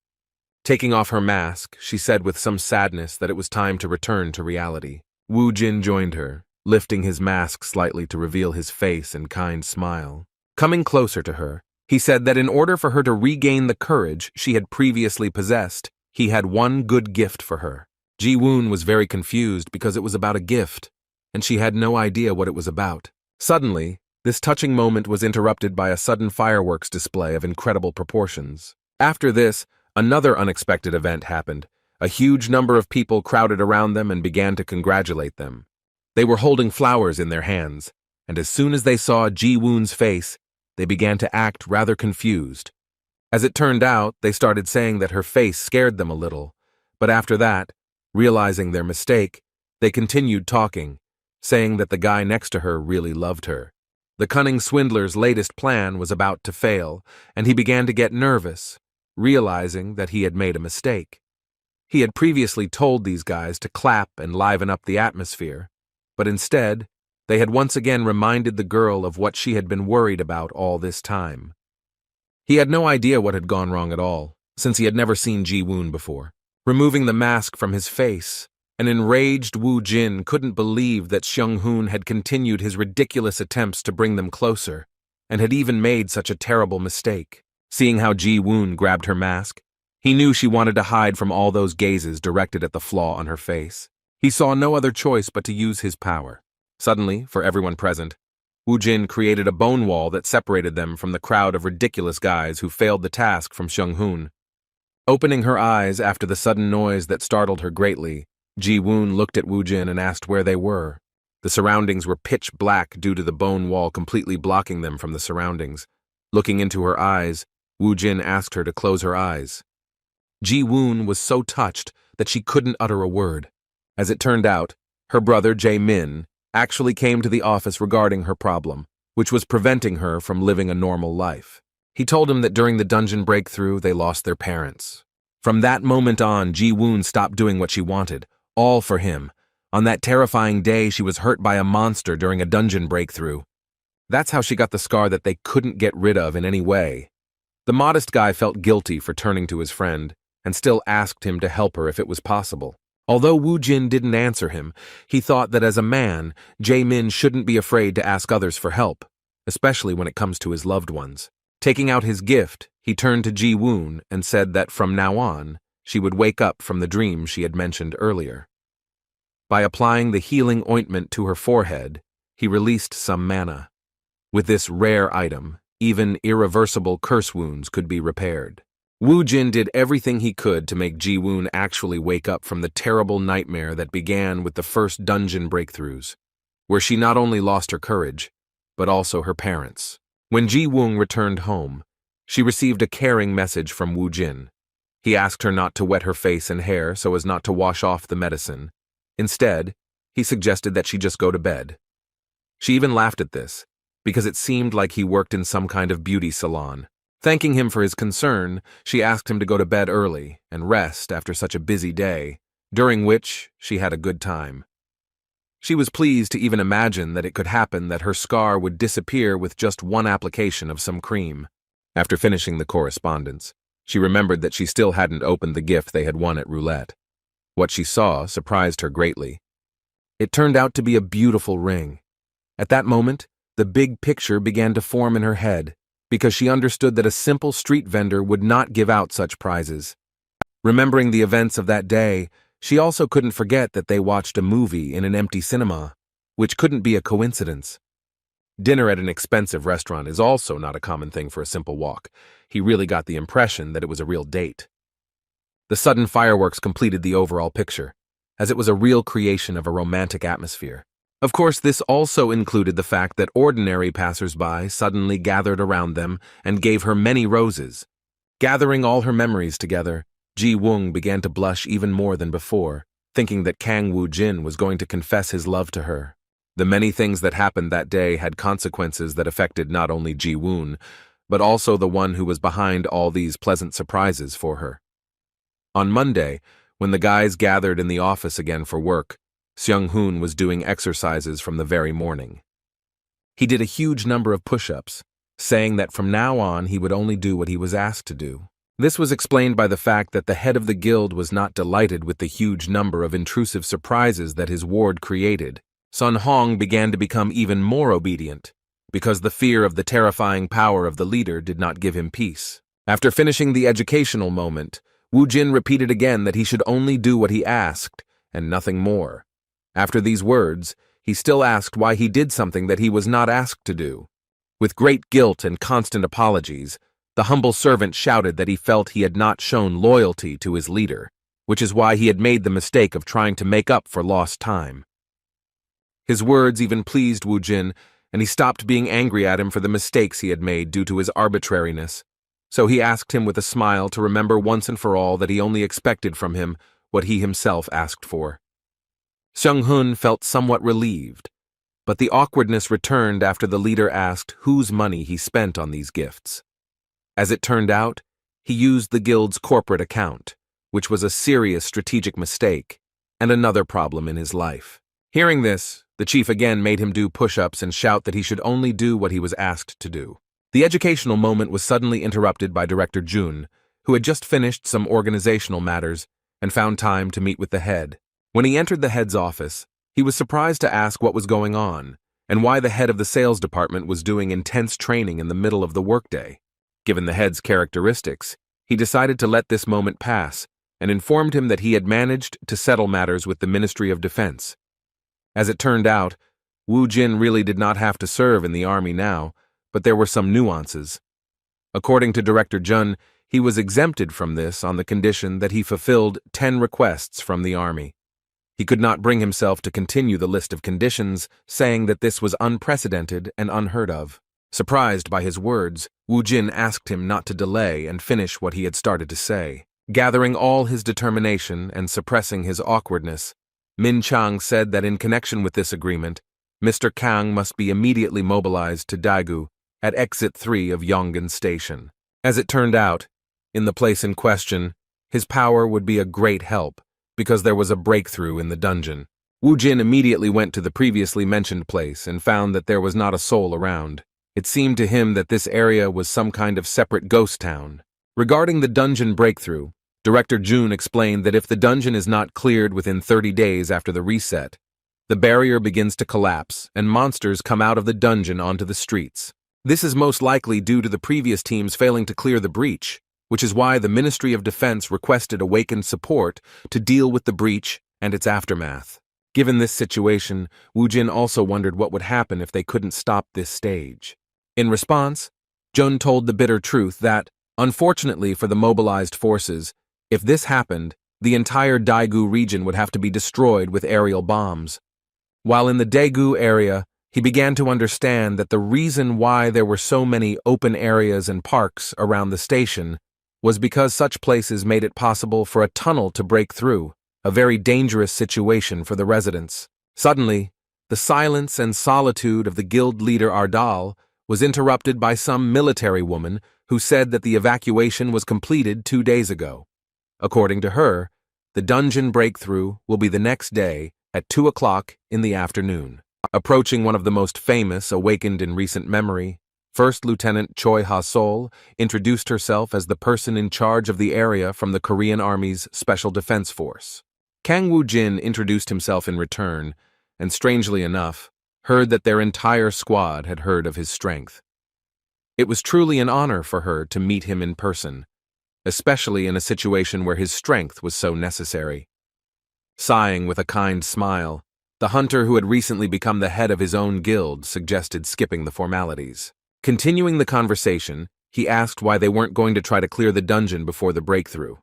Taking off her mask, she said with some sadness that it was time to return to reality. Wu Jin joined her, lifting his mask slightly to reveal his face and kind smile. Coming closer to her, he said that in order for her to regain the courage she had previously possessed, he had one good gift for her. Ji-woon was very confused because it was about a gift, and she had no idea what it was about. Suddenly, this touching moment was interrupted by a sudden fireworks display of incredible proportions. After this, another unexpected event happened. A huge number of people crowded around them and began to congratulate them. They were holding flowers in their hands, and as soon as they saw Ji-woon's face, they began to act rather confused. As it turned out, they started saying that her face scared them a little, but after that, realizing their mistake, they continued talking, saying that the guy next to her really loved her. The cunning swindler's latest plan was about to fail, and he began to get nervous, realizing that he had made a mistake. He had previously told these guys to clap and liven up the atmosphere, but instead, they had once again reminded the girl of what she had been worried about all this time. He had no idea what had gone wrong at all, since he had never seen Ji-woon before. Removing the mask from his face, an enraged Woo Jin couldn't believe that Seung-hoon had continued his ridiculous attempts to bring them closer, and had even made such a terrible mistake. Seeing how Ji-woon grabbed her mask, he knew she wanted to hide from all those gazes directed at the flaw on her face. He saw no other choice but to use his power. Suddenly, for everyone present, Woo Jin created a bone wall that separated them from the crowd of ridiculous guys who failed the task from Seung-hoon. Opening her eyes after the sudden noise that startled her greatly, Ji-woon looked at Woo Jin and asked where they were. The surroundings were pitch black due to the bone wall completely blocking them from the surroundings. Looking into her eyes, Woo Jin asked her to close her eyes. Ji-woon was so touched that she couldn't utter a word. As it turned out, her brother Jae-min actually came to the office regarding her problem, which was preventing her from living a normal life. He told him that during the dungeon breakthrough, they lost their parents. From that moment on, Ji-woon stopped doing what she wanted, all for him. On that terrifying day, she was hurt by a monster during a dungeon breakthrough. That's how she got the scar that they couldn't get rid of in any way. The modest guy felt guilty for turning to his friend, and still asked him to help her if it was possible. Although Woo Jin didn't answer him, he thought that as a man, Jae-min shouldn't be afraid to ask others for help, especially when it comes to his loved ones. Taking out his gift, he turned to Ji-woon and said that from now on, she would wake up from the dream she had mentioned earlier. By applying the healing ointment to her forehead, he released some mana. With this rare item, even irreversible curse wounds could be repaired. Woo Jin did everything he could to make Ji-woon actually wake up from the terrible nightmare that began with the first dungeon breakthroughs, where she not only lost her courage, but also her parents. When Ji-woon returned home, she received a caring message from Woo Jin. He asked her not to wet her face and hair so as not to wash off the medicine. Instead, he suggested that she just go to bed. She even laughed at this, because it seemed like he worked in some kind of beauty salon. Thanking him for his concern, she asked him to go to bed early and rest after such a busy day, during which she had a good time. She was pleased to even imagine that it could happen that her scar would disappear with just one application of some cream. After finishing the correspondence, she remembered that she still hadn't opened the gift they had won at roulette. What she saw surprised her greatly. It turned out to be a beautiful ring. At that moment, the big picture began to form in her head, because she understood that a simple street vendor would not give out such prizes. Remembering the events of that day, she also couldn't forget that they watched a movie in an empty cinema, which couldn't be a coincidence. Dinner at an expensive restaurant is also not a common thing for a simple walk. He really got the impression that it was a real date. The sudden fireworks completed the overall picture, as it was a real creation of a romantic atmosphere. Of course, this also included the fact that ordinary passers-by suddenly gathered around them and gave her many roses. Gathering all her memories together, Ji-woon began to blush even more than before, thinking that Kang Woo-jin was going to confess his love to her. The many things that happened that day had consequences that affected not only Ji-woon, but also the one who was behind all these pleasant surprises for her. On Monday, when the guys gathered in the office again for work, Seung-hoon was doing exercises from the very morning. He did a huge number of push-ups, saying that from now on he would only do what he was asked to do. This was explained by the fact that the head of the guild was not delighted with the huge number of intrusive surprises that his ward created. Sun Hong began to become even more obedient, because the fear of the terrifying power of the leader did not give him peace. After finishing the educational moment, Woo Jin repeated again that he should only do what he asked, and nothing more. After these words, he still asked why he did something that he was not asked to do. With great guilt and constant apologies, the humble servant shouted that he felt he had not shown loyalty to his leader, which is why he had made the mistake of trying to make up for lost time. His words even pleased Wu Jin, and he stopped being angry at him for the mistakes he had made due to his arbitrariness. So he asked him with a smile to remember once and for all that he only expected from him what he himself asked for. Seung-hun felt somewhat relieved, but the awkwardness returned after the leader asked whose money he spent on these gifts. As it turned out, he used the guild's corporate account, which was a serious strategic mistake and another problem in his life. Hearing this, the chief again made him do push-ups and shout that he should only do what he was asked to do. The educational moment was suddenly interrupted by Director Jun, who had just finished some organizational matters and found time to meet with the head. When he entered the head's office, he was surprised to ask what was going on and why the head of the sales department was doing intense training in the middle of the workday. Given the head's characteristics, he decided to let this moment pass and informed him that he had managed to settle matters with the Ministry of Defense. As it turned out, Wu Jin really did not have to serve in the army now, but there were some nuances. According to Director Jun, he was exempted from this on the condition that he fulfilled 10 requests from the army. He could not bring himself to continue the list of conditions, saying that this was unprecedented and unheard of. Surprised by his words, Wu Jin asked him not to delay and finish what he had started to say. Gathering all his determination and suppressing his awkwardness, Min Chang said that in connection with this agreement, Mr. Kang must be immediately mobilized to Daegu at Exit 3 of Yongan Station. As it turned out, in the place in question, his power would be a great help, because there was a breakthrough in the dungeon. Wu Jin immediately went to the previously mentioned place and found that there was not a soul around. It seemed to him that this area was some kind of separate ghost town. Regarding the dungeon breakthrough, Director Jun explained that if the dungeon is not cleared within 30 days after the reset, the barrier begins to collapse and monsters come out of the dungeon onto the streets. This is most likely due to the previous teams failing to clear the breach, which is why the Ministry of Defense requested awakened support to deal with the breach and its aftermath. Given this situation, Wu Jin also wondered what would happen if they couldn't stop this stage. In response, Jun told the bitter truth that, unfortunately for the mobilized forces, if this happened, the entire Daegu region would have to be destroyed with aerial bombs. While in the Daegu area, he began to understand that the reason why there were so many open areas and parks around the station was because such places made it possible for a tunnel to break through, a very dangerous situation for the residents. Suddenly, the silence and solitude of the guild leader Ardal was interrupted by some military woman who said that the evacuation was completed 2 days ago. According to her, the dungeon breakthrough will be the next day at 2 o'clock in the afternoon. Approaching one of the most famous awakened in recent memory, First Lieutenant Choi Ha-sol introduced herself as the person in charge of the area from the Korean Army's Special Defense Force. Kang Woo-jin introduced himself in return, and strangely enough, heard that their entire squad had heard of his strength. It was truly an honor for her to meet him in person, especially in a situation where his strength was so necessary. Sighing with a kind smile, the hunter who had recently become the head of his own guild suggested skipping the formalities. Continuing the conversation, he asked why they weren't going to try to clear the dungeon before the breakthrough.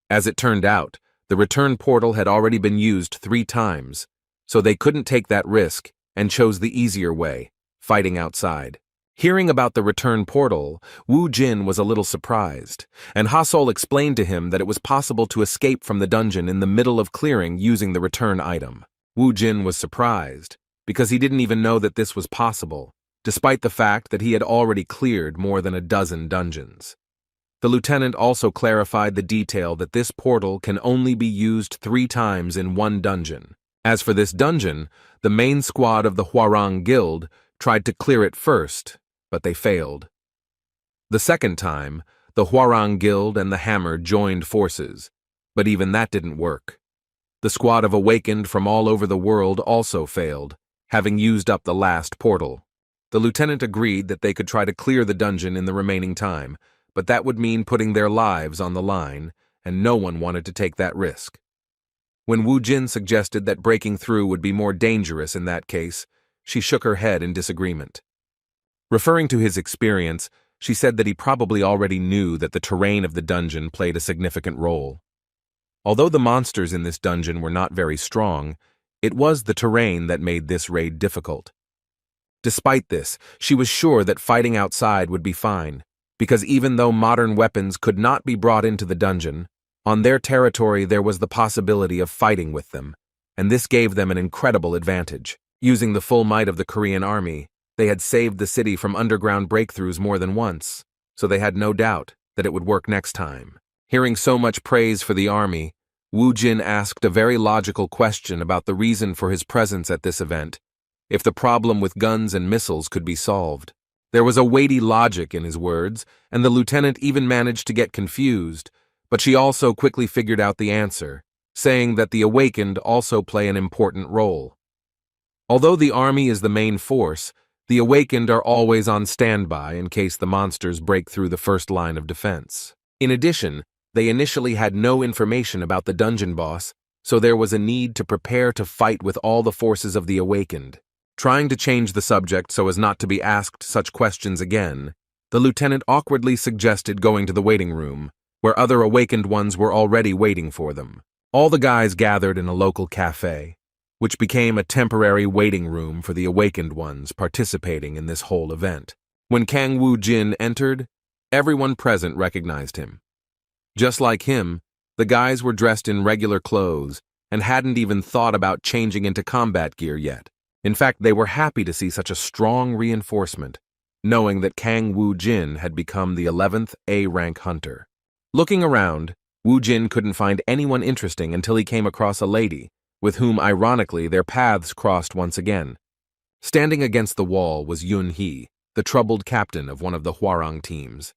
As it turned out, the return portal had already been used 3 times, so they couldn't take that risk and chose the easier way, fighting outside. Hearing about the return portal, Wu Jin was a little surprised, and Ha-sol explained to him that it was possible to escape from the dungeon in the middle of clearing using the return item. Wu Jin was surprised, because he didn't even know that this was possible, despite the fact that he had already cleared more than a dozen dungeons. The lieutenant also clarified the detail that this portal can only be used 3 times in one dungeon. As for this dungeon, the main squad of the Hwarang Guild tried to clear it first, but they failed. The second time, the Hwarang Guild and the Hammer joined forces, but even that didn't work. The squad of Awakened from all over the world also failed, having used up the last portal. The lieutenant agreed that they could try to clear the dungeon in the remaining time, but that would mean putting their lives on the line, and no one wanted to take that risk. When Wu Jin suggested that breaking through would be more dangerous in that case, she shook her head in disagreement. Referring to his experience, she said that he probably already knew that the terrain of the dungeon played a significant role. Although the monsters in this dungeon were not very strong, it was the terrain that made this raid difficult. Despite this, she was sure that fighting outside would be fine, because even though modern weapons could not be brought into the dungeon, on their territory there was the possibility of fighting with them, and this gave them an incredible advantage. Using the full might of the Korean army, they had saved the city from underground breakthroughs more than once, so they had no doubt that it would work next time. Hearing so much praise for the army, Wu Jin asked a very logical question about the reason for his presence at this event, if the problem with guns and missiles could be solved. There was a weighty logic in his words, and the lieutenant even managed to get confused, but she also quickly figured out the answer, saying that the awakened also play an important role. Although the army is the main force, the awakened are always on standby in case the monsters break through the first line of defense. In addition, they initially had no information about the dungeon boss, so there was a need to prepare to fight with all the forces of the awakened. Trying to change the subject so as not to be asked such questions again, the lieutenant awkwardly suggested going to the waiting room, where other awakened ones were already waiting for them. All the guys gathered in a local cafe, which became a temporary waiting room for the awakened ones participating in this whole event. When Kang Wu Jin entered, everyone present recognized him. Just like him, the guys were dressed in regular clothes and hadn't even thought about changing into combat gear yet. In fact, they were happy to see such a strong reinforcement, knowing that Kang Wu Jin had become the 11th A-rank hunter. Looking around, Wu Jin couldn't find anyone interesting until he came across a lady, with whom ironically their paths crossed once again. Standing against the wall was Yun Hee, the troubled captain of one of the Hwarang teams.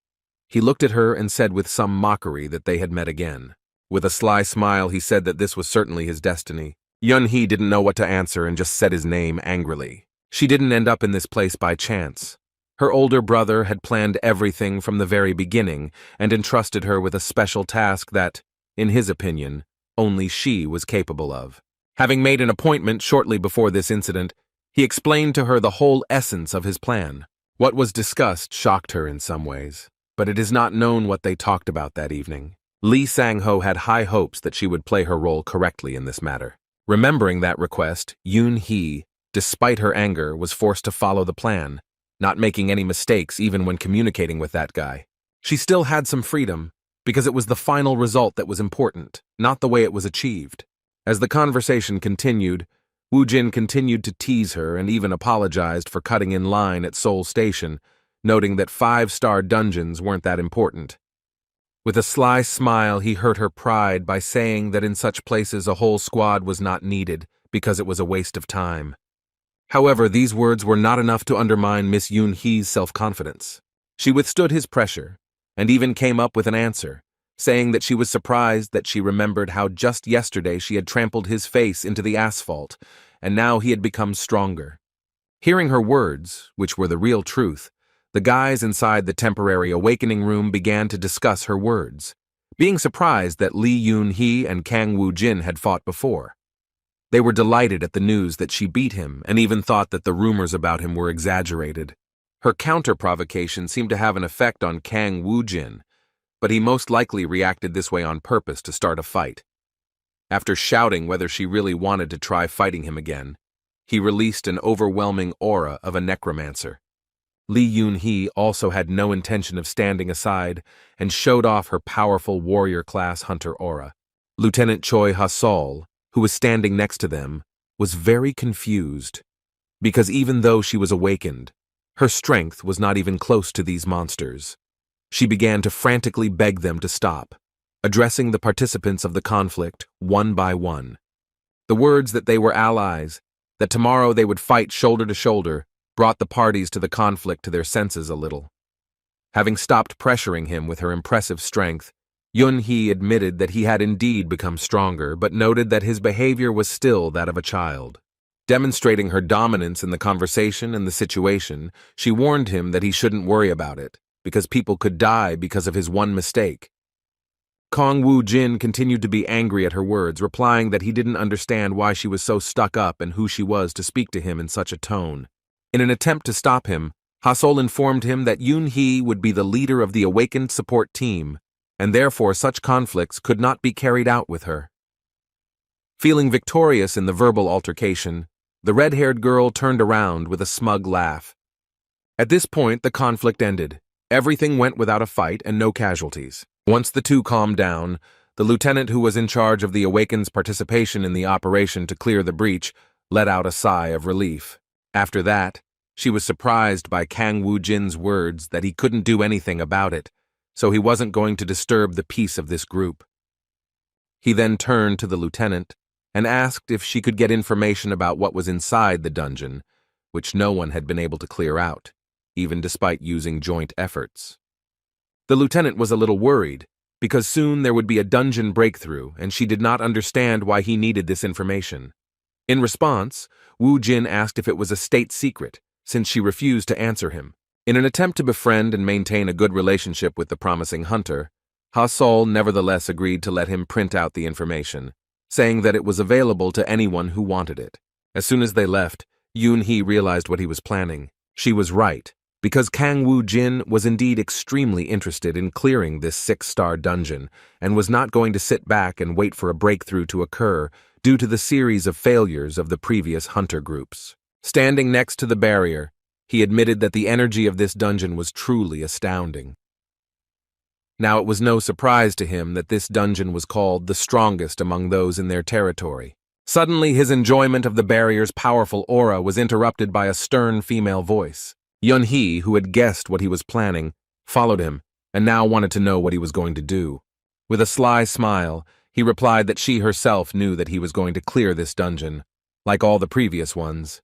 He looked at her and said with some mockery that they had met again. With a sly smile, he said that this was certainly his destiny. Yun Hee didn't know what to answer and just said his name angrily. She didn't end up in this place by chance. Her older brother had planned everything from the very beginning and entrusted her with a special task that, in his opinion, only she was capable of. Having made an appointment shortly before this incident, he explained to her the whole essence of his plan. What was discussed shocked her in some ways, but it is not known what they talked about that evening. Lee Sang-ho had high hopes that she would play her role correctly in this matter. Remembering that request, Yun Hee, despite her anger, was forced to follow the plan, not making any mistakes even when communicating with that guy. She still had some freedom, because it was the final result that was important, not the way it was achieved. As the conversation continued, Wu Jin continued to tease her and even apologized for cutting in line at Seoul Station, noting that 5-star dungeons weren't that important. With a sly smile, he hurt her pride by saying that in such places a whole squad was not needed because it was a waste of time. However, these words were not enough to undermine Miss Yun Hee's self-confidence. She withstood his pressure and even came up with an answer, saying that she was surprised that she remembered how just yesterday she had trampled his face into the asphalt, and now he had become stronger. Hearing her words, which were the real truth, the guys inside the temporary awakening room began to discuss her words, being surprised that Lee Yun Hee and Kang Wu Jin had fought before. They were delighted at the news that she beat him and even thought that the rumors about him were exaggerated. Her counter-provocation seemed to have an effect on Kang Wu Jin, but he most likely reacted this way on purpose to start a fight. After shouting whether she really wanted to try fighting him again, he released an overwhelming aura of a necromancer. Lee Yun Hee also had no intention of standing aside and showed off her powerful warrior-class hunter aura. Lieutenant Choi Ha-sol, who was standing next to them, was very confused, because even though she was awakened, her strength was not even close to these monsters. She began to frantically beg them to stop, addressing the participants of the conflict one by one. The words that they were allies, that tomorrow they would fight shoulder to shoulder, brought the parties to the conflict to their senses a little. Having stopped pressuring him with her impressive strength, Yun Hee admitted that he had indeed become stronger, but noted that his behavior was still that of a child. Demonstrating her dominance in the conversation and the situation, she warned him that he shouldn't worry about it, because people could die because of his one mistake. Kong Woo Jin continued to be angry at her words, replying that he didn't understand why she was so stuck up and who she was to speak to him in such a tone. In an attempt to stop him, Ha-Sol informed him that Yoon-hee would be the leader of the awakened support team, and therefore such conflicts could not be carried out with her. Feeling victorious in the verbal altercation, the red-haired girl turned around with a smug laugh. At this point, the conflict ended. Everything went without a fight and no casualties. Once the two calmed down, the lieutenant who was in charge of the Awakened's participation in the operation to clear the breach let out a sigh of relief. After that, she was surprised by Kang Woo-jin's words that he couldn't do anything about it, so he wasn't going to disturb the peace of this group. He then turned to the lieutenant and asked if she could get information about what was inside the dungeon, which no one had been able to clear out, even despite using joint efforts. The lieutenant was a little worried, because soon there would be a dungeon breakthrough and she did not understand why he needed this information. In response, Woo Jin asked if it was a state secret, since she refused to answer him. In an attempt to befriend and maintain a good relationship with the promising hunter, Ha-Sol nevertheless agreed to let him print out the information, saying that it was available to anyone who wanted it. As soon as they left, Yoon-hee realized what he was planning. She was right, because Kang Woo Jin was indeed extremely interested in clearing this 6-star dungeon and was not going to sit back and wait for a breakthrough to occur due to the series of failures of the previous hunter groups. Standing next to the barrier, he admitted that the energy of this dungeon was truly astounding. Now it was no surprise to him that this dungeon was called the strongest among those in their territory. Suddenly, his enjoyment of the barrier's powerful aura was interrupted by a stern female voice. Yoon-hee, who had guessed what he was planning, followed him and now wanted to know what he was going to do. With a sly smile, he replied that she herself knew that he was going to clear this dungeon, like all the previous ones.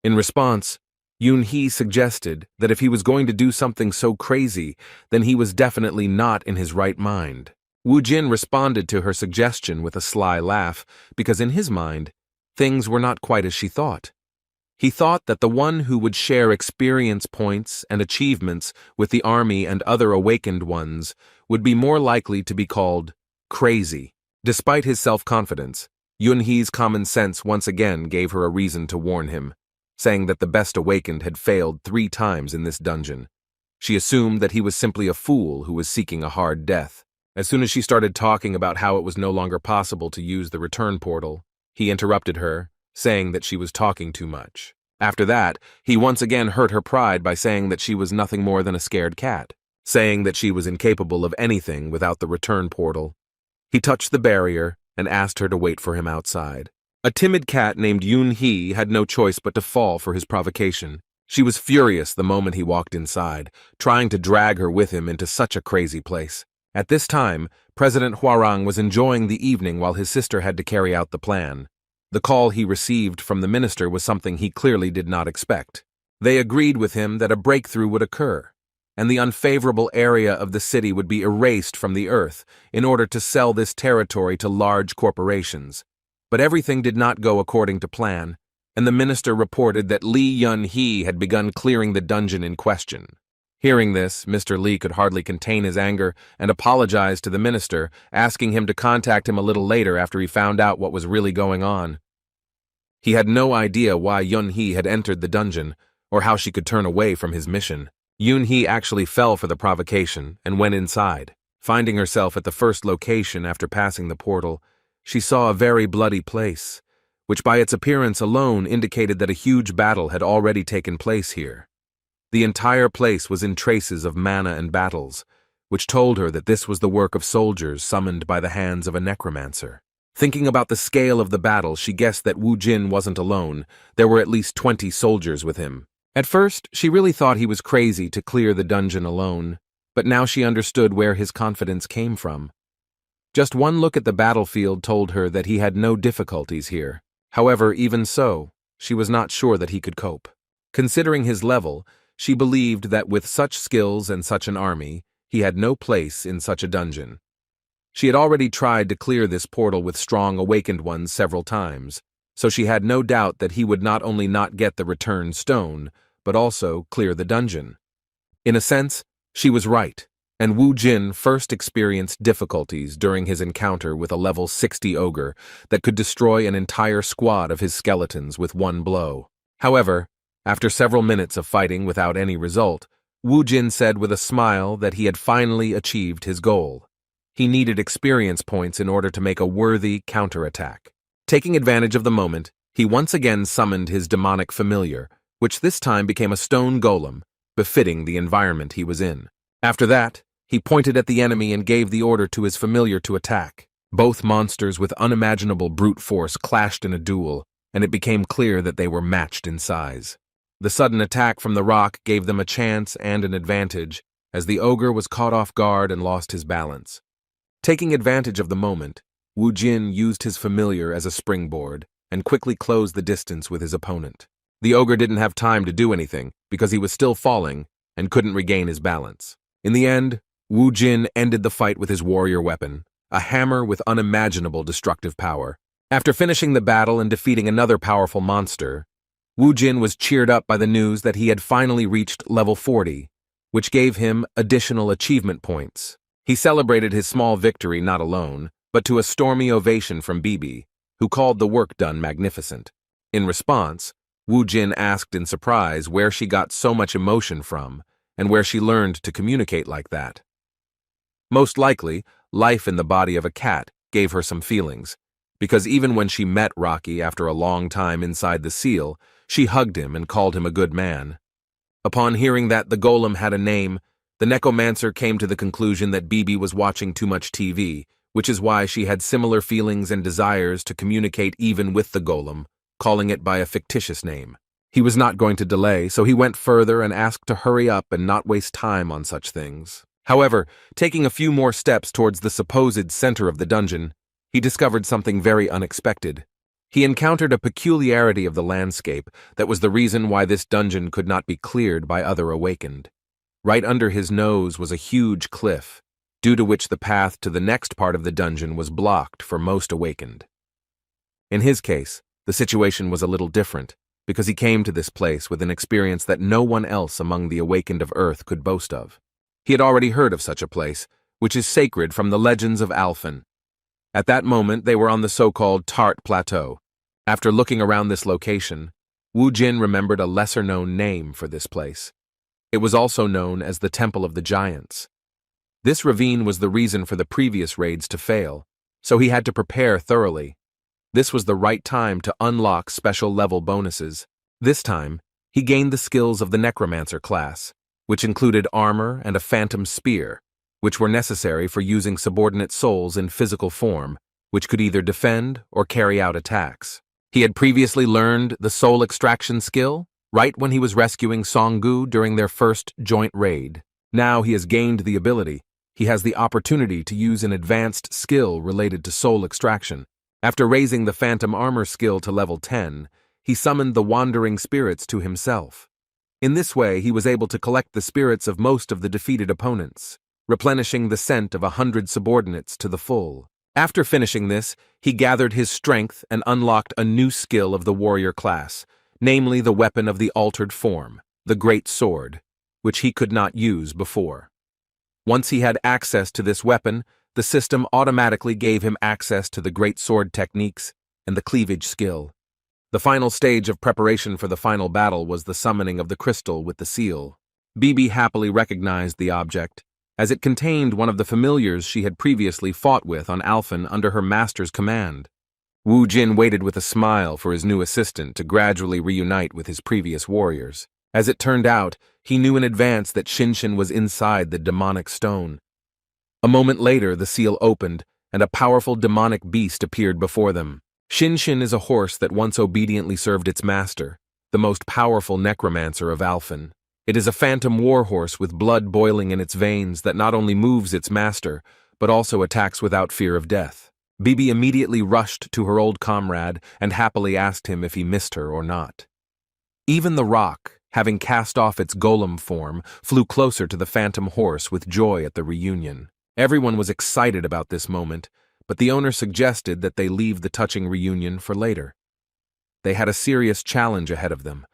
In response, Yoon-hee suggested that if he was going to do something so crazy, then he was definitely not in his right mind. Woo Jin responded to her suggestion with a sly laugh, because in his mind, things were not quite as she thought. He thought that the one who would share experience points and achievements with the army and other awakened ones would be more likely to be called crazy. Despite his self-confidence, Yoon-hee's common sense once again gave her a reason to warn him, saying that the best awakened had failed 3 times in this dungeon. She assumed that he was simply a fool who was seeking a hard death. As soon as she started talking about how it was no longer possible to use the return portal, he interrupted her, saying that she was talking too much. After that, he once again hurt her pride by saying that she was nothing more than a scared cat, saying that she was incapable of anything without the return portal. He touched the barrier and asked her to wait for him outside. A timid cat named Yoon-hee had no choice but to fall for his provocation. She was furious the moment he walked inside, trying to drag her with him into such a crazy place. At this time, President Hwarang was enjoying the evening while his sister had to carry out the plan. The call he received from the minister was something he clearly did not expect. They agreed with him that a breakthrough would occur, and the unfavorable area of the city would be erased from the earth in order to sell this territory to large corporations. But everything did not go according to plan, and the minister reported that Lee Yun-hee had begun clearing the dungeon in question. Hearing this, Mr. Lee could hardly contain his anger and apologized to the minister, asking him to contact him a little later after he found out what was really going on. He had no idea why Yun-hee had entered the dungeon, or how she could turn away from his mission. Yoon-hee actually fell for the provocation and went inside. Finding herself at the first location after passing the portal, she saw a very bloody place, which by its appearance alone indicated that a huge battle had already taken place here. The entire place was in traces of mana and battles, which told her that this was the work of soldiers summoned by the hands of a necromancer. Thinking about the scale of the battle, she guessed that Woo Jin wasn't alone. There were at least 20 soldiers with him. At first, she really thought he was crazy to clear the dungeon alone, but now she understood where his confidence came from. Just one look at the battlefield told her that he had no difficulties here. However, even so, she was not sure that he could cope. Considering his level, she believed that with such skills and such an army, he had no place in such a dungeon. She had already tried to clear this portal with strong awakened ones several times, so she had no doubt that he would not only not get the return stone, but also clear the dungeon. In a sense, she was right, and Wu Jin first experienced difficulties during his encounter with a level 60 ogre that could destroy an entire squad of his skeletons with one blow. However, after several minutes of fighting without any result, Wu Jin said with a smile that he had finally achieved his goal. He needed experience points in order to make a worthy counterattack. Taking advantage of the moment, he once again summoned his demonic familiar, which this time became a stone golem, befitting the environment he was in. After that, he pointed at the enemy and gave the order to his familiar to attack. Both monsters with unimaginable brute force clashed in a duel, and it became clear that they were matched in size. The sudden attack from the rock gave them a chance and an advantage, as the ogre was caught off guard and lost his balance. Taking advantage of the moment, Wu Jin used his familiar as a springboard and quickly closed the distance with his opponent. The ogre didn't have time to do anything because he was still falling and couldn't regain his balance. In the end, Wu Jin ended the fight with his warrior weapon, a hammer with unimaginable destructive power. After finishing the battle and defeating another powerful monster, Wu Jin was cheered up by the news that he had finally reached level 40, which gave him additional achievement points. He celebrated his small victory not alone, but to a stormy ovation from Bibi, who called the work done magnificent. In response, Wu Jin asked in surprise where she got so much emotion from and where she learned to communicate like that. Most likely, life in the body of a cat gave her some feelings, because even when she met Rocky after a long time inside the seal, she hugged him and called him a good man. Upon hearing that the golem had a name, the necromancer came to the conclusion that Bibi was watching too much TV, which is why she had similar feelings and desires to communicate even with the golem, calling it by a fictitious name. He was not going to delay, so he went further and asked to hurry up and not waste time on such things. However, taking a few more steps towards the supposed center of the dungeon, he discovered something very unexpected. He encountered a peculiarity of the landscape that was the reason why this dungeon could not be cleared by other awakened. Right under his nose was a huge cliff, due to which the path to the next part of the dungeon was blocked for most awakened. In his case, the situation was a little different, because he came to this place with an experience that no one else among the awakened of Earth could boast of. He had already heard of such a place, which is sacred from the legends of Alphen. At that moment, they were on the so-called Tart Plateau. After looking around this location, Wu Jin remembered a lesser-known name for this place. It was also known as the Temple of the Giants. This ravine was the reason for the previous raids to fail, so he had to prepare thoroughly. This was the right time to unlock special level bonuses. This time, he gained the skills of the Necromancer class, which included armor and a phantom spear, which were necessary for using subordinate souls in physical form, which could either defend or carry out attacks. He had previously learned the soul extraction skill, right when he was rescuing Songgu during their first joint raid. Now he has gained the ability. He has the opportunity to use an advanced skill related to soul extraction. After raising the phantom armor skill to level 10, he summoned the wandering spirits to himself. In this way, he was able to collect the spirits of most of the defeated opponents, replenishing the scent of 100 subordinates to the full. After finishing this, he gathered his strength and unlocked a new skill of the warrior class, namely the weapon of the altered form, the Great Sword, which he could not use before. Once he had access to this weapon, the system automatically gave him access to the Great Sword techniques and the cleavage skill. The final stage of preparation for the final battle was the summoning of the crystal with the seal. Bibi happily recognized the object, as it contained one of the familiars she had previously fought with on Alphen under her master's command. Wu Jin waited with a smile for his new assistant to gradually reunite with his previous warriors. As it turned out, he knew in advance that Shinshin was inside the demonic stone. A moment later, the seal opened, and a powerful demonic beast appeared before them. Shinshin is a horse that once obediently served its master, the most powerful necromancer of Alphen. It is a phantom warhorse with blood boiling in its veins that not only moves its master, but also attacks without fear of death. Bibi immediately rushed to her old comrade and happily asked him if he missed her or not. Even the rock, having cast off its golem form, flew closer to the phantom horse with joy at the reunion. Everyone was excited about this moment, but the owner suggested that they leave the touching reunion for later. They had a serious challenge ahead of them,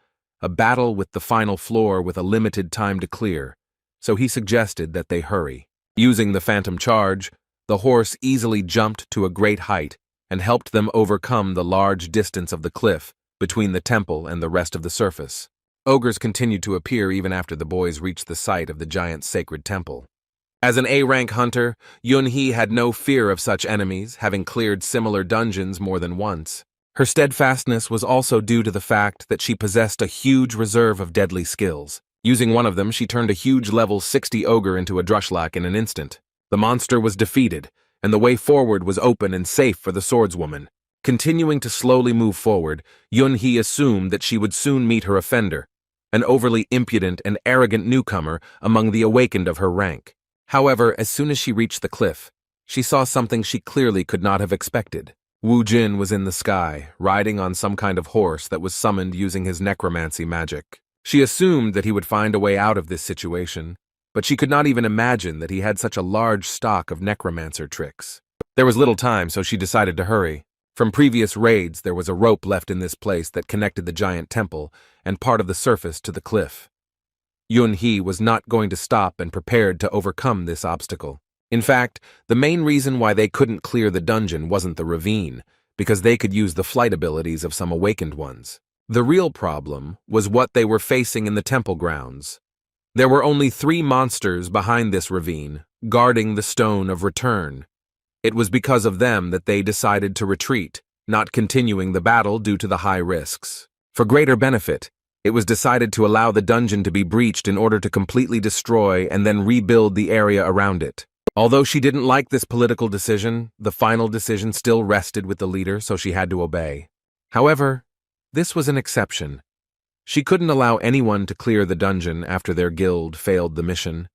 a battle with the final floor with a limited time to clear, so he suggested that they hurry. Using the phantom charge, the horse easily jumped to a great height and helped them overcome the large distance of the cliff between the temple and the rest of the surface. Ogres continued to appear even after the boys reached the site of the giant sacred temple. As an A-rank hunter, Yun-hee had no fear of such enemies, having cleared similar dungeons more than once. Her steadfastness was also due to the fact that she possessed a huge reserve of deadly skills. Using one of them, she turned a huge level 60 ogre into a drushlak in an instant. The monster was defeated, and the way forward was open and safe for the swordswoman. Continuing to slowly move forward, Yun-hee assumed that she would soon meet her offender, an overly impudent and arrogant newcomer among the awakened of her rank. However, as soon as she reached the cliff, she saw something she clearly could not have expected. Wu Jin was in the sky, riding on some kind of horse that was summoned using his necromancy magic. She assumed that he would find a way out of this situation, but she could not even imagine that he had such a large stock of necromancer tricks. There was little time, so she decided to hurry. From previous raids, there was a rope left in this place that connected the giant temple and part of the surface to the cliff. Yun-hee was not going to stop and prepared to overcome this obstacle. In fact, the main reason why they couldn't clear the dungeon wasn't the ravine, because they could use the flight abilities of some awakened ones. The real problem was what they were facing in the temple grounds. There were only 3 monsters behind this ravine, guarding the stone of return. It was because of them that they decided to retreat, not continuing the battle due to the high risks. For greater benefit, it was decided to allow the dungeon to be breached in order to completely destroy and then rebuild the area around it. Although she didn't like this political decision, the final decision still rested with the leader, so she had to obey. However, this was an exception. She couldn't allow anyone to clear the dungeon after their guild failed the mission.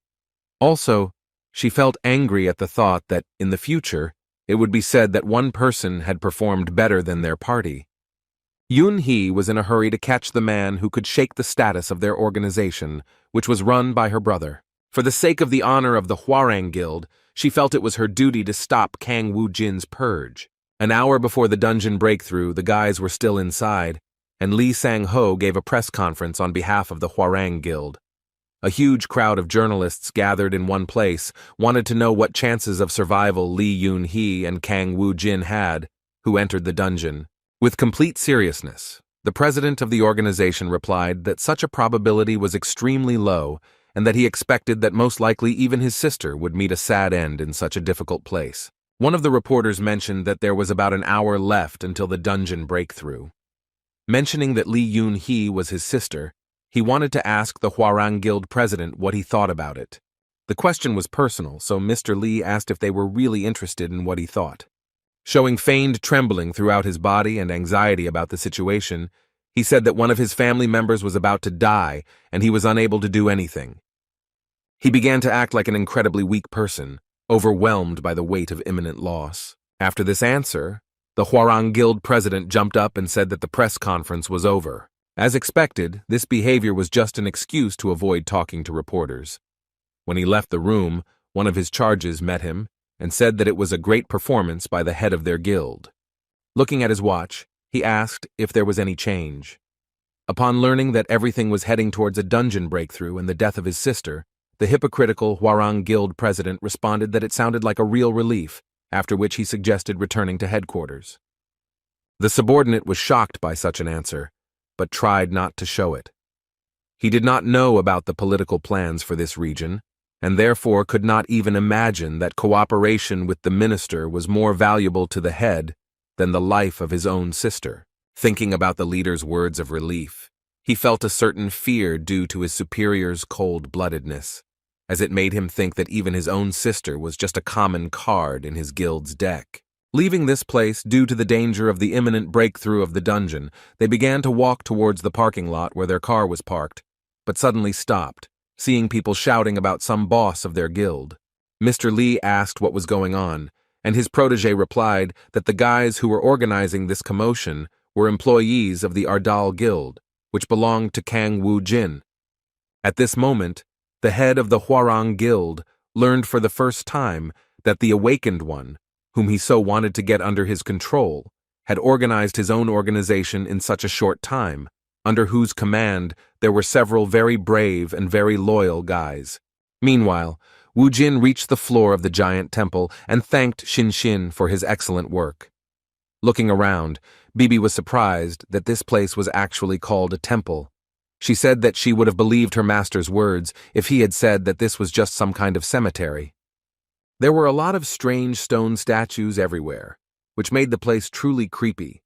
Also, she felt angry at the thought that, in the future, it would be said that one person had performed better than their party. Yun-hee was in a hurry to catch the man who could shake the status of their organization, which was run by her brother. For the sake of the honor of the Hwarang Guild, she felt it was her duty to stop Kang Woo-jin's purge. An hour before the dungeon breakthrough, the guys were still inside, and Lee Sang-ho gave a press conference on behalf of the Hwarang Guild. A huge crowd of journalists gathered in one place wanted to know what chances of survival Lee Yun-hee and Kang Woo-jin had, who entered the dungeon. With complete seriousness, the president of the organization replied that such a probability was extremely low and that he expected that most likely even his sister would meet a sad end in such a difficult place. One of the reporters mentioned that there was about an hour left until the dungeon breakthrough. Mentioning that Lee Yun-hee was his sister, he wanted to ask the Hwarang Guild president what he thought about it. The question was personal, so Mr. Lee asked if they were really interested in what he thought. Showing feigned trembling throughout his body and anxiety about the situation, he said that one of his family members was about to die and he was unable to do anything. He began to act like an incredibly weak person, overwhelmed by the weight of imminent loss. After this answer, the Hwarang Guild president jumped up and said that the press conference was over. As expected, this behavior was just an excuse to avoid talking to reporters. When he left the room, one of his charges met him and said that it was a great performance by the head of their guild. Looking at his watch, he asked if there was any change. Upon learning that everything was heading towards a dungeon breakthrough and the death of his sister, the hypocritical Hwarang Guild president responded that it sounded like a real relief, after which he suggested returning to headquarters. The subordinate was shocked by such an answer, but tried not to show it. He did not know about the political plans for this region, and therefore could not even imagine that cooperation with the minister was more valuable to the head than the life of his own sister. Thinking about the leader's words of relief, he felt a certain fear due to his superior's cold-bloodedness, as it made him think that even his own sister was just a common card in his guild's deck. Leaving this place due to the danger of the imminent breakthrough of the dungeon, they began to walk towards the parking lot where their car was parked, but suddenly stopped, seeing people shouting about some boss of their guild. Mr. Lee asked what was going on, and his protege replied that the guys who were organizing this commotion were employees of the Ardal Guild, which belonged to Kang Woo-jin. At this moment, the head of the Hwarang Guild learned for the first time that the Awakened One, whom he so wanted to get under his control, had organized his own organization in such a short time, under whose command there were several very brave and very loyal guys. Meanwhile, Wu Jin reached the floor of the giant temple and thanked Xin Xin for his excellent work. Looking around, Bibi was surprised that this place was actually called a temple. She said that she would have believed her master's words if he had said that this was just some kind of cemetery. There were a lot of strange stone statues everywhere, which made the place truly creepy.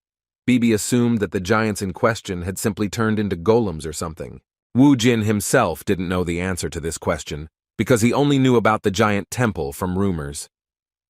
Bibi assumed that the giants in question had simply turned into golems or something. Wu Jin himself didn't know the answer to this question, because he only knew about the giant temple from rumors.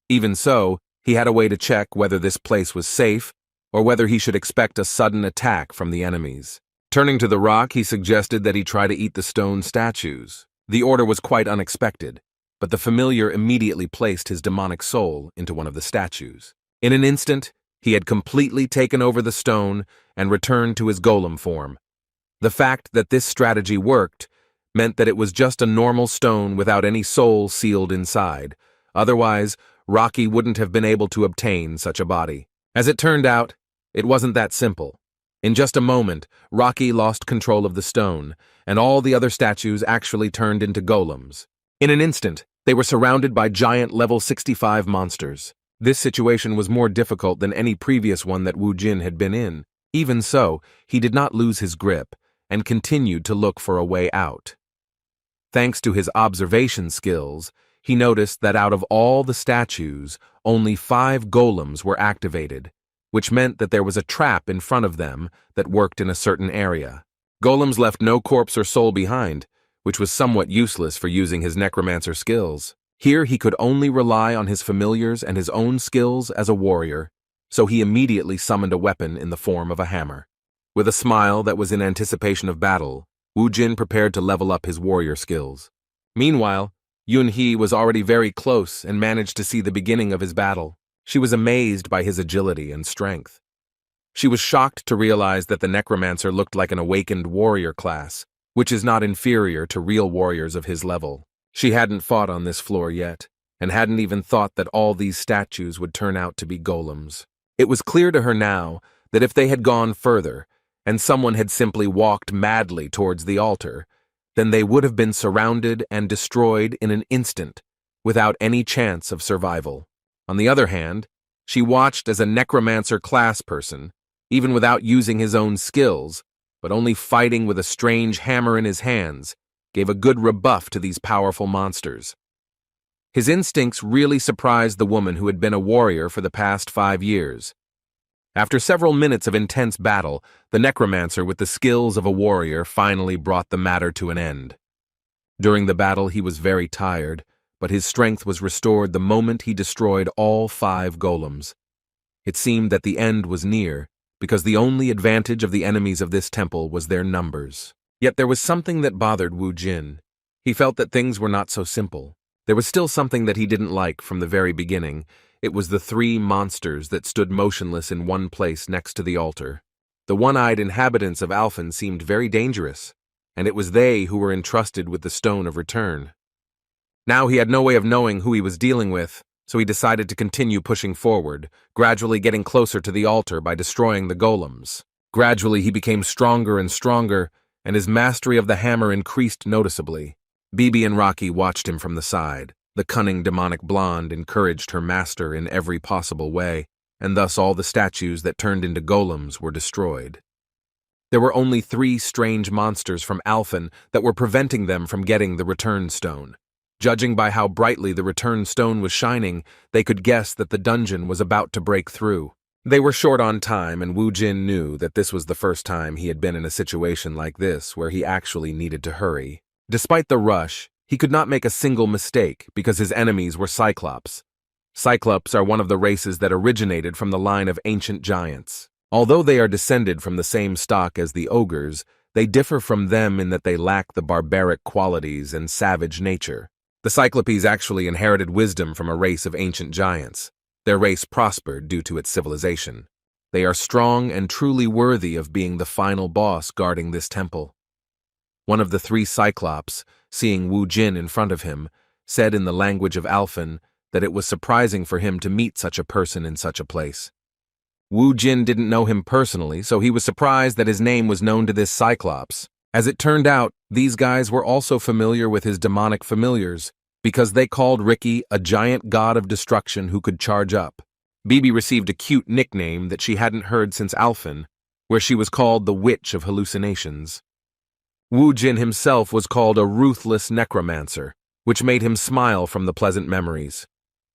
Even so, he had a way to check whether this place was safe, or whether he should expect a sudden attack from the enemies. Turning to the rock, he suggested that he try to eat the stone statues. The order was quite unexpected, but the familiar immediately placed his demonic soul into one of the statues. In an instant, he had completely taken over the stone and returned to his golem form. The fact that this strategy worked meant that it was just a normal stone without any soul sealed inside. Otherwise, Rocky wouldn't have been able to obtain such a body. As it turned out, it wasn't that simple. In just a moment, Rocky lost control of the stone, and all the other statues actually turned into golems. In an instant, they were surrounded by giant level 65 monsters. This situation was more difficult than any previous one that Wu Jin had been in. Even so, he did not lose his grip, and continued to look for a way out. Thanks to his observation skills, he noticed that out of all the statues, only 5 golems were activated, which meant that there was a trap in front of them that worked in a certain area. Golems left no corpse or soul behind, which was somewhat useless for using his necromancer skills. Here he could only rely on his familiars and his own skills as a warrior, so he immediately summoned a weapon in the form of a hammer. With a smile that was in anticipation of battle, Wu Jin prepared to level up his warrior skills. Meanwhile, Yun-hee was already very close and managed to see the beginning of his battle. She was amazed by his agility and strength. She was shocked to realize that the necromancer looked like an awakened warrior class, which is not inferior to real warriors of his level. She hadn't fought on this floor yet, and hadn't even thought that all these statues would turn out to be golems. It was clear to her now that if they had gone further, and someone had simply walked madly towards the altar, then they would have been surrounded and destroyed in an instant, without any chance of survival. On the other hand, she watched as a necromancer class person, even without using his own skills, but only fighting with a strange hammer in his hands, gave a good rebuff to these powerful monsters. His instincts really surprised the woman who had been a warrior for the past 5 years. After several minutes of intense battle, the necromancer with the skills of a warrior finally brought the matter to an end. During the battle he was very tired, but his strength was restored the moment he destroyed all 5 golems. It seemed that the end was near, because the only advantage of the enemies of this temple was their numbers. Yet there was something that bothered Wu Jin. He felt that things were not so simple. There was still something that he didn't like from the very beginning. It was the 3 monsters that stood motionless in one place next to the altar. The one-eyed inhabitants of Alphen seemed very dangerous, and it was they who were entrusted with the Stone of Return. Now he had no way of knowing who he was dealing with, so he decided to continue pushing forward, gradually getting closer to the altar by destroying the golems. Gradually he became stronger and stronger, and his mastery of the hammer increased noticeably. Bibi and Rocky watched him from the side. The cunning demonic blonde encouraged her master in every possible way, and thus all the statues that turned into golems were destroyed. There were only 3 strange monsters from Alphen that were preventing them from getting the return stone. Judging by how brightly the return stone was shining, they could guess that the dungeon was about to break through. They were short on time, and Wu Jin knew that this was the first time he had been in a situation like this where he actually needed to hurry. Despite the rush, he could not make a single mistake because his enemies were Cyclops. Cyclops are one of the races that originated from the line of ancient giants. Although they are descended from the same stock as the ogres, they differ from them in that they lack the barbaric qualities and savage nature. The Cyclopes actually inherited wisdom from a race of ancient giants. Their race prospered due to its civilization. They are strong and truly worthy of being the final boss guarding this temple. One of the 3 Cyclops, seeing Wu Jin in front of him, said in the language of Alphen that it was surprising for him to meet such a person in such a place. Wu Jin didn't know him personally, so he was surprised that his name was known to this Cyclops. As it turned out, these guys were also familiar with his demonic familiars, because they called Ricky a giant god of destruction who could charge up. Bibi received a cute nickname that she hadn't heard since Alphen, where she was called the Witch of Hallucinations. Wu Jin himself was called a ruthless necromancer, which made him smile from the pleasant memories.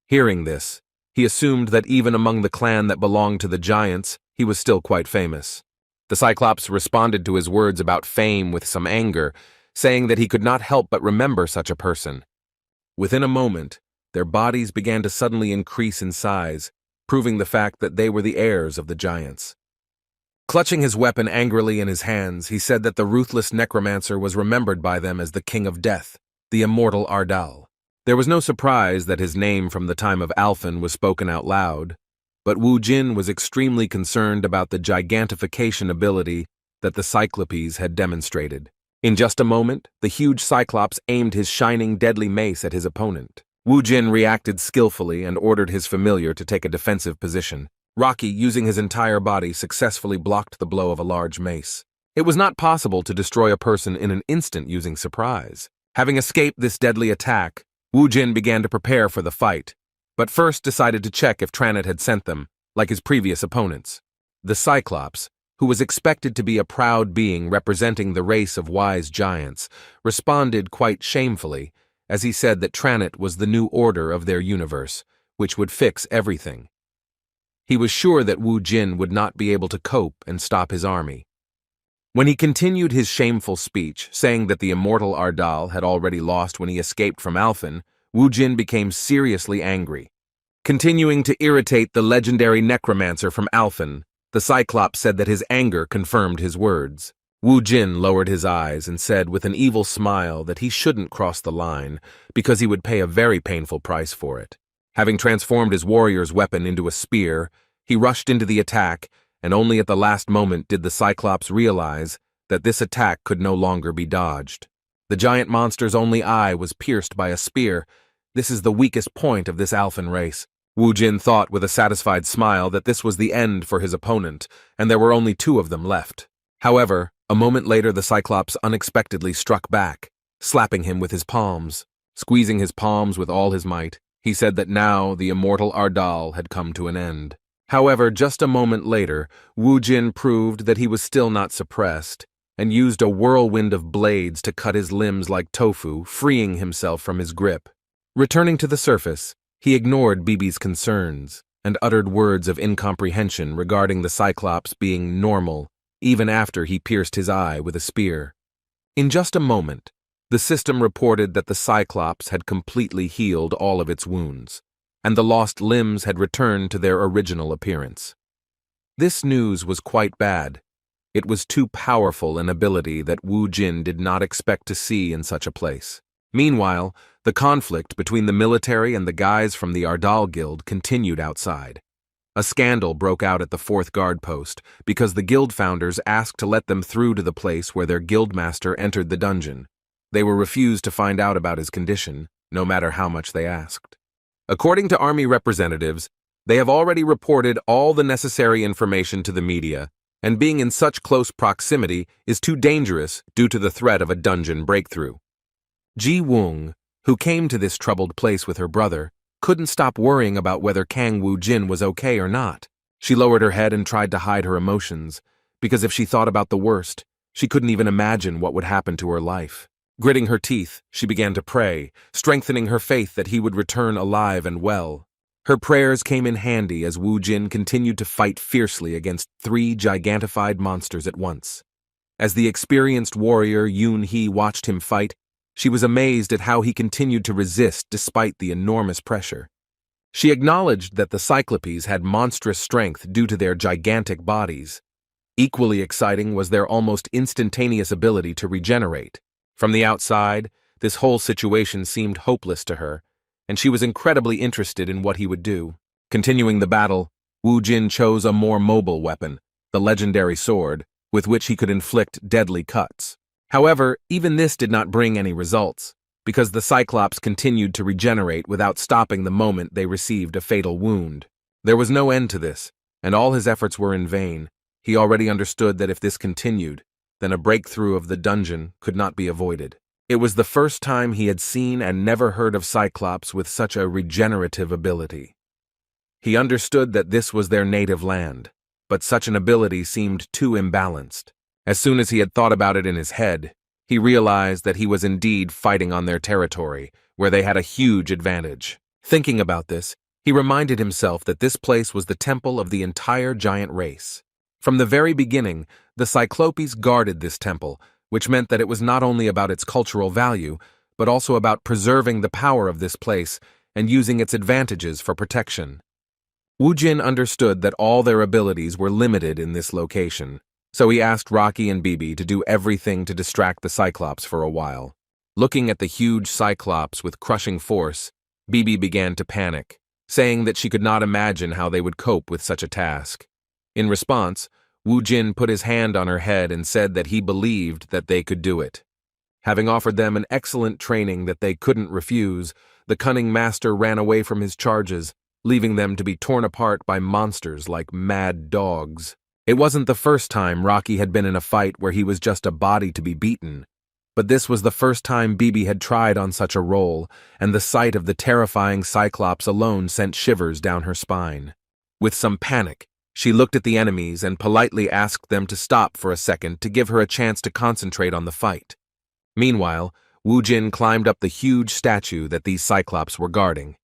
Hearing this, he assumed that even among the clan that belonged to the giants, he was still quite famous. The Cyclops responded to his words about fame with some anger, saying that he could not help but remember such a person. Within a moment, their bodies began to suddenly increase in size, proving the fact that they were the heirs of the giants. Clutching his weapon angrily in his hands, he said that the ruthless necromancer was remembered by them as the King of Death, the immortal Ardal. There was no surprise that his name from the time of Alphen was spoken out loud, but Wu Jin was extremely concerned about the gigantification ability that the Cyclopes had demonstrated. In just a moment, the huge Cyclops aimed his shining, deadly mace at his opponent. Wu Jin reacted skillfully and ordered his familiar to take a defensive position. Rocky, using his entire body, successfully blocked the blow of a large mace. It was not possible to destroy a person in an instant using surprise. Having escaped this deadly attack, Wu Jin began to prepare for the fight, but first decided to check if Tranit had sent them, like his previous opponents. The Cyclops, who was expected to be a proud being representing the race of wise giants, responded quite shamefully, as he said that Tranit was the new order of their universe, which would fix everything. He was sure that Wu Jin would not be able to cope and stop his army. When he continued his shameful speech, saying that the immortal Ardal had already lost when he escaped from Alphen, Wu Jin became seriously angry. Continuing to irritate the legendary necromancer from Alphen, the Cyclops said that his anger confirmed his words. Wu Jin lowered his eyes and said with an evil smile that he shouldn't cross the line because he would pay a very painful price for it. Having transformed his warrior's weapon into a spear, he rushed into the attack, and only at the last moment did the Cyclops realize that this attack could no longer be dodged. The giant monster's only eye was pierced by a spear. This is the weakest point of this Alphen race. Wu Jin thought with a satisfied smile that this was the end for his opponent, and there were only 2 of them left. However, a moment later the Cyclops unexpectedly struck back, slapping him with his palms. Squeezing his palms with all his might, he said that now the immortal Ardal had come to an end. However, just a moment later, Wu Jin proved that he was still not suppressed, and used a whirlwind of blades to cut his limbs like tofu, freeing himself from his grip. Returning to the surface, he ignored Bibi's concerns, and uttered words of incomprehension regarding the Cyclops being normal, even after he pierced his eye with a spear. In just a moment, the system reported that the Cyclops had completely healed all of its wounds, and the lost limbs had returned to their original appearance. This news was quite bad. It was too powerful an ability that Wu Jin did not expect to see in such a place. Meanwhile, the conflict between the military and the guys from the Ardal Guild continued outside. A scandal broke out at the 4th guard post because the guild founders asked to let them through to the place where their guildmaster entered the dungeon. They were refused to find out about his condition, no matter how much they asked. According to army representatives, they have already reported all the necessary information to the media, and being in such close proximity is too dangerous due to the threat of a dungeon breakthrough. Ji Wung, who came to this troubled place with her brother, couldn't stop worrying about whether Kang Wu Jin was okay or not. She lowered her head and tried to hide her emotions, because if she thought about the worst, she couldn't even imagine what would happen to her life. Gritting her teeth, she began to pray, strengthening her faith that he would return alive and well. Her prayers came in handy as Wu Jin continued to fight fiercely against 3 gigantified monsters at once. As the experienced warrior Yoon Hee watched him fight, she was amazed at how he continued to resist despite the enormous pressure. She acknowledged that the Cyclopes had monstrous strength due to their gigantic bodies. Equally exciting was their almost instantaneous ability to regenerate. From the outside, this whole situation seemed hopeless to her, and she was incredibly interested in what he would do. Continuing the battle, Wu Jin chose a more mobile weapon, the legendary sword, with which he could inflict deadly cuts. However, even this did not bring any results, because the Cyclops continued to regenerate without stopping the moment they received a fatal wound. There was no end to this, and all his efforts were in vain. He already understood that if this continued, then a breakthrough of the dungeon could not be avoided. It was the first time he had seen and never heard of Cyclops with such a regenerative ability. He understood that this was their native land, but such an ability seemed too imbalanced. As soon as he had thought about it in his head, he realized that he was indeed fighting on their territory, where they had a huge advantage. Thinking about this, he reminded himself that this place was the temple of the entire giant race. From the very beginning, the Cyclopes guarded this temple, which meant that it was not only about its cultural value, but also about preserving the power of this place and using its advantages for protection. Wu Jin understood that all their abilities were limited in this location, so he asked Rocky and Bibi to do everything to distract the Cyclops for a while. Looking at the huge Cyclops with crushing force, Bibi began to panic, saying that she could not imagine how they would cope with such a task. In response, Wu Jin put his hand on her head and said that he believed that they could do it. Having offered them an excellent training that they couldn't refuse, the cunning master ran away from his charges, leaving them to be torn apart by monsters like mad dogs. It wasn't the first time Rocky had been in a fight where he was just a body to be beaten, but this was the first time Bibi had tried on such a role, and the sight of the terrifying Cyclops alone sent shivers down her spine. With some panic, she looked at the enemies and politely asked them to stop for a second to give her a chance to concentrate on the fight. Meanwhile, Wu Jin climbed up the huge statue that these Cyclops were guarding.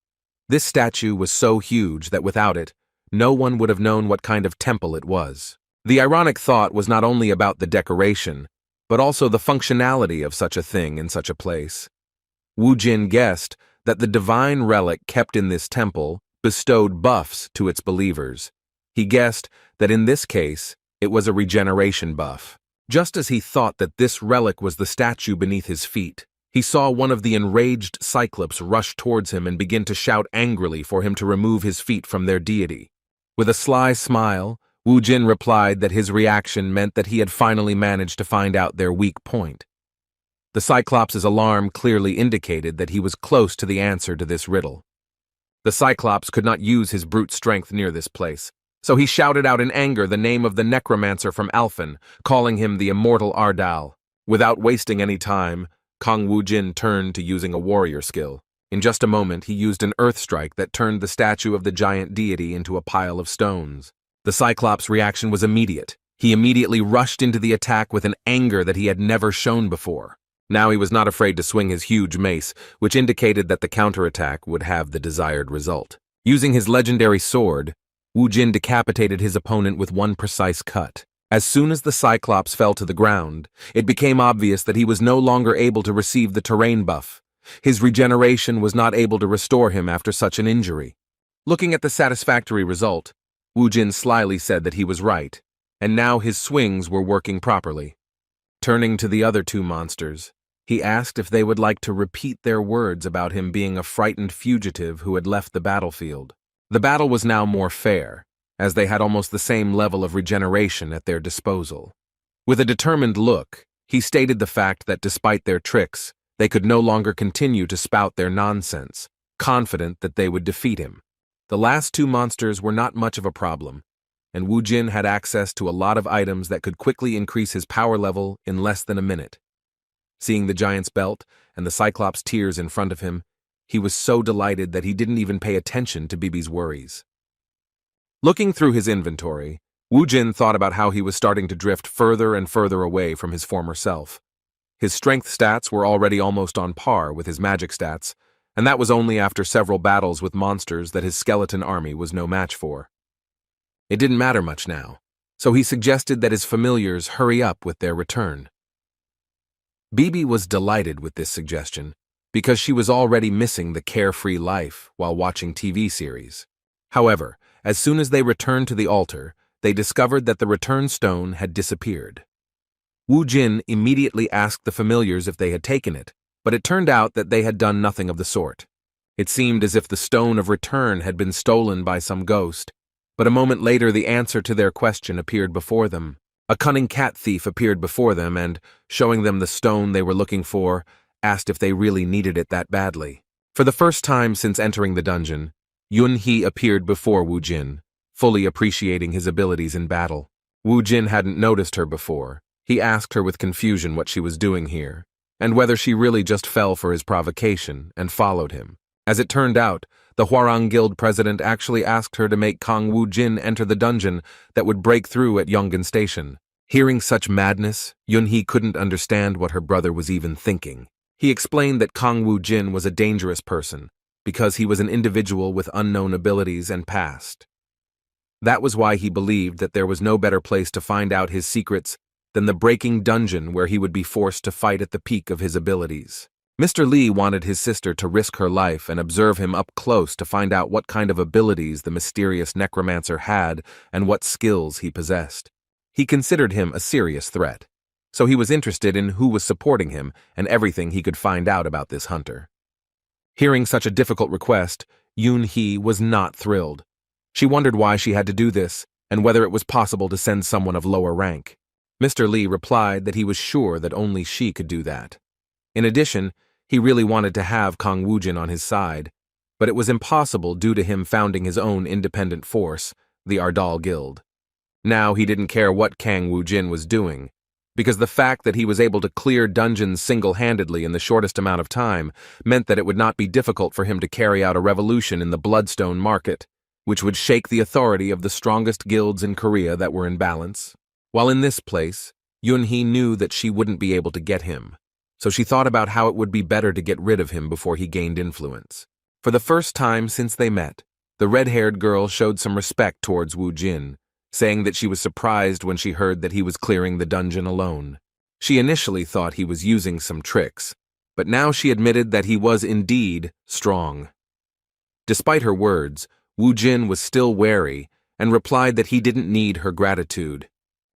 This statue was so huge that without it, no one would have known what kind of temple it was. The ironic thought was not only about the decoration, but also the functionality of such a thing in such a place. Wu Jin guessed that the divine relic kept in this temple bestowed buffs to its believers. He guessed that in this case, it was a regeneration buff. Just as he thought that this relic was the statue beneath his feet, he saw one of the enraged Cyclops rush towards him and begin to shout angrily for him to remove his feet from their deity. With a sly smile, Wu Jin replied that his reaction meant that he had finally managed to find out their weak point. The Cyclops' alarm clearly indicated that he was close to the answer to this riddle. The Cyclops could not use his brute strength near this place, so he shouted out in anger the name of the necromancer from Alphen, calling him the immortal Ardal. Without wasting any time, Kong Wu Jin turned to using a warrior skill. In just a moment, he used an earth strike that turned the statue of the giant deity into a pile of stones. The Cyclops' reaction was immediate. He immediately rushed into the attack with an anger that he had never shown before. Now he was not afraid to swing his huge mace, which indicated that the counterattack would have the desired result. Using his legendary sword, Wu Jin decapitated his opponent with one precise cut. As soon as the Cyclops fell to the ground, it became obvious that he was no longer able to receive the terrain buff. His regeneration was not able to restore him after such an injury. Looking at the satisfactory result, Wu Jin slyly said that he was right, and now his swings were working properly. Turning to the other two monsters, he asked if they would like to repeat their words about him being a frightened fugitive who had left the battlefield. The battle was now more fair, as they had almost the same level of regeneration at their disposal. With a determined look, he stated the fact that despite their tricks, they could no longer continue to spout their nonsense, confident that they would defeat him. The last two monsters were not much of a problem, and Wu Jin had access to a lot of items that could quickly increase his power level in less than a minute. Seeing the giant's belt and the Cyclops' tears in front of him, he was so delighted that he didn't even pay attention to Bibi's worries. Looking through his inventory, Wu Jin thought about how he was starting to drift further and further away from his former self. His strength stats were already almost on par with his magic stats, and that was only after several battles with monsters that his skeleton army was no match for. It didn't matter much now, so he suggested that his familiars hurry up with their return. Bibi was delighted with this suggestion, because she was already missing the carefree life while watching TV series. However, as soon as they returned to the altar, they discovered that the return stone had disappeared. Wu Jin immediately asked the familiars if they had taken it, but it turned out that they had done nothing of the sort. It seemed as if the stone of return had been stolen by some ghost, but a moment later the answer to their question appeared before them. A cunning cat thief appeared before them and, showing them the stone they were looking for, asked if they really needed it that badly. For the first time since entering the dungeon, Yun He appeared before Wu Jin, fully appreciating his abilities in battle. Wu Jin hadn't noticed her before. He asked her with confusion what she was doing here. and whether she really just fell for his provocation and followed him. As it turned out, the Hwarang Guild president actually asked her to make Kang Woo-jin enter the dungeon that would break through at Yongan Station. Hearing such madness, Yun-hee couldn't understand what her brother was even thinking. He explained that Kang Woo-jin was a dangerous person because he was an individual with unknown abilities and past. That was why he believed that there was no better place to find out his secrets than the breaking dungeon where he would be forced to fight at the peak of his abilities. Mr. Lee wanted his sister to risk her life and observe him up close to find out what kind of abilities the mysterious necromancer had and what skills he possessed. He considered him a serious threat, so he was interested in who was supporting him and everything he could find out about this hunter. Hearing such a difficult request, Yoon-hee was not thrilled. She wondered why she had to do this and whether it was possible to send someone of lower rank. Mr. Lee replied that he was sure that only she could do that. In addition, he really wanted to have Kang Woo-jin on his side, but it was impossible due to him founding his own independent force, the Ardal Guild. Now he didn't care what Kang Woo-jin was doing, because the fact that he was able to clear dungeons single-handedly in the shortest amount of time meant that it would not be difficult for him to carry out a revolution in the Bloodstone market, which would shake the authority of the strongest guilds in Korea that were in balance. While in this place, Yoon-hee knew that she wouldn't be able to get him, so she thought about how it would be better to get rid of him before he gained influence. For the first time since they met, the red-haired girl showed some respect towards Woo-jin, saying that she was surprised when she heard that he was clearing the dungeon alone. She initially thought he was using some tricks, but now she admitted that he was indeed strong. Despite her words, Woo-jin was still wary and replied that he didn't need her gratitude.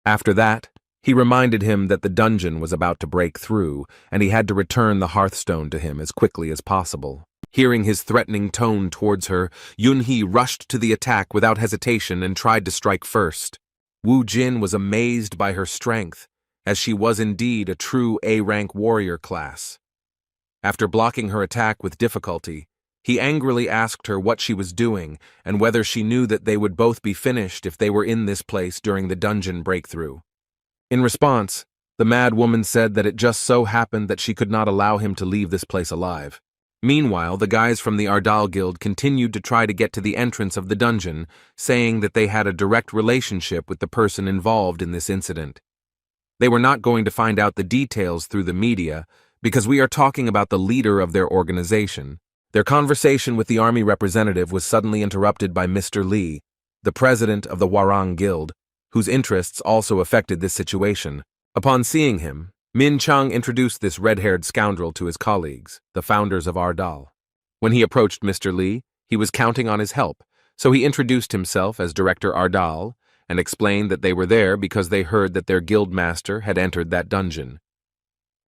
After that, he reminded him that the dungeon was about to break through and he had to return the hearthstone to him as quickly as possible. Hearing his threatening tone towards her, Yoon-hee rushed to the attack without hesitation and tried to strike first. Woo-jin was amazed by her strength, as she was indeed a true A-rank warrior class. After blocking her attack with difficulty, he angrily asked her what she was doing and whether she knew that they would both be finished if they were in this place during the dungeon breakthrough. In response, the mad woman said that it just so happened that she could not allow him to leave this place alive. Meanwhile, the guys from the Ardal Guild continued to try to get to the entrance of the dungeon, saying that they had a direct relationship with the person involved in this incident. They were not going to find out the details through the media because we are talking about the leader of their organization. Their conversation with the army representative was suddenly interrupted by Mr. Lee, the president of the Hwarang Guild, whose interests also affected this situation. Upon seeing him, Min Chang introduced this red-haired scoundrel to his colleagues, the founders of Ardal. When he approached Mr. Lee, he was counting on his help, so he introduced himself as Director Ardal and explained that they were there because they heard that their guild master had entered that dungeon.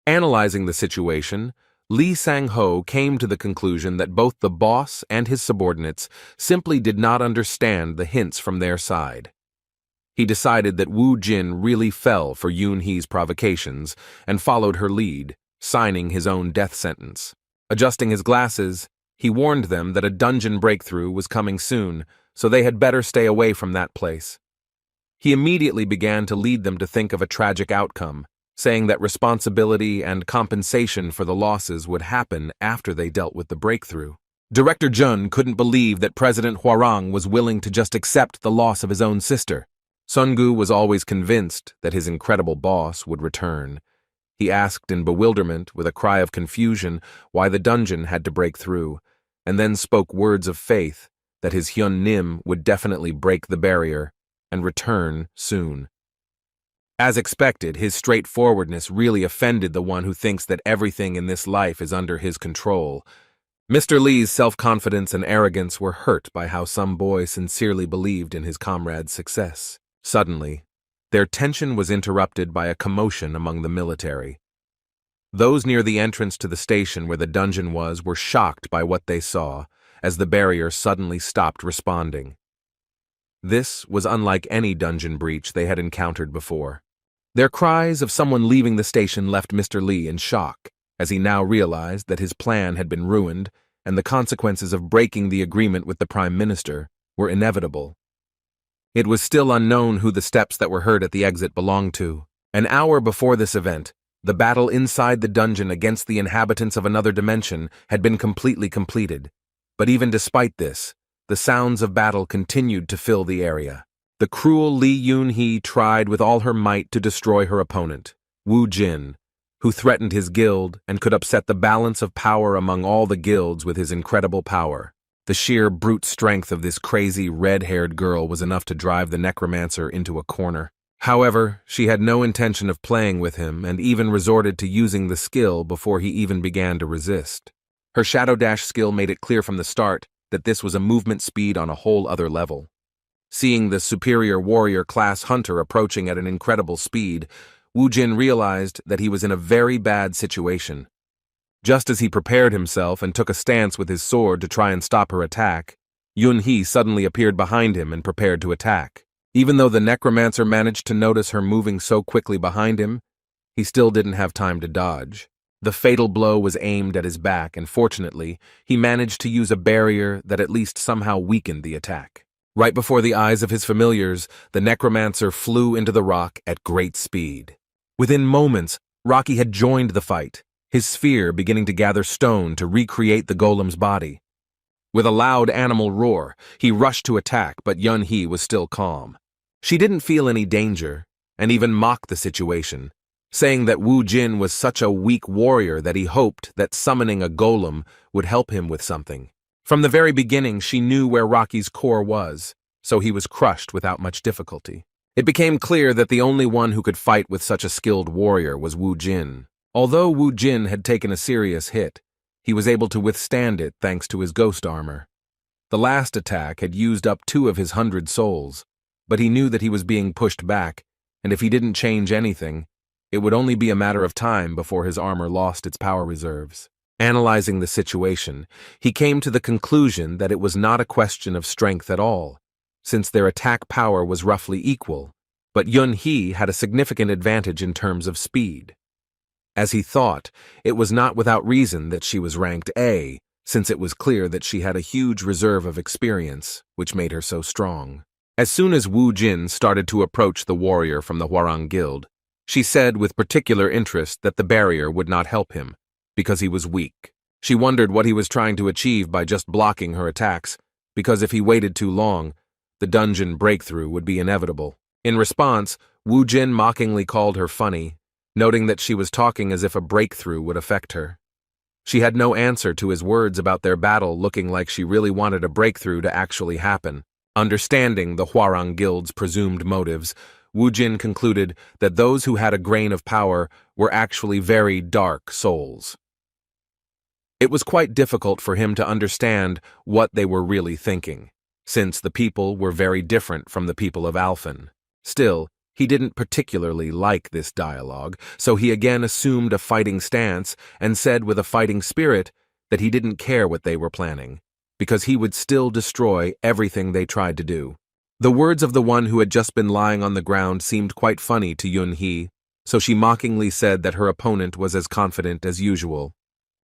Analyzing the situation, Lee Sang-ho came to the conclusion that both the boss and his subordinates simply did not understand the hints from their side. He decided that Woo-jin really fell for Yoon-hee's provocations and followed her lead, signing his own death sentence. Adjusting his glasses, he warned them that a dungeon breakthrough was coming soon, so they had better stay away from that place. He immediately began to lead them to think of a tragic outcome, saying that responsibility and compensation for the losses would happen after they dealt with the breakthrough. Director Jun couldn't believe that President Hwarang was willing to just accept the loss of his own sister. Sungu was always convinced that his incredible boss would return. He asked in bewilderment, with a cry of confusion, why the dungeon had to break through, and then spoke words of faith that his Hyun Nim would definitely break the barrier and return soon. As expected, his straightforwardness really offended the one who thinks that everything in this life is under his control. Mr. Lee's self-confidence and arrogance were hurt by how some boy sincerely believed in his comrade's success. Suddenly, their tension was interrupted by a commotion among the military. Those near the entrance to the station where the dungeon was were shocked by what they saw, as the barrier suddenly stopped responding. This was unlike any dungeon breach they had encountered before. Their cries of someone leaving the station left Mr. Lee in shock, as he now realized that his plan had been ruined and the consequences of breaking the agreement with the Prime Minister were inevitable. It was still unknown who the steps that were heard at the exit belonged to. An hour before this event, The battle inside the dungeon against the inhabitants of another dimension had been completely completed. But even despite this, the sounds of battle continued to fill the area. The cruel Li Yunhee tried with all her might to destroy her opponent, Wu Jin, who threatened his guild and could upset the balance of power among all the guilds with his incredible power. The sheer brute strength of this crazy red-haired girl was enough to drive the necromancer into a corner. However, she had no intention of playing with him and even resorted to using the skill before he even began to resist. Her Shadow Dash skill made it clear from the start that this was a movement speed on a whole other level. Seeing the superior warrior class hunter approaching at an incredible speed, Wu Jin realized that he was in a very bad situation. Just as he prepared himself and took a stance with his sword to try and stop her attack, Yunhee suddenly appeared behind him and prepared to attack. Even though the necromancer managed to notice her moving so quickly behind him, he still didn't have time to dodge. The fatal blow was aimed at his back, and fortunately, he managed to use a barrier that at least somehow weakened the attack. Right before the eyes of his familiars, the necromancer flew into the rock at great speed. Within moments, Rocky had joined the fight, his sphere beginning to gather stone to recreate the golem's body. With a loud animal roar, he rushed to attack, but Yunhee was still calm. She didn't feel any danger, and even mocked the situation, saying that Wu Jin was such a weak warrior that he hoped that summoning a golem would help him with something. From the very beginning, she knew where Rocky's core was, so he was crushed without much difficulty. It became clear that the only one who could fight with such a skilled warrior was Wu Jin. Although Wu Jin had taken a serious hit, he was able to withstand it thanks to his ghost armor. The last attack had used up 2 of his 100 souls, but he knew that he was being pushed back, and if he didn't change anything, it would only be a matter of time before his armor lost its power reserves. Analyzing the situation, he came to the conclusion that it was not a question of strength at all, since their attack power was roughly equal, but Yunhee had a significant advantage in terms of speed. As he thought, it was not without reason that she was ranked A, since it was clear that she had a huge reserve of experience, which made her so strong. As soon as Wu Jin started to approach the warrior from the Hwarang Guild, she said with particular interest that the barrier would not help him, because he was weak. She wondered what he was trying to achieve by just blocking her attacks, because if he waited too long, the dungeon breakthrough would be inevitable. In response, Wu Jin mockingly called her funny, noting that she was talking as if a breakthrough would affect her. She had no answer to his words about their battle, looking like she really wanted a breakthrough to actually happen. Understanding the Hwarang Guild's presumed motives, Wu Jin concluded that those who had a grain of power were actually very dark souls. It was quite difficult for him to understand what they were really thinking, since the people were very different from the people of Alphen. Still, he didn't particularly like this dialogue, so he again assumed a fighting stance and said with a fighting spirit that he didn't care what they were planning, because he would still destroy everything they tried to do. The words of the one who had just been lying on the ground seemed quite funny to Yunhee, so she mockingly said that her opponent was as confident as usual.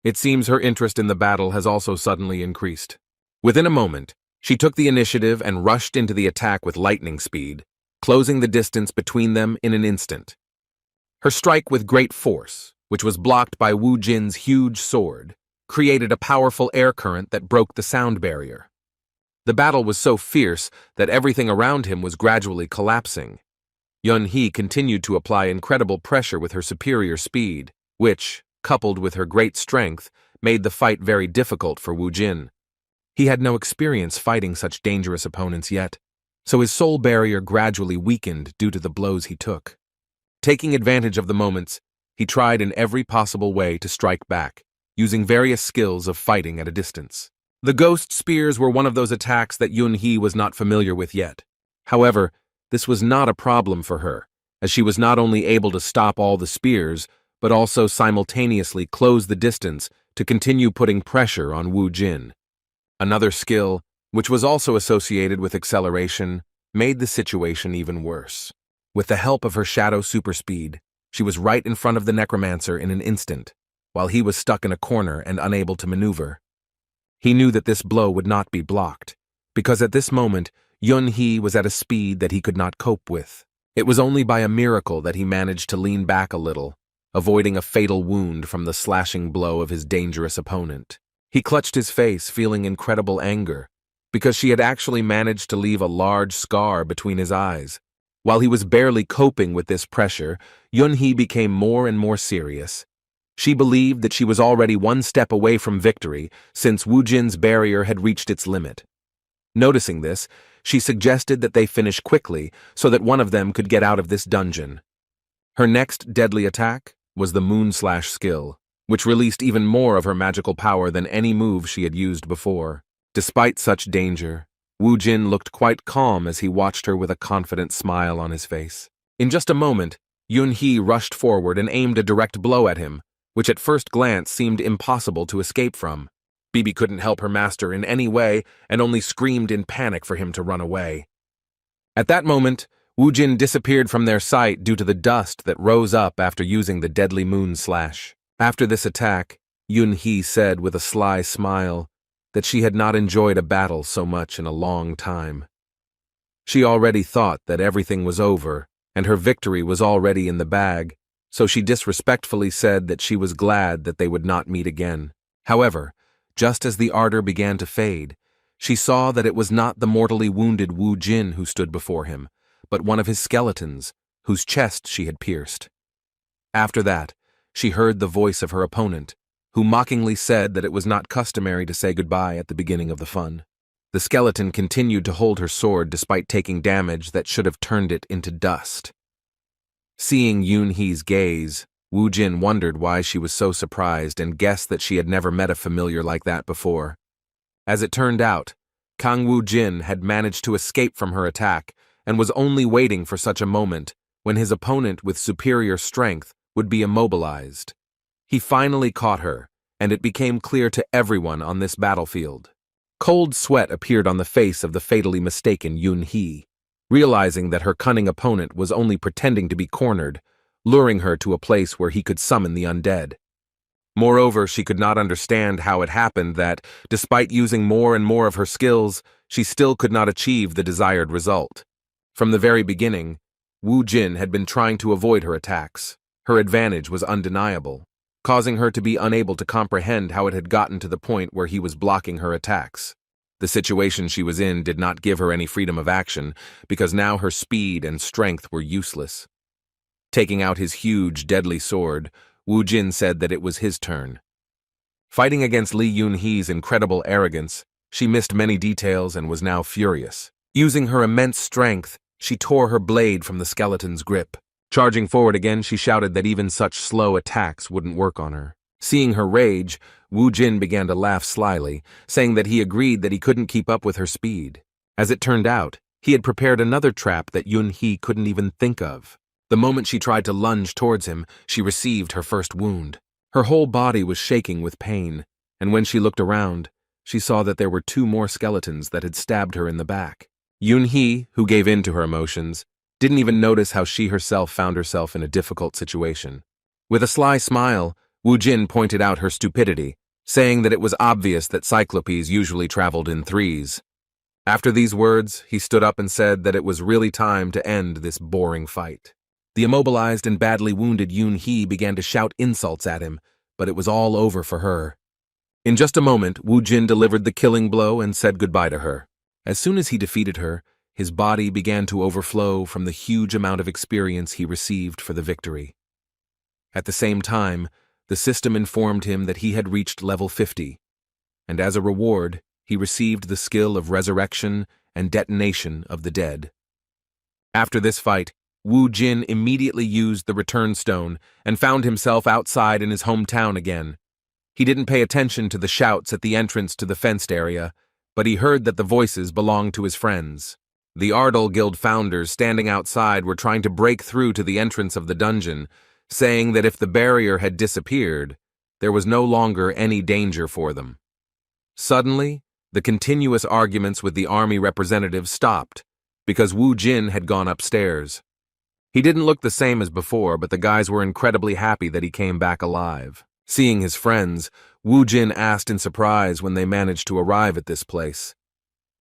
It seems her interest in the battle has also suddenly increased. Within a moment, she took the initiative and rushed into the attack with lightning speed, closing the distance between them in an instant. Her strike with great force, which was blocked by Wu Jin's huge sword, created a powerful air current that broke the sound barrier. The battle was so fierce that everything around him was gradually collapsing. Yunhee continued to apply incredible pressure with her superior speed, which, coupled with her great strength, made the fight very difficult for Wu Jin. He had no experience fighting such dangerous opponents yet, so his soul barrier gradually weakened due to the blows he took. Taking advantage of the moments, he tried in every possible way to strike back, using various skills of fighting at a distance. The ghost spears were one of those attacks that Yunhee was not familiar with yet. However, this was not a problem for her, as she was not only able to stop all the spears, but also simultaneously close the distance to continue putting pressure on Wu Jin. Another skill, which was also associated with acceleration, made the situation even worse. With the help of her shadow superspeed, she was right in front of the necromancer in an instant, while he was stuck in a corner and unable to maneuver. He knew that this blow would not be blocked, because at this moment, Yunhee was at a speed that he could not cope with. It was only by a miracle that he managed to lean back a little, avoiding a fatal wound from the slashing blow of his dangerous opponent. He clutched his face, feeling incredible anger, because she had actually managed to leave a large scar between his eyes. While he was barely coping with this pressure, Yun-hee became more and more serious. She believed that she was already one step away from victory, since Wu Jin's barrier had reached its limit. Noticing this, she suggested that they finish quickly so that one of them could get out of this dungeon. Her next deadly attack was the Moon Slash skill, which released even more of her magical power than any move she had used before. Despite such danger, Wu Jin looked quite calm as he watched her with a confident smile on his face. In just a moment, Yun-hee rushed forward and aimed a direct blow at him, which at first glance seemed impossible to escape from. Bibi couldn't help her master in any way and only screamed in panic for him to run away. At that moment, Wu Jin disappeared from their sight due to the dust that rose up after using the deadly Moon Slash. After this attack, Yun-hee said with a sly smile that she had not enjoyed a battle so much in a long time. She already thought that everything was over and her victory was already in the bag, so she disrespectfully said that she was glad that they would not meet again. However, just as the ardor began to fade, she saw that it was not the mortally wounded Wu Jin who stood before him, but one of his skeletons, whose chest she had pierced. After that, she heard the voice of her opponent, who mockingly said that it was not customary to say goodbye at the beginning of the fun. The skeleton continued to hold her sword despite taking damage that should have turned it into dust. Seeing Yun-hee's gaze, Wu Jin wondered why she was so surprised and guessed that she had never met a familiar like that before. As it turned out, Kang Wu Jin had managed to escape from her attack and was only waiting for such a moment when his opponent with superior strength would be immobilized. He finally caught her, and it became clear to everyone on this battlefield. Cold sweat appeared on the face of the fatally mistaken Yun-hee, realizing that her cunning opponent was only pretending to be cornered, luring her to a place where he could summon the undead. Moreover, she could not understand how it happened that, despite using more and more of her skills, she still could not achieve the desired result. From the very beginning, Wu Jin had been trying to avoid her attacks. Her advantage was undeniable, causing her to be unable to comprehend how it had gotten to the point where he was blocking her attacks. The situation she was in did not give her any freedom of action, because now her speed and strength were useless. Taking out his huge, deadly sword, Wu Jin said that it was his turn. Fighting against Li Yun-hee's incredible arrogance, she missed many details and was now furious. Using her immense strength, she tore her blade from the skeleton's grip. Charging forward again, she shouted that even such slow attacks wouldn't work on her. Seeing her rage, Wu Jin began to laugh slyly, saying that he agreed that he couldn't keep up with her speed. As it turned out, he had prepared another trap that Yun-hee couldn't even think of. The moment she tried to lunge towards him, she received her first wound. Her whole body was shaking with pain, and when she looked around, she saw that there were 2 more skeletons that had stabbed her in the back. Yun-hee, who gave in to her emotions, didn't even notice how she herself found herself in a difficult situation. With a sly smile, Wu Jin pointed out her stupidity, saying that it was obvious that cyclopes usually traveled in 3s. After these words, he stood up and said that it was really time to end this boring fight. The immobilized and badly wounded Yun-hee began to shout insults at him, but it was all over for her. In just a moment, Wu Jin delivered the killing blow and said goodbye to her. As soon as he defeated her, his body began to overflow from the huge amount of experience he received for the victory. At the same time, the system informed him that he had reached level 50, and as a reward, he received the skill of resurrection and detonation of the dead. After this fight, Wu Jin immediately used the return stone and found himself outside in his hometown again. He didn't pay attention to the shouts at the entrance to the fenced area, but he heard that the voices belonged to his friends. The Ardal Guild founders standing outside were trying to break through to the entrance of the dungeon, saying that if the barrier had disappeared, there was no longer any danger for them. Suddenly, the continuous arguments with the army representatives stopped, because Wu Jin had gone upstairs. He didn't look the same as before, but the guys were incredibly happy that he came back alive. Seeing his friends, Wu Jin asked in surprise when they managed to arrive at this place.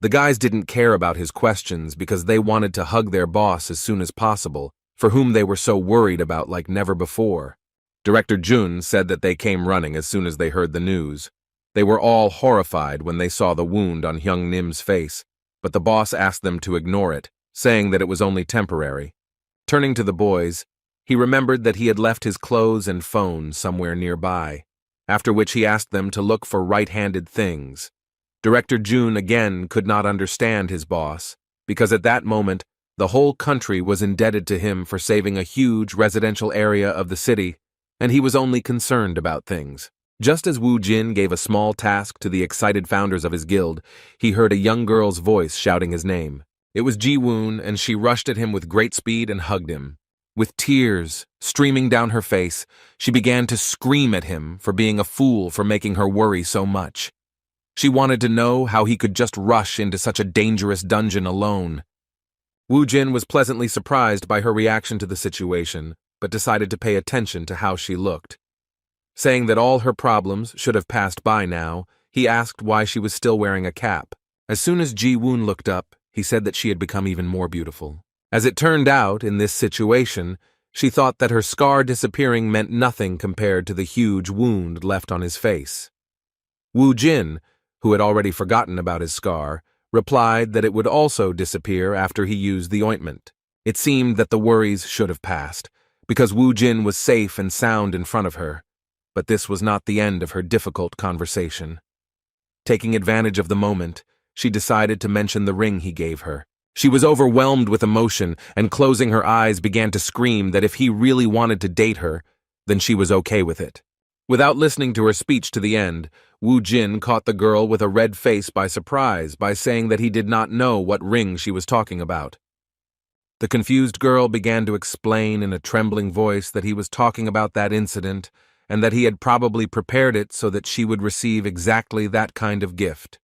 The guys didn't care about his questions because they wanted to hug their boss as soon as possible, for whom they were so worried about like never before. Director Jun said that they came running as soon as they heard the news. They were all horrified when they saw the wound on Hyung Nim's face, but the boss asked them to ignore it, saying that it was only temporary. Turning to the boys, he remembered that he had left his clothes and phone somewhere nearby, after which he asked them to look for right-handed things. Director Jun again could not understand his boss, because at that moment, the whole country was indebted to him for saving a huge residential area of the city, and he was only concerned about things. Just as Woo Jin gave a small task to the excited founders of his guild, he heard a young girl's voice shouting his name. It was Ji-woon, and she rushed at him with great speed and hugged him. With tears streaming down her face, she began to scream at him for being a fool for making her worry so much. She wanted to know how he could just rush into such a dangerous dungeon alone. Woo Jin was pleasantly surprised by her reaction to the situation, but decided to pay attention to how she looked. Saying that all her problems should have passed by now, he asked why she was still wearing a cap. As soon as Ji-woon looked up, he said that she had become even more beautiful. As it turned out, in this situation, she thought that her scar disappearing meant nothing compared to the huge wound left on his face. Woo Jin, who had already forgotten about his scar, replied that it would also disappear after he used the ointment. It seemed that the worries should have passed, because Woo Jin was safe and sound in front of her. But this was not the end of her difficult conversation. Taking advantage of the moment, she decided to mention the ring he gave her. She was overwhelmed with emotion, and closing her eyes began to scream that if he really wanted to date her, then she was okay with it. Without listening to her speech to the end, Woo Jin caught the girl with a red face by surprise by saying that he did not know what ring she was talking about. The confused girl began to explain in a trembling voice that he was talking about that incident and that he had probably prepared it so that she would receive exactly that kind of gift.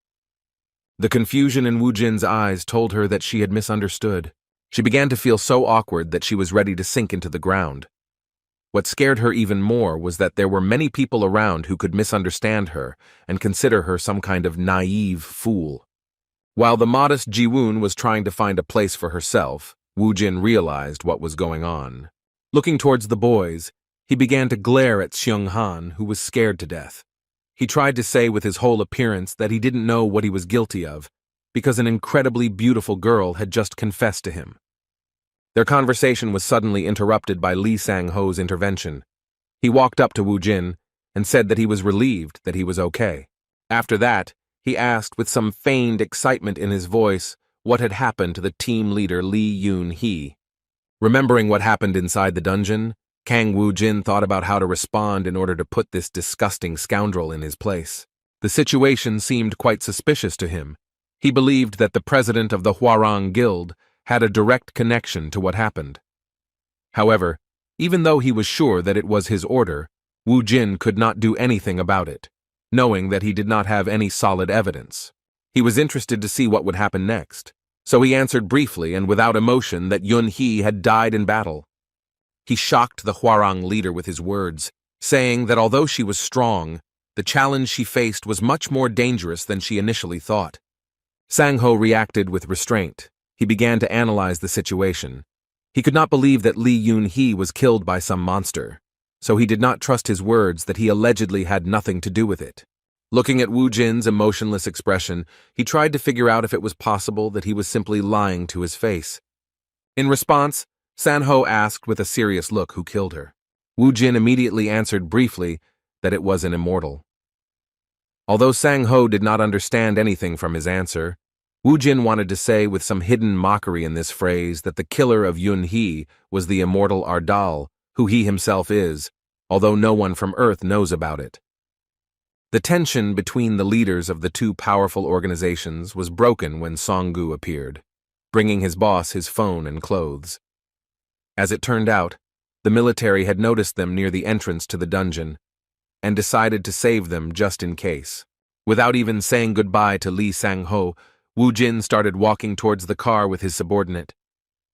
The confusion in Woo Jin's eyes told her that she had misunderstood. She began to feel so awkward that she was ready to sink into the ground. What scared her even more was that there were many people around who could misunderstand her and consider her some kind of naive fool. While the modest Ji-woon was trying to find a place for herself, Woo Jin realized what was going on. Looking towards the boys, he began to glare at Seung-han, who was scared to death. He tried to say with his whole appearance that he didn't know what he was guilty of, because an incredibly beautiful girl had just confessed to him. Their conversation was suddenly interrupted by Lee Sang-ho's intervention. He walked up to Woo Jin and said that he was relieved that he was okay. After that, he asked with some feigned excitement in his voice what had happened to the team leader Lee Yoon-hee. Remembering what happened inside the dungeon, Kang Woo Jin thought about how to respond in order to put this disgusting scoundrel in his place. The situation seemed quite suspicious to him. He believed that the president of the Hwarang Guild had a direct connection to what happened. However, even though he was sure that it was his order, Woo Jin could not do anything about it, knowing that he did not have any solid evidence. He was interested to see what would happen next, so he answered briefly and without emotion that Yun-hee had died in battle. He shocked the Hwarang leader with his words, saying that although she was strong, the challenge she faced was much more dangerous than she initially thought. Sang-ho reacted with restraint. He began to analyze the situation. He could not believe that Lee Yoon-hee was killed by some monster, so he did not trust his words that he allegedly had nothing to do with it. Looking at Woo Jin's emotionless expression, he tried to figure out if it was possible that he was simply lying to his face. In response, Sang-ho asked with a serious look who killed her. Woo Jin immediately answered briefly that it was an immortal. Although Sang-ho did not understand anything from his answer, Woo Jin wanted to say with some hidden mockery in this phrase that the killer of Yun-hee was the immortal Ardal, who he himself is, although no one from Earth knows about it. The tension between the leaders of the two powerful organizations was broken when Song-gu appeared, bringing his boss his phone and clothes. As it turned out, the military had noticed them near the entrance to the dungeon and decided to save them just in case. Without even saying goodbye to Lee Sang-ho, Woo Jin started walking towards the car with his subordinate.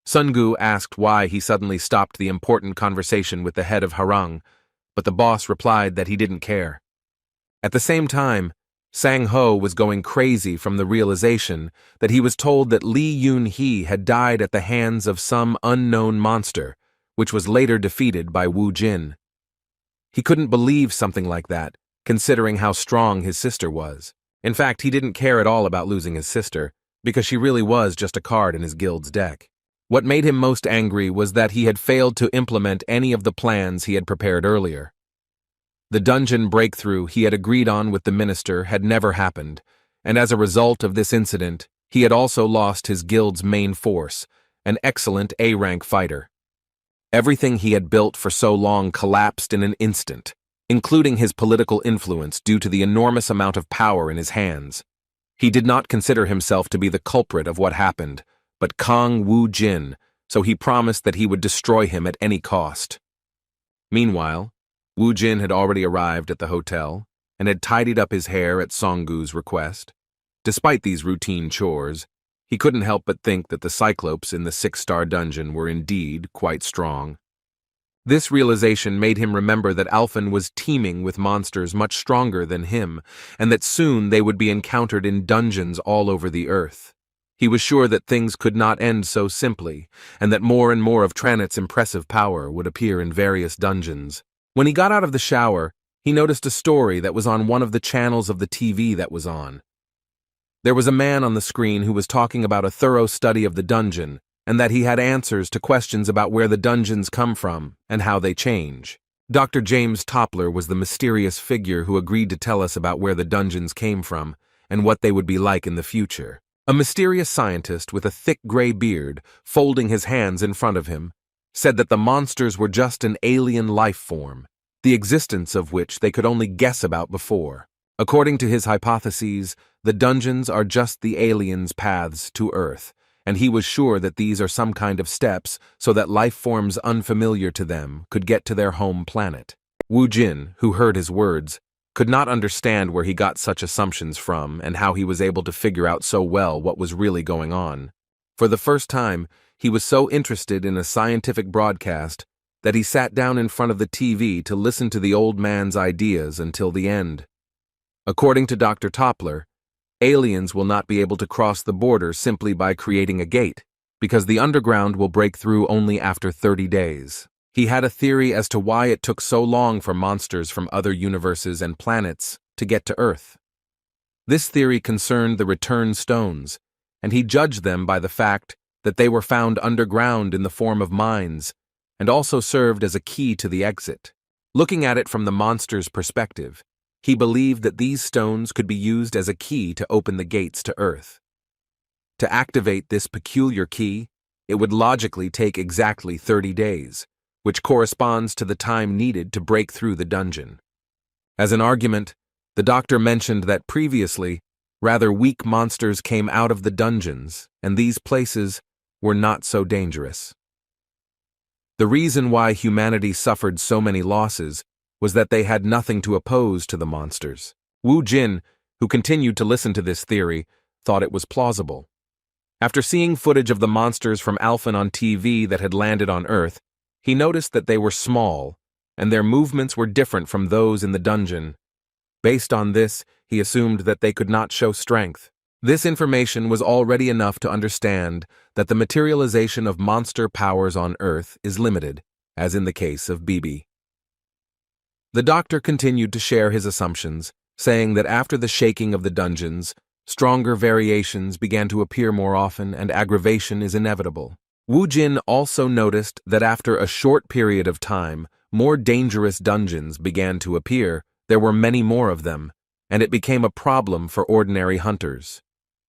Sun-gu asked why he suddenly stopped the important conversation with the head of Hwarang, but the boss replied that he didn't care. At the same time, Sang-ho was going crazy from the realization that he was told that Lee Yoon-hee had died at the hands of some unknown monster, which was later defeated by Woo Jin. He couldn't believe something like that, considering how strong his sister was. In fact, he didn't care at all about losing his sister, because she really was just a card in his guild's deck. What made him most angry was that he had failed to implement any of the plans he had prepared earlier. The dungeon breakthrough he had agreed on with the minister had never happened, and as a result of this incident, he had also lost his guild's main force, an excellent A-rank fighter. Everything he had built for so long collapsed in an instant, including his political influence due to the enormous amount of power in his hands. He did not consider himself to be the culprit of what happened, but Kang Woo-jin, so he promised that he would destroy him at any cost. Meanwhile, Woo-jin had already arrived at the hotel and had tidied up his hair at Songgu's request. Despite these routine chores, he couldn't help but think that the Cyclopes in the 6-star dungeon were indeed quite strong. This realization made him remember that Alphen was teeming with monsters much stronger than him, and that soon they would be encountered in dungeons all over the earth. He was sure that things could not end so simply, and that more and more of Tranit's impressive power would appear in various dungeons. When he got out of the shower, he noticed a story that was on one of the channels of the TV that was on. There was a man on the screen who was talking about a thorough study of the dungeon, and that he had answers to questions about where the dungeons come from and how they change. Dr. James Toppler was the mysterious figure who agreed to tell us about where the dungeons came from and what they would be like in the future. A mysterious scientist with a thick gray beard, folding his hands in front of him, said that the monsters were just an alien life form, the existence of which they could only guess about before. According to his hypotheses, the dungeons are just the aliens' paths to Earth, and he was sure that these are some kind of steps so that life forms unfamiliar to them could get to their home planet. Wu Jin, who heard his words, could not understand where he got such assumptions from and how he was able to figure out so well what was really going on. For the first time, he was so interested in a scientific broadcast that he sat down in front of the TV to listen to the old man's ideas until the end. According to Dr. Toppler, aliens will not be able to cross the border simply by creating a gate, because the underground will break through only after 30 days. He had a theory as to why it took so long for monsters from other universes and planets to get to Earth. This theory concerned the return stones, and he judged them by the fact that they were found underground in the form of mines, and also served as a key to the exit. Looking at it from the monster's perspective, he believed that these stones could be used as a key to open the gates to Earth. To activate this peculiar key, it would logically take exactly 30 days, which corresponds to the time needed to break through the dungeon. As an argument, the doctor mentioned that previously, rather weak monsters came out of the dungeons, and these places were not so dangerous. The reason why humanity suffered so many losses was that they had nothing to oppose to the monsters. Wu Jin, who continued to listen to this theory, thought it was plausible. After seeing footage of the monsters from Alphen on TV that had landed on Earth, he noticed that they were small, and their movements were different from those in the dungeon. Based on this, he assumed that they could not show strength. This information was already enough to understand that the materialization of monster powers on Earth is limited, as in the case of Bibi. The doctor continued to share his assumptions, saying that after the shaking of the dungeons, stronger variations began to appear more often and aggravation is inevitable. Wu Jin also noticed that after a short period of time, more dangerous dungeons began to appear. There were many more of them, and it became a problem for ordinary hunters.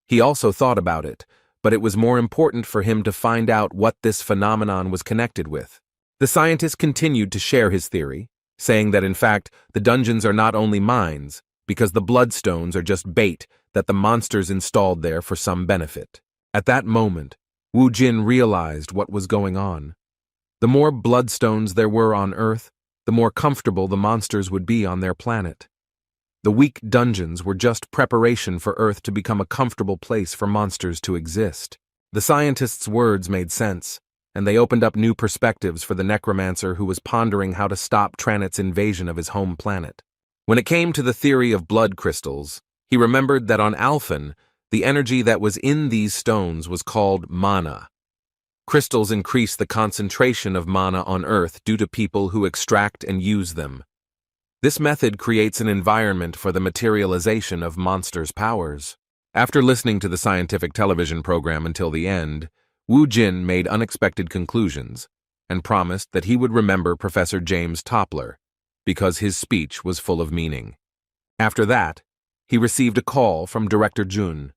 He also thought about it, but it was more important for him to find out what this phenomenon was connected with. The scientist continued to share his theory, saying that in fact, the dungeons are not only mines, because the bloodstones are just bait that the monsters installed there for some benefit. At that moment, Wu Jin realized what was going on. The more bloodstones there were on Earth, the more comfortable the monsters would be on their planet. The weak dungeons were just preparation for Earth to become a comfortable place for monsters to exist. The scientist's words made sense, and they opened up new perspectives for the necromancer who was pondering how to stop Tranit's invasion of his home planet. When it came to the theory of blood crystals, he remembered that on Alphen, the energy that was in these stones was called mana. Crystals increase the concentration of mana on Earth due to people who extract and use them. This method creates an environment for the materialization of monsters' powers. After listening to the scientific television program until the end, Wu Jin made unexpected conclusions and promised that he would remember Professor James Toppler because his speech was full of meaning. After that, he received a call from Director Jun.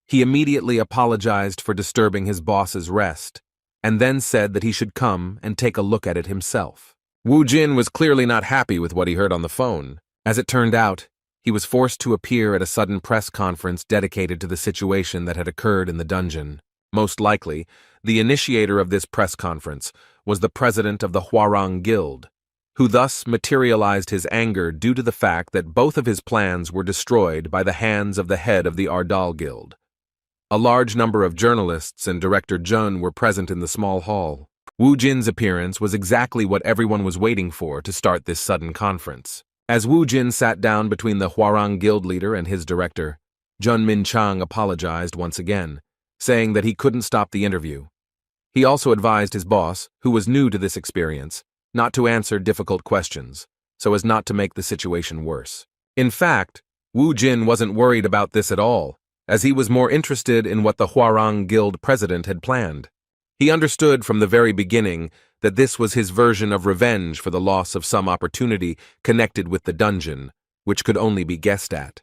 He immediately apologized for disturbing his boss's rest and then said that he should come and take a look at it himself. Wu Jin was clearly not happy with what he heard on the phone. As it turned out, he was forced to appear at a sudden press conference dedicated to the situation that had occurred in the dungeon. Most likely, the initiator of this press conference was the president of the Hwarang Guild, who thus materialized his anger due to the fact that both of his plans were destroyed by the hands of the head of the Ardal Guild. A large number of journalists and Director Jun were present in the small hall. Wu Jin's appearance was exactly what everyone was waiting for to start this sudden conference. As Wu Jin sat down between the Hwarang Guild leader and his director, Jun Min-chang apologized once again, saying that he couldn't stop the interview. He also advised his boss, who was new to this experience, not to answer difficult questions, so as not to make the situation worse. In fact, Wu Jin wasn't worried about this at all, as he was more interested in what the Hwarang Guild president had planned. He understood from the very beginning that this was his version of revenge for the loss of some opportunity connected with the dungeon, which could only be guessed at.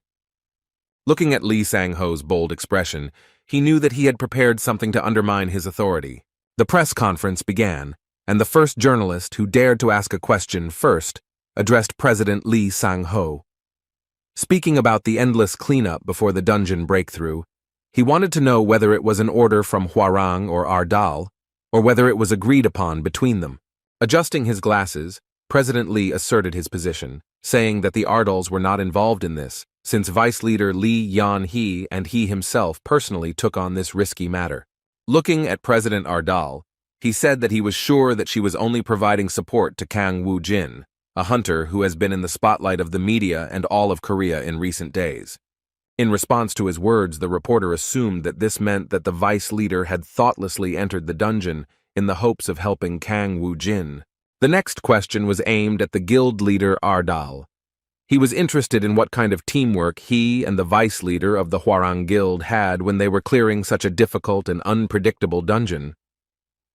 Looking at Lee Sang-ho's bold expression, he knew that he had prepared something to undermine his authority. The press conference began, and the first journalist who dared to ask a question first addressed President Lee Sang-ho. Speaking about the endless cleanup before the dungeon breakthrough, he wanted to know whether it was an order from Hwarang or Ardal, or whether it was agreed upon between them. Adjusting his glasses, President Lee asserted his position, saying that the Ardals were not involved in this, since Vice Leader Lee Yan-hee and he himself personally took on this risky matter. Looking at President Ardal, he said that he was sure that she was only providing support to Kang Woo-jin, a hunter who has been in the spotlight of the media and all of Korea in recent days. In response to his words, the reporter assumed that this meant that the vice leader had thoughtlessly entered the dungeon in the hopes of helping Kang Woo-jin. The next question was aimed at the guild leader Ardal. He was interested in what kind of teamwork he and the vice leader of the Hwarang Guild had when they were clearing such a difficult and unpredictable dungeon.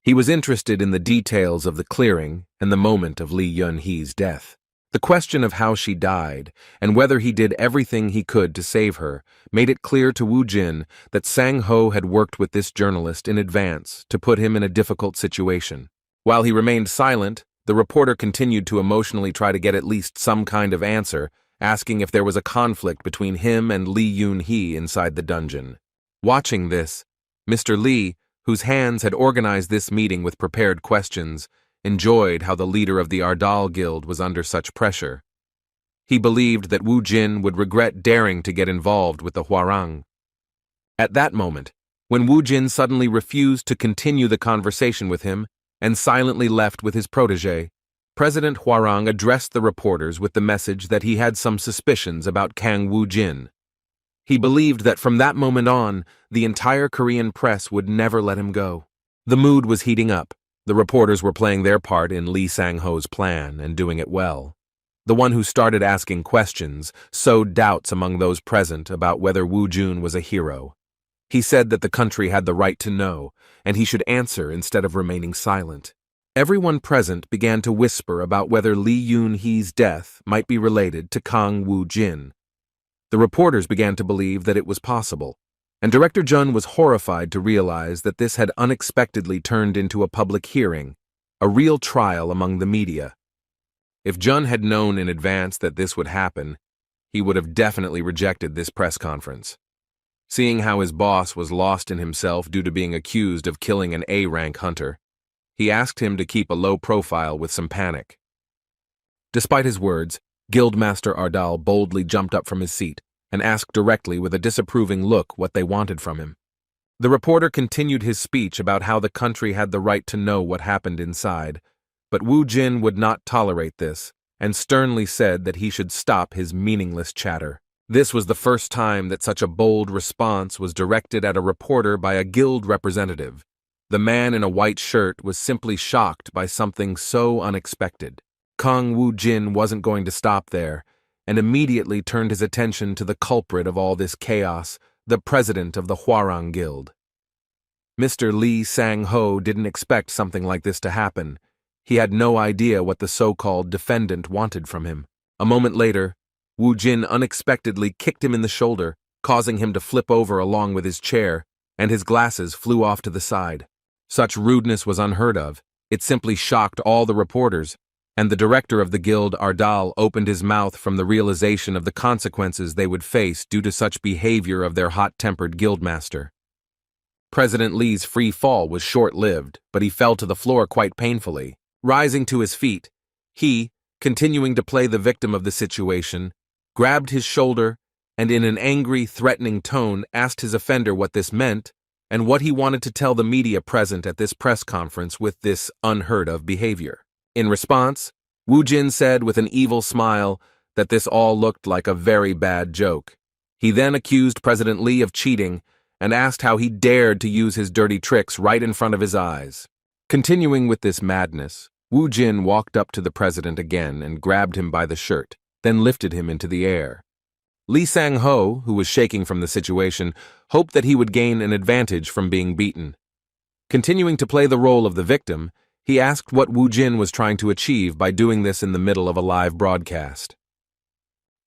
He was interested in the details of the clearing and the moment of Lee Yun-hee's death. The question of how she died and whether he did everything he could to save her made it clear to Wu Jin that Sang-ho had worked with this journalist in advance to put him in a difficult situation. While he remained silent, the reporter continued to emotionally try to get at least some kind of answer, asking if there was a conflict between him and Lee Yun-hee inside the dungeon. Watching this, Mr. Lee, whose hands had organized this meeting with prepared questions, enjoyed how the leader of the Ardal Guild was under such pressure. He believed that Wu Jin would regret daring to get involved with the Hwarang. At that moment, when Wu Jin suddenly refused to continue the conversation with him and silently left with his protege, President Hwarang addressed the reporters with the message that he had some suspicions about Kang Woo-jin. He believed that from that moment on, the entire Korean press would never let him go. The mood was heating up. The reporters were playing their part in Lee Sang-ho's plan and doing it well. The one who started asking questions sowed doubts among those present about whether Wu Jun was a hero. He said that the country had the right to know, and he should answer instead of remaining silent. Everyone present began to whisper about whether Lee Yun-hee's death might be related to Kang Woo-jin. The reporters began to believe that it was possible, and Director Jun was horrified to realize that this had unexpectedly turned into a public hearing, a real trial among the media. If Jun had known in advance that this would happen, he would have definitely rejected this press conference. Seeing how his boss was lost in himself due to being accused of killing an A-rank hunter, he asked him to keep a low profile with some panic. Despite his words, Guildmaster Ardal boldly jumped up from his seat and asked directly with a disapproving look what they wanted from him. The reporter continued his speech about how the country had the right to know what happened inside, but Wu Jin would not tolerate this and sternly said that he should stop his meaningless chatter. This was the first time that such a bold response was directed at a reporter by a guild representative. The man in a white shirt was simply shocked by something so unexpected. Kang Woo-jin wasn't going to stop there, and immediately turned his attention to the culprit of all this chaos, the president of the Hwarang Guild. Mr. Lee Sang-ho didn't expect something like this to happen. He had no idea what the so-called defendant wanted from him. A moment later, Woo-jin unexpectedly kicked him in the shoulder, causing him to flip over along with his chair, and his glasses flew off to the side. Such rudeness was unheard of. It simply shocked all the reporters, and the director of the guild, Ardal, opened his mouth from the realization of the consequences they would face due to such behavior of their hot-tempered guildmaster. President Lee's free fall was short-lived, but he fell to the floor quite painfully. Rising to his feet, he, continuing to play the victim of the situation, grabbed his shoulder and in an angry, threatening tone asked his offender what this meant and what he wanted to tell the media present at this press conference with this unheard-of behavior. In response, Woo-jin said with an evil smile that this all looked like a very bad joke. He then accused President Lee of cheating and asked how he dared to use his dirty tricks right in front of his eyes. Continuing with this madness, Woo-jin walked up to the president again and grabbed him by the shirt, then lifted him into the air. Lee Sang-ho, who was shaking from the situation, hoped that he would gain an advantage from being beaten. Continuing to play the role of the victim, he asked what Woo-jin was trying to achieve by doing this in the middle of a live broadcast.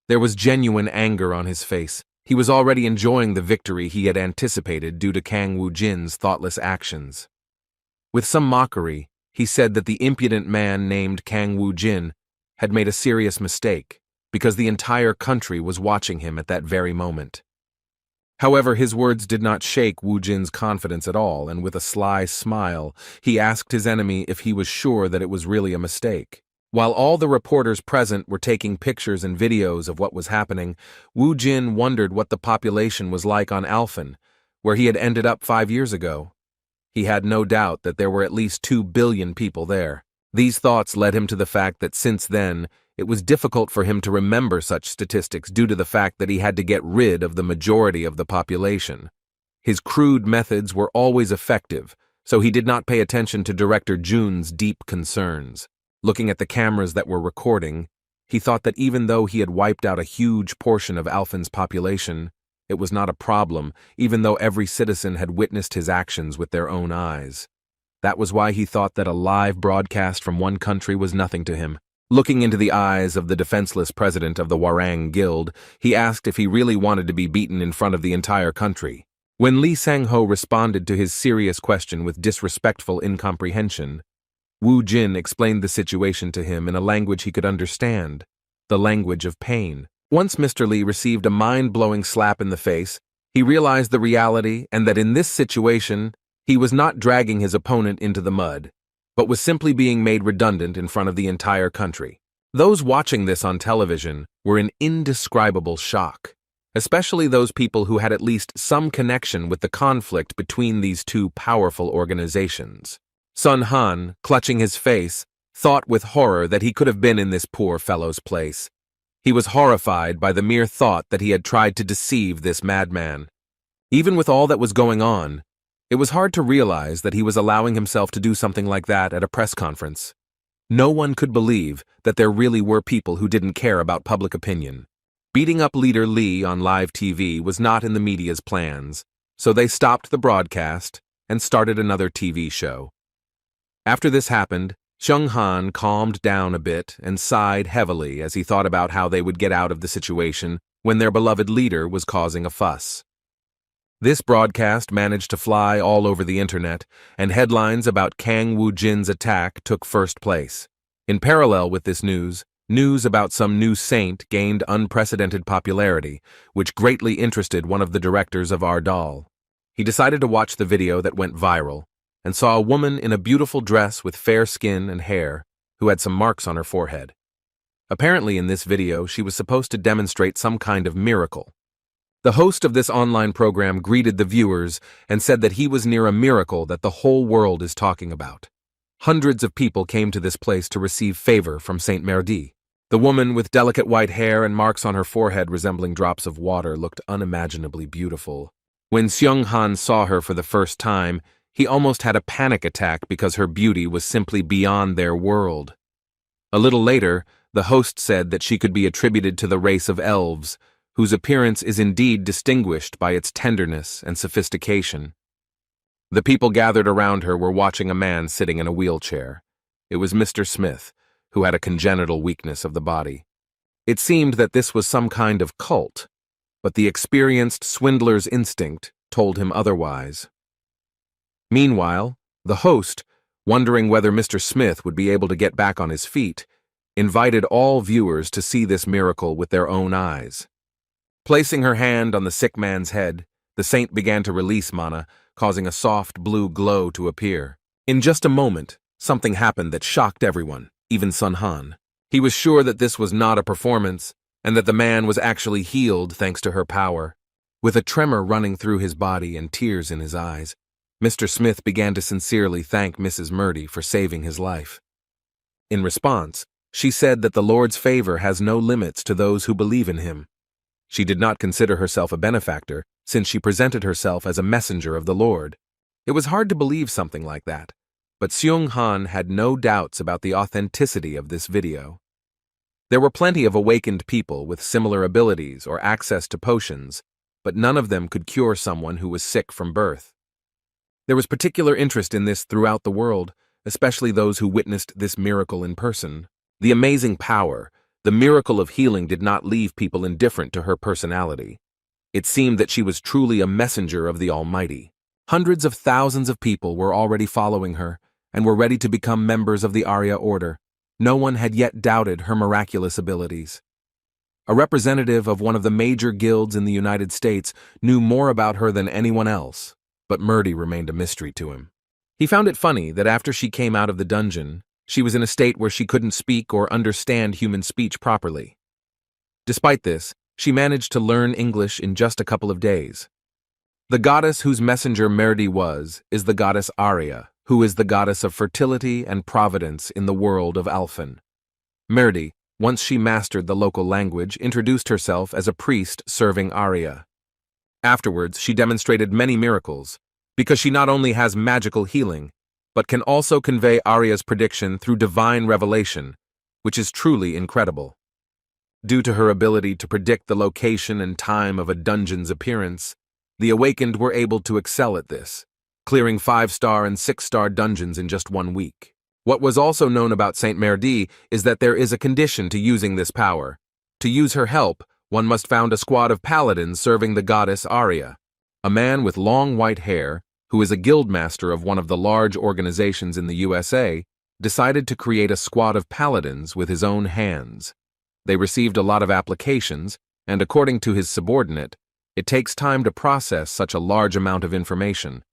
There was genuine anger on his face. He was already enjoying the victory he had anticipated due to Kang Woo-jin's thoughtless actions. With some mockery, he said that the impudent man named Kang Woo-jin had made a serious mistake because the entire country was watching him at that very moment. However, his words did not shake Woo-jin's confidence at all, and with a sly smile, he asked his enemy if he was sure that it was really a mistake. While all the reporters present were taking pictures and videos of what was happening, Woo-jin wondered what the population was like on Alphen, where he had ended up 5 years ago. He had no doubt that there were at least 2 billion people there. These thoughts led him to the fact that since then, it was difficult for him to remember such statistics due to the fact that he had to get rid of the majority of the population. His crude methods were always effective, so he did not pay attention to Director Jun's deep concerns. Looking at the cameras that were recording, he thought that even though he had wiped out a huge portion of Alphen's population, it was not a problem, even though every citizen had witnessed his actions with their own eyes. That was why he thought that a live broadcast from one country was nothing to him. Looking into the eyes of the defenseless president of the Hwarang Guild, he asked if he really wanted to be beaten in front of the entire country. When Lee Sang-ho responded to his serious question with disrespectful incomprehension, Woo-jin explained the situation to him in a language he could understand, the language of pain. Once Mr. Lee received a mind-blowing slap in the face, he realized the reality and that in this situation, he was not dragging his opponent into the mud, but was simply being made redundant in front of the entire country. Those watching this on television were in indescribable shock, especially those people who had at least some connection with the conflict between these two powerful organizations. Sun Han, clutching his face, thought with horror that he could have been in this poor fellow's place. He was horrified by the mere thought that he had tried to deceive this madman. Even with all that was going on, it was hard to realize that he was allowing himself to do something like that at a press conference. No one could believe that there really were people who didn't care about public opinion. Beating up leader Lee on live TV was not in the media's plans, so they stopped the broadcast and started another TV show. After this happened, Chung Han calmed down a bit and sighed heavily as he thought about how they would get out of the situation when their beloved leader was causing a fuss. This broadcast managed to fly all over the internet, and headlines about Kang Woo-jin's attack took first place. In parallel with this news about some new saint gained unprecedented popularity, which greatly interested one of the directors of Ardal. He decided to watch the video that went viral, and saw a woman in a beautiful dress with fair skin and hair, who had some marks on her forehead. Apparently in this video, she was supposed to demonstrate some kind of miracle. The host of this online program greeted the viewers and said that he was near a miracle that the whole world is talking about. Hundreds of people came to this place to receive favor from Saint Merdi. The woman with delicate white hair and marks on her forehead resembling drops of water looked unimaginably beautiful. When Seung Han saw her for the first time, he almost had a panic attack because her beauty was simply beyond their world. A little later, the host said that she could be attributed to the race of elves, whose appearance is indeed distinguished by its tenderness and sophistication. The people gathered around her were watching a man sitting in a wheelchair. It was Mr. Smith, who had a congenital weakness of the body. It seemed that this was some kind of cult, but the experienced swindler's instinct told him otherwise. Meanwhile, the host, wondering whether Mr. Smith would be able to get back on his feet, invited all viewers to see this miracle with their own eyes. Placing her hand on the sick man's head, the saint began to release mana, causing a soft blue glow to appear. In just a moment, something happened that shocked everyone, even Sun Han. He was sure that this was not a performance, and that the man was actually healed thanks to her power. With a tremor running through his body and tears in his eyes, Mr. Smith began to sincerely thank Mrs. Murdy for saving his life. In response, she said that the Lord's favor has no limits to those who believe in him. She did not consider herself a benefactor, since she presented herself as a messenger of the Lord. It was hard to believe something like that, but Seung Han had no doubts about the authenticity of this video. There were plenty of awakened people with similar abilities or access to potions, but none of them could cure someone who was sick from birth. There was particular interest in this throughout the world, especially those who witnessed this miracle in person. The amazing power, the miracle of healing did not leave people indifferent to her personality. It seemed that she was truly a messenger of the Almighty. Hundreds of thousands of people were already following her and were ready to become members of the Arya Order. No one had yet doubted her miraculous abilities. A representative of one of the major guilds in the United States knew more about her than anyone else, but Murdy remained a mystery to him. He found it funny that after she came out of the dungeon, she was in a state where she couldn't speak or understand human speech properly. Despite this, she managed to learn English in just a couple of days. The goddess whose messenger Murdy was is the goddess Arya, who is the goddess of fertility and providence in the world of Alphen. Murdy, once she mastered the local language, introduced herself as a priest serving Arya. Afterwards, she demonstrated many miracles, because she not only has magical healing, but can also convey Arya's prediction through divine revelation, which is truly incredible. Due to her ability to predict the location and time of a dungeon's appearance, the awakened were able to excel at this, clearing 5-star and 6-star dungeons in just 1 week. What was also known about Saint Murdy is that there is a condition to using this power. To use her help, one must found a squad of paladins serving the goddess Arya. A man with long white hair, who is a guildmaster of one of the large organizations in the USA, decided to create a squad of paladins with his own hands. They received a lot of applications, and according to his subordinate, it takes time to process such a large amount of information.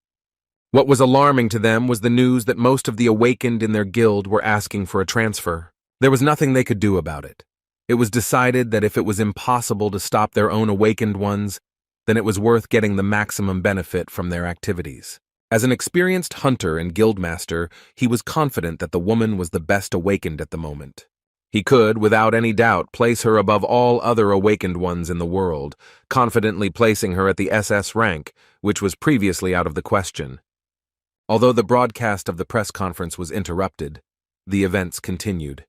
What was alarming to them was the news that most of the awakened in their guild were asking for a transfer. There was nothing they could do about it. It was decided that if it was impossible to stop their own awakened ones, then it was worth getting the maximum benefit from their activities. As an experienced hunter and guildmaster, he was confident that the woman was the best awakened at the moment. He could, without any doubt, place her above all other awakened ones in the world, confidently placing her at the SS rank, which was previously out of the question. Although the broadcast of the press conference was interrupted, the events continued.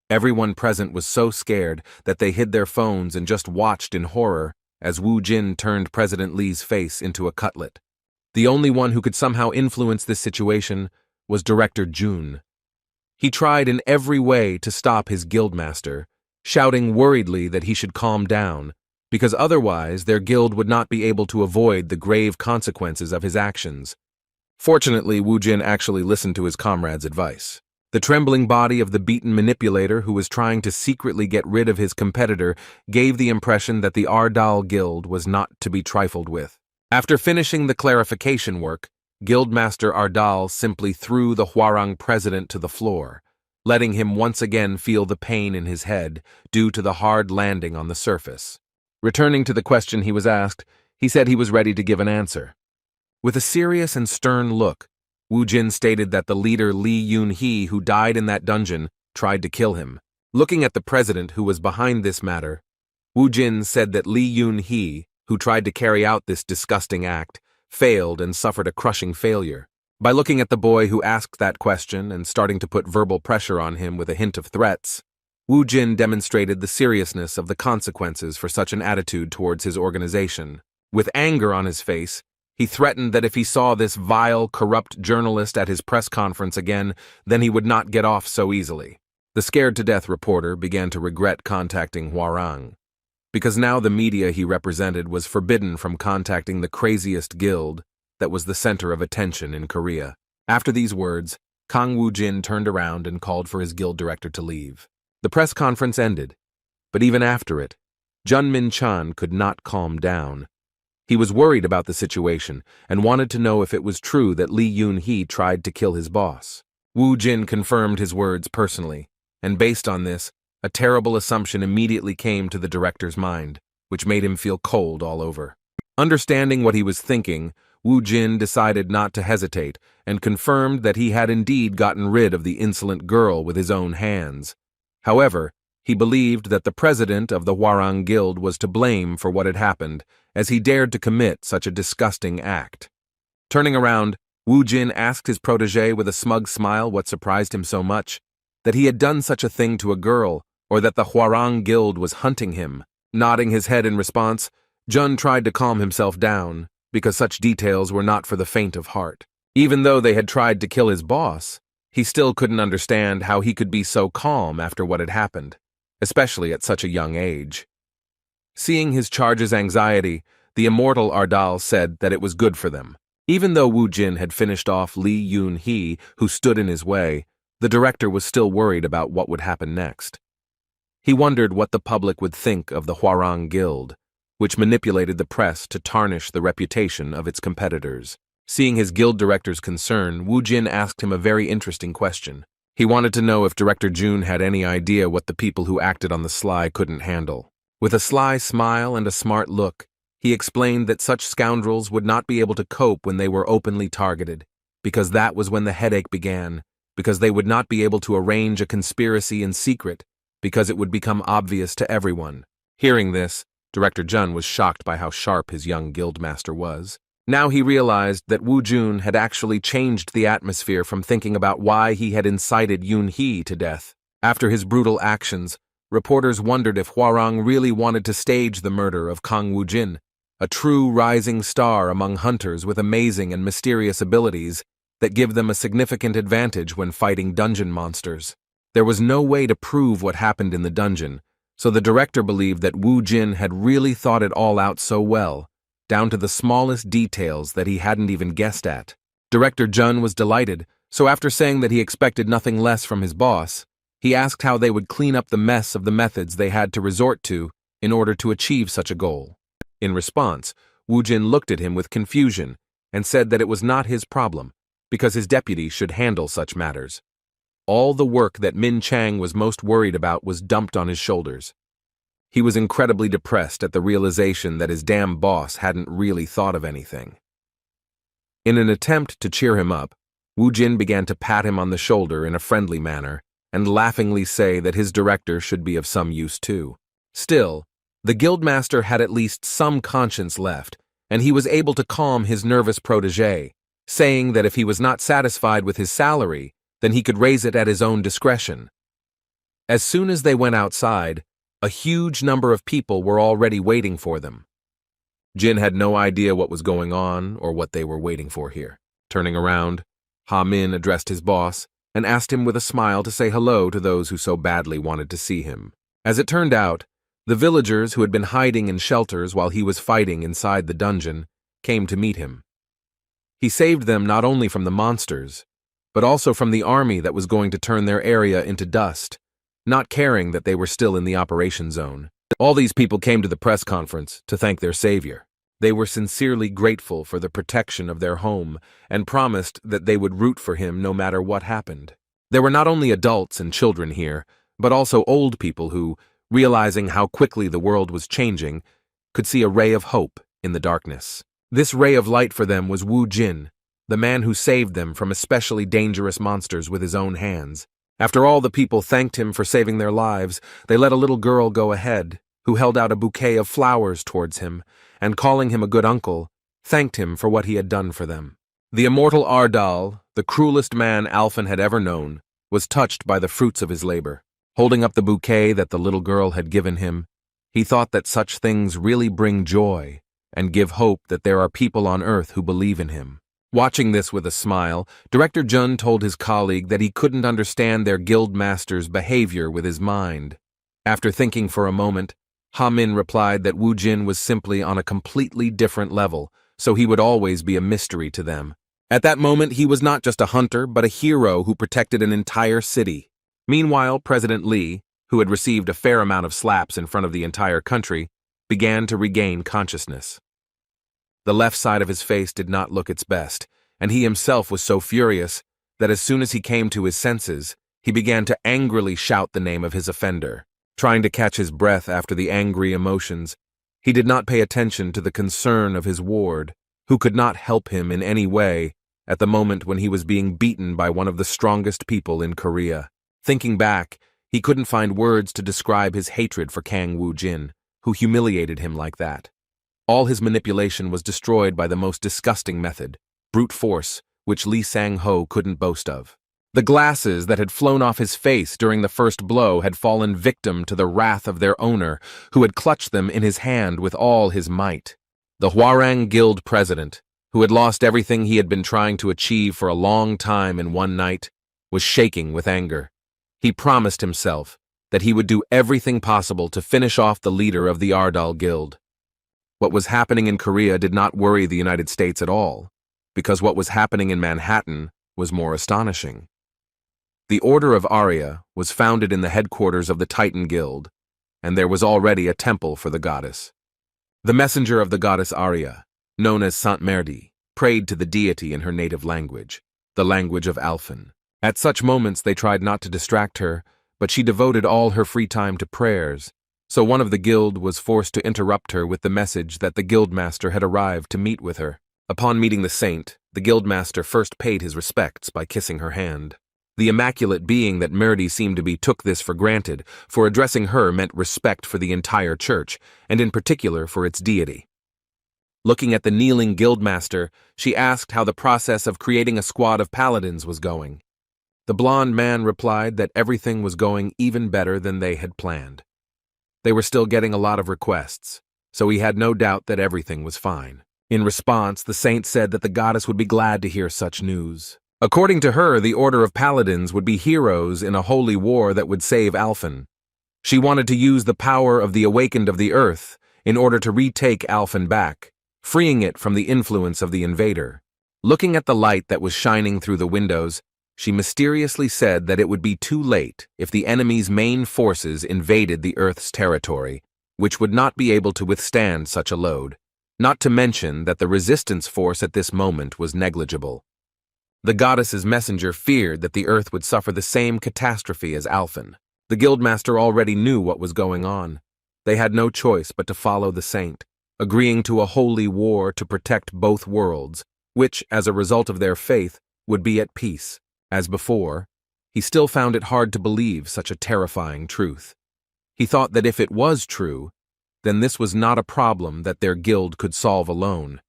Everyone present was so scared that they hid their phones and just watched in horror as Wu Jin turned President Li's face into a cutlet. The only one who could somehow influence this situation was Director Jun. He tried in every way to stop his guildmaster, shouting worriedly that he should calm down, because otherwise their guild would not be able to avoid the grave consequences of his actions. Fortunately, Wu Jin actually listened to his comrade's advice. The trembling body of the beaten manipulator who was trying to secretly get rid of his competitor gave the impression that the Ardal Guild was not to be trifled with. After finishing the clarification work, Guildmaster Ardal simply threw the Hwarang president to the floor, letting him once again feel the pain in his head due to the hard landing on the surface. Returning to the question he was asked, he said he was ready to give an answer. With a serious and stern look, Wu Jin stated that the leader Li Yun-hee, who died in that dungeon, tried to kill him. Looking at the president who was behind this matter, Wu Jin said that Li Yun-hee, who tried to carry out this disgusting act, failed and suffered a crushing failure. By looking at the boy who asked that question and starting to put verbal pressure on him with a hint of threats, Wu Jin demonstrated the seriousness of the consequences for such an attitude towards his organization. With anger on his face, he threatened that if he saw this vile, corrupt journalist at his press conference again, then he would not get off so easily. The scared-to-death reporter began to regret contacting Hwarang, because now the media he represented was forbidden from contacting the craziest guild that was the center of attention in Korea. After these words, Kang Woo-jin turned around and called for his guild director to leave. The press conference ended, but even after it, Jun Min-chan could not calm down. He was worried about the situation and wanted to know if it was true that Lee Yoon-hee tried to kill his boss. Woo-jin confirmed his words personally, and based on this, a terrible assumption immediately came to the director's mind, which made him feel cold all over. Understanding what he was thinking, Woo-jin decided not to hesitate and confirmed that he had indeed gotten rid of the insolent girl with his own hands. However, he believed that the president of the Hwarang Guild was to blame for what had happened, as he dared to commit such a disgusting act. Turning around, Woo-jin asked his protege with a smug smile what surprised him so much, that he had done such a thing to a girl, or that the Hwarang Guild was hunting him. Nodding his head in response, Jun tried to calm himself down, because such details were not for the faint of heart. Even though they had tried to kill his boss, he still couldn't understand how he could be so calm after what had happened, especially at such a young age. Seeing his charge's anxiety, the immortal Ardal said that it was good for them. Even though Woo-jin had finished off Lee Yoon-hee, who stood in his way, the director was still worried about what would happen next. He wondered what the public would think of the Hwarang Guild, which manipulated the press to tarnish the reputation of its competitors. Seeing his guild director's concern, Woo-jin asked him a very interesting question. He wanted to know if Director Jun had any idea what the people who acted on the sly couldn't handle. With a sly smile and a smart look, he explained that such scoundrels would not be able to cope when they were openly targeted, because that was when the headache began, because they would not be able to arrange a conspiracy in secret, because it would become obvious to everyone. Hearing this, Director Jun was shocked by how sharp his young guildmaster was. Now he realized that Woo-jin had actually changed the atmosphere from thinking about why he had incited Yoon-hee to death. After his brutal actions, reporters wondered if Hwarang really wanted to stage the murder of Kang Woo-jin, a true rising star among hunters with amazing and mysterious abilities that give them a significant advantage when fighting dungeon monsters. There was no way to prove what happened in the dungeon, so the director believed that Woo-jin had really thought it all out so well, down to the smallest details that he hadn't even guessed at. Director Jun was delighted, so after saying that he expected nothing less from his boss, he asked how they would clean up the mess of the methods they had to resort to in order to achieve such a goal. In response, Woo-jin looked at him with confusion and said that it was not his problem, because his deputy should handle such matters. All the work that Min Chang was most worried about was dumped on his shoulders. He was incredibly depressed at the realization that his damn boss hadn't really thought of anything. In an attempt to cheer him up, Woo-jin began to pat him on the shoulder in a friendly manner and laughingly say that his director should be of some use too. Still, the guildmaster had at least some conscience left, and he was able to calm his nervous protege, saying that if he was not satisfied with his salary, then he could raise it at his own discretion. As soon as they went outside, a huge number of people were already waiting for them. Jin had no idea what was going on or what they were waiting for here. Turning around, Ha-min addressed his boss and asked him with a smile to say hello to those who so badly wanted to see him. As it turned out, the villagers who had been hiding in shelters while he was fighting inside the dungeon came to meet him. He saved them not only from the monsters, but also from the army that was going to turn their area into dust, not caring that they were still in the operation zone. All these people came to the press conference to thank their savior. They were sincerely grateful for the protection of their home and promised that they would root for him no matter what happened. There were not only adults and children here, but also old people who, realizing how quickly the world was changing, could see a ray of hope in the darkness. This ray of light for them was Woo-jin, the man who saved them from especially dangerous monsters with his own hands. After all the people thanked him for saving their lives, they let a little girl go ahead, who held out a bouquet of flowers towards him, and calling him a good uncle, thanked him for what he had done for them. The immortal Ardal, the cruelest man Alphen had ever known, was touched by the fruits of his labor. Holding up the bouquet that the little girl had given him, he thought that such things really bring joy and give hope that there are people on earth who believe in him. Watching this with a smile, Director Jun told his colleague that he couldn't understand their guild master's behavior with his mind. After thinking for a moment, Ha Min replied that Wu Jin was simply on a completely different level, so he would always be a mystery to them. At that moment, he was not just a hunter, but a hero who protected an entire city. Meanwhile, President Li, who had received a fair amount of slaps in front of the entire country, began to regain consciousness. The left side of his face did not look its best, and he himself was so furious that as soon as he came to his senses, he began to angrily shout the name of his offender. Trying to catch his breath after the angry emotions, he did not pay attention to the concern of his ward, who could not help him in any way at the moment when he was being beaten by one of the strongest people in Korea. Thinking back, he couldn't find words to describe his hatred for Kang Woo Jin, who humiliated him like that. All his manipulation was destroyed by the most disgusting method, brute force, which Lee Sang-ho couldn't boast of. The glasses that had flown off his face during the first blow had fallen victim to the wrath of their owner, who had clutched them in his hand with all his might. The Hwarang Guild president, who had lost everything he had been trying to achieve for a long time in one night, was shaking with anger. He promised himself that he would do everything possible to finish off the leader of the Ardal Guild. What was happening in Korea did not worry the United States at all, because what was happening in Manhattan was more astonishing. The Order of Arya was founded in the headquarters of the Titan Guild, and there was already a temple for the goddess. The messenger of the goddess Arya, known as Saint Merdi, prayed to the deity in her native language, the language of Alphen. At such moments they tried not to distract her, but she devoted all her free time to prayers, so one of the guild was forced to interrupt her with the message that the guildmaster had arrived to meet with her. Upon meeting the saint, the guildmaster first paid his respects by kissing her hand. The immaculate being that Merdi seemed to be took this for granted, for addressing her meant respect for the entire church, and in particular for its deity. Looking at the kneeling guildmaster, she asked how the process of creating a squad of paladins was going. The blond man replied that everything was going even better than they had planned. They were still getting a lot of requests, so he had no doubt that everything was fine. In response, the saint said that the goddess would be glad to hear such news. According to her, the Order of Paladins would be heroes in a holy war that would save Alphen. She wanted to use the power of the Awakened of the Earth in order to retake Alphen back, freeing it from the influence of the invader. Looking at the light that was shining through the windows, she mysteriously said that it would be too late if the enemy's main forces invaded the Earth's territory, which would not be able to withstand such a load, not to mention that the resistance force at this moment was negligible. The goddess's messenger feared that the Earth would suffer the same catastrophe as Alphen. The guildmaster already knew what was going on. They had no choice but to follow the saint, agreeing to a holy war to protect both worlds, which, as a result of their faith, would be at peace. As before, he still found it hard to believe such a terrifying truth. He thought that if it was true, then this was not a problem that their guild could solve alone.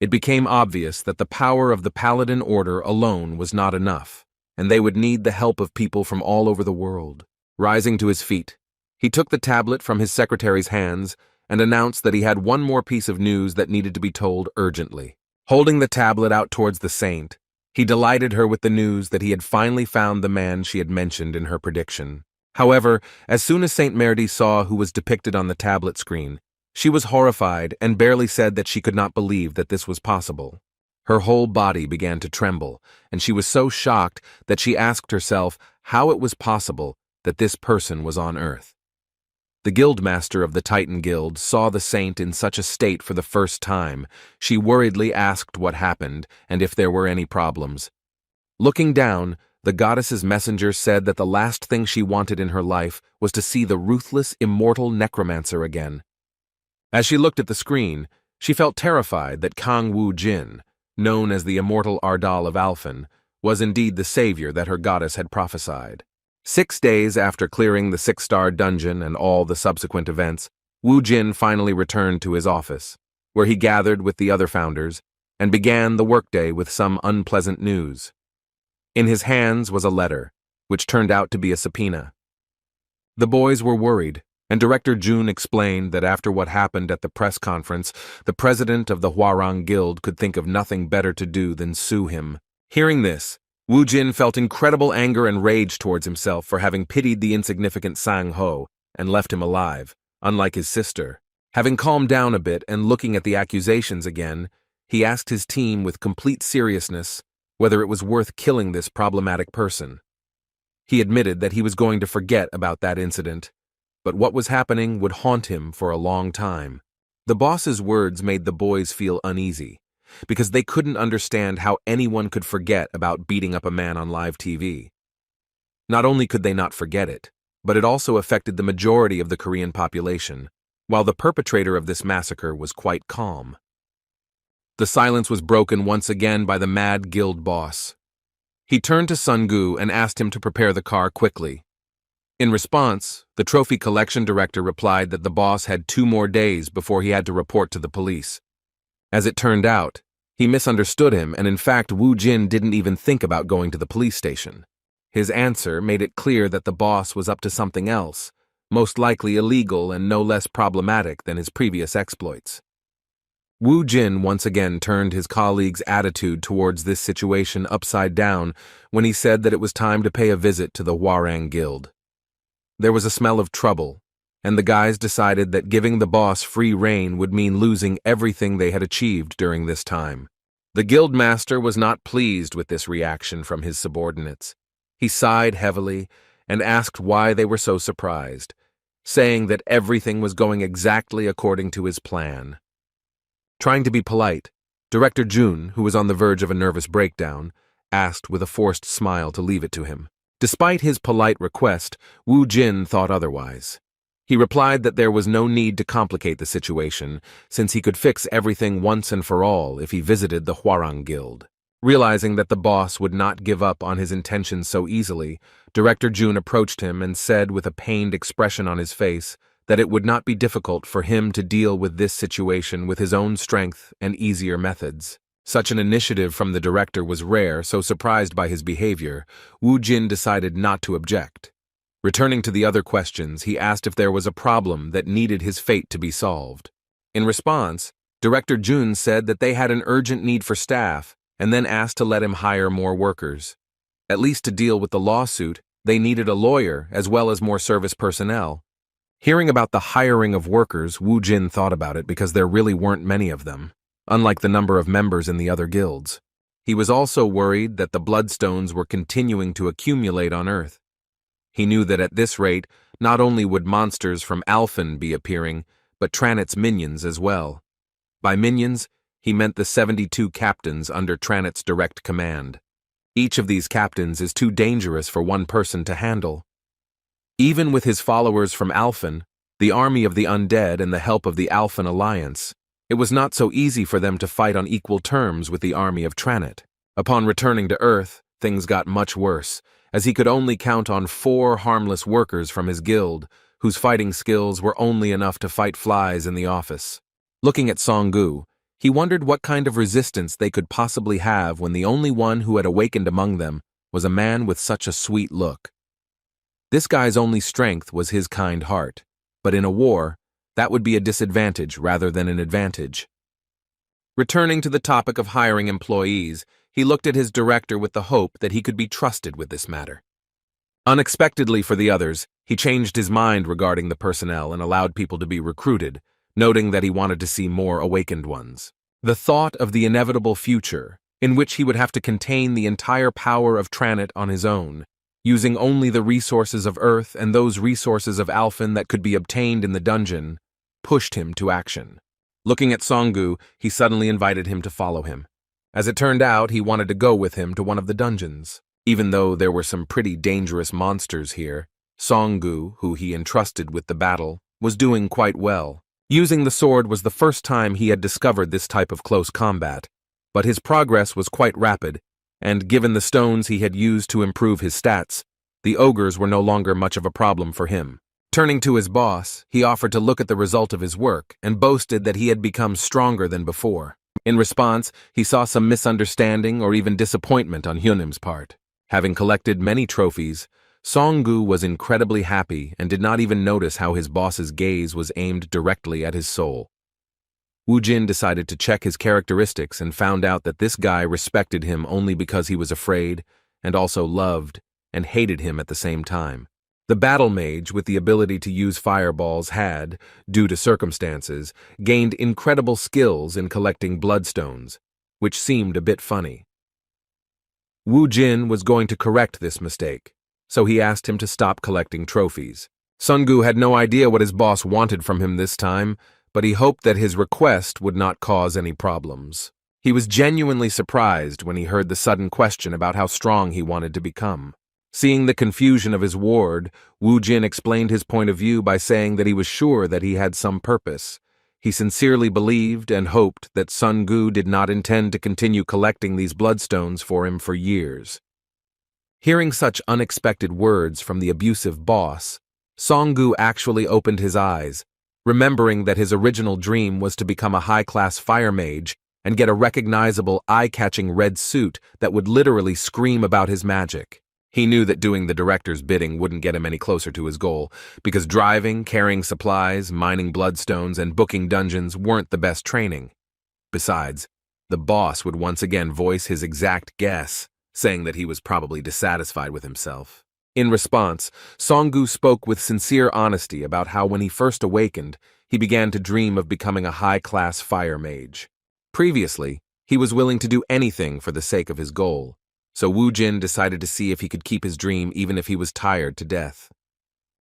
It became obvious that the power of the Paladin Order alone was not enough, and they would need the help of people from all over the world. Rising to his feet, he took the tablet from his secretary's hands and announced that he had one more piece of news that needed to be told urgently. Holding the tablet out towards the saint, he delighted her with the news that he had finally found the man she had mentioned in her prediction. However, as soon as Saint Merdi saw who was depicted on the tablet screen, she was horrified and barely said that she could not believe that this was possible. Her whole body began to tremble, and she was so shocked that she asked herself how it was possible that this person was on Earth. The guildmaster of the Titan Guild saw the saint in such a state for the first time. She worriedly asked what happened and if there were any problems. Looking down, the goddess's messenger said that the last thing she wanted in her life was to see the ruthless, immortal necromancer again. As she looked at the screen, she felt terrified that Kang Woo Jin, known as the immortal Ardal of Alphen, was indeed the savior that her goddess had prophesied. 6 days after clearing the 6-star dungeon and all the subsequent events, Woo Jin finally returned to his office, where he gathered with the other founders and began the workday with some unpleasant news. In his hands was a letter, which turned out to be a subpoena. The boys were worried, and Director Jun explained that after what happened at the press conference, the president of the Hwarang Guild could think of nothing better to do than sue him. Hearing this, Wu Jin felt incredible anger and rage towards himself for having pitied the insignificant Sang Ho and left him alive, unlike his sister. Having calmed down a bit and looking at the accusations again, he asked his team with complete seriousness whether it was worth killing this problematic person. He admitted that he was going to forget about that incident, but what was happening would haunt him for a long time. The boss's words made the boys feel uneasy, because they couldn't understand how anyone could forget about beating up a man on live TV. Not only could they not forget it, but it also affected the majority of the Korean population, while the perpetrator of this massacre was quite calm. The silence was broken once again by the mad guild boss. He turned to Sun-gu and asked him to prepare the car quickly. In response, the trophy collection director replied that the boss had 2 more days before he had to report to the police. As it turned out, he misunderstood him, and in fact Wu Jin didn't even think about going to the police station. His answer made it clear that the boss was up to something else, most likely illegal and no less problematic than his previous exploits. Wu Jin once again turned his colleague's attitude towards this situation upside down when he said that it was time to pay a visit to the Hwarang Guild. There was a smell of trouble, and the guys decided that giving the boss free rein would mean losing everything they had achieved during this time. The guildmaster was not pleased with this reaction from his subordinates. He sighed heavily and asked why they were so surprised, saying that everything was going exactly according to his plan. Trying to be polite, Director Jun, who was on the verge of a nervous breakdown, asked with a forced smile to leave it to him. Despite his polite request, Wu Jin thought otherwise. He replied that there was no need to complicate the situation, since he could fix everything once and for all if he visited the Hwarang Guild. Realizing that the boss would not give up on his intentions so easily, Director Jun approached him and said with a pained expression on his face that it would not be difficult for him to deal with this situation with his own strength and easier methods. Such an initiative from the director was rare, so surprised by his behavior, Wu Jin decided not to object. Returning to the other questions, he asked if there was a problem that needed his fate to be solved. In response, Director Jun said that they had an urgent need for staff, and then asked to let him hire more workers. At least to deal with the lawsuit, they needed a lawyer as well as more service personnel. Hearing about the hiring of workers, Wu Jin thought about it because there really weren't many of them, unlike the number of members in the other guilds. He was also worried that the bloodstones were continuing to accumulate on Earth. He knew that at this rate, not only would monsters from Alphen be appearing, but Tranit's minions as well. By minions, he meant the 72 captains under Tranit's direct command. Each of these captains is too dangerous for one person to handle. Even with his followers from Alphen, the army of the undead and the help of the Alphen Alliance, it was not so easy for them to fight on equal terms with the army of Tranit. Upon returning to Earth, things got much worse, as he could only count on 4 harmless workers from his guild, whose fighting skills were only enough to fight flies in the office. Looking at Song-gu, he wondered what kind of resistance they could possibly have when the only one who had awakened among them was a man with such a sweet look. This guy's only strength was his kind heart, but in a war, that would be a disadvantage rather than an advantage. Returning to the topic of hiring employees, he looked at his director with the hope that he could be trusted with this matter. Unexpectedly for the others, he changed his mind regarding the personnel and allowed people to be recruited, noting that he wanted to see more awakened ones. The thought of the inevitable future, in which he would have to contain the entire power of Tranit on his own, using only the resources of Earth and those resources of Alphen that could be obtained in the dungeon, pushed him to action. Looking at Song-gu, he suddenly invited him to follow him. As it turned out, he wanted to go with him to one of the dungeons. Even though there were some pretty dangerous monsters here, Song-gu, who he entrusted with the battle, was doing quite well. Using the sword was the first time he had discovered this type of close combat, but his progress was quite rapid, and given the stones he had used to improve his stats, the ogres were no longer much of a problem for him. Turning to his boss, he offered to look at the result of his work and boasted that he had become stronger than before. In response, he saw some misunderstanding or even disappointment on Hyunim's part. Having collected many trophies, Song-gu was incredibly happy and did not even notice how his boss's gaze was aimed directly at his soul. Woo-jin decided to check his characteristics and found out that this guy respected him only because he was afraid and also loved and hated him at the same time. The battle mage with the ability to use fireballs had, due to circumstances, gained incredible skills in collecting bloodstones, which seemed a bit funny. Woo-jin was going to correct this mistake, so he asked him to stop collecting trophies. Sung-gu had no idea what his boss wanted from him this time, but he hoped that his request would not cause any problems. He was genuinely surprised when he heard the sudden question about how strong he wanted to become. Seeing the confusion of his ward, Woo-jin explained his point of view by saying that he was sure that he had some purpose. He sincerely believed and hoped that Sung-gu did not intend to continue collecting these bloodstones for him for years. Hearing such unexpected words from the abusive boss, Song-gu actually opened his eyes, remembering that his original dream was to become a high-class fire mage and get a recognizable, eye-catching red suit that would literally scream about his magic. He knew that doing the director's bidding wouldn't get him any closer to his goal, because driving, carrying supplies, mining bloodstones, and booking dungeons weren't the best training. Besides, the boss would once again voice his exact guess, saying that he was probably dissatisfied with himself. In response, Song-gu spoke with sincere honesty about how when he first awakened, he began to dream of becoming a high-class fire mage. Previously, he was willing to do anything for the sake of his goal, so Woo-jin decided to see if he could keep his dream even if he was tired to death.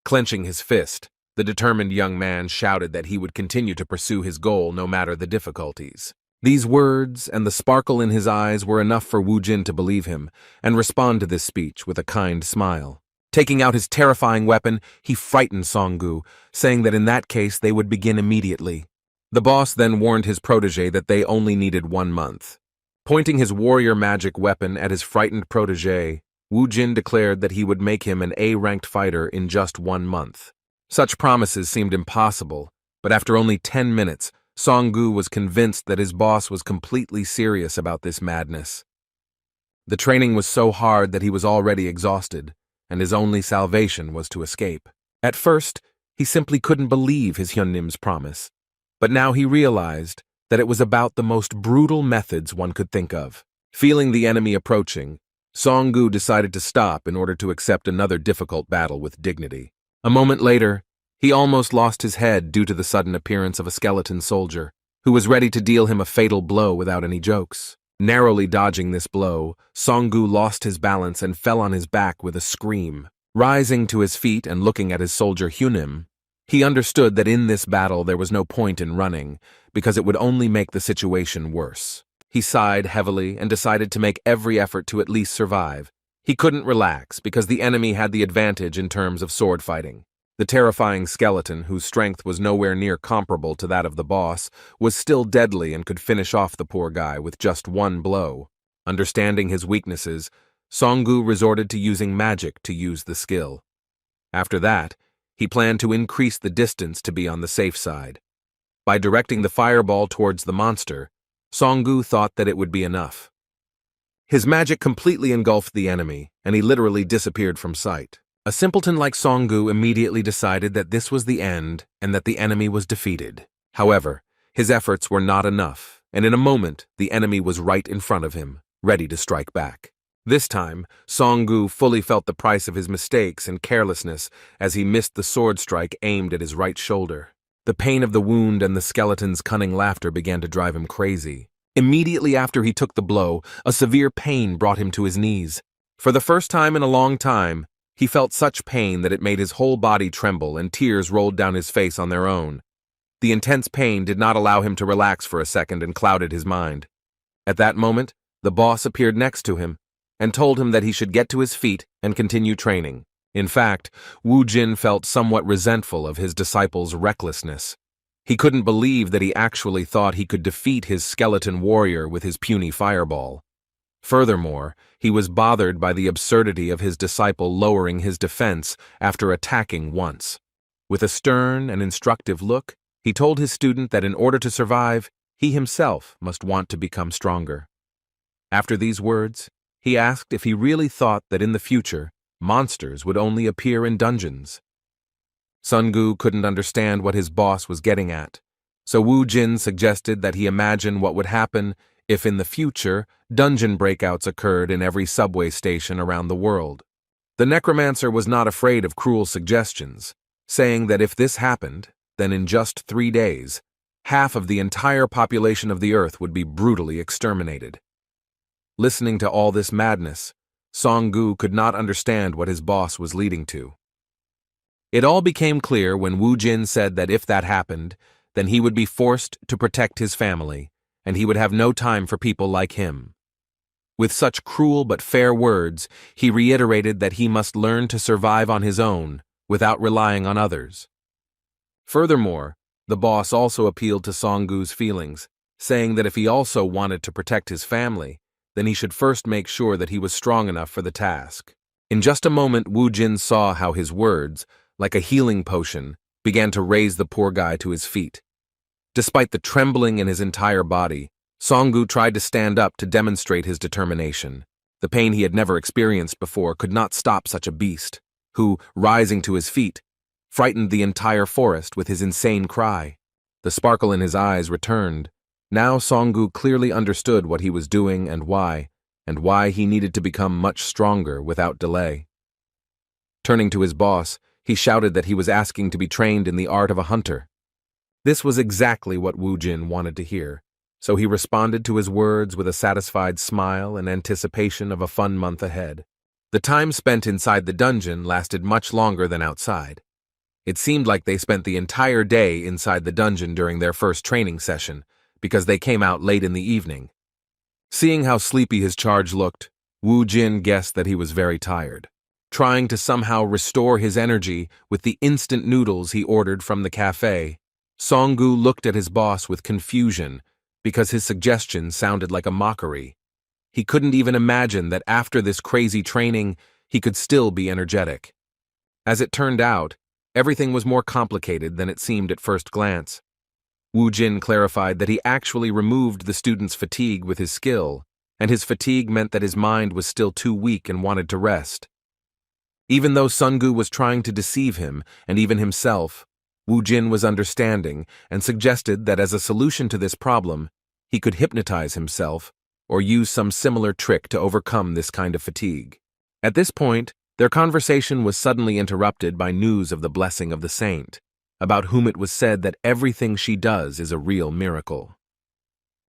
Clenching his fist, the determined young man shouted that he would continue to pursue his goal no matter the difficulties. These words and the sparkle in his eyes were enough for Woo-jin to believe him and respond to this speech with a kind smile. Taking out his terrifying weapon, he frightened Song-gu, saying that in that case they would begin immediately. The boss then warned his protege that they only needed 1 month. Pointing his warrior magic weapon at his frightened protege, Woo-jin declared that he would make him an A-ranked fighter in just 1 month. Such promises seemed impossible, but after only 10 minutes, Song-gu was convinced that his boss was completely serious about this madness. The training was so hard that he was already exhausted, and his only salvation was to escape. At first, he simply couldn't believe his Hyunim's promise, but now he realized that it was about the most brutal methods one could think of. Feeling the enemy approaching, Song-gu decided to stop in order to accept another difficult battle with dignity. A moment later, he almost lost his head due to the sudden appearance of a skeleton soldier, who was ready to deal him a fatal blow without any jokes. Narrowly dodging this blow, Song-gu lost his balance and fell on his back with a scream. Rising to his feet and looking at his soldier Hyunim, he understood that in this battle there was no point in running, because it would only make the situation worse. He sighed heavily and decided to make every effort to at least survive. He couldn't relax because the enemy had the advantage in terms of sword fighting. The terrifying skeleton, whose strength was nowhere near comparable to that of the boss, was still deadly and could finish off the poor guy with just 1 blow. Understanding his weaknesses, Song-gu resorted to using magic to use the skill. After that, he planned to increase the distance to be on the safe side. By directing the fireball towards the monster, Song-gu thought that it would be enough. His magic completely engulfed the enemy, and he literally disappeared from sight. A simpleton like Song-gu immediately decided that this was the end and that the enemy was defeated. However, his efforts were not enough, and in a moment, the enemy was right in front of him, ready to strike back. This time, Song-gu fully felt the price of his mistakes and carelessness as he missed the sword strike aimed at his right shoulder. The pain of the wound and the skeleton's cunning laughter began to drive him crazy. Immediately after he took the blow, a severe pain brought him to his knees. For the first time in a long time, he felt such pain that it made his whole body tremble and tears rolled down his face on their own. The intense pain did not allow him to relax for a second and clouded his mind. At that moment, the boss appeared next to him and told him that he should get to his feet and continue training. In fact, Woo-jin felt somewhat resentful of his disciple's recklessness. He couldn't believe that he actually thought he could defeat his skeleton warrior with his puny fireball. Furthermore, he was bothered by the absurdity of his disciple lowering his defense after attacking once. With a stern and instructive look, he told his student that in order to survive, He himself must want to become stronger. After these words, he asked if he really thought that in the future, monsters would only appear in dungeons. Sungu couldn't understand what his boss was getting at, so Wu Jin suggested that he imagine what would happen if in the future dungeon breakouts occurred in every subway station around the world. The necromancer was not afraid of cruel suggestions, saying that if this happened, then in just 3 days, half of the entire population of the earth would be brutally exterminated. Listening to all this madness, Song-gu could not understand what his boss was leading to. It all became clear when Wu Jin said that if that happened, then he would be forced to protect his family, and he would have no time for people like him. With such cruel but fair words, he reiterated that he must learn to survive on his own, without relying on others. Furthermore, the boss also appealed to Song-gu's feelings, saying that if he also wanted to protect his family, then he should first make sure that he was strong enough for the task. In just a moment, Wu Jin saw how his words, like a healing potion, began to raise the poor guy to his feet. Despite the trembling in his entire body, Song-gu tried to stand up to demonstrate his determination. The pain he had never experienced before could not stop such a beast, who, rising to his feet, frightened the entire forest with his insane cry. The sparkle in his eyes returned. Now Song-gu clearly understood what he was doing and why he needed to become much stronger without delay. Turning to his boss, he shouted that he was asking to be trained in the art of a hunter. This was exactly what Wu Jin wanted to hear, so he responded to his words with a satisfied smile and anticipation of a fun month ahead. The time spent inside the dungeon lasted much longer than outside. It seemed like they spent the entire day inside the dungeon during their first training session, because they came out late in the evening. Seeing how sleepy his charge looked, Wu Jin guessed that he was very tired. Trying to somehow restore his energy with the instant noodles he ordered from the cafe, Song-gu looked at his boss with confusion because his suggestion sounded like a mockery. He couldn't even imagine that after this crazy training, he could still be energetic. As it turned out, everything was more complicated than it seemed at first glance. Wu Jin clarified that he actually removed the student's fatigue with his skill, and his fatigue meant that his mind was still too weak and wanted to rest. Even though Song-gu was trying to deceive him, and even himself, Wu Jin was understanding and suggested that as a solution to this problem, he could hypnotize himself or use some similar trick to overcome this kind of fatigue. At this point, their conversation was suddenly interrupted by news of the blessing of the saint, about whom it was said that everything she does is a real miracle.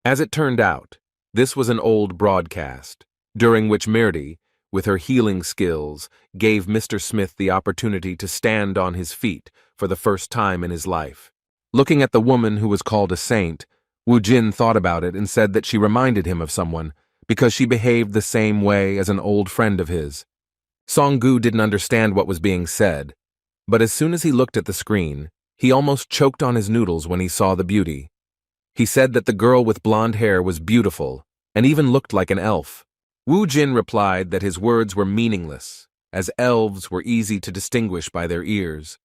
As it turned out, this was an old broadcast, during which Mirdi, with her healing skills, gave Mr. Smith the opportunity to stand on his feet for the first time in his life. Looking at the woman who was called a saint, Wu Jin thought about it and said that she reminded him of someone, because she behaved the same way as an old friend of his. Song-gu didn't understand what was being said, but as soon as he looked at the screen, he almost choked on his noodles when he saw the beauty. He said that the girl with blonde hair was beautiful, and even looked like an elf. Wu Jin replied that his words were meaningless, as elves were easy to distinguish by their ears.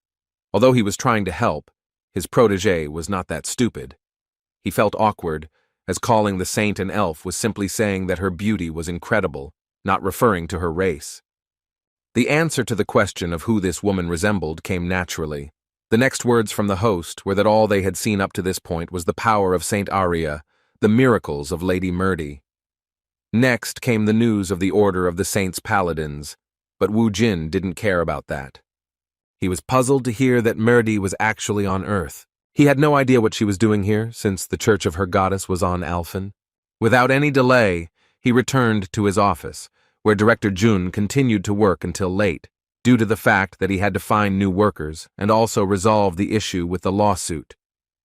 Although he was trying to help, his protégé was not that stupid. He felt awkward, as calling the saint an elf was simply saying that her beauty was incredible, not referring to her race. The answer to the question of who this woman resembled came naturally. The next words from the host were that all they had seen up to this point was the power of Saint Aria, the miracles of Lady Mirdi. Next came the news of the Order of the Saints' Paladins, but Wu Jin didn't care about that. He was puzzled to hear that Mirdi was actually on Earth. He had no idea what she was doing here, since the church of her goddess was on Alphen. Without any delay, he returned to his office, where Director Jun continued to work until late, due to the fact that he had to find new workers and also resolve the issue with the lawsuit.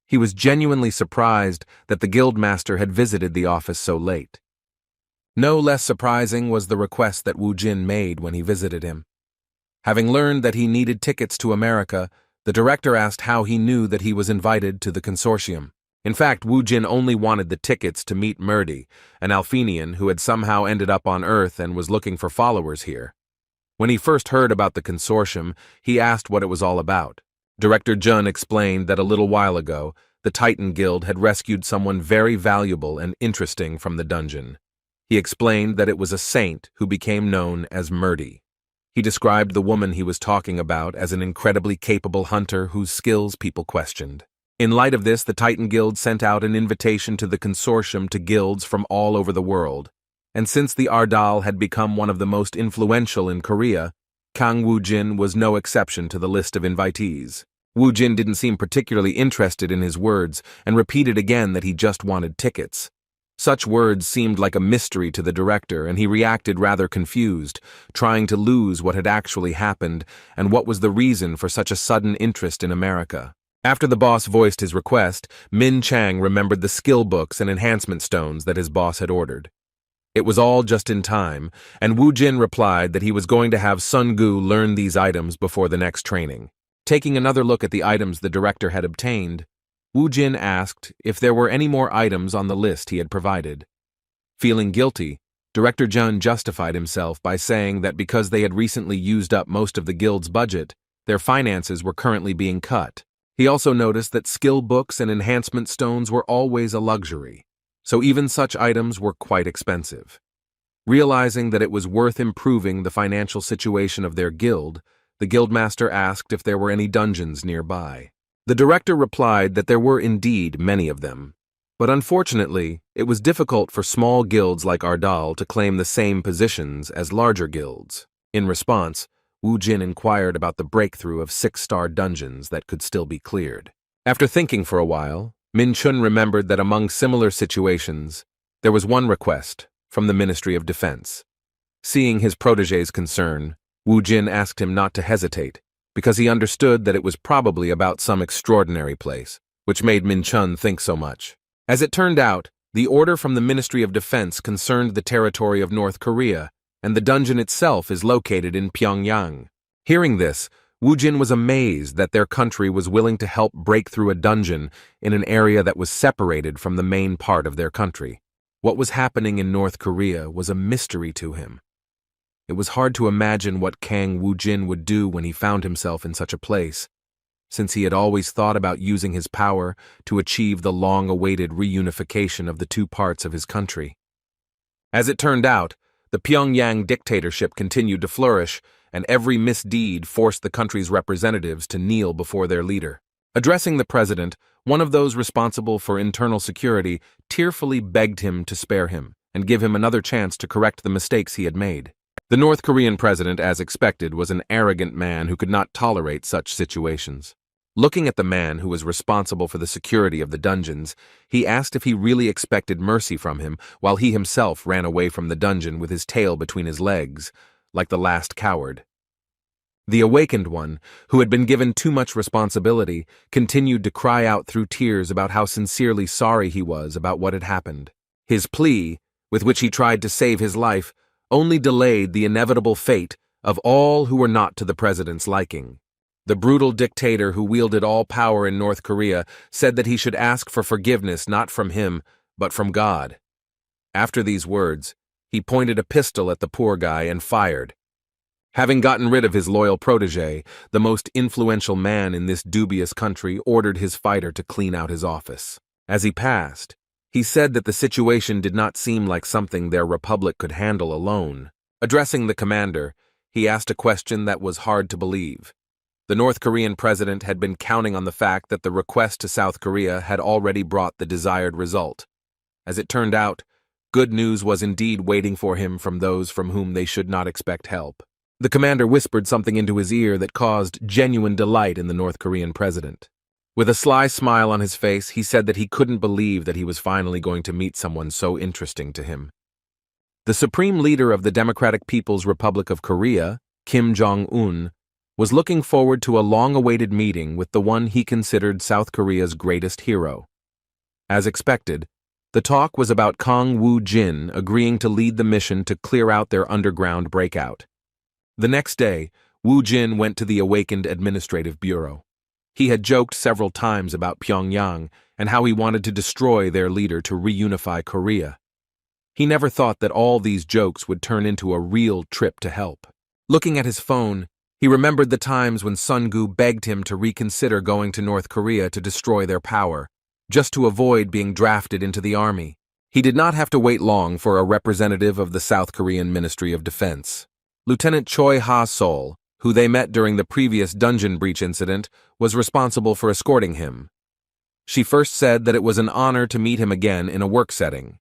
He was genuinely surprised that the guildmaster had visited the office so late. No less surprising was the request that Wu Jin made when he visited him. Having learned that he needed tickets to America, the director asked how he knew that he was invited to the consortium. In fact, Wu Jin only wanted the tickets to meet Mirdi, an Alphenian who had somehow ended up on Earth and was looking for followers here. When he first heard about the consortium, he asked what it was all about. Director Jun explained that a little while ago, the Titan Guild had rescued someone very valuable and interesting from the dungeon. He explained that it was a saint who became known as Murdy. He described the woman he was talking about as an incredibly capable hunter whose skills people questioned. In light of this, the Titan Guild sent out an invitation to the consortium to guilds from all over the world. And since the Ardal had become one of the most influential in Korea, Kang Woo-jin was no exception to the list of invitees. Woo-jin didn't seem particularly interested in his words and repeated again that he just wanted tickets. Such words seemed like a mystery to the director, and he reacted rather confused, trying to lose what had actually happened and what was the reason for such a sudden interest in America. After the boss voiced his request, Min Chang remembered the skill books and enhancement stones that his boss had ordered. It was all just in time, and Woo-jin replied that he was going to have Sun-gu learn these items before the next training. Taking another look at the items the director had obtained, Woo-jin asked if there were any more items on the list he had provided. Feeling guilty, Director Jun justified himself by saying that because they had recently used up most of the guild's budget, their finances were currently being cut. He also noticed that skill books and enhancement stones were always a luxury, so even such items were quite expensive. Realizing that it was worth improving the financial situation of their guild, the guildmaster asked if there were any dungeons nearby. The director replied that there were indeed many of them, but unfortunately, it was difficult for small guilds like Ardal to claim the same positions as larger guilds. In response, Woo-jin inquired about the breakthrough of 6-star dungeons that could still be cleared. After thinking for a while, Min-chun remembered that among similar situations, there was one request from the Ministry of Defense. Seeing his protégé's concern, Woo-jin asked him not to hesitate, because he understood that it was probably about some extraordinary place, which made Min-chun think so much. As it turned out, the order from the Ministry of Defense concerned the territory of North Korea, and the dungeon itself is located in Pyongyang. Hearing this, Woo-jin was amazed that their country was willing to help break through a dungeon in an area that was separated from the main part of their country. What was happening in North Korea was a mystery to him. It was hard to imagine what Kang Woo-jin would do when he found himself in such a place, since he had always thought about using his power to achieve the long-awaited reunification of the two parts of his country. As it turned out, the Pyongyang dictatorship continued to flourish, and every misdeed forced the country's representatives to kneel before their leader. Addressing the president, one of those responsible for internal security tearfully begged him to spare him and give him another chance to correct the mistakes he had made. The North Korean president, as expected, was an arrogant man who could not tolerate such situations. Looking at the man who was responsible for the security of the dungeons, he asked if he really expected mercy from him while he himself ran away from the dungeon with his tail between his legs, like the last coward. The awakened one, who had been given too much responsibility, continued to cry out through tears about how sincerely sorry he was about what had happened. His plea, with which he tried to save his life, only delayed the inevitable fate of all who were not to the president's liking. The brutal dictator who wielded all power in North Korea said that he should ask for forgiveness not from him, but from God. After these words, he pointed a pistol at the poor guy and fired. Having gotten rid of his loyal protégé, the most influential man in this dubious country ordered his fighter to clean out his office. As he passed, he said that the situation did not seem like something their republic could handle alone. Addressing the commander, he asked a question that was hard to believe. The North Korean president had been counting on the fact that the request to South Korea had already brought the desired result. As it turned out, good news was indeed waiting for him from those from whom they should not expect help. The commander whispered something into his ear that caused genuine delight in the North Korean president. With a sly smile on his face, he said that he couldn't believe that he was finally going to meet someone so interesting to him. The supreme leader of the Democratic People's Republic of Korea, Kim Jong-un, was looking forward to a long-awaited meeting with the one he considered South Korea's greatest hero. As expected, the talk was about Kang Woo-jin agreeing to lead the mission to clear out their underground breakout. The next day, Woo-jin went to the awakened administrative bureau. He had joked several times about Pyongyang and how he wanted to destroy their leader to reunify Korea. He never thought that all these jokes would turn into a real trip to help. Looking at his phone, he remembered the times when Sun-gu begged him to reconsider going to North Korea to destroy their power, just to avoid being drafted into the army. He did not have to wait long for a representative of the South Korean Ministry of Defense. Lieutenant Choi Ha-sol, who they met during the previous dungeon breach incident, was responsible for escorting him. She first said that it was an honor to meet him again in a work setting.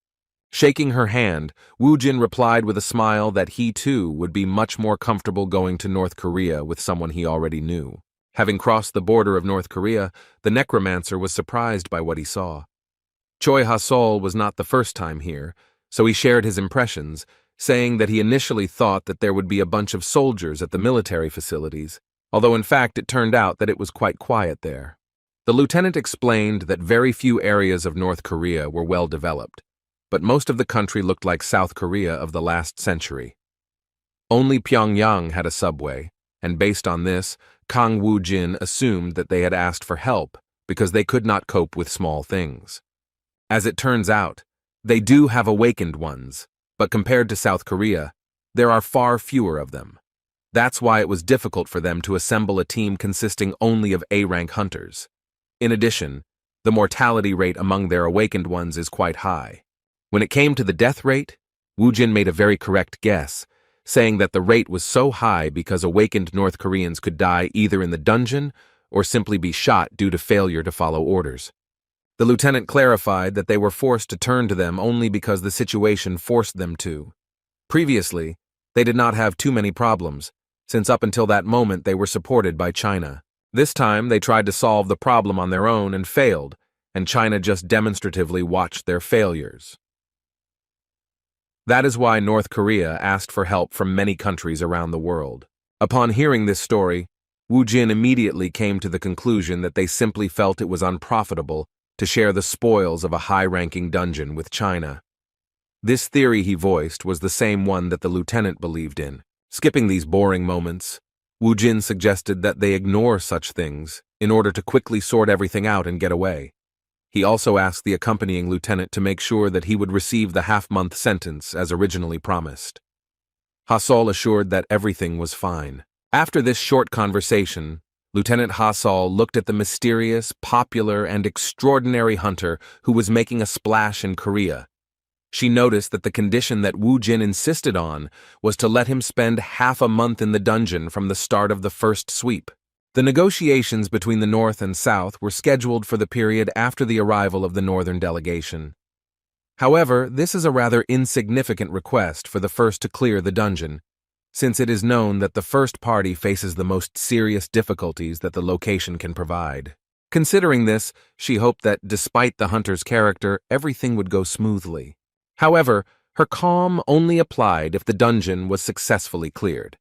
Shaking her hand, Woo-jin replied with a smile that he too would be much more comfortable going to North Korea with someone he already knew. Having crossed the border of North Korea, the necromancer was surprised by what he saw. Choi Ha-sol was not the first time here, so he shared his impressions, saying that he initially thought that there would be a bunch of soldiers at the military facilities, although in fact it turned out that it was quite quiet there. The lieutenant explained that very few areas of North Korea were well developed, but most of the country looked like South Korea of the last century. Only Pyongyang had a subway, and based on this, Kang Woo-jin assumed that they had asked for help because they could not cope with small things. As it turns out, they do have awakened ones, but compared to South Korea, there are far fewer of them. That's why it was difficult for them to assemble a team consisting only of A-rank hunters. In addition, the mortality rate among their awakened ones is quite high. When it came to the death rate, Woo-jin made a very correct guess, saying that the rate was so high because awakened North Koreans could die either in the dungeon or simply be shot due to failure to follow orders. The lieutenant clarified that they were forced to turn to them only because the situation forced them to. Previously, they did not have too many problems, since up until that moment they were supported by China. This time they tried to solve the problem on their own and failed, and China just demonstratively watched their failures. That is why North Korea asked for help from many countries around the world. Upon hearing this story, Woo-jin immediately came to the conclusion that they simply felt it was unprofitable to share the spoils of a high-ranking dungeon with China. This theory he voiced was the same one that the lieutenant believed in. Skipping these boring moments, Woo-jin suggested that they ignore such things in order to quickly sort everything out and get away. He also asked the accompanying lieutenant to make sure that he would receive the half-month sentence as originally promised. Ha-sol assured that everything was fine. After this short conversation, Lieutenant Ha-sol looked at the mysterious, popular, and extraordinary hunter who was making a splash in Korea. She noticed that the condition that Woo-jin insisted on was to let him spend half a month in the dungeon from the start of the first sweep. The negotiations between the North and South were scheduled for the period after the arrival of the Northern delegation. However, this is a rather insignificant request for the first to clear the dungeon, since it is known that the first party faces the most serious difficulties that the location can provide. Considering this, she hoped that, despite the hunter's character, everything would go smoothly. However, her calm only applied if the dungeon was successfully cleared.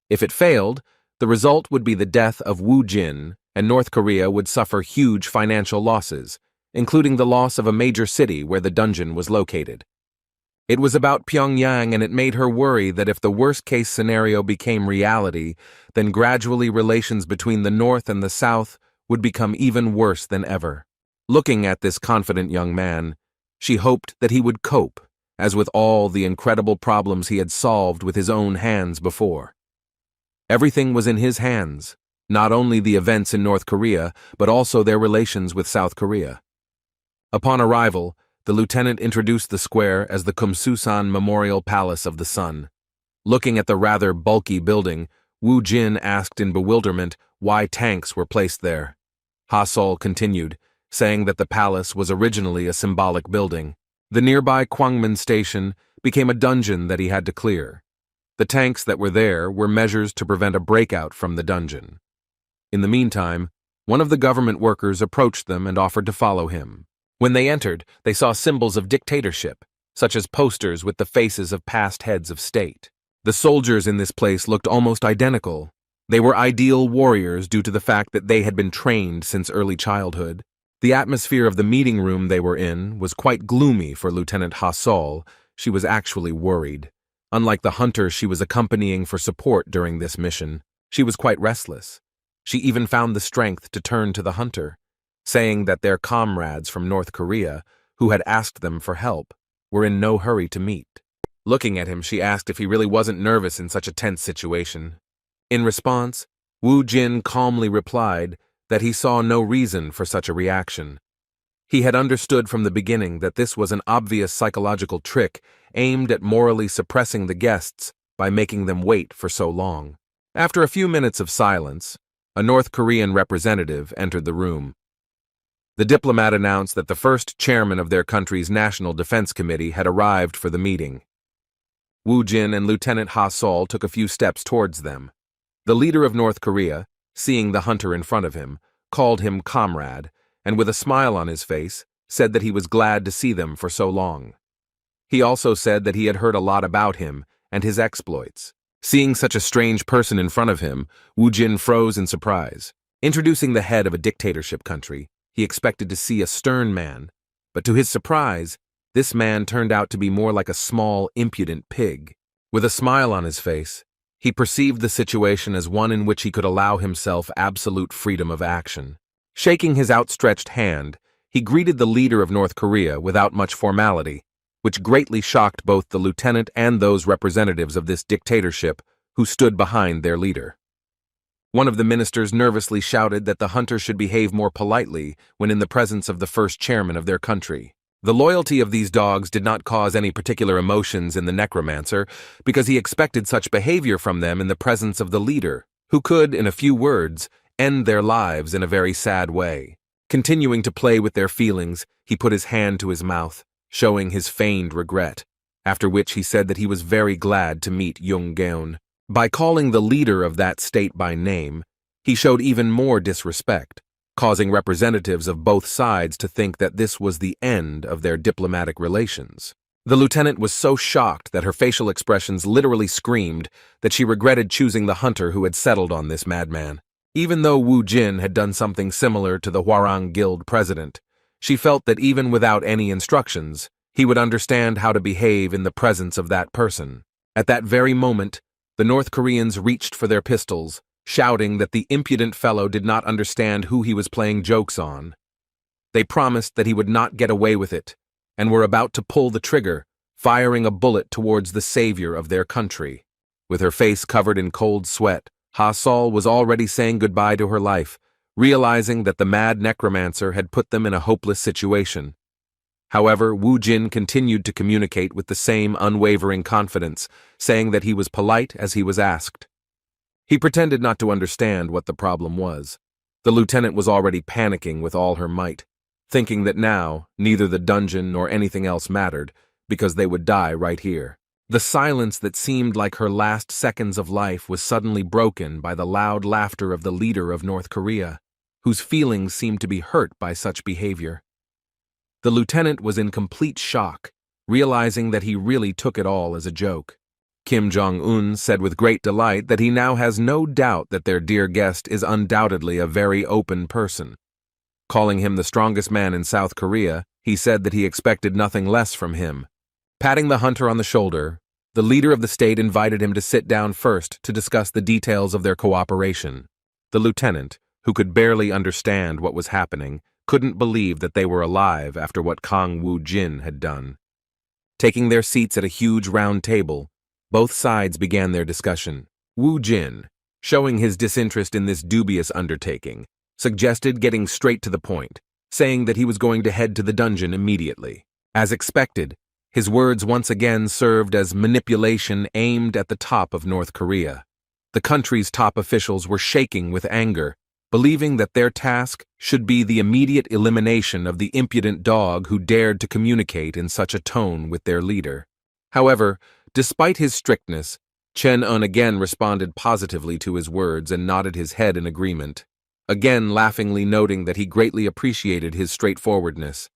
If it failed, the result would be the death of Woo-jin, and North Korea would suffer huge financial losses, including the loss of a major city where the dungeon was located. It was about Pyongyang, and it made her worry that if the worst-case scenario became reality, then gradually relations between the North and the South would become even worse than ever. Looking at this confident young man, she hoped that he would cope, as with all the incredible problems he had solved with his own hands before. Everything was in his hands, not only the events in North Korea, but also their relations with South Korea. Upon arrival, the lieutenant introduced the square as the Kumsusan Memorial Palace of the Sun. Looking at the rather bulky building, Woo-jin asked in bewilderment why tanks were placed there. Ha-sol continued, saying that the palace was originally a symbolic building. The nearby Kwangmun station became a dungeon that he had to clear. The tanks that were there were measures to prevent a breakout from the dungeon. In the meantime, one of the government workers approached them and offered to follow him. When they entered, they saw symbols of dictatorship, such as posters with the faces of past heads of state. The soldiers in this place looked almost identical. They were ideal warriors due to the fact that they had been trained since early childhood. The atmosphere of the meeting room they were in was quite gloomy for Lieutenant Ha-sol. She was actually worried. Unlike the hunter she was accompanying for support during this mission, she was quite restless. She even found the strength to turn to the hunter, saying that their comrades from North Korea, who had asked them for help, were in no hurry to meet. Looking at him, she asked if he really wasn't nervous in such a tense situation. In response, Woo-jin calmly replied that he saw no reason for such a reaction. He had understood from the beginning that this was an obvious psychological trick aimed at morally suppressing the guests by making them wait for so long. After a few minutes of silence, a North Korean representative entered the room. The diplomat announced that the first chairman of their country's National Defense Committee had arrived for the meeting. Woo Jin and Lieutenant Ha Sol took a few steps towards them. The leader of North Korea, seeing the hunter in front of him, called him comrade, and with a smile on his face, said that he was glad to see them for so long. He also said that he had heard a lot about him and his exploits. Seeing such a strange person in front of him, Woo Jin froze in surprise. Introducing the head of a dictatorship country, he expected to see a stern man, but to his surprise, this man turned out to be more like a small, impudent pig. With a smile on his face, he perceived the situation as one in which he could allow himself absolute freedom of action. Shaking his outstretched hand, he greeted the leader of North Korea without much formality, which greatly shocked both the lieutenant and those representatives of this dictatorship who stood behind their leader. One of the ministers nervously shouted that the hunter should behave more politely when in the presence of the first chairman of their country. The loyalty of these dogs did not cause any particular emotions in the necromancer because he expected such behavior from them in the presence of the leader, who could, in a few words, end their lives in a very sad way. Continuing to play with their feelings, he put his hand to his mouth, showing his feigned regret, after which he said that he was very glad to meet Jung Geon. By calling the leader of that state by name, he showed even more disrespect, causing representatives of both sides to think that this was the end of their diplomatic relations. The lieutenant was so shocked that her facial expressions literally screamed that she regretted choosing the hunter who had settled on this madman. Even though Woo Jin had done something similar to the Hwarang Guild president, she felt that even without any instructions, he would understand how to behave in the presence of that person. At that very moment, the North Koreans reached for their pistols, shouting that the impudent fellow did not understand who he was playing jokes on. They promised that he would not get away with it, and were about to pull the trigger, firing a bullet towards the savior of their country. With her face covered in cold sweat, Ha Sol was already saying goodbye to her life, realizing that the mad necromancer had put them in a hopeless situation. However, Woo Jin continued to communicate with the same unwavering confidence, saying that he was polite as he was asked. He pretended not to understand what the problem was. The lieutenant was already panicking with all her might, thinking that now neither the dungeon nor anything else mattered, because they would die right here. The silence that seemed like her last seconds of life was suddenly broken by the loud laughter of the leader of North Korea, whose feelings seemed to be hurt by such behavior. The lieutenant was in complete shock, realizing that he really took it all as a joke. Kim Jong-un said with great delight that he now has no doubt that their dear guest is undoubtedly a very open person. Calling him the strongest man in South Korea, he said that he expected nothing less from him. Patting the hunter on the shoulder, the leader of the state invited him to sit down first to discuss the details of their cooperation. The lieutenant, who could barely understand what was happening, couldn't believe that they were alive after what Kang Woo Jin had done. Taking their seats at a huge round table, both sides began their discussion. Woo Jin, showing his disinterest in this dubious undertaking, suggested getting straight to the point, saying that he was going to head to the dungeon immediately. As expected, his words once again served as manipulation aimed at the top of North Korea. The country's top officials were shaking with anger, believing that their task should be the immediate elimination of the impudent dog who dared to communicate in such a tone with their leader. However, despite his strictness, Chen-un again responded positively to his words and nodded his head in agreement, again laughingly noting that he greatly appreciated his straightforwardness.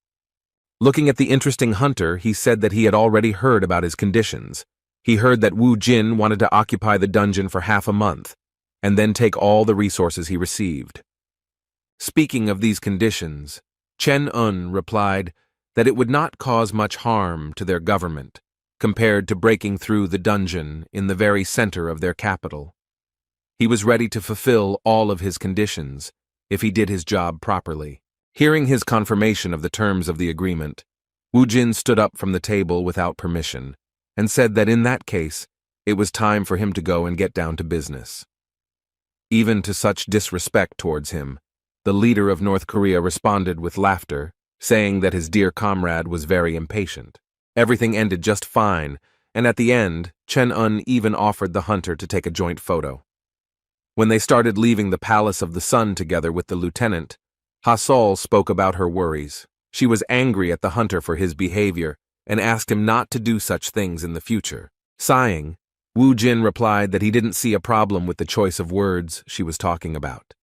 Looking at the interesting hunter, he said that he had already heard about his conditions. He heard that Woo Jin wanted to occupy the dungeon for half a month, and then take all the resources he received. Speaking of these conditions, Chen-un replied that it would not cause much harm to their government, compared to breaking through the dungeon in the very center of their capital. He was ready to fulfill all of his conditions if he did his job properly. Hearing his confirmation of the terms of the agreement, Woo Jin stood up from the table without permission and said that in that case, it was time for him to go and get down to business. Even to such disrespect towards him, the leader of North Korea responded with laughter, saying that his dear comrade was very impatient. Everything ended just fine, and at the end, Chen-un even offered the hunter to take a joint photo. When they started leaving the Palace of the Sun together with the lieutenant, Ha-Sol spoke about her worries. She was angry at the hunter for his behavior and asked him not to do such things in the future. Sighing, Wu Jin replied that he didn't see a problem with the choice of words she was talking about.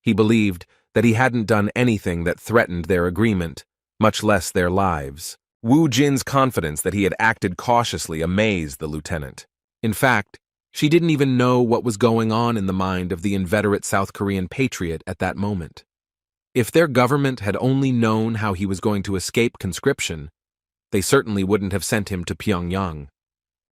He believed that he hadn't done anything that threatened their agreement, much less their lives. Wu Jin's confidence that he had acted cautiously amazed the lieutenant. In fact, she didn't even know what was going on in the mind of the inveterate South Korean patriot at that moment. If their government had only known how he was going to escape conscription, they certainly wouldn't have sent him to Pyongyang.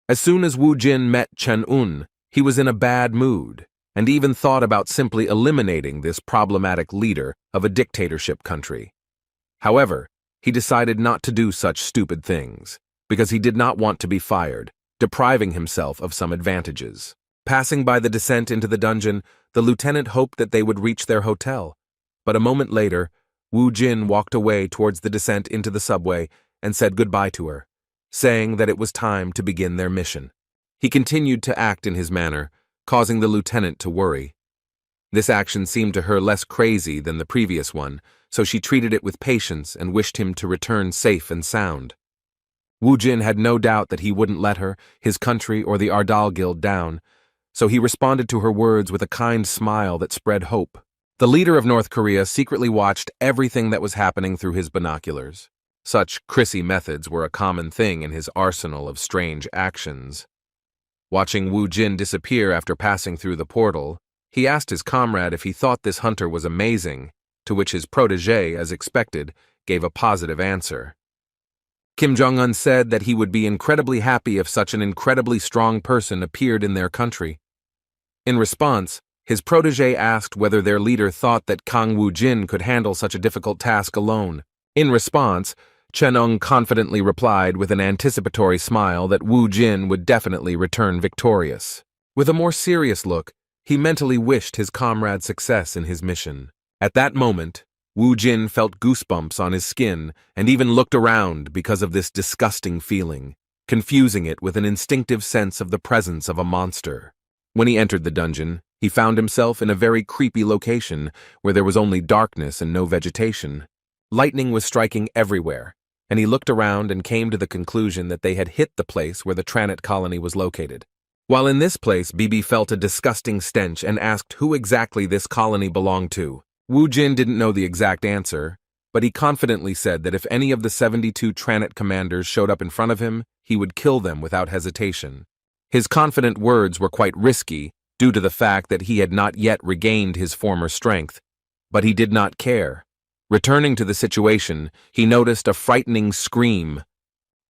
As soon as Wu Jin met Chen-un, he was in a bad mood, and even thought about simply eliminating this problematic leader of a dictatorship country. However, he decided not to do such stupid things, because he did not want to be fired, depriving himself of some advantages. Passing by the descent into the dungeon, the lieutenant hoped that they would reach their hotel, but a moment later, Wu Jin walked away towards the descent into the subway and said goodbye to her, saying that it was time to begin their mission. He continued to act in his manner, causing the lieutenant to worry. This action seemed to her less crazy than the previous one, so she treated it with patience and wished him to return safe and sound. Wu Jin had no doubt that he wouldn't let her, his country, or the Ardal Guild down, so he responded to her words with a kind smile that spread hope. The leader of North Korea secretly watched everything that was happening through his binoculars. Such Chrissy methods were a common thing in his arsenal of strange actions. Watching Wu Jin disappear after passing through the portal, he asked his comrade if he thought this hunter was amazing, to which his protege, as expected, gave a positive answer. Kim Jong-un said that he would be incredibly happy if such an incredibly strong person appeared in their country. In response, his protege asked whether their leader thought that Kang Woo-jin could handle such a difficult task alone. In response, Chen-un confidently replied with an anticipatory smile that Woo-jin would definitely return victorious. With a more serious look, he mentally wished his comrade success in his mission. At that moment, Woo-jin felt goosebumps on his skin and even looked around because of this disgusting feeling, confusing it with an instinctive sense of the presence of a monster. When he entered the dungeon, he found himself in a very creepy location where there was only darkness and no vegetation. Lightning was striking everywhere, and he looked around and came to the conclusion that they had hit the place where the Tranit colony was located. While in this place, Bibi felt a disgusting stench and asked who exactly this colony belonged to. Wu Jin didn't know the exact answer, but he confidently said that if any of the 72 Tranit commanders showed up in front of him, he would kill them without hesitation. His confident words were quite risky due to the fact that he had not yet regained his former strength, but he did not care. Returning to the situation, he noticed a frightening scream.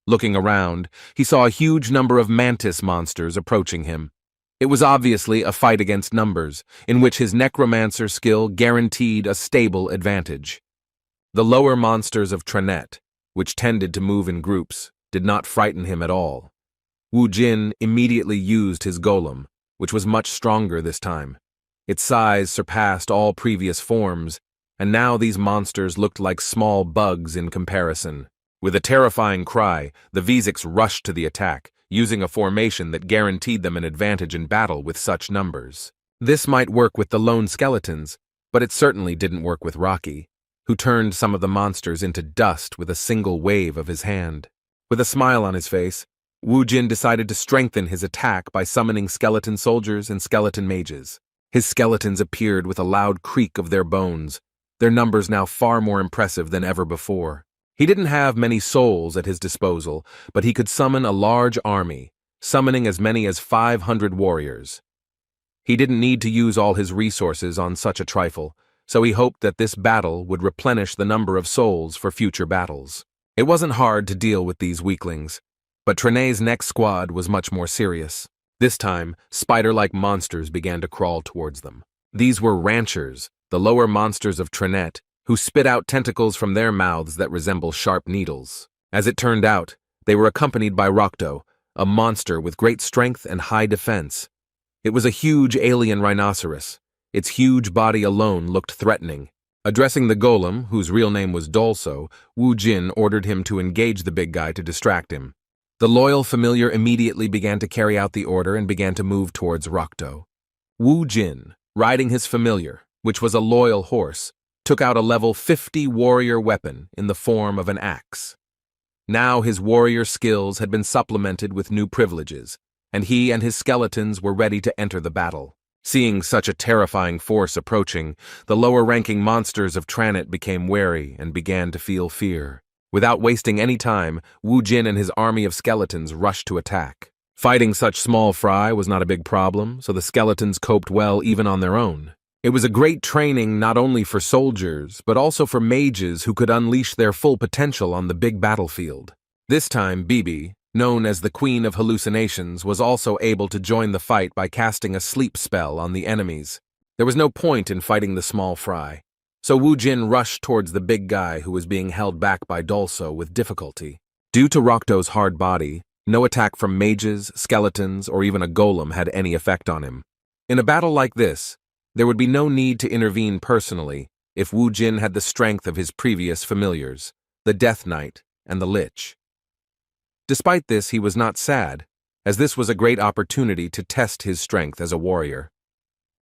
Looking around, he saw a huge number of mantis monsters approaching him. It was obviously a fight against numbers, in which his necromancer skill guaranteed a stable advantage. The lower monsters of Tranit, which tended to move in groups, did not frighten him at all. Wu Jin immediately used his golem, which was much stronger this time. Its size surpassed all previous forms, and now these monsters looked like small bugs in comparison. With a terrifying cry, the Vzics rushed to the attack, using a formation that guaranteed them an advantage in battle with such numbers. This might work with the lone skeletons, but it certainly didn't work with Rocky, who turned some of the monsters into dust with a single wave of his hand. With a smile on his face, Wu Jin decided to strengthen his attack by summoning skeleton soldiers and skeleton mages. His skeletons appeared with a loud creak of their bones, their numbers now far more impressive than ever before. He didn't have many souls at his disposal, but he could summon a large army, summoning as many as 500 warriors. He didn't need to use all his resources on such a trifle, so he hoped that this battle would replenish the number of souls for future battles. It wasn't hard to deal with these weaklings, but Trenay's next squad was much more serious. This time, spider-like monsters began to crawl towards them. These were ranchers, the lower monsters of Tranit, who spit out tentacles from their mouths that resemble sharp needles. As it turned out, they were accompanied by Rokdo, a monster with great strength and high defense. It was a huge alien rhinoceros. Its huge body alone looked threatening, Addressing the golem, whose real name was Dolso, Wu Jin ordered him to engage the big guy to distract him. The loyal familiar immediately began to carry out the order and began to move towards Rokto. Wu Jin, riding his familiar, which was a loyal horse, took out a level 50 warrior weapon in the form of an axe. Now his warrior skills had been supplemented with new privileges, and he and his skeletons were ready to enter the battle. Seeing such a terrifying force approaching, the lower-ranking monsters of Tranit became wary and began to feel fear. Without wasting any time, Wu Jin and his army of skeletons rushed to attack. Fighting such small fry was not a big problem, so the skeletons coped well even on their own. It was a great training not only for soldiers, but also for mages who could unleash their full potential on the big battlefield. This time, Bibi, known as the Queen of Hallucinations, was also able to join the fight by casting a sleep spell on the enemies. There was no point in fighting the small fry, so Wu Jin rushed towards the big guy who was being held back by Dolso with difficulty. Due to Rokto's hard body, no attack from mages, skeletons, or even a golem had any effect on him. In a battle like this, there would be no need to intervene personally if Wu Jin had the strength of his previous familiars, the Death Knight and the Lich. Despite this, he was not sad, as this was a great opportunity to test his strength as a warrior.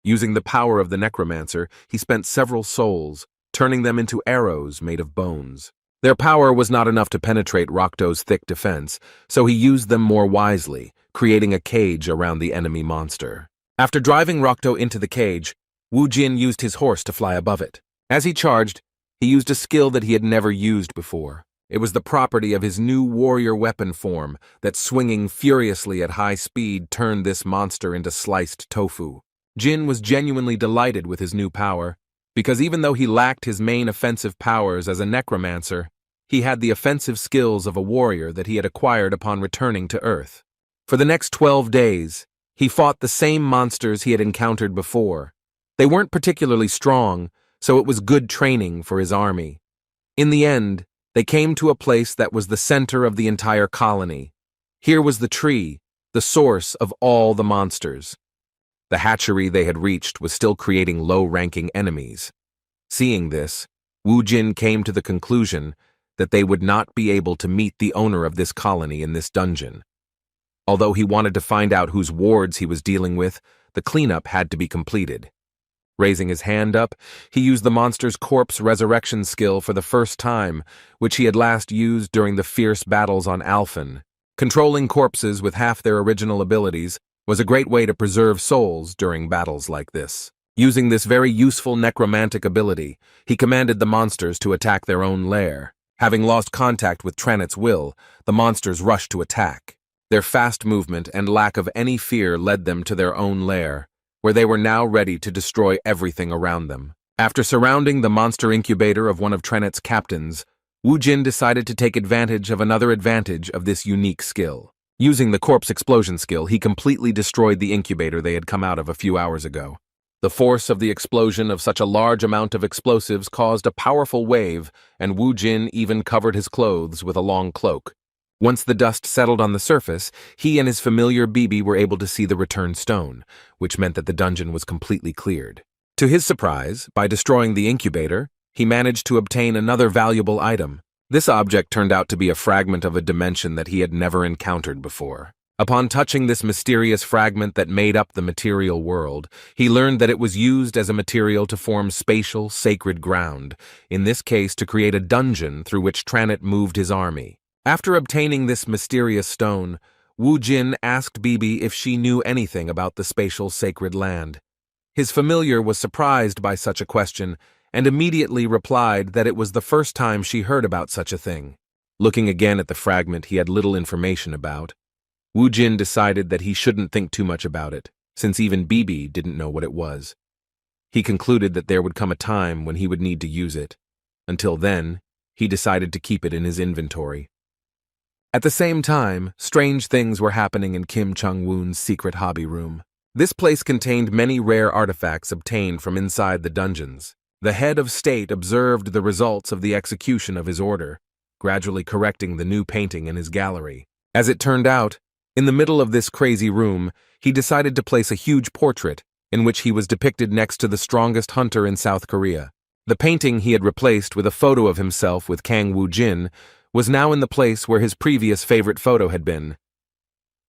Using the power of the necromancer, he spent several souls, turning them into arrows made of bones. Their power was not enough to penetrate Rokto's thick defense, so he used them more wisely, creating a cage around the enemy monster. After driving Rokto into the cage, Wu Jin used his horse to fly above it. As he charged, he used a skill that he had never used before. It was the property of his new warrior weapon form that, swinging furiously at high speed, turned this monster into sliced tofu. Jin was genuinely delighted with his new power, because even though he lacked his main offensive powers as a necromancer, he had the offensive skills of a warrior that he had acquired upon returning to Earth. For the next 12 days, he fought the same monsters he had encountered before. They weren't particularly strong, so it was good training for his army. In the end, they came to a place that was the center of the entire colony. Here was the tree, the source of all the monsters. The hatchery they had reached was still creating low-ranking enemies. Seeing this, Wu Jin came to the conclusion that they would not be able to meet the owner of this colony in this dungeon. Although he wanted to find out whose wards he was dealing with, the cleanup had to be completed. Raising his hand up, he used the monster's corpse resurrection skill for the first time, which he had last used during the fierce battles on Alphen. Controlling corpses with half their original abilities was a great way to preserve souls during battles like this. Using this very useful necromantic ability, he commanded the monsters to attack their own lair. Having lost contact with Tranit's will, the monsters rushed to attack. Their fast movement and lack of any fear led them to their own lair, where they were now ready to destroy everything around them. After surrounding the monster incubator of one of Tranit's captains, Wu Jin decided to take advantage of another advantage of this unique skill. Using the corpse explosion skill, he completely destroyed the incubator they had come out of a few hours ago. The force of the explosion of such a large amount of explosives caused a powerful wave, and Wu Jin even covered his clothes with a long cloak. Once the dust settled on the surface, he and his familiar Bibi were able to see the returned stone, which meant that the dungeon was completely cleared. To his surprise, by destroying the incubator, he managed to obtain another valuable item. This object turned out to be a fragment of a dimension that he had never encountered before. Upon touching this mysterious fragment that made up the material world, he learned that it was used as a material to form spatial, sacred ground, in this case to create a dungeon through which Tranit moved his army. After obtaining this mysterious stone, Wu Jin asked Bibi if she knew anything about the spatial sacred land. His familiar was surprised by such a question and immediately replied that it was the first time she heard about such a thing. Looking again at the fragment he had little information about, Wu Jin decided that he shouldn't think too much about it, since even Bibi didn't know what it was. He concluded that there would come a time when he would need to use it. Until then, he decided to keep it in his inventory. At the same time, strange things were happening in Kim Chung-woon's secret hobby room. This place contained many rare artifacts obtained from inside the dungeons. The head of state observed the results of the execution of his order, gradually correcting the new painting in his gallery. As it turned out, in the middle of this crazy room, he decided to place a huge portrait in which he was depicted next to the strongest hunter in South Korea. The painting he had replaced with a photo of himself with Kang Woo-jin was now in the place where his previous favorite photo had been.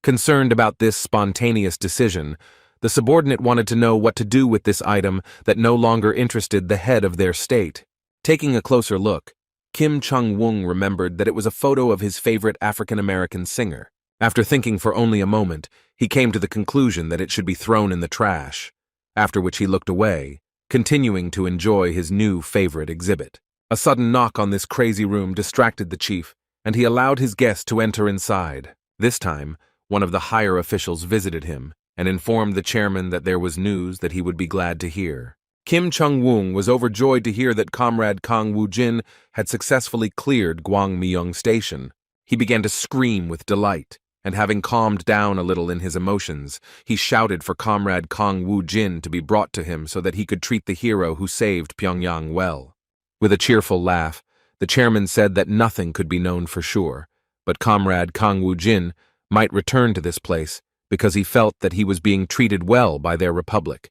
Concerned about this spontaneous decision, the subordinate wanted to know what to do with this item that no longer interested the head of their state. Taking a closer look, Kim Chung-woong remembered that it was a photo of his favorite African-American singer. After thinking for only a moment, he came to the conclusion that it should be thrown in the trash, after which he looked away, continuing to enjoy his new favorite exhibit. A sudden knock on this crazy room distracted the chief, and he allowed his guest to enter inside. This time, one of the higher officials visited him and informed the chairman that there was news that he would be glad to hear. Kim Chung-woong was overjoyed to hear that Comrade Kang Woo-jin had successfully cleared Gwangmyeong Station. He began to scream with delight, and having calmed down a little in his emotions, he shouted for Comrade Kang Woo-jin to be brought to him so that he could treat the hero who saved Pyongyang well. With a cheerful laugh, the chairman said that nothing could be known for sure, but Comrade Kang Woo-jin might return to this place because he felt that he was being treated well by their republic.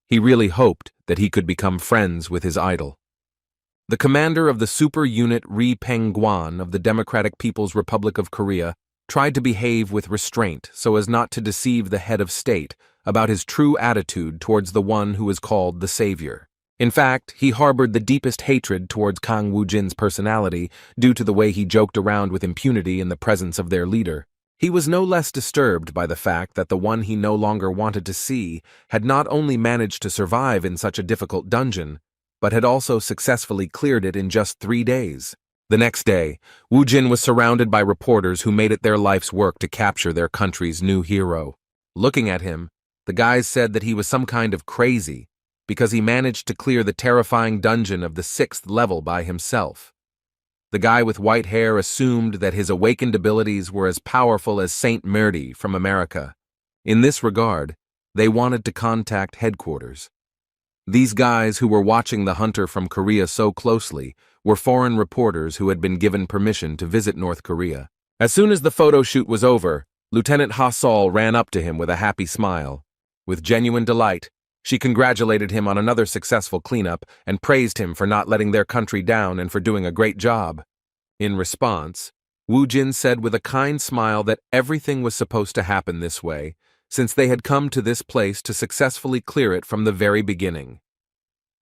He really hoped that he could become friends with his idol. The commander of the super unit Ri Peng-gwan of the Democratic People's Republic of Korea tried to behave with restraint so as not to deceive the head of state about his true attitude towards the one who is called the savior. In fact, he harbored the deepest hatred towards Kang Woo-jin's personality due to the way he joked around with impunity in the presence of their leader. He was no less disturbed by the fact that the one he no longer wanted to see had not only managed to survive in such a difficult dungeon, but had also successfully cleared it in just 3 days. The next day, Woo-jin was surrounded by reporters who made it their life's work to capture their country's new hero. Looking at him, the guys said that he was some kind of crazy because he managed to clear the terrifying dungeon of the 6th level by himself. The guy with white hair assumed that his awakened abilities were as powerful as Saint Murdy from America. In this regard, they wanted to contact headquarters. These guys who were watching the hunter from Korea so closely were foreign reporters who had been given permission to visit North Korea. As soon as the photo shoot was over, Lieutenant Ha Sol ran up to him with a happy smile. With genuine delight, she congratulated him on another successful cleanup and praised him for not letting their country down and for doing a great job. In response, Woo-jin said with a kind smile that everything was supposed to happen this way, since they had come to this place to successfully clear it from the very beginning.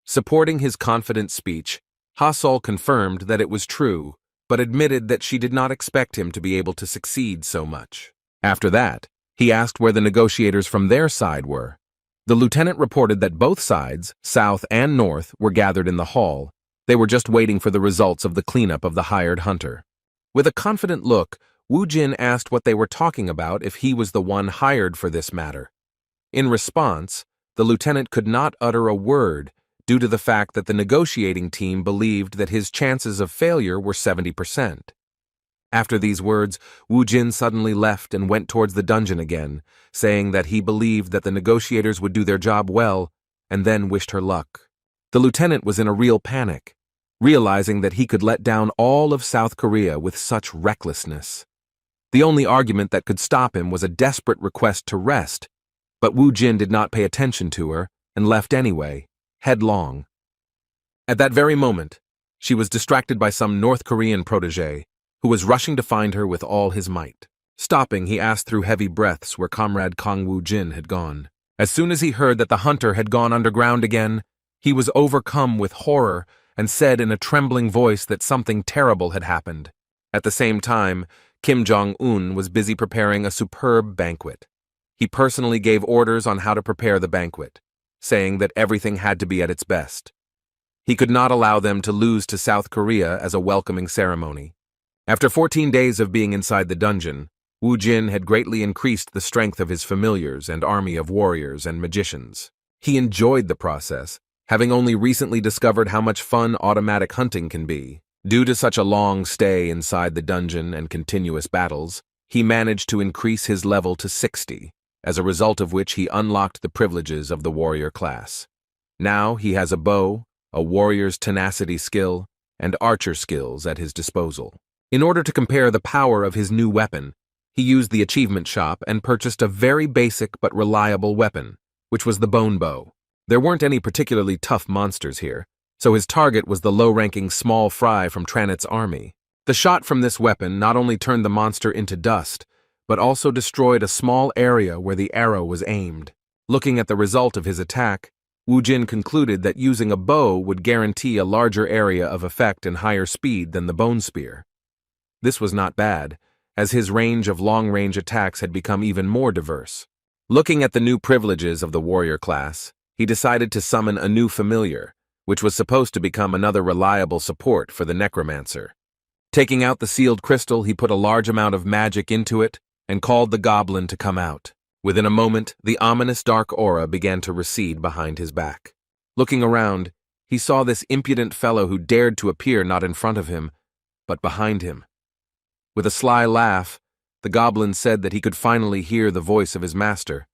Supporting his confident speech, Ha Sol confirmed that it was true, but admitted that she did not expect him to be able to succeed so much. After that, he asked where the negotiators from their side were. The lieutenant reported that both sides, south and north, were gathered in the hall. They were just waiting for the results of the cleanup of the hired hunter. With a confident look, Woo-jin asked what they were talking about if he was the one hired for this matter. In response, the lieutenant could not utter a word due to the fact that the negotiating team believed that his chances of failure were 70%. After these words, Woo-jin suddenly left and went towards the dungeon again, saying that he believed that the negotiators would do their job well, and then wished her luck. The lieutenant was in a real panic, realizing that he could let down all of South Korea with such recklessness. The only argument that could stop him was a desperate request to rest, but Woo-jin did not pay attention to her and left anyway, headlong. At that very moment, she was distracted by some North Korean protege, who was rushing to find her with all his might. Stopping, he asked through heavy breaths where Comrade Kang Woo-jin had gone. As soon as he heard that the hunter had gone underground again, he was overcome with horror and said in a trembling voice that something terrible had happened. At the same time, Kim Jong-un was busy preparing a superb banquet. He personally gave orders on how to prepare the banquet, saying that everything had to be at its best. He could not allow them to lose to South Korea as a welcoming ceremony. After 14 days of being inside the dungeon, Woo-jin had greatly increased the strength of his familiars and army of warriors and magicians. He enjoyed the process, having only recently discovered how much fun automatic hunting can be. Due to such a long stay inside the dungeon and continuous battles, he managed to increase his level to 60, as a result of which he unlocked the privileges of the warrior class. Now he has a bow, a warrior's tenacity skill, and archer skills at his disposal. In order to compare the power of his new weapon, he used the achievement shop and purchased a very basic but reliable weapon, which was the bone bow. There weren't any particularly tough monsters here, so his target was the low-ranking small fry from Tranit's army. The shot from this weapon not only turned the monster into dust, but also destroyed a small area where the arrow was aimed. Looking at the result of his attack, Wu Jin concluded that using a bow would guarantee a larger area of effect and higher speed than the bone spear. This was not bad, as his range of long-range attacks had become even more diverse. Looking at the new privileges of the warrior class, he decided to summon a new familiar, which was supposed to become another reliable support for the necromancer. Taking out the sealed crystal, he put a large amount of magic into it and called the goblin to come out. Within a moment, the ominous dark aura began to recede behind his back. Looking around, he saw this impudent fellow who dared to appear not in front of him, but behind him. With a sly laugh, the goblin said that he could finally hear the voice of his master.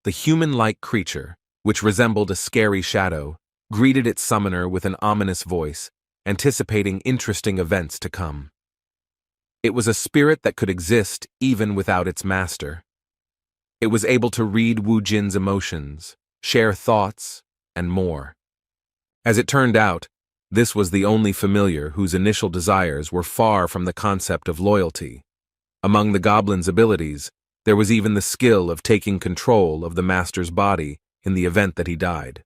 The human-like creature, which resembled a scary shadow, greeted its summoner with an ominous voice, anticipating interesting events to come. It was a spirit that could exist even without its master. It was able to read Wu Jin's emotions, share thoughts, and more. As it turned out, this was the only familiar whose initial desires were far from the concept of loyalty. Among the goblin's abilities, there was even the skill of taking control of the master's body in the event that he died.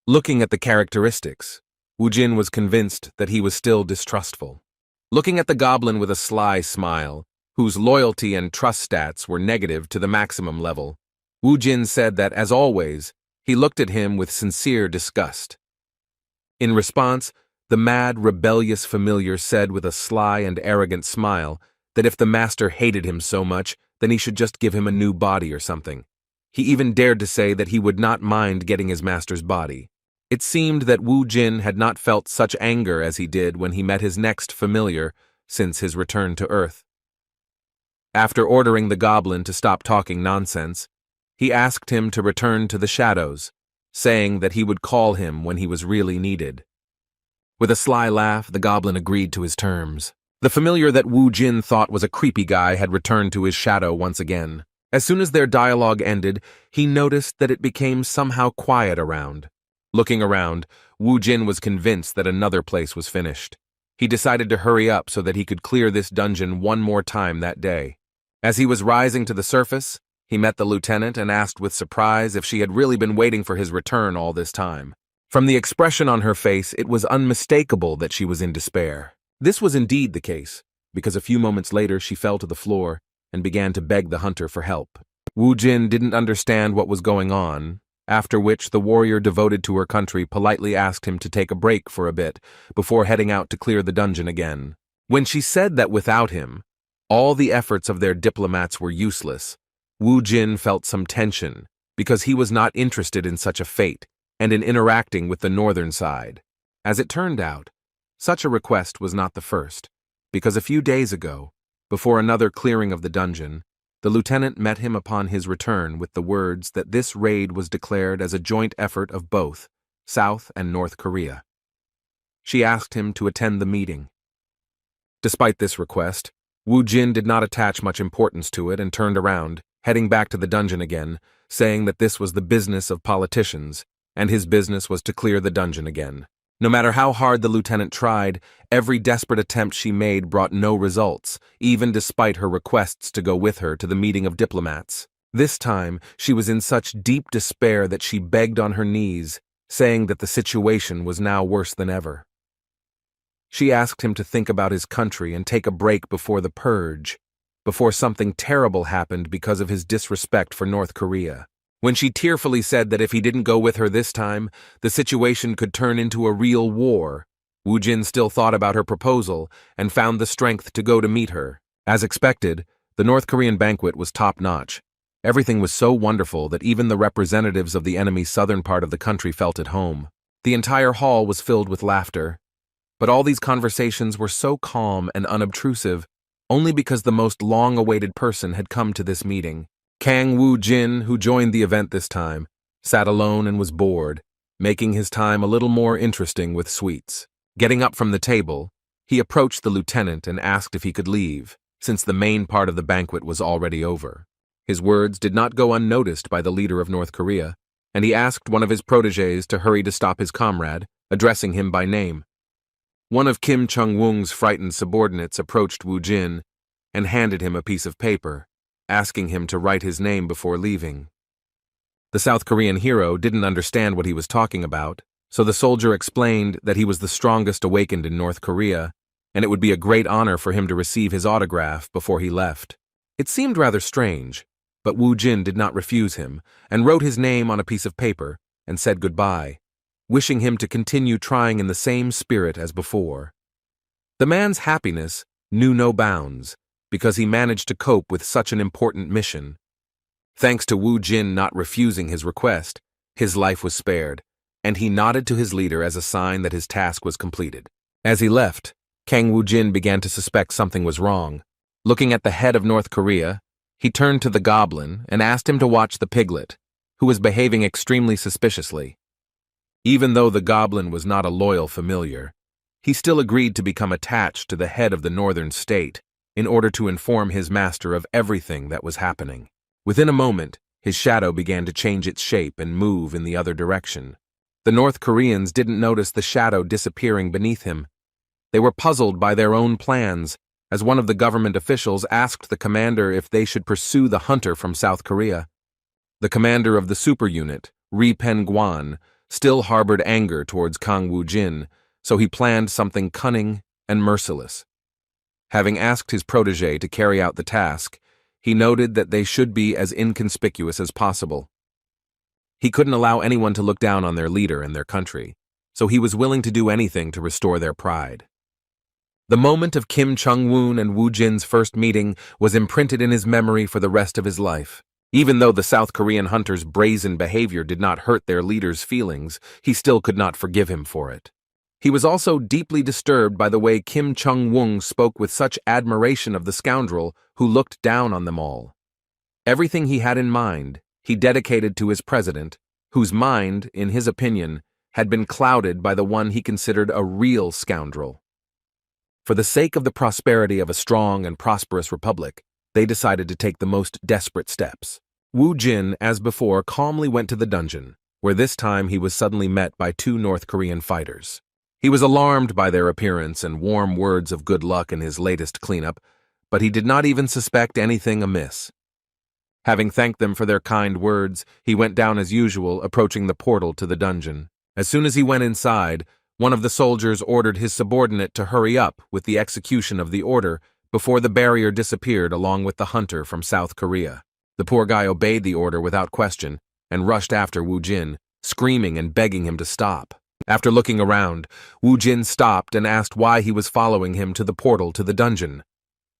Looking at the characteristics, Wu Jin was convinced that he was still distrustful. Looking at the goblin with a sly smile, whose loyalty and trust stats were negative to the maximum level, Wu Jin said that, as always, he looked at him with sincere disgust. In response, the mad, rebellious familiar said with a sly and arrogant smile that if the master hated him so much, then he should just give him a new body or something. He even dared to say that he would not mind getting his master's body. It seemed that Wu Jin had not felt such anger as he did when he met his next familiar since his return to Earth. After ordering the goblin to stop talking nonsense, he asked him to return to the shadows, saying that he would call him when he was really needed. With a sly laugh, the goblin agreed to his terms. The familiar that Wu Jin thought was a creepy guy had returned to his shadow once again. As soon as their dialogue ended, he noticed that it became somehow quiet around. Looking around, Wu Jin was convinced that another place was finished. He decided to hurry up so that he could clear this dungeon one more time that day. As he was rising to the surface, he met the lieutenant and asked with surprise if she had really been waiting for his return all this time. From the expression on her face, it was unmistakable that she was in despair. This was indeed the case, because a few moments later she fell to the floor and began to beg the hunter for help. Wu Jin didn't understand what was going on, after which the warrior devoted to her country politely asked him to take a break for a bit before heading out to clear the dungeon again. When she said that without him, all the efforts of their diplomats were useless, Wu Jin felt some tension because he was not interested in such a fate and in interacting with the northern side. As it turned out, such a request was not the first, because a few days ago, before another clearing of the dungeon, the lieutenant met him upon his return with the words that this raid was declared as a joint effort of both South and North Korea. She asked him to attend the meeting. Despite this request, Wu Jin did not attach much importance to it and turned around, heading back to the dungeon again, saying that this was the business of politicians, and his business was to clear the dungeon again. No matter how hard the lieutenant tried, every desperate attempt she made brought no results, even despite her requests to go with her to the meeting of diplomats. This time, she was in such deep despair that she begged on her knees, saying that the situation was now worse than ever. She asked him to think about his country and take a break before the purge, before something terrible happened because of his disrespect for North Korea. When she tearfully said that if he didn't go with her this time, the situation could turn into a real war, Wu Jin still thought about her proposal and found the strength to go to meet her. As expected, the North Korean banquet was top-notch. Everything was so wonderful that even the representatives of the enemy's southern part of the country felt at home. The entire hall was filled with laughter. But all these conversations were so calm and unobtrusive only because the most long-awaited person had come to this meeting. Kang Wu Jin, who joined the event this time, sat alone and was bored, making his time a little more interesting with sweets. Getting up from the table, he approached the lieutenant and asked if he could leave, since the main part of the banquet was already over. His words did not go unnoticed by the leader of North Korea, and he asked one of his protégés to hurry to stop his comrade, addressing him by name. One of Kim Chung-woong's frightened subordinates approached Woo Jin and handed him a piece of paper, asking him to write his name before leaving. The South Korean hero didn't understand what he was talking about, so the soldier explained that he was the strongest awakened in North Korea, and it would be a great honor for him to receive his autograph before he left. It seemed rather strange, but Woo Jin did not refuse him and wrote his name on a piece of paper and said goodbye, wishing him to continue trying in the same spirit as before. The man's happiness knew no bounds because he managed to cope with such an important mission. Thanks to Woo Jin not refusing his request, his life was spared, and he nodded to his leader as a sign that his task was completed. As he left, Kang Woo Jin began to suspect something was wrong. Looking at the head of North Korea, he turned to the goblin and asked him to watch the piglet, who was behaving extremely suspiciously. Even though the goblin was not a loyal familiar, he still agreed to become attached to the head of the northern state in order to inform his master of everything that was happening. Within a moment, his shadow began to change its shape and move in the other direction. The North Koreans didn't notice the shadow disappearing beneath him. They were puzzled by their own plans, as one of the government officials asked the commander if they should pursue the hunter from South Korea. The commander of the super unit, Ri Pen-gwan, still harbored anger towards Kang Woo Jin, so he planned something cunning and merciless. Having asked his protege to carry out the task, he noted that they should be as inconspicuous as possible. He couldn't allow anyone to look down on their leader and their country, so he was willing to do anything to restore their pride. The moment of Kim Chung-woon and Woo Jin's first meeting was imprinted in his memory for the rest of his life. Even though the South Korean hunter's brazen behavior did not hurt their leader's feelings, he still could not forgive him for it. He was also deeply disturbed by the way Kim Chung-woong spoke with such admiration of the scoundrel who looked down on them all. Everything he had in mind, he dedicated to his president, whose mind, in his opinion, had been clouded by the one he considered a real scoundrel. For the sake of the prosperity of a strong and prosperous republic, they decided to take the most desperate steps. Woo Jin, as before, calmly went to the dungeon, where this time he was suddenly met by two North Korean fighters. He was alarmed by their appearance and warm words of good luck in his latest cleanup, but he did not even suspect anything amiss. Having thanked them for their kind words, he went down as usual, approaching the portal to the dungeon. As soon as he went inside, one of the soldiers ordered his subordinate to hurry up with the execution of the order before the barrier disappeared along with the hunter from South Korea. The poor guy obeyed the order without question and rushed after Woo Jin, screaming and begging him to stop. After looking around, Woo Jin stopped and asked why he was following him to the portal to the dungeon.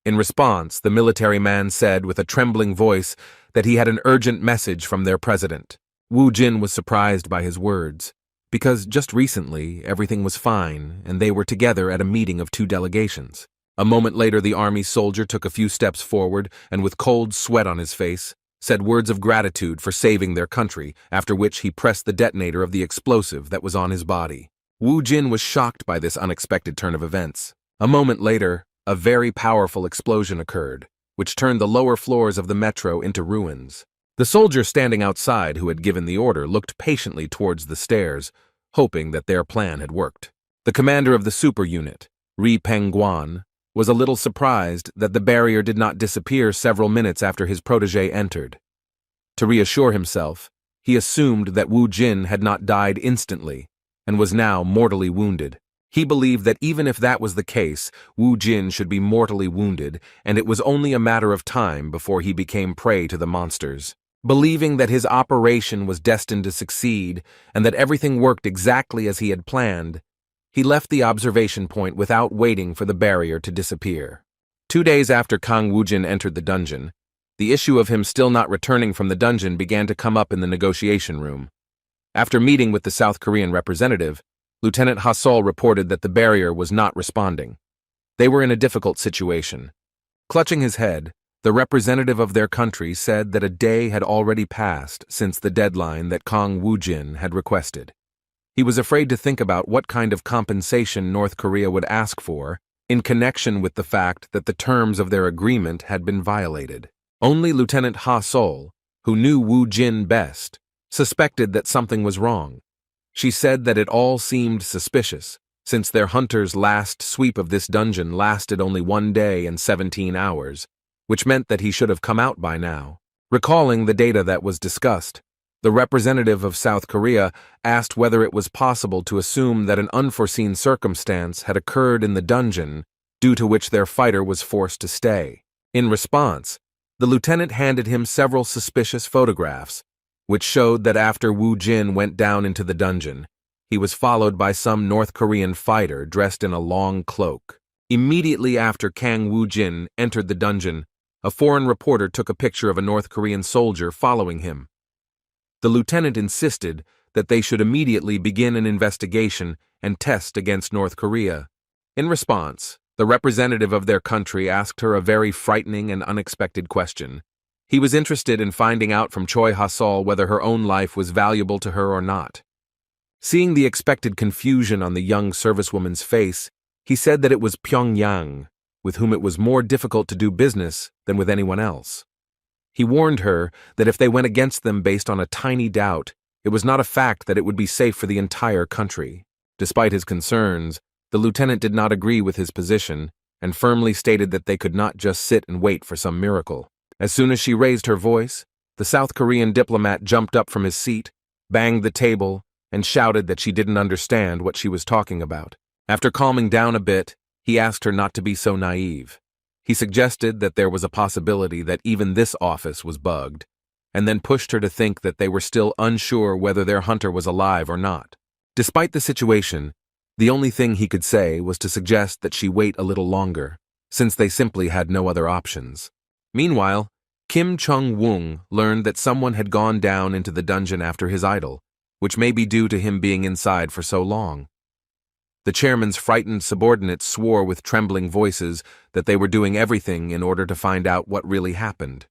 In response, the military man said with a trembling voice that he had an urgent message from their president. Woo Jin was surprised by his words, because just recently everything was fine and they were together at a meeting of two delegations. A moment later, the army soldier took a few steps forward and with cold sweat on his face, said words of gratitude for saving their country, after which he pressed the detonator of the explosive that was on his body. Woo Jin was shocked by this unexpected turn of events. A moment later, a very powerful explosion occurred, which turned the lower floors of the metro into ruins. The soldier standing outside who had given the order looked patiently towards the stairs, hoping that their plan had worked. The commander of the super unit, Ri Pen-gwan, was a little surprised that the barrier did not disappear several minutes after his protege entered. To reassure himself, he assumed that Woo Jin had not died instantly and was now mortally wounded. He believed that even if that was the case, Woo Jin should be mortally wounded, and it was only a matter of time before he became prey to the monsters. Believing that his operation was destined to succeed and that everything worked exactly as he had planned, he left the observation point without waiting for the barrier to disappear. 2 days after Kang Woo Jin entered the dungeon, the issue of him still not returning from the dungeon began to come up in the negotiation room. After meeting with the South Korean representative, Lieutenant Ha-sol reported that the barrier was not responding. They were in a difficult situation. Clutching his head, the representative of their country said that a day had already passed since the deadline that Kang Woo Jin had requested. He was afraid to think about what kind of compensation North Korea would ask for in connection with the fact that the terms of their agreement had been violated. Only Lieutenant Ha-sol, who knew Woo Jin best, suspected that something was wrong. She said that it all seemed suspicious, since their hunter's last sweep of this dungeon lasted only 1 day and 17 hours, which meant that he should have come out by now. Recalling the data that was discussed, the representative of South Korea asked whether it was possible to assume that an unforeseen circumstance had occurred in the dungeon due to which their fighter was forced to stay. In response, the lieutenant handed him several suspicious photographs, which showed that after Woo Jin went down into the dungeon, he was followed by some North Korean fighter dressed in a long cloak. Immediately after Kang Woo Jin entered the dungeon, a foreign reporter took a picture of a North Korean soldier following him. The lieutenant insisted that they should immediately begin an investigation and test against North Korea. In response, the representative of their country asked her a very frightening and unexpected question. He was interested in finding out from Choi Ha-sol whether her own life was valuable to her or not. Seeing the expected confusion on the young servicewoman's face, he said that it was Pyongyang, with whom it was more difficult to do business than with anyone else. He warned her that if they went against them based on a tiny doubt, it was not a fact that it would be safe for the entire country. Despite his concerns, the lieutenant did not agree with his position and firmly stated that they could not just sit and wait for some miracle. As soon as she raised her voice, the South Korean diplomat jumped up from his seat, banged the table, and shouted that she didn't understand what she was talking about. After calming down a bit, he asked her not to be so naive. He suggested that there was a possibility that even this office was bugged, and then pushed her to think that they were still unsure whether their hunter was alive or not. Despite the situation, the only thing he could say was to suggest that she wait a little longer, since they simply had no other options. Meanwhile, Kim Chung-woong learned that someone had gone down into the dungeon after his idol, which may be due to him being inside for so long. The chairman's frightened subordinates swore with trembling voices that they were doing everything in order to find out what really happened.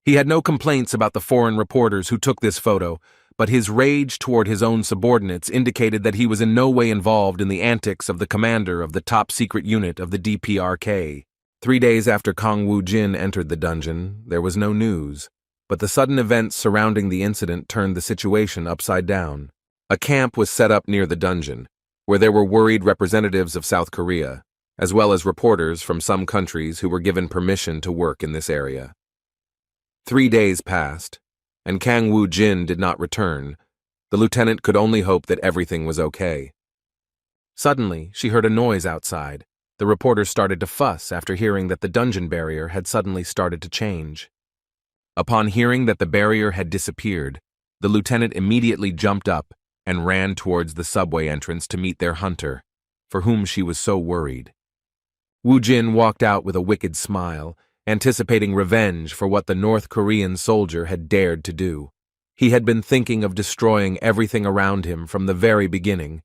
He had no complaints about the foreign reporters who took this photo, but his rage toward his own subordinates indicated that he was in no way involved in the antics of the commander of the top-secret unit of the DPRK. 3 days after Kang Woo Jin entered the dungeon, there was no news, but the sudden events surrounding the incident turned the situation upside down. A camp was set up near the dungeon, where there were worried representatives of South Korea, as well as reporters from some countries who were given permission to work in this area. 3 days passed, and Kang Woo Jin did not return. The lieutenant could only hope that everything was okay. Suddenly, she heard a noise outside. The reporters started to fuss after hearing that the dungeon barrier had suddenly started to change. Upon hearing that the barrier had disappeared, the lieutenant immediately jumped up and ran towards the subway entrance to meet their hunter, for whom she was so worried. Woo Jin walked out with a wicked smile, anticipating revenge for what the North Korean soldier had dared to do. He had been thinking of destroying everything around him from the very beginning,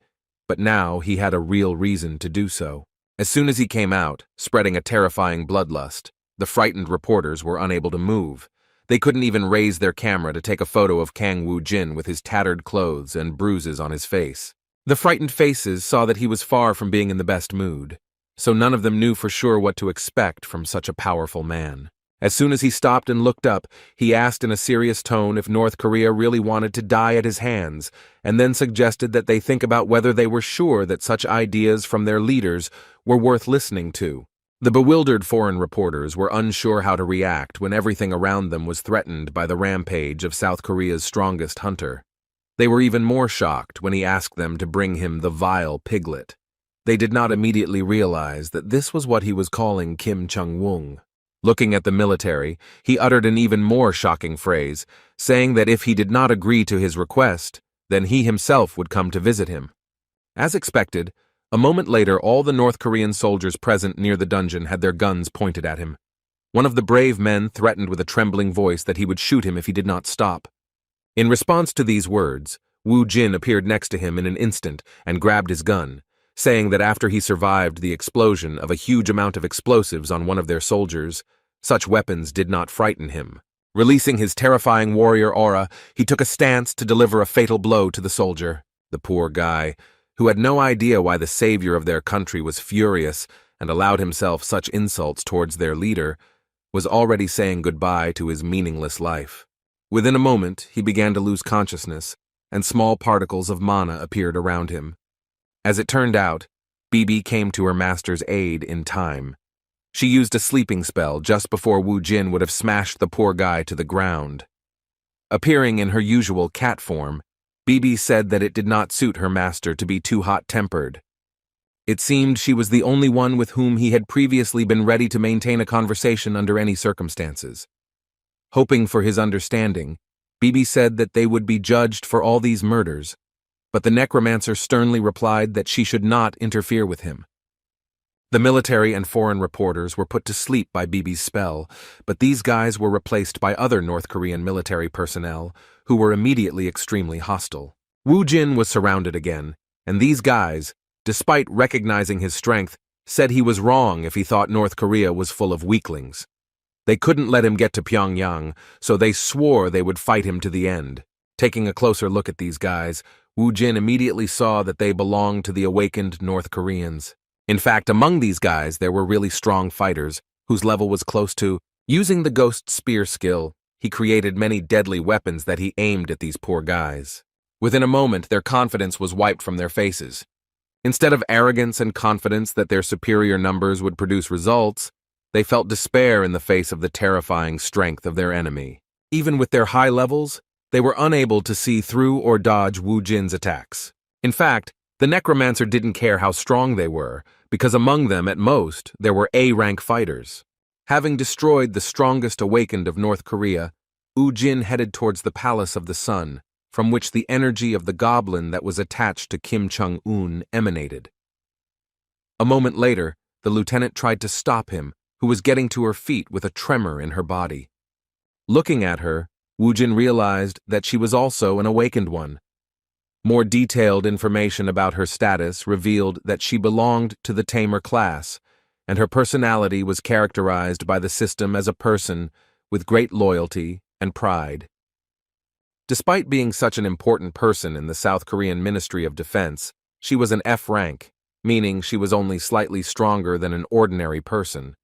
but now he had a real reason to do so. As soon as he came out, spreading a terrifying bloodlust, the frightened reporters were unable to move. They couldn't even raise their camera to take a photo of Kang Woo Jin with his tattered clothes and bruises on his face. The frightened faces saw that he was far from being in the best mood, so none of them knew for sure what to expect from such a powerful man. As soon as he stopped and looked up, he asked in a serious tone if North Korea really wanted to die at his hands, and then suggested that they think about whether they were sure that such ideas from their leaders were worth listening to. The bewildered foreign reporters were unsure how to react when everything around them was threatened by the rampage of South Korea's strongest hunter. They were even more shocked when he asked them to bring him the vile piglet. They did not immediately realize that this was what he was calling Kim Chung-woong. Looking at the military, he uttered an even more shocking phrase, saying that if he did not agree to his request, then he himself would come to visit him. As expected, a moment later all the North Korean soldiers present near the dungeon had their guns pointed at him. One of the brave men threatened with a trembling voice that he would shoot him if he did not stop. In response to these words, Woo Jin appeared next to him in an instant and grabbed his gun, saying that after he survived the explosion of a huge amount of explosives on one of their soldiers, such weapons did not frighten him. Releasing his terrifying warrior aura, he took a stance to deliver a fatal blow to the soldier. The poor guy, who had no idea why the savior of their country was furious and allowed himself such insults towards their leader, was already saying goodbye to his meaningless life. Within a moment, he began to lose consciousness, and small particles of mana appeared around him. As it turned out, Bibi came to her master's aid in time. She used a sleeping spell just before Wu Jin would have smashed the poor guy to the ground. Appearing in her usual cat form, Bibi said that it did not suit her master to be too hot-tempered. It seemed she was the only one with whom he had previously been ready to maintain a conversation under any circumstances. Hoping for his understanding, Bibi said that they would be judged for all these murders, but the necromancer sternly replied that she should not interfere with him. The military and foreign reporters were put to sleep by Bibi's spell, but these guys were replaced by other North Korean military personnel, who were immediately extremely hostile. Wu Jin was surrounded again, and these guys, despite recognizing his strength, said he was wrong if he thought North Korea was full of weaklings. They couldn't let him get to Pyongyang, so they swore they would fight him to the end. Taking a closer look at these guys, Wu Jin immediately saw that they belonged to the awakened North Koreans. In fact, among these guys there were really strong fighters, whose level was close to. Using the ghost spear skill, he created many deadly weapons that he aimed at these poor guys. Within a moment, their confidence was wiped from their faces. Instead of arrogance and confidence that their superior numbers would produce results, they felt despair in the face of the terrifying strength of their enemy. Even with their high levels, they were unable to see through or dodge Wu Jin's attacks. In fact, the necromancer didn't care how strong they were, because among them, at most, there were A-rank fighters. Having destroyed the strongest awakened of North Korea, Wu Jin headed towards the Palace of the Sun, from which the energy of the goblin that was attached to Kim Chung-un emanated. A moment later, the lieutenant tried to stop him, who was getting to her feet with a tremor in her body. Looking at her, Wu Jin realized that she was also an awakened one. More detailed information about her status revealed that she belonged to the tamer class, and her personality was characterized by the system as a person with great loyalty and pride. Despite being such an important person in the South Korean Ministry of Defense, she was an F rank, meaning she was only slightly stronger than an ordinary person.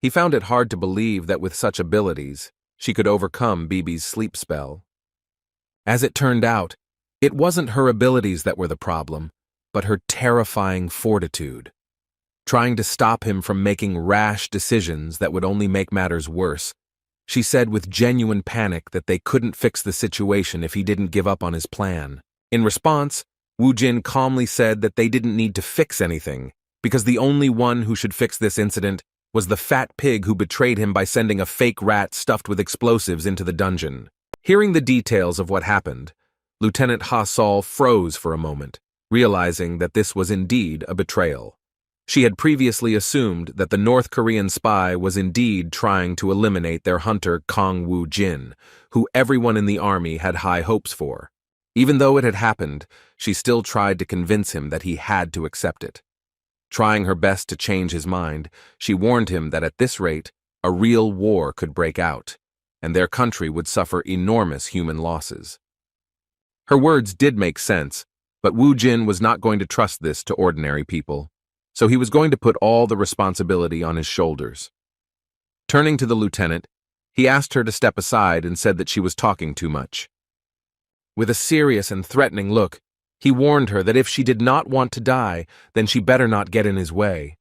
He found it hard to believe that with such abilities, she could overcome Bibi's sleep spell. As it turned out, it wasn't her abilities that were the problem, but her terrifying fortitude. Trying to stop him from making rash decisions that would only make matters worse, she said with genuine panic that they couldn't fix the situation if he didn't give up on his plan. In response, Wu Jin calmly said that they didn't need to fix anything, because the only one who should fix this incident was the fat pig who betrayed him by sending a fake rat stuffed with explosives into the dungeon. Hearing the details of what happened, Lieutenant Ha Sol froze for a moment, realizing that this was indeed a betrayal. She had previously assumed that the North Korean spy was indeed trying to eliminate their hunter Kong Wu Jin, who everyone in the army had high hopes for. Even though it had happened, she still tried to convince him that he had to accept it. Trying her best to change his mind, she warned him that at this rate, a real war could break out, and their country would suffer enormous human losses. Her words did make sense, but Wu Jin was not going to trust this to ordinary people, so he was going to put all the responsibility on his shoulders. Turning to the lieutenant, he asked her to step aside and said that she was talking too much. With a serious and threatening look, he warned her that if she did not want to die, then she better not get in his way.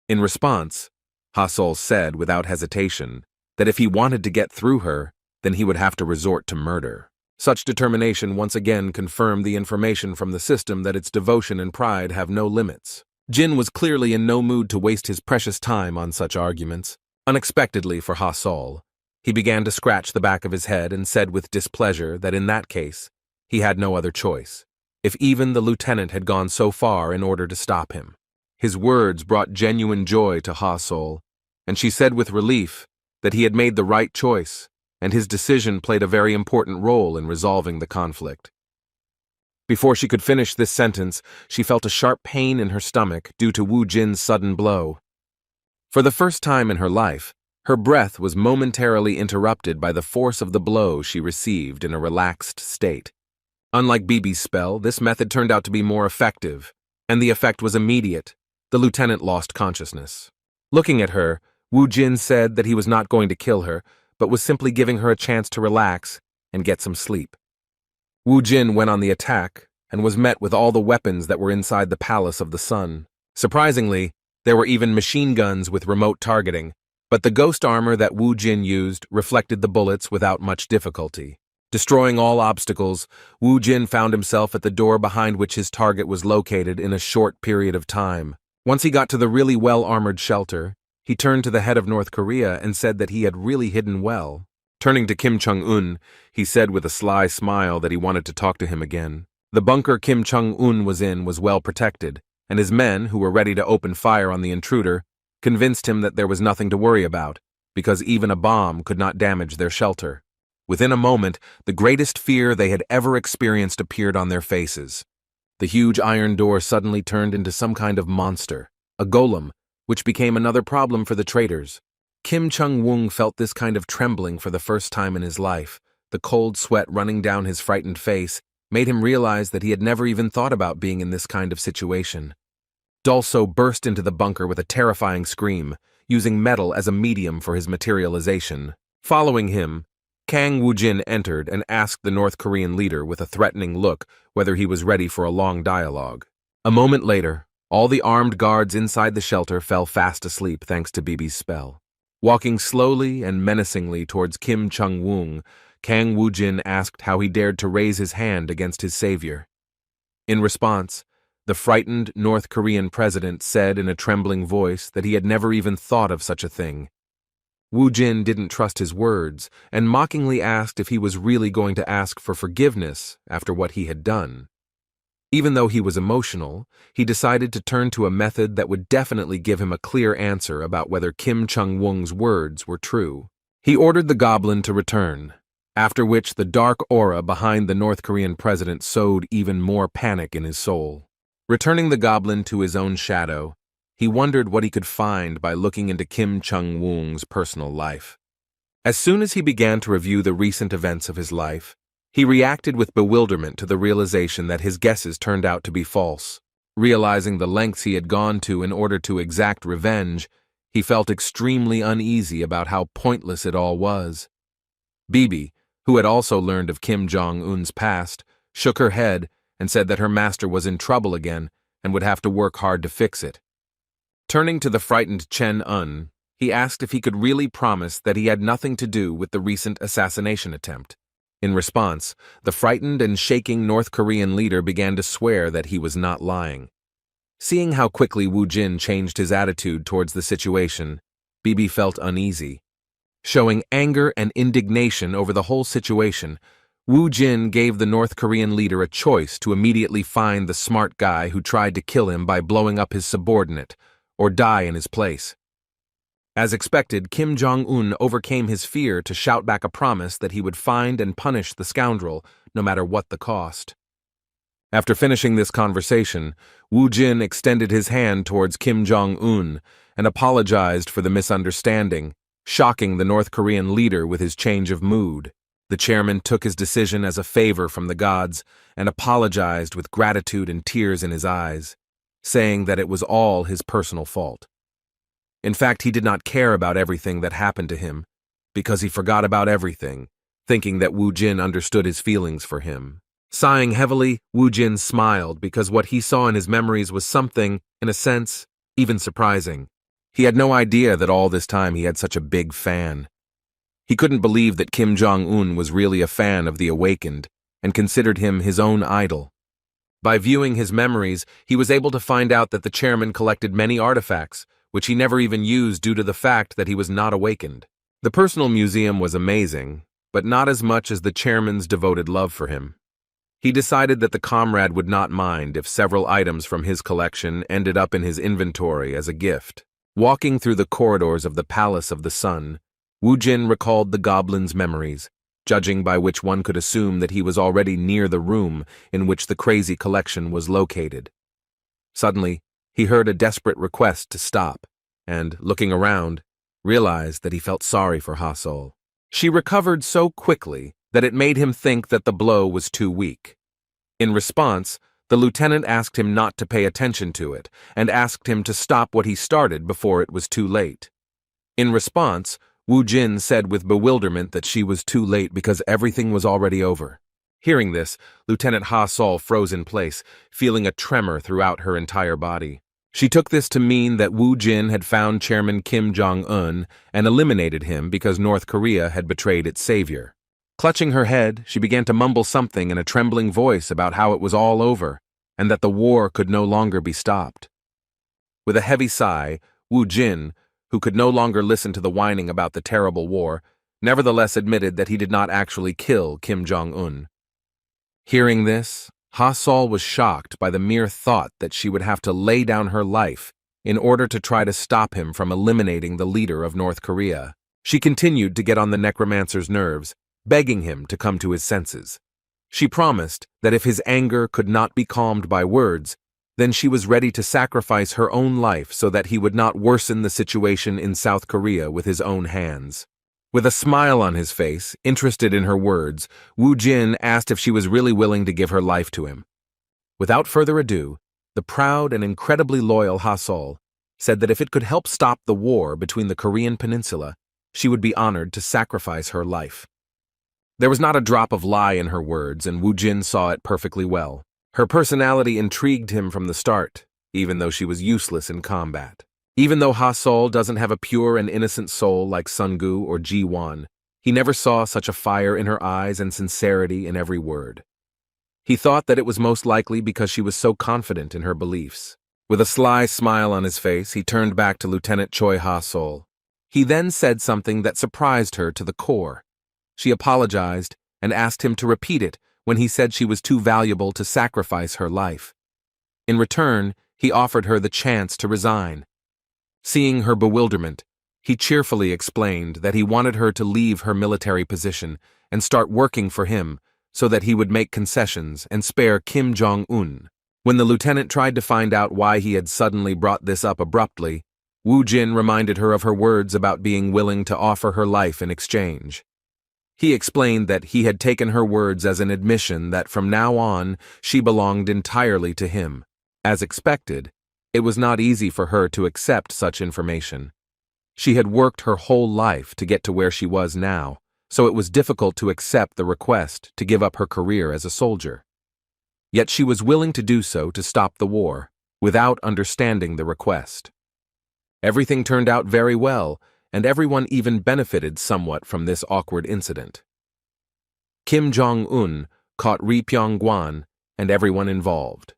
In response, Ha Sol said without hesitation that if he wanted to get through her, then he would have to resort to murder. Such determination once again confirmed the information from the system that its devotion and pride have no limits. Jin was clearly in no mood to waste his precious time on such arguments. Unexpectedly for Ha Sol, he began to scratch the back of his head and said with displeasure that in that case, he had no other choice, if even the lieutenant had gone so far in order to stop him. His words brought genuine joy to Ha Sol, and she said with relief that he had made the right choice, and his decision played a very important role in resolving the conflict. Before she could finish this sentence, she felt a sharp pain in her stomach due to Wu Jin's sudden blow. For the first time in her life, her breath was momentarily interrupted by the force of the blow she received in a relaxed state. Unlike Bibi's spell, this method turned out to be more effective, and the effect was immediate. The lieutenant lost consciousness. Looking at her, Wu Jin said that he was not going to kill her, but was simply giving her a chance to relax and get some sleep. Wu Jin went on the attack and was met with all the weapons that were inside the Palace of the Sun. Surprisingly, there were even machine guns with remote targeting, but the ghost armor that Wu Jin used reflected the bullets without much difficulty. Destroying all obstacles, Wu Jin found himself at the door behind which his target was located in a short period of time. Once he got to the really well-armored shelter, he turned to the head of North Korea and said that he had really hidden well. Turning to Kim Chung-un, he said with a sly smile that he wanted to talk to him again. The bunker Kim Chung-un was in was well protected, and his men, who were ready to open fire on the intruder, convinced him that there was nothing to worry about, because even a bomb could not damage their shelter. Within a moment, the greatest fear they had ever experienced appeared on their faces. The huge iron door suddenly turned into some kind of monster, a golem, which became another problem for the traitors. Kim Chung-won felt this kind of trembling for the first time in his life. The cold sweat running down his frightened face made him realize that he had never even thought about being in this kind of situation. Dulso burst into the bunker with a terrifying scream, using metal as a medium for his materialization. Following him, Kang Woo-jin entered and asked the North Korean leader with a threatening look whether he was ready for a long dialogue. A moment later, all the armed guards inside the shelter fell fast asleep thanks to BB's spell. Walking slowly and menacingly towards Kim Chung-won, Kang Woo-jin asked how he dared to raise his hand against his savior. In response, the frightened North Korean president said in a trembling voice that he had never even thought of such a thing. Woo-jin didn't trust his words and mockingly asked if he was really going to ask for forgiveness after what he had done. Even though he was emotional, he decided to turn to a method that would definitely give him a clear answer about whether Kim Chung-won's words were true. He ordered the goblin to return, after which the dark aura behind the North Korean president sowed even more panic in his soul. Returning the goblin to his own shadow, he wondered what he could find by looking into Kim Chung-won's personal life. As soon as he began to review the recent events of his life, he reacted with bewilderment to the realization that his guesses turned out to be false. Realizing the lengths he had gone to in order to exact revenge, he felt extremely uneasy about how pointless it all was. Bibi, who had also learned of Kim Jong-un's past, shook her head and said that her master was in trouble again and would have to work hard to fix it. Turning to the frightened Chen-un, he asked if he could really promise that he had nothing to do with the recent assassination attempt. In response, the frightened and shaking North Korean leader began to swear that he was not lying. Seeing how quickly Wu Jin changed his attitude towards the situation, Bibi felt uneasy. Showing anger and indignation over the whole situation, Wu Jin gave the North Korean leader a choice to immediately find the smart guy who tried to kill him by blowing up his subordinate, or die in his place. As expected, Kim Jong-un overcame his fear to shout back a promise that he would find and punish the scoundrel, no matter what the cost. After finishing this conversation, Wu Jin extended his hand towards Kim Jong-un and apologized for the misunderstanding, shocking the North Korean leader with his change of mood. The chairman took his decision as a favor from the gods and apologized with gratitude and tears in his eyes, saying that it was all his personal fault. In fact, he did not care about everything that happened to him, because he forgot about everything, thinking that Wu Jin understood his feelings for him. Sighing heavily, Wu Jin smiled because what he saw in his memories was something, in a sense, even surprising. He had no idea that all this time he had such a big fan. He couldn't believe that Kim Jong-un was really a fan of the Awakened and considered him his own idol. By viewing his memories, he was able to find out that the chairman collected many artifacts, which he never even used due to the fact that he was not awakened. The personal museum was amazing, but not as much as the chairman's devoted love for him. He decided that the comrade would not mind if several items from his collection ended up in his inventory as a gift. Walking through the corridors of the Palace of the Sun, Wu Jin recalled the goblin's memories, judging by which one could assume that he was already near the room in which the crazy collection was located. Suddenly, he heard a desperate request to stop, and, looking around, realized that he felt sorry for Ha-Sol. She recovered so quickly that it made him think that the blow was too weak. In response, the lieutenant asked him not to pay attention to it, and asked him to stop what he started before it was too late. In response, Wu Jin said with bewilderment that she was too late because everything was already over. Hearing this, Lieutenant Ha Sol froze in place, feeling a tremor throughout her entire body. She took this to mean that Woo Jin had found Chairman Kim Jong-un and eliminated him because North Korea had betrayed its savior. Clutching her head, she began to mumble something in a trembling voice about how it was all over and that the war could no longer be stopped. With a heavy sigh, Woo Jin, who could no longer listen to the whining about the terrible war, nevertheless admitted that he did not actually kill Kim Jong-un. Hearing this, Ha Sol was shocked by the mere thought that she would have to lay down her life in order to try to stop him from eliminating the leader of North Korea. She continued to get on the necromancer's nerves, begging him to come to his senses. She promised that if his anger could not be calmed by words, then she was ready to sacrifice her own life so that he would not worsen the situation in South Korea with his own hands. With a smile on his face, interested in her words, Woo Jin asked if she was really willing to give her life to him. Without further ado, the proud and incredibly loyal Ha Sol said that if it could help stop the war between the Korean peninsula, she would be honored to sacrifice her life. There was not a drop of lie in her words, and Woo Jin saw it perfectly well. Her personality intrigued him from the start, even though she was useless in combat. Even though Ha Sol doesn't have a pure and innocent soul like Sungu or Ji-won, he never saw such a fire in her eyes and sincerity in every word. He thought that it was most likely because she was so confident in her beliefs. With a sly smile on his face, he turned back to Lieutenant Choi Ha Sol. He then said something that surprised her to the core. She apologized and asked him to repeat it when he said she was too valuable to sacrifice her life. In return, he offered her the chance to resign. Seeing her bewilderment, he cheerfully explained that he wanted her to leave her military position and start working for him so that he would make concessions and spare Kim Jong-un. When the lieutenant tried to find out why he had suddenly brought this up abruptly, Woo Jin reminded her of her words about being willing to offer her life in exchange. He explained that he had taken her words as an admission that from now on she belonged entirely to him. As expected, it was not easy for her to accept such information. She had worked her whole life to get to where she was now, so it was difficult to accept the request to give up her career as a soldier. Yet she was willing to do so to stop the war, without understanding the request. Everything turned out very well, and everyone even benefited somewhat from this awkward incident. Kim Jong-un caught Ri Pyong-gwan and everyone involved.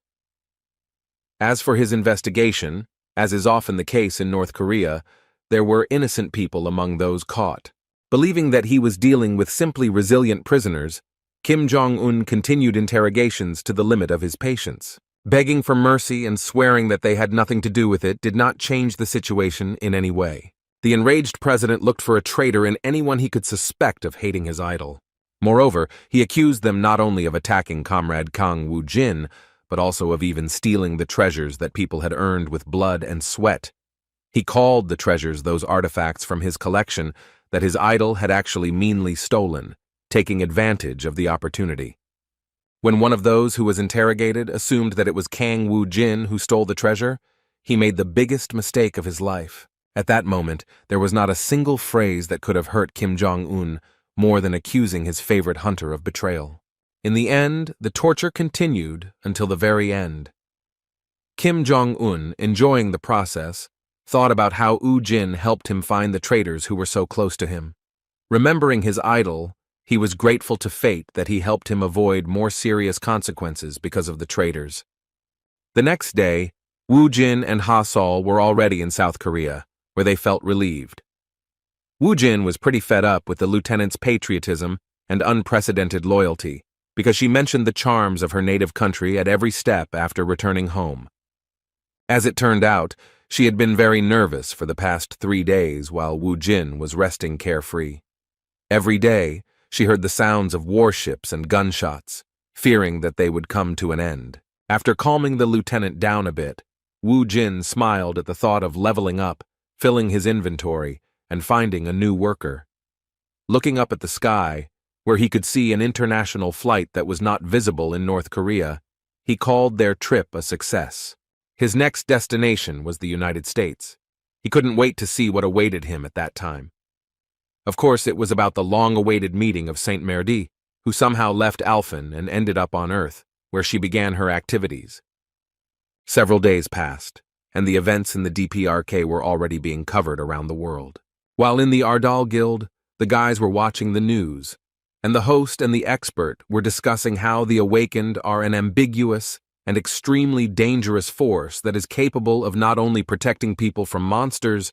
As for his investigation, as is often the case in North Korea, there were innocent people among those caught. Believing that he was dealing with simply resilient prisoners, Kim Jong-un continued interrogations to the limit of his patience. Begging for mercy and swearing that they had nothing to do with it did not change the situation in any way. The enraged president looked for a traitor in anyone he could suspect of hating his idol. Moreover, he accused them not only of attacking Comrade Kang Woo Jin, but also of even stealing the treasures that people had earned with blood and sweat. He called the treasures those artifacts from his collection that his idol had actually meanly stolen, taking advantage of the opportunity. When one of those who was interrogated assumed that it was Kang Woo Jin who stole the treasure, he made the biggest mistake of his life. At that moment, there was not a single phrase that could have hurt Kim Jong-un more than accusing his favorite hunter of betrayal. In the end, the torture continued until the very end. Kim Jong-un, enjoying the process, thought about how Woo Jin helped him find the traitors who were so close to him. Remembering his idol, he was grateful to fate that he helped him avoid more serious consequences because of the traitors. The next day, Woo Jin and Ha Sol were already in South Korea, where they felt relieved. Woo Jin was pretty fed up with the lieutenant's patriotism and unprecedented loyalty, because she mentioned the charms of her native country at every step after returning home. As it turned out, she had been very nervous for the past 3 days while Woo Jin was resting carefree. Every day, she heard the sounds of warships and gunshots, fearing that they would come to an end. After calming the lieutenant down a bit, Woo Jin smiled at the thought of leveling up, filling his inventory, and finding a new worker. Looking up at the sky, where he could see an international flight that was not visible in North Korea, he called their trip a success. His next destination was the United States. He couldn't wait to see what awaited him at that time. Of course, it was about the long-awaited meeting of Saint Merdi. who somehow left Alphen and ended up on Earth, where she began her activities. Several days passed, and the events in the DPRK were already being covered around the world. While in the Ardal Guild, the guys were watching the news, and the host and the expert were discussing how the Awakened are an ambiguous and extremely dangerous force that is capable of not only protecting people from monsters,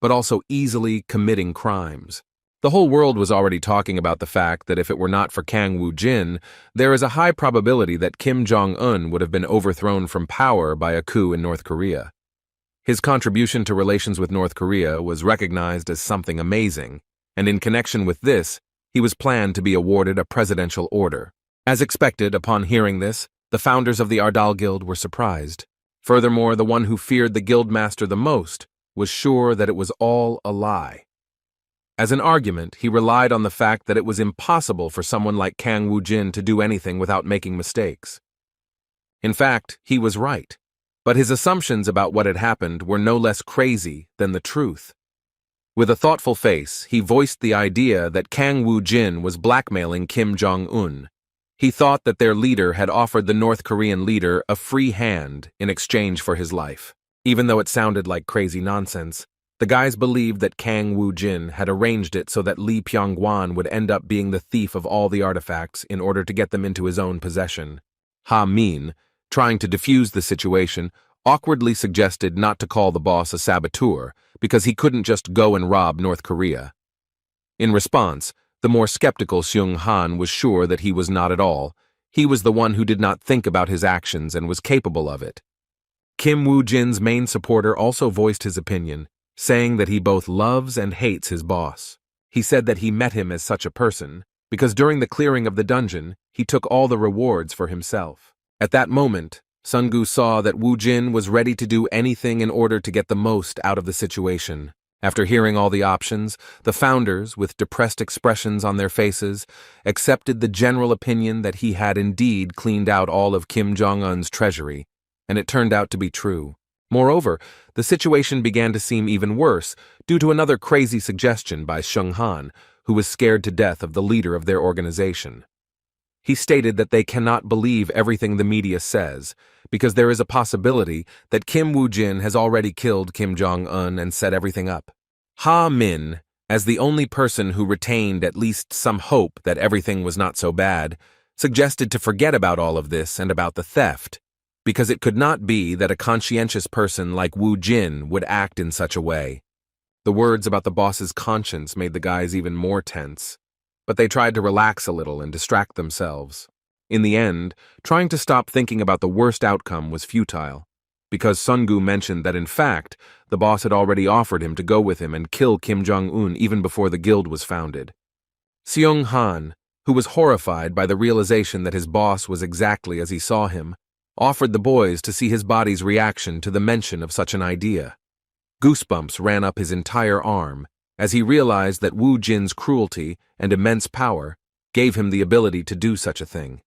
but also easily committing crimes. The whole world was already talking about the fact that if it were not for Kang Woo-jin, there is a high probability that Kim Jong-un would have been overthrown from power by a coup in North Korea. His contribution to relations with North Korea was recognized as something amazing, and in connection with this, he was planned to be awarded a presidential order. As expected, upon hearing this, the founders of the Ardal Guild were surprised. Furthermore, the one who feared the guildmaster the most was sure that it was all a lie. As an argument, he relied on the fact that it was impossible for someone like Kang Woo-jin to do anything without making mistakes. In fact, he was right, but his assumptions about what had happened were no less crazy than the truth. With a thoughtful face, he voiced the idea that Kang Woo-jin was blackmailing Kim Jong-un. He thought that their leader had offered the North Korean leader a free hand in exchange for his life. Even though it sounded like crazy nonsense, the guys believed that Kang Woo-jin had arranged it so that Lee Pyong-gwan would end up being the thief of all the artifacts in order to get them into his own possession. Ha-min, trying to defuse the situation, awkwardly suggested not to call the boss a saboteur because he couldn't just go and rob North Korea. In response, the more skeptical Seung-han was sure that he was not at all. He was the one who did not think about his actions and was capable of it. Kim Woo-jin's main supporter also voiced his opinion, saying that he both loves and hates his boss. He said that he met him as such a person because during the clearing of the dungeon, he took all the rewards for himself. At that moment, Sungu saw that Woo-jin was ready to do anything in order to get the most out of the situation. After hearing all the options, the founders, with depressed expressions on their faces, accepted the general opinion that he had indeed cleaned out all of Kim Jong-un's treasury, and it turned out to be true. Moreover, the situation began to seem even worse due to another crazy suggestion by Seung-han, who was scared to death of the leader of their organization. He stated that they cannot believe everything the media says, because there is a possibility that Kim Woo-jin has already killed Kim Jong-un and set everything up. Ha-min, as the only person who retained at least some hope that everything was not so bad, suggested to forget about all of this and about the theft, because it could not be that a conscientious person like Woo-jin would act in such a way. The words about the boss's conscience made the guys even more tense, but they tried to relax a little and distract themselves. In the end, trying to stop thinking about the worst outcome was futile, because Sungu mentioned that in fact, the boss had already offered him to go with him and kill Kim Jong-un even before the guild was founded. Seung-han, who was horrified by the realization that his boss was exactly as he saw him, offered the boys to see his body's reaction to the mention of such an idea. Goosebumps ran up his entire arm as he realized that Woo-jin's cruelty and immense power gave him the ability to do such a thing.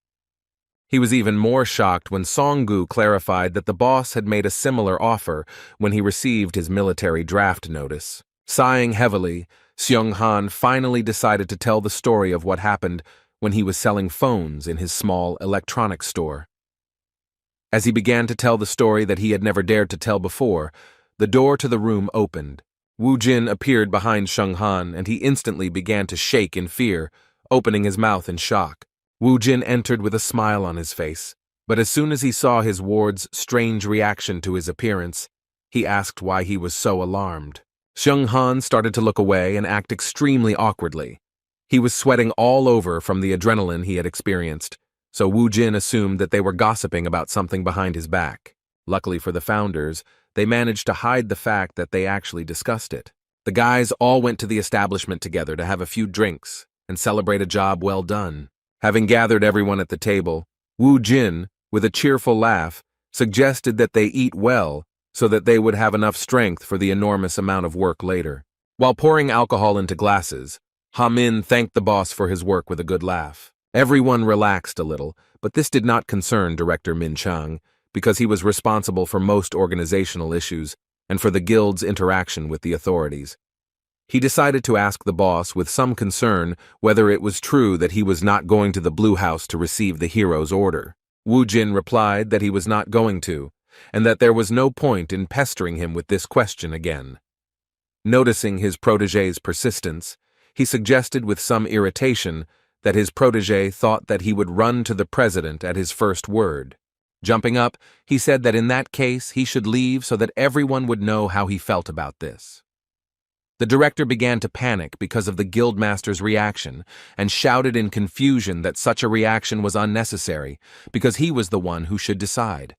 He was even more shocked when Song-gu clarified that the boss had made a similar offer when he received his military draft notice. Sighing heavily, Seung-han finally decided to tell the story of what happened when he was selling phones in his small electronics store. As he began to tell the story that he had never dared to tell before, the door to the room opened. Woo-jin appeared behind Seung-han and he instantly began to shake in fear, opening his mouth in shock. Woo-jin entered with a smile on his face, but as soon as he saw his ward's strange reaction to his appearance, he asked why he was so alarmed. Seung-han started to look away and act extremely awkwardly. He was sweating all over from the adrenaline he had experienced, so Woo-jin assumed that they were gossiping about something behind his back. Luckily for the founders, they managed to hide the fact that they actually discussed it. The guys all went to the establishment together to have a few drinks and celebrate a job well done. Having gathered everyone at the table, Woo-jin, with a cheerful laugh, suggested that they eat well so that they would have enough strength for the enormous amount of work later. While pouring alcohol into glasses, Ha-min thanked the boss for his work with a good laugh. Everyone relaxed a little, but this did not concern Director Min Chang, because he was responsible for most organizational issues and for the guild's interaction with the authorities. He decided to ask the boss with some concern whether it was true that he was not going to the Blue House to receive the hero's order. Wu Jin replied that he was not going to, and that there was no point in pestering him with this question again. Noticing his protégé's persistence, he suggested with some irritation that his protégé thought that he would run to the president at his first word. Jumping up, he said that in that case he should leave so that everyone would know how he felt about this. The director began to panic because of the guildmaster's reaction and shouted in confusion that such a reaction was unnecessary because he was the one who should decide.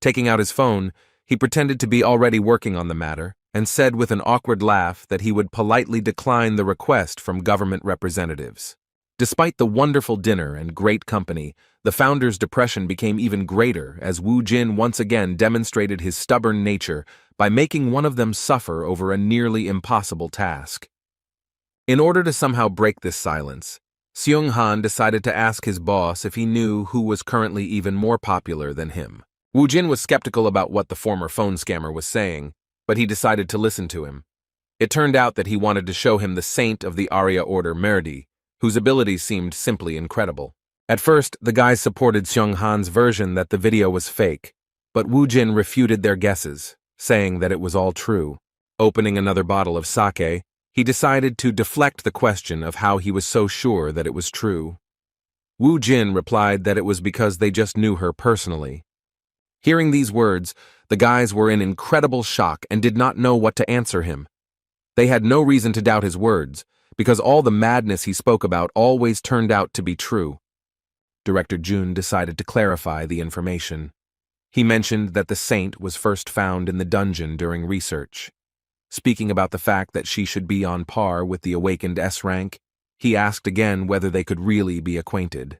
Taking out his phone, he pretended to be already working on the matter and said with an awkward laugh that he would politely decline the request from government representatives. Despite the wonderful dinner and great company, the founder's depression became even greater as Wu Jin once again demonstrated his stubborn nature by making one of them suffer over a nearly impossible task. In order to somehow break this silence, Seung Han decided to ask his boss if he knew who was currently even more popular than him. Wu Jin was skeptical about what the former phone scammer was saying, but he decided to listen to him. It turned out that he wanted to show him the saint of the Arya Order Merdi, whose abilities seemed simply incredible. At first, the guys supported Seung Han's version that the video was fake, but Wu Jin refuted their guesses, saying that it was all true. Opening another bottle of sake, he decided to deflect the question of how he was so sure that it was true. Wu Jin replied that it was because they just knew her personally. Hearing these words, the guys were in incredible shock and did not know what to answer him. They had no reason to doubt his words, because all the madness he spoke about always turned out to be true. Director Jun decided to clarify the information. He mentioned that the saint was first found in the dungeon during research. Speaking about the fact that she should be on par with the awakened S-rank, he asked again whether they could really be acquainted.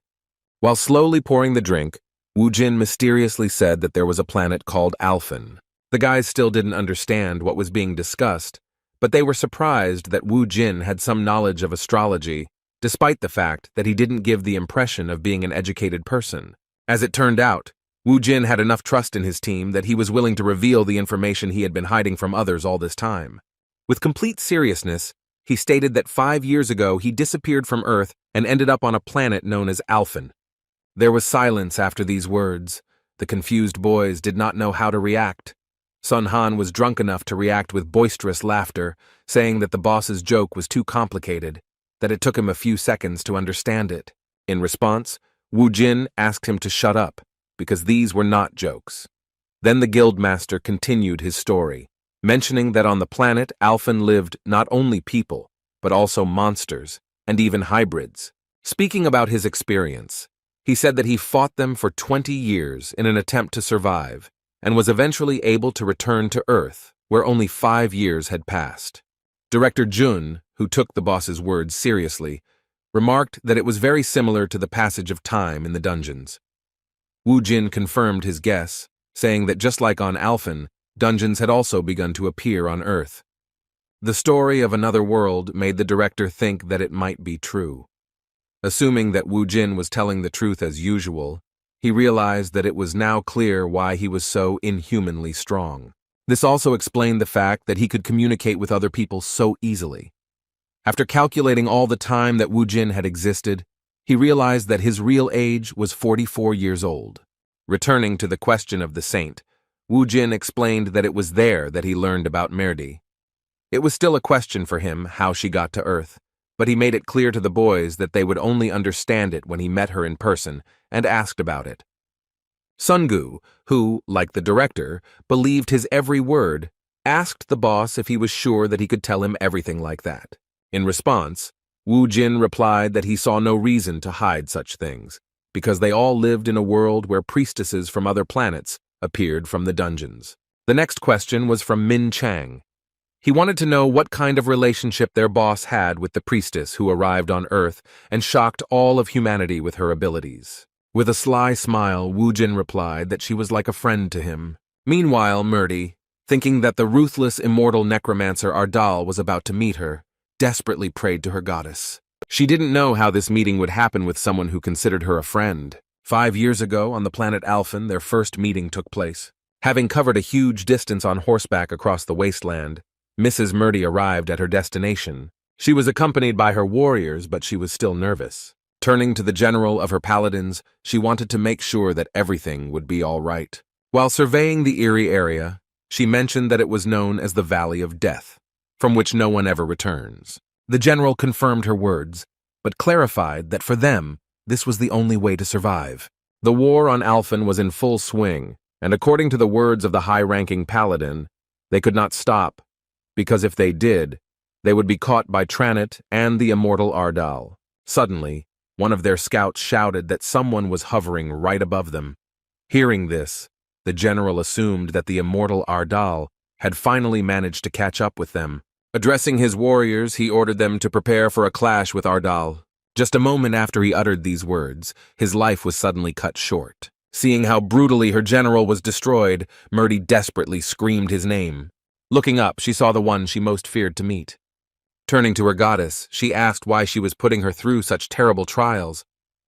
While slowly pouring the drink, Wu Jin mysteriously said that there was a planet called Alphen. The guys still didn't understand what was being discussed, but they were surprised that Wu Jin had some knowledge of astrology, despite the fact that he didn't give the impression of being an educated person. As it turned out, Wu Jin had enough trust in his team that he was willing to reveal the information he had been hiding from others all this time. With complete seriousness, he stated that 5 years ago he disappeared from Earth and ended up on a planet known as Alphen. There was silence after these words. The confused boys did not know how to react. Sun Han was drunk enough to react with boisterous laughter, saying that the boss's joke was too complicated, that it took him a few seconds to understand it. In response, Wu Jin asked him to shut up, because these were not jokes. Then the guildmaster continued his story, mentioning that on the planet Alphen lived not only people, but also monsters, and even hybrids. Speaking about his experience, he said that he fought them for 20 years in an attempt to survive, and was eventually able to return to Earth, where only 5 years had passed. Director Jun, who took the boss's words seriously, remarked that it was very similar to the passage of time in the dungeons. Wu Jin confirmed his guess, saying that just like on Alphen, dungeons had also begun to appear on Earth. The story of another world made the director think that it might be true. Assuming that Wu Jin was telling the truth as usual, he realized that it was now clear why he was so inhumanly strong. This also explained the fact that he could communicate with other people so easily. After calculating all the time that Wu Jin had existed, he realized that his real age was 44 years old. Returning to the question of the saint, Wu Jin explained that it was there that he learned about Merdi. It was still a question for him how she got to Earth, but he made it clear to the boys that they would only understand it when he met her in person and asked about it. Sungu, who, like the director, believed his every word, asked the boss if he was sure that he could tell him everything like that. In response, Wu Jin replied that he saw no reason to hide such things, because they all lived in a world where priestesses from other planets appeared from the dungeons. The next question was from Min Chang. He wanted to know what kind of relationship their boss had with the priestess who arrived on Earth and shocked all of humanity with her abilities. With a sly smile, Wu Jin replied that she was like a friend to him. Meanwhile, Merdi, thinking that the ruthless immortal necromancer Ardal was about to meet her, desperately prayed to her goddess. She didn't know how this meeting would happen with someone who considered her a friend. 5 years ago, on the planet Alphen, their first meeting took place. Having covered a huge distance on horseback across the wasteland, Mrs. Murdy arrived at her destination. She was accompanied by her warriors, but she was still nervous. Turning to the general of her paladins, she wanted to make sure that everything would be all right. While surveying the eerie area, she mentioned that it was known as the Valley of Death, from which no one ever returns. The general confirmed her words, but clarified that for them, this was the only way to survive. The war on Alphen was in full swing, and according to the words of the high-ranking paladin, they could not stop, because if they did, they would be caught by Tranit and the immortal Ardal. Suddenly, one of their scouts shouted that someone was hovering right above them. Hearing this, the general assumed that the immortal Ardal had finally managed to catch up with them. Addressing his warriors, he ordered them to prepare for a clash with Ardal. Just a moment after he uttered these words, his life was suddenly cut short. Seeing how brutally her general was destroyed, Murdy desperately screamed his name. Looking up, she saw the one she most feared to meet. Turning to her goddess, she asked why she was putting her through such terrible trials.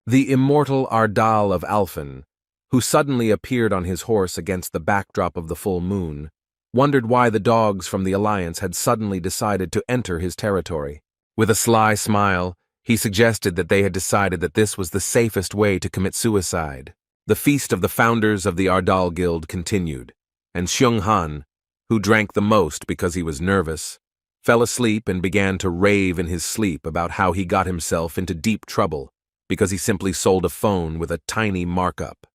The immortal Ardal of Alphen, who suddenly appeared on his horse against the backdrop of the full moon, wondered why the dogs from the Alliance had suddenly decided to enter his territory. With a sly smile, he suggested that they had decided that this was the safest way to commit suicide. The feast of the founders of the Ardal Guild continued, and Xiong Han, who drank the most because he was nervous, fell asleep and began to rave in his sleep about how he got himself into deep trouble because he simply sold a phone with a tiny markup.